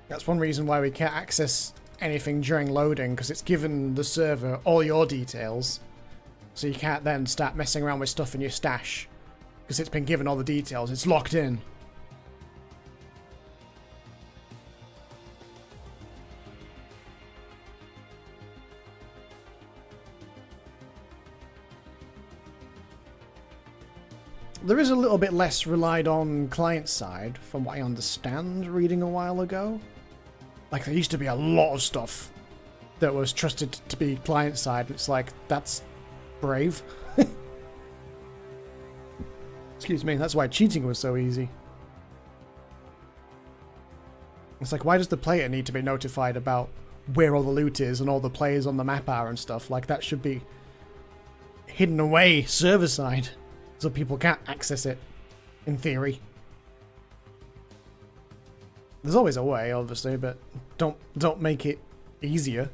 That's one reason why we can't access anything during loading, because it's given the server all your details. So you can't then start messing around with stuff in your stash, because it's been given all the details. It's locked in. There is a little bit less relied on client side, from what I understand reading a while ago. Like, there used to be a lot of stuff that was trusted to be client side. It's like, that's brave. Excuse me, that's why cheating was so easy. It's like, why does the player need to be notified about where all the loot is and all the players on the map are and stuff? Like, that should be hidden away server side, so people can't access it, in theory. There's always a way, obviously, but don't make it easier.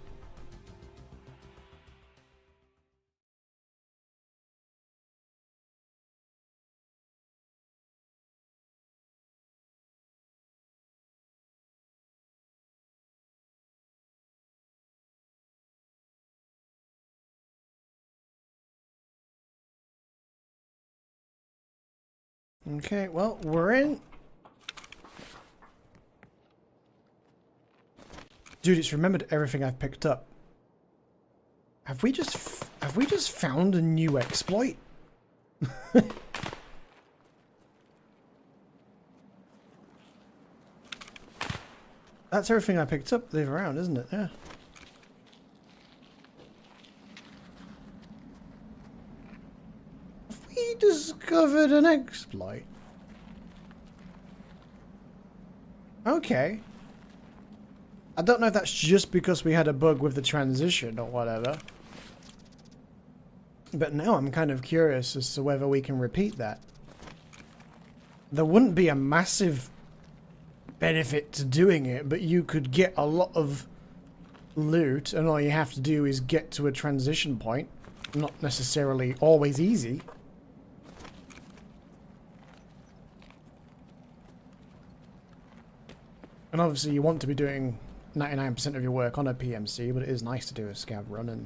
Okay, well, we're in. Dude, it's remembered everything I've picked up. Have we just found a new exploit? That's everything I picked up live around, isn't it? Yeah. Have we discovered an exploit? Okay. I don't know if that's just because we had a bug with the transition or whatever. But now I'm kind of curious as to whether we can repeat that. There wouldn't be a massive benefit to doing it, but you could get a lot of loot, and all you have to do is get to a transition point. Not necessarily always easy. And obviously you want to be doing 99% of your work on a PMC, but it is nice to do a scav run and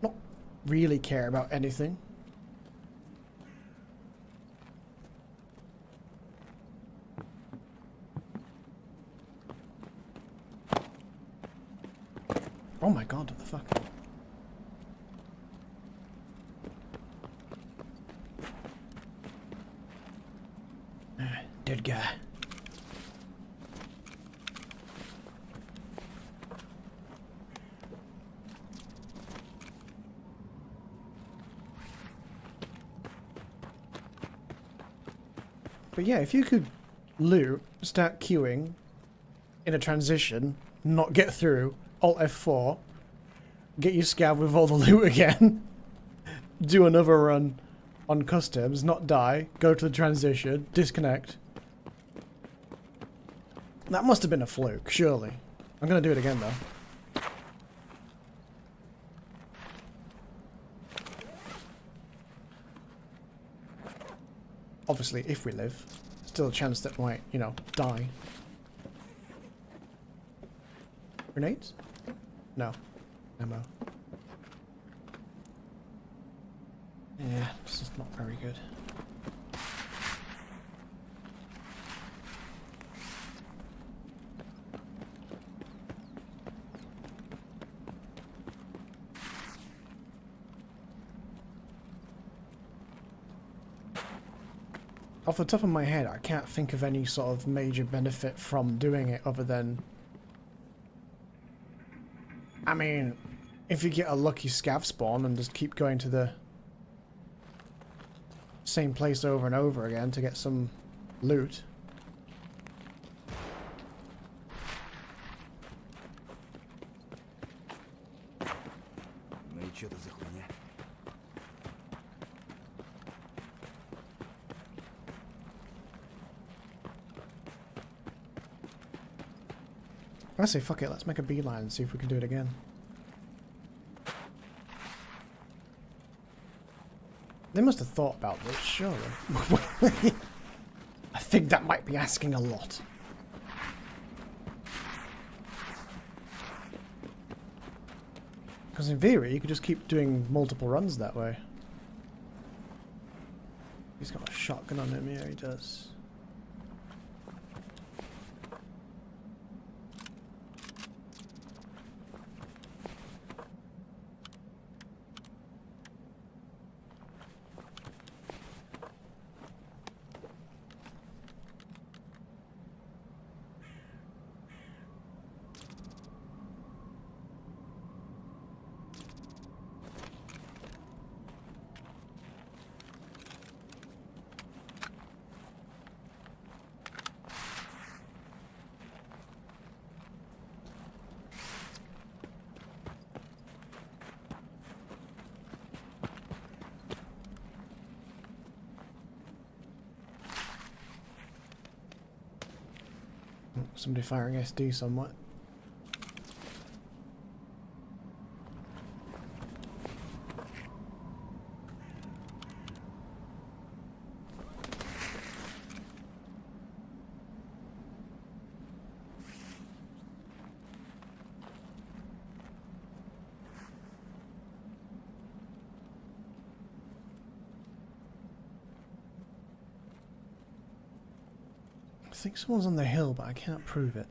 not really care about anything. Oh my god, what the fuck? Good guy. But yeah, if you could loot, start queuing in a transition, not get through, Alt F4, get your scav with all the loot again, do another run on customs, not die, go to the transition, disconnect. That must have been a fluke, surely. I'm gonna do it again though. Obviously, if we live, still a chance that we might, you know, die. Grenades? No. Ammo. Yeah, this is not very good. Off the top of my head, I can't think of any sort of major benefit from doing it other than... I mean, if you get a lucky scav spawn and just keep going to the same place over and over again to get some loot. Ну и что это за хуйня? I say fuck it, let's make a beeline and see if we can do it again. They must have thought about this, surely. I think that might be asking a lot. Because in theory, you could just keep doing multiple runs that way. He's got a shotgun on him, yeah he does. Somebody firing SD somewhat. I think someone's on the hill, but I can't prove it.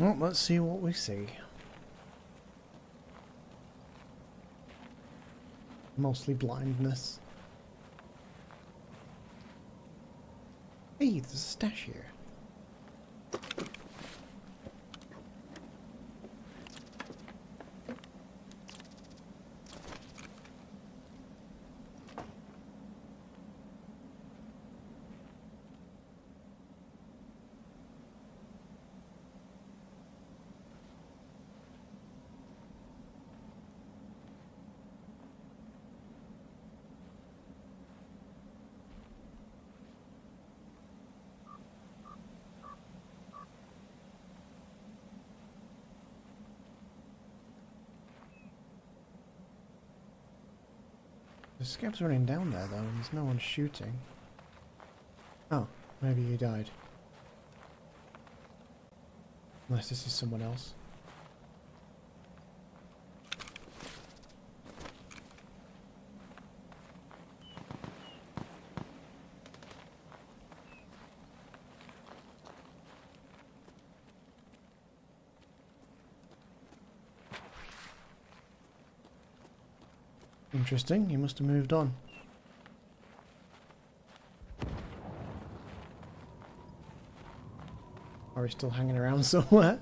Well, let's see what we see. Mostly blindness. Hey, there's a stash here. The scab's running down there though, and there's no one shooting. Oh, maybe he died. Unless this is someone else. Interesting, he must have moved on. Or he's still hanging around somewhere.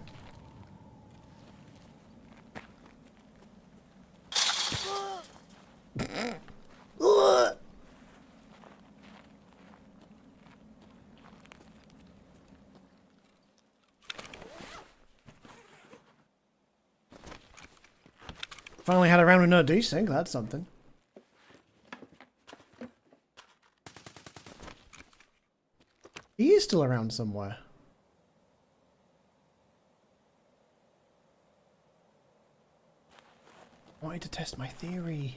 Finally had a round with no desync, that's something. He is still around somewhere. Wanted to test my theory.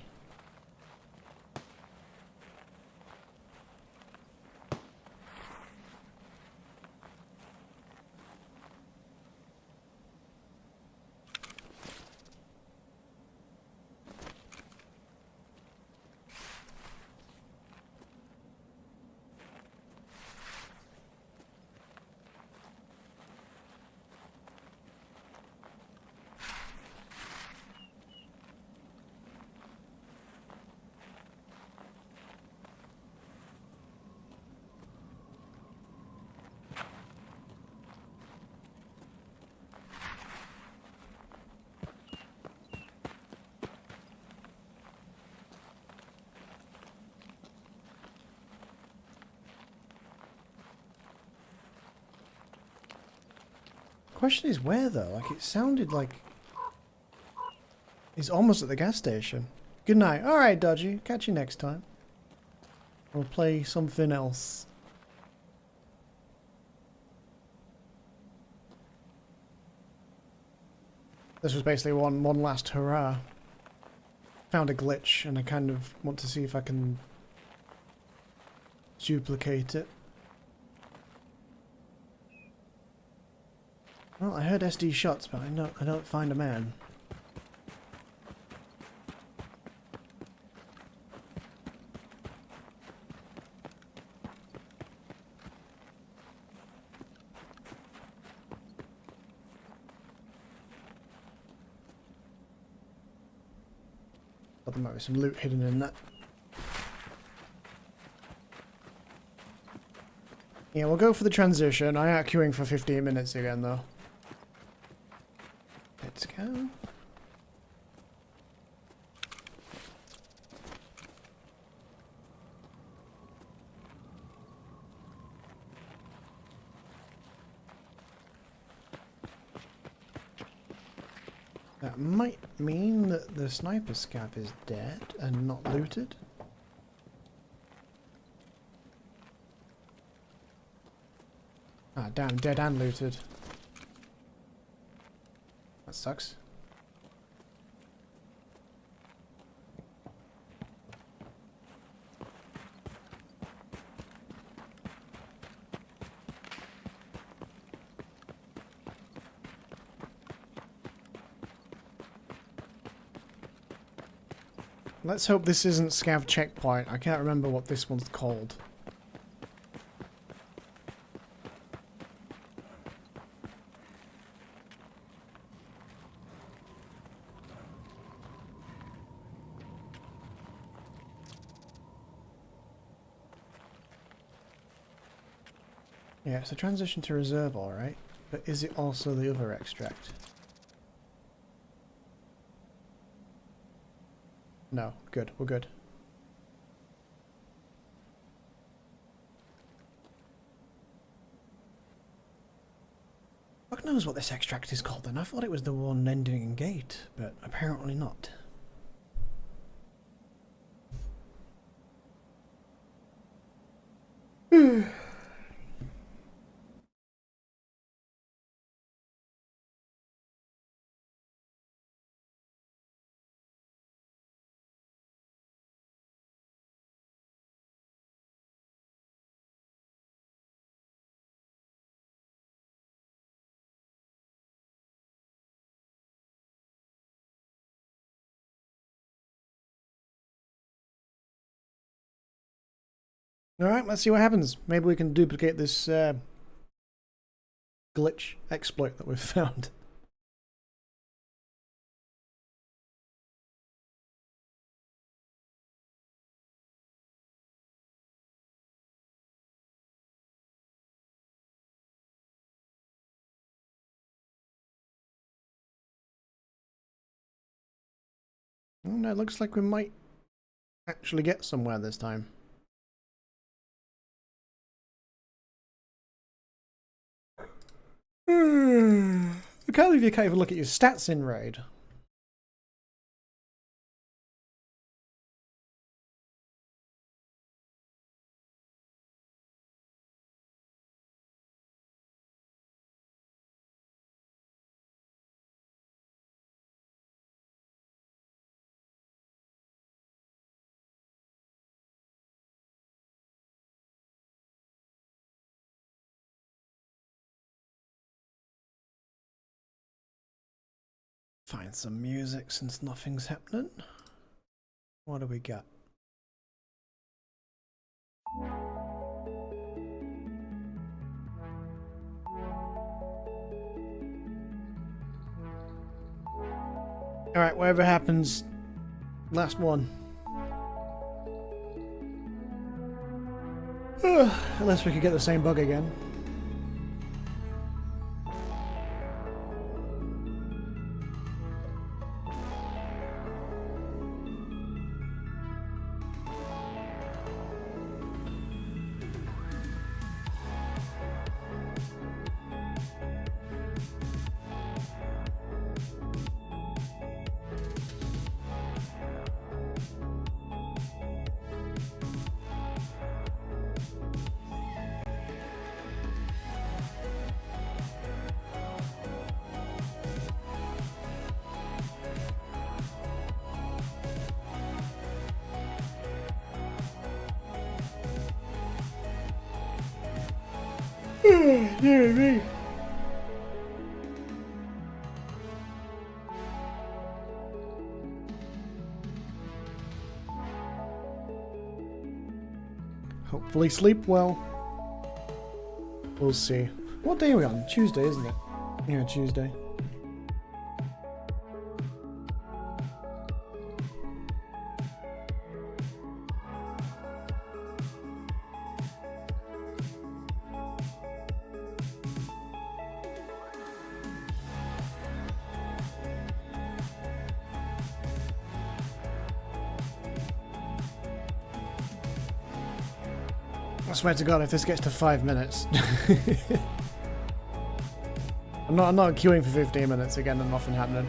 Question is where though? Like it sounded like he's almost at the gas station. Good night. Alright, Dodgy. Catch you next time. We'll play something else. This was basically one last hurrah. Found a glitch and I kind of want to see if I can duplicate it. Well, I heard SD shots, but I don't find a man. Thought there might be some loot hidden in that. Yeah, we'll go for the transition. I am queuing for 15 minutes again, though. Let's go. That might mean that the sniper scav is dead and not looted. Ah, damn, dead and looted. That sucks. Let's hope this isn't Scav Checkpoint. I can't remember what this one's called. Yeah, it's a transition to reserve, alright. But is it also the other extract? No, good, we're good. Fuck knows what this extract is called then. I thought it was the one ending in gate, but apparently not. Alright, let's see what happens. Maybe we can duplicate this glitch exploit that we've found. Oh, no, it looks like we might actually get somewhere this time. I can't believe you can't even look at your stats in Raid. Find some music since nothing's happening. What do we got? Alright, whatever happens, last one. Unless we could get the same bug again. Dear me. Hopefully sleep well. We'll see. What day are we on? Tuesday, isn't it? Yeah, Tuesday. I swear to God, if this gets to 5 minutes, I'm not queuing for 15 minutes again and nothing happening.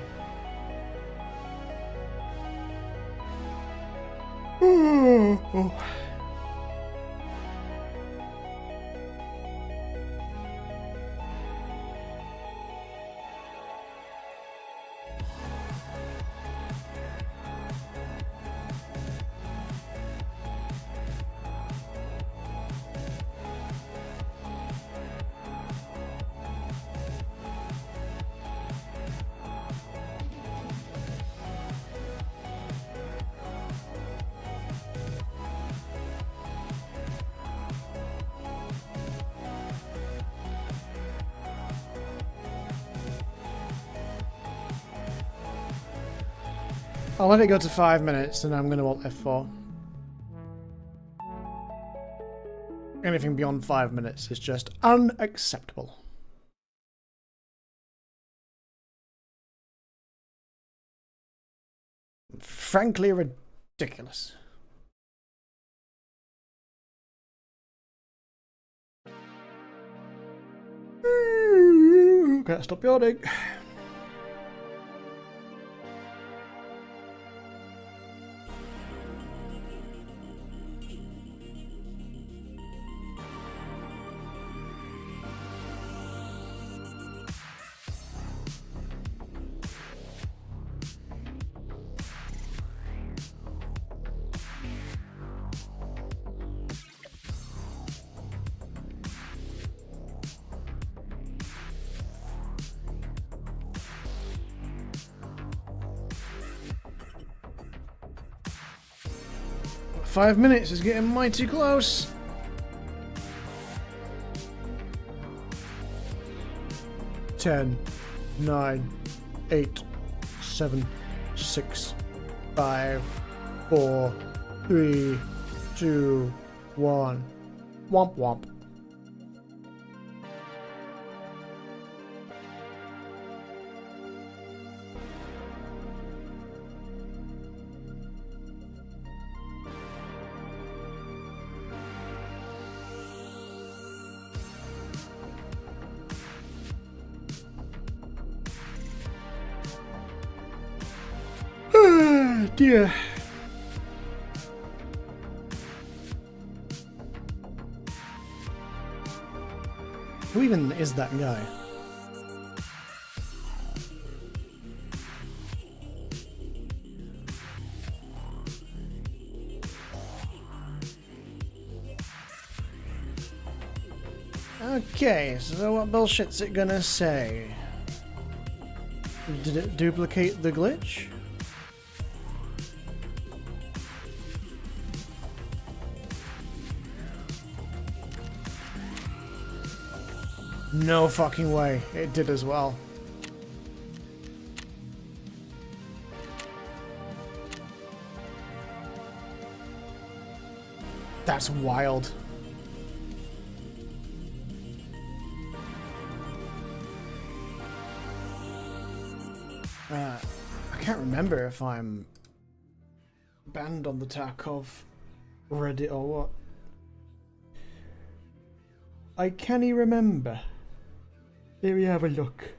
I'll let it go to 5 minutes and I'm going to alt F4. Anything beyond 5 minutes is just unacceptable. Frankly ridiculous. Can't stop yawning. Five minutes is getting mighty close. 10, 9, 8, 7, 6, 5, 4, 3, 2, 1. Womp womp. Dear. Who even is that guy? Okay, so what bullshit's it gonna say? Did it duplicate the glitch? No fucking way. It did as well. That's wild. I can't remember if I'm banned on the Tarkov Reddit or what. I can't remember. Here we have a look.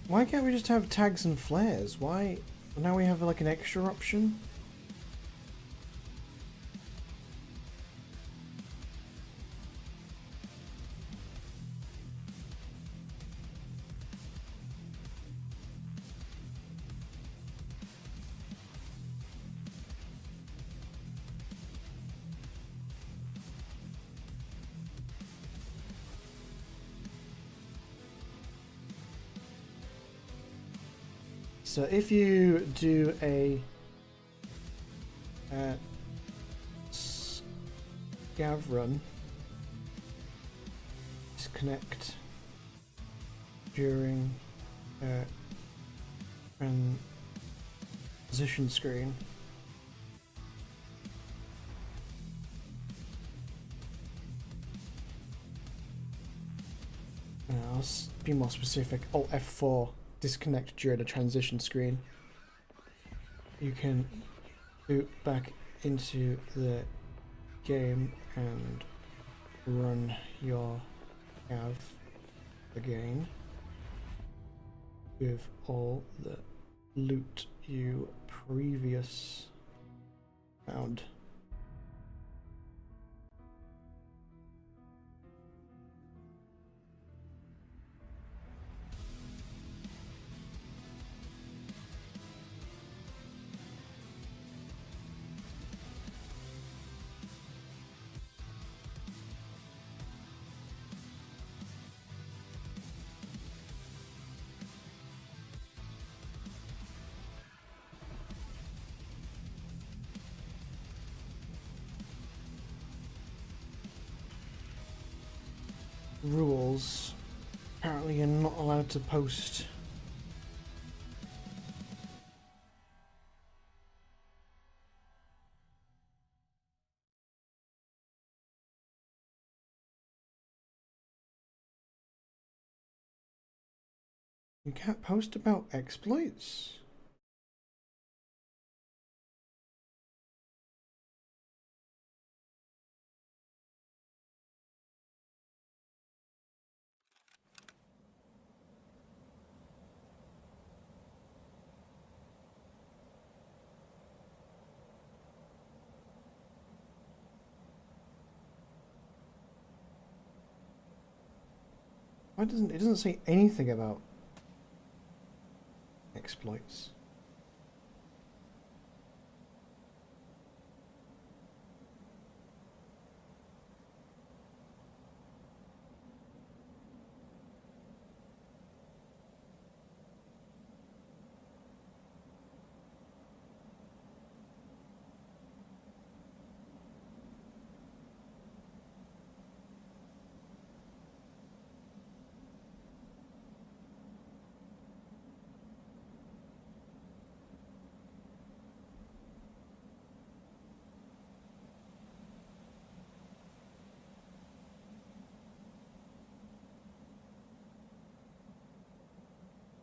Why can't we just have tags and flares? Why? Now we have like an extra option? So if you do a scav run, disconnect during transition screen. I'll be more specific. Alt F4. Disconnect during a transition screen. You can boot back into the game and run your cav again with all the loot you previous found. Rules. Apparently you're not allowed to post you can't post about exploits. Why doesn't it doesn't say anything about exploits?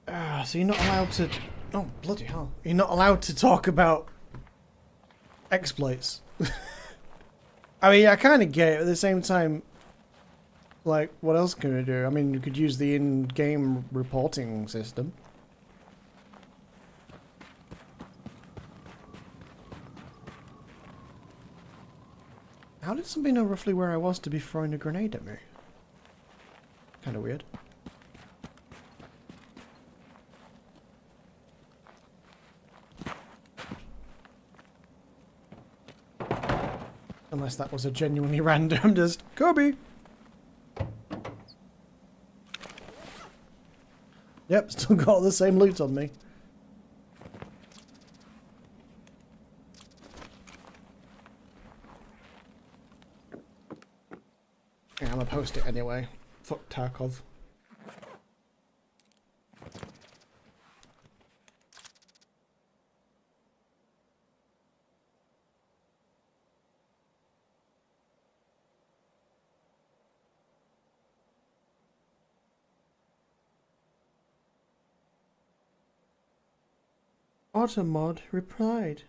Ah, so you're not allowed to... Oh, bloody hell. You're not allowed to talk about exploits. I mean, I kind of get it, at the same time, like, what else can we do? I mean, you could use the in-game reporting system. How did somebody know roughly where I was to be throwing a grenade at me? Kind of weird. Unless that was a genuinely random, just Kobe. Yep, still got the same loot on me. Yeah, I'm gonna post it anyway. Fuck Tarkov. Automod replied.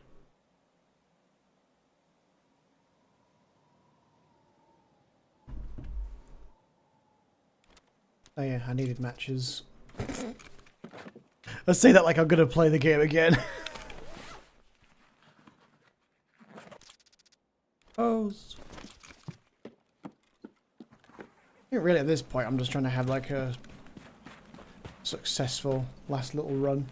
Oh yeah, I needed matches. I say that like I'm gonna play the game again. Oh. I think really at this point I'm just trying to have like a successful last little run.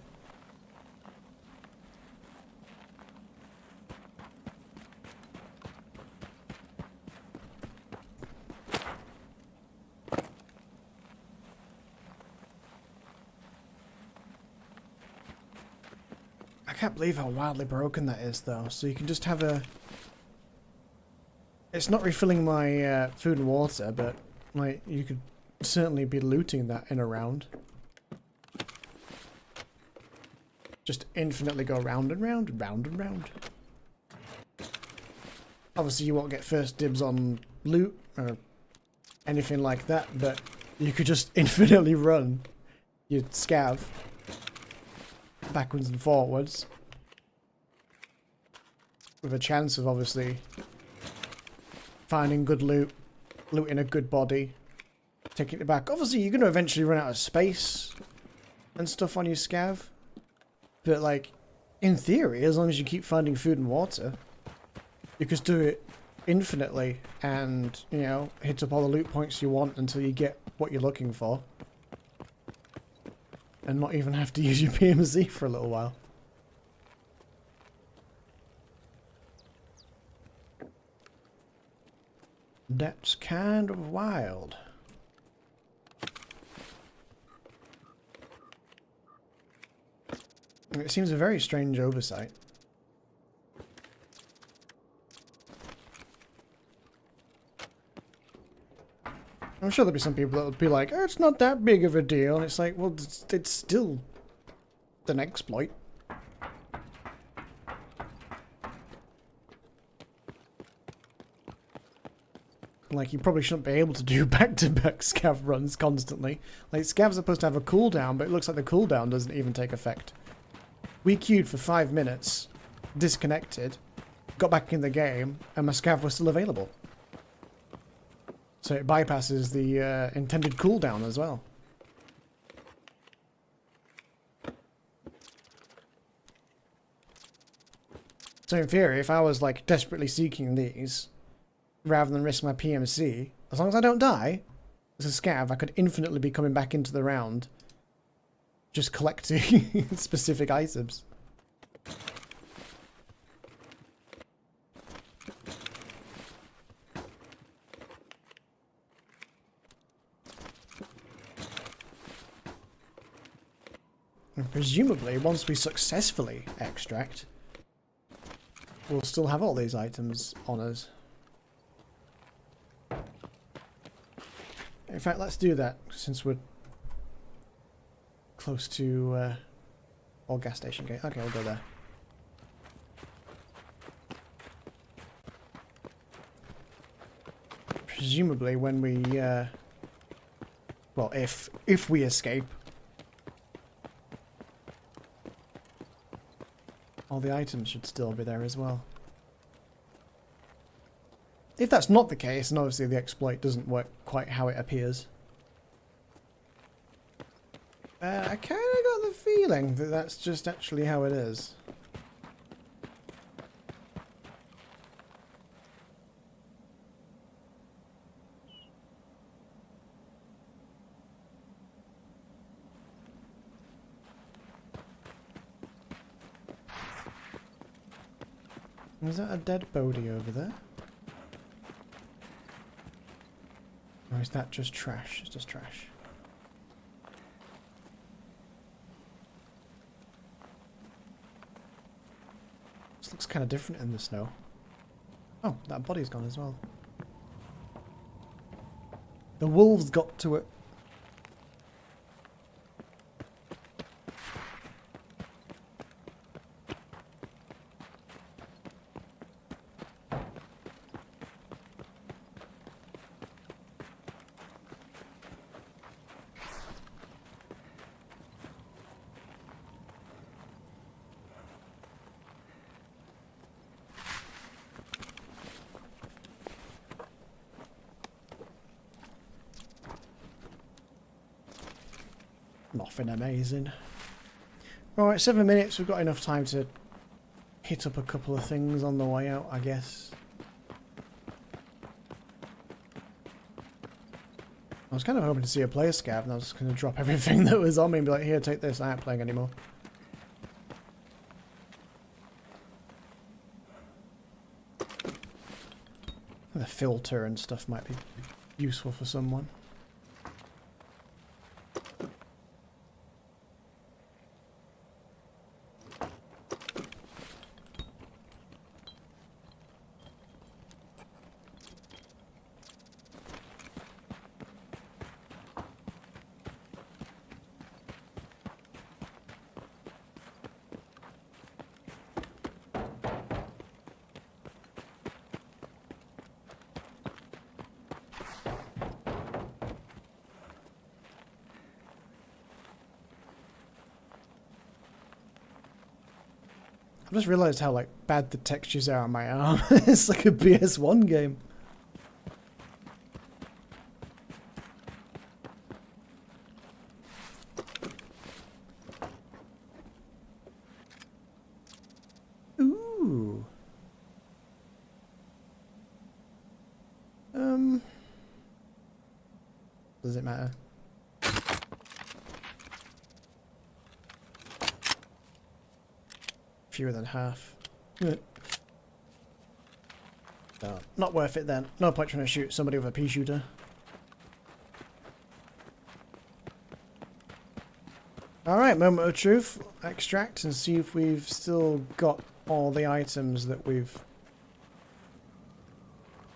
I can't believe how wildly broken that is though. So you can just have a... It's not refilling my food and water, but like you could certainly be looting that in a round. Just infinitely go round and round and round and round. Obviously you won't get first dibs on loot or anything like that, but you could just infinitely run your scav backwards and forwards with a chance of obviously finding good loot, looting a good body, taking it back. Obviously you're going to eventually run out of space and stuff on your scav, but like in theory, as long as you keep finding food and water, you could do it infinitely and, you know, hit up all the loot points you want until you get what you're looking for. And not even have to use your PMZ for a little while. That's kind of wild. It seems a very strange oversight. I'm sure there'll be some people that would be like, oh, it's not that big of a deal. And it's like, well, it's still an exploit. Like, you probably shouldn't be able to do back-to-back scav runs constantly. Like, scavs are supposed to have a cooldown, but it looks like the cooldown doesn't even take effect. We queued for 5 minutes, disconnected, got back in the game, and my scav was still available. So it bypasses the intended cooldown as well. So in theory, if I was like desperately seeking these, rather than risk my PMC, as long as I don't die, As a scav, I could infinitely be coming back into the round just collecting specific items. And presumably, once we successfully extract, we'll still have all these items on us. In fact, let's do that since we're close to all gas station gate. Okay, we'll go there. Presumably, when we well, if we escape, all the items should still be there as well. If that's not the case, and obviously the exploit doesn't work quite how it appears, I kind of got the feeling that that's just actually how it is. Is that a dead body over there? Or is that just trash? It's just trash. This looks kind of different in the snow. Oh, that body's gone as well. The wolves got to it. Nothing amazing. Alright, 7 minutes. We've got enough time to hit up a couple of things on the way out, I guess. I was kind of hoping to see a player scav, and I was just going to drop everything that was on me and be like, here, take this, I ain't playing anymore. The filter and stuff might be useful for someone. I've just realised how like bad the textures are on my arm. It's like a PS1 game. Ooh. Does it matter? Fewer than half. No, not worth it then. No point trying to shoot somebody with a pea shooter. Alright, moment of truth. Extract and see if we've still got all the items that we've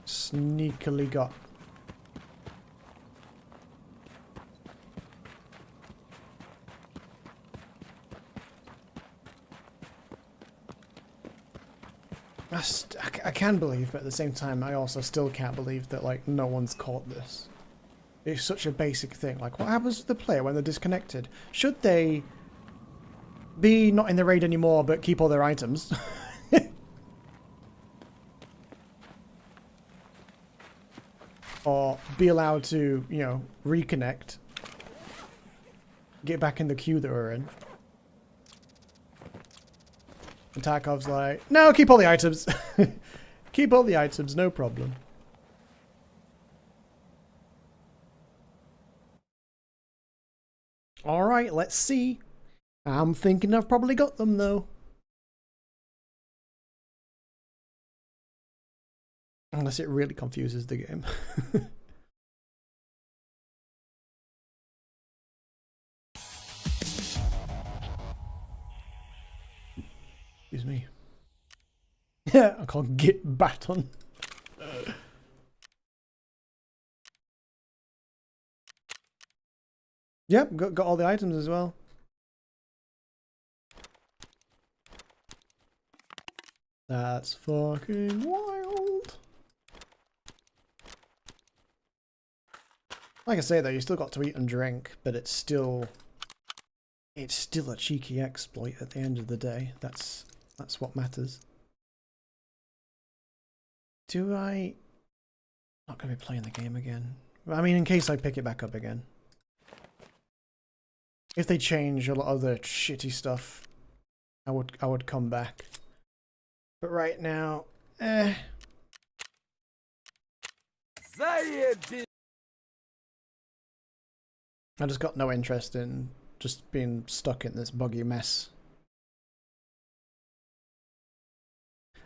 sneakily got. I can believe, but at the same time, I also still can't believe that, like, no one's caught this. It's such a basic thing. Like, what happens to the player when they're disconnected? Should they be not in the raid anymore, but keep all their items? Or be allowed to, you know, reconnect. Get back in the queue that we're in. And Tarkov's like, no, keep all the items. Keep all the items, no problem. Alright, let's see. I'm thinking I've probably got them though. Unless it really confuses the game. Excuse me. Yeah, I can't get baton. Yep, got all the items as well. That's fucking wild. Like I say though, you still got to eat and drink, but it's still a cheeky exploit at the end of the day. That's what matters. Do I... Not gonna be playing the game again. I mean, in case I pick it back up again. If they change a lot of the shitty stuff, I would come back. But right now, I just got no interest in just being stuck in this buggy mess.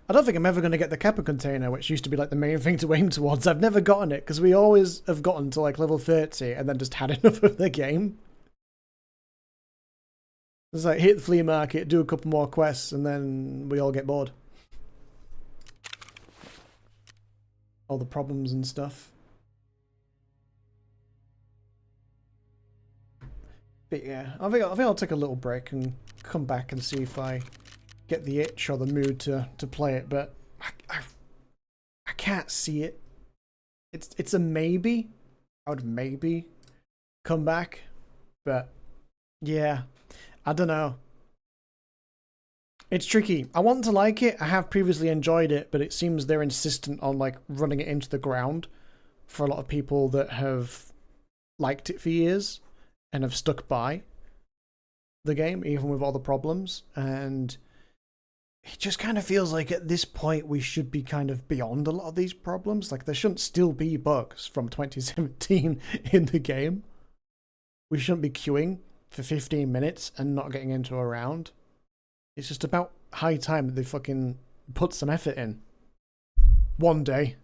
I don't think I'm ever going to get the Kappa container, which used to be like the main thing to aim towards. I've never gotten it, because we always have gotten to like level 30 and then just had enough of the game. It's like hit the flea market, do a couple more quests, and then we all get bored. All the problems and stuff. But yeah, I think I'll take a little break and come back and see if I get the itch or the mood to play it, but I can't see it. It's a maybe. I would maybe come back, but yeah, I don't know. It's tricky. I want to like it. I have previously enjoyed it, but it seems they're insistent on like running it into the ground for a lot of people that have liked it for years and have stuck by the game, even with all the problems. And it just kind of feels like at this point we should be kind of beyond a lot of these problems. Like there shouldn't still be bugs from 2017 in the game. We shouldn't be queuing for 15 minutes and not getting into a round. It's just about high time that they fucking put some effort in. One day.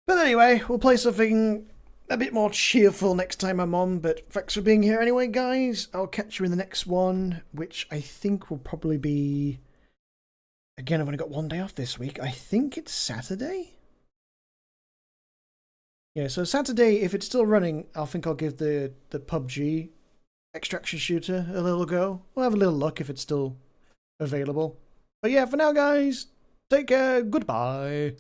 But anyway, we'll play something a bit more cheerful next time I'm on, but thanks for being here anyway, guys. I'll catch you in the next one, which I think will probably be... Again, I've only got one day off this week. I think it's Saturday? Yeah, so Saturday, if it's still running, I think I'll give the PUBG extraction shooter a little go. We'll have a little look if it's still available. But yeah, for now, guys, take care. Goodbye.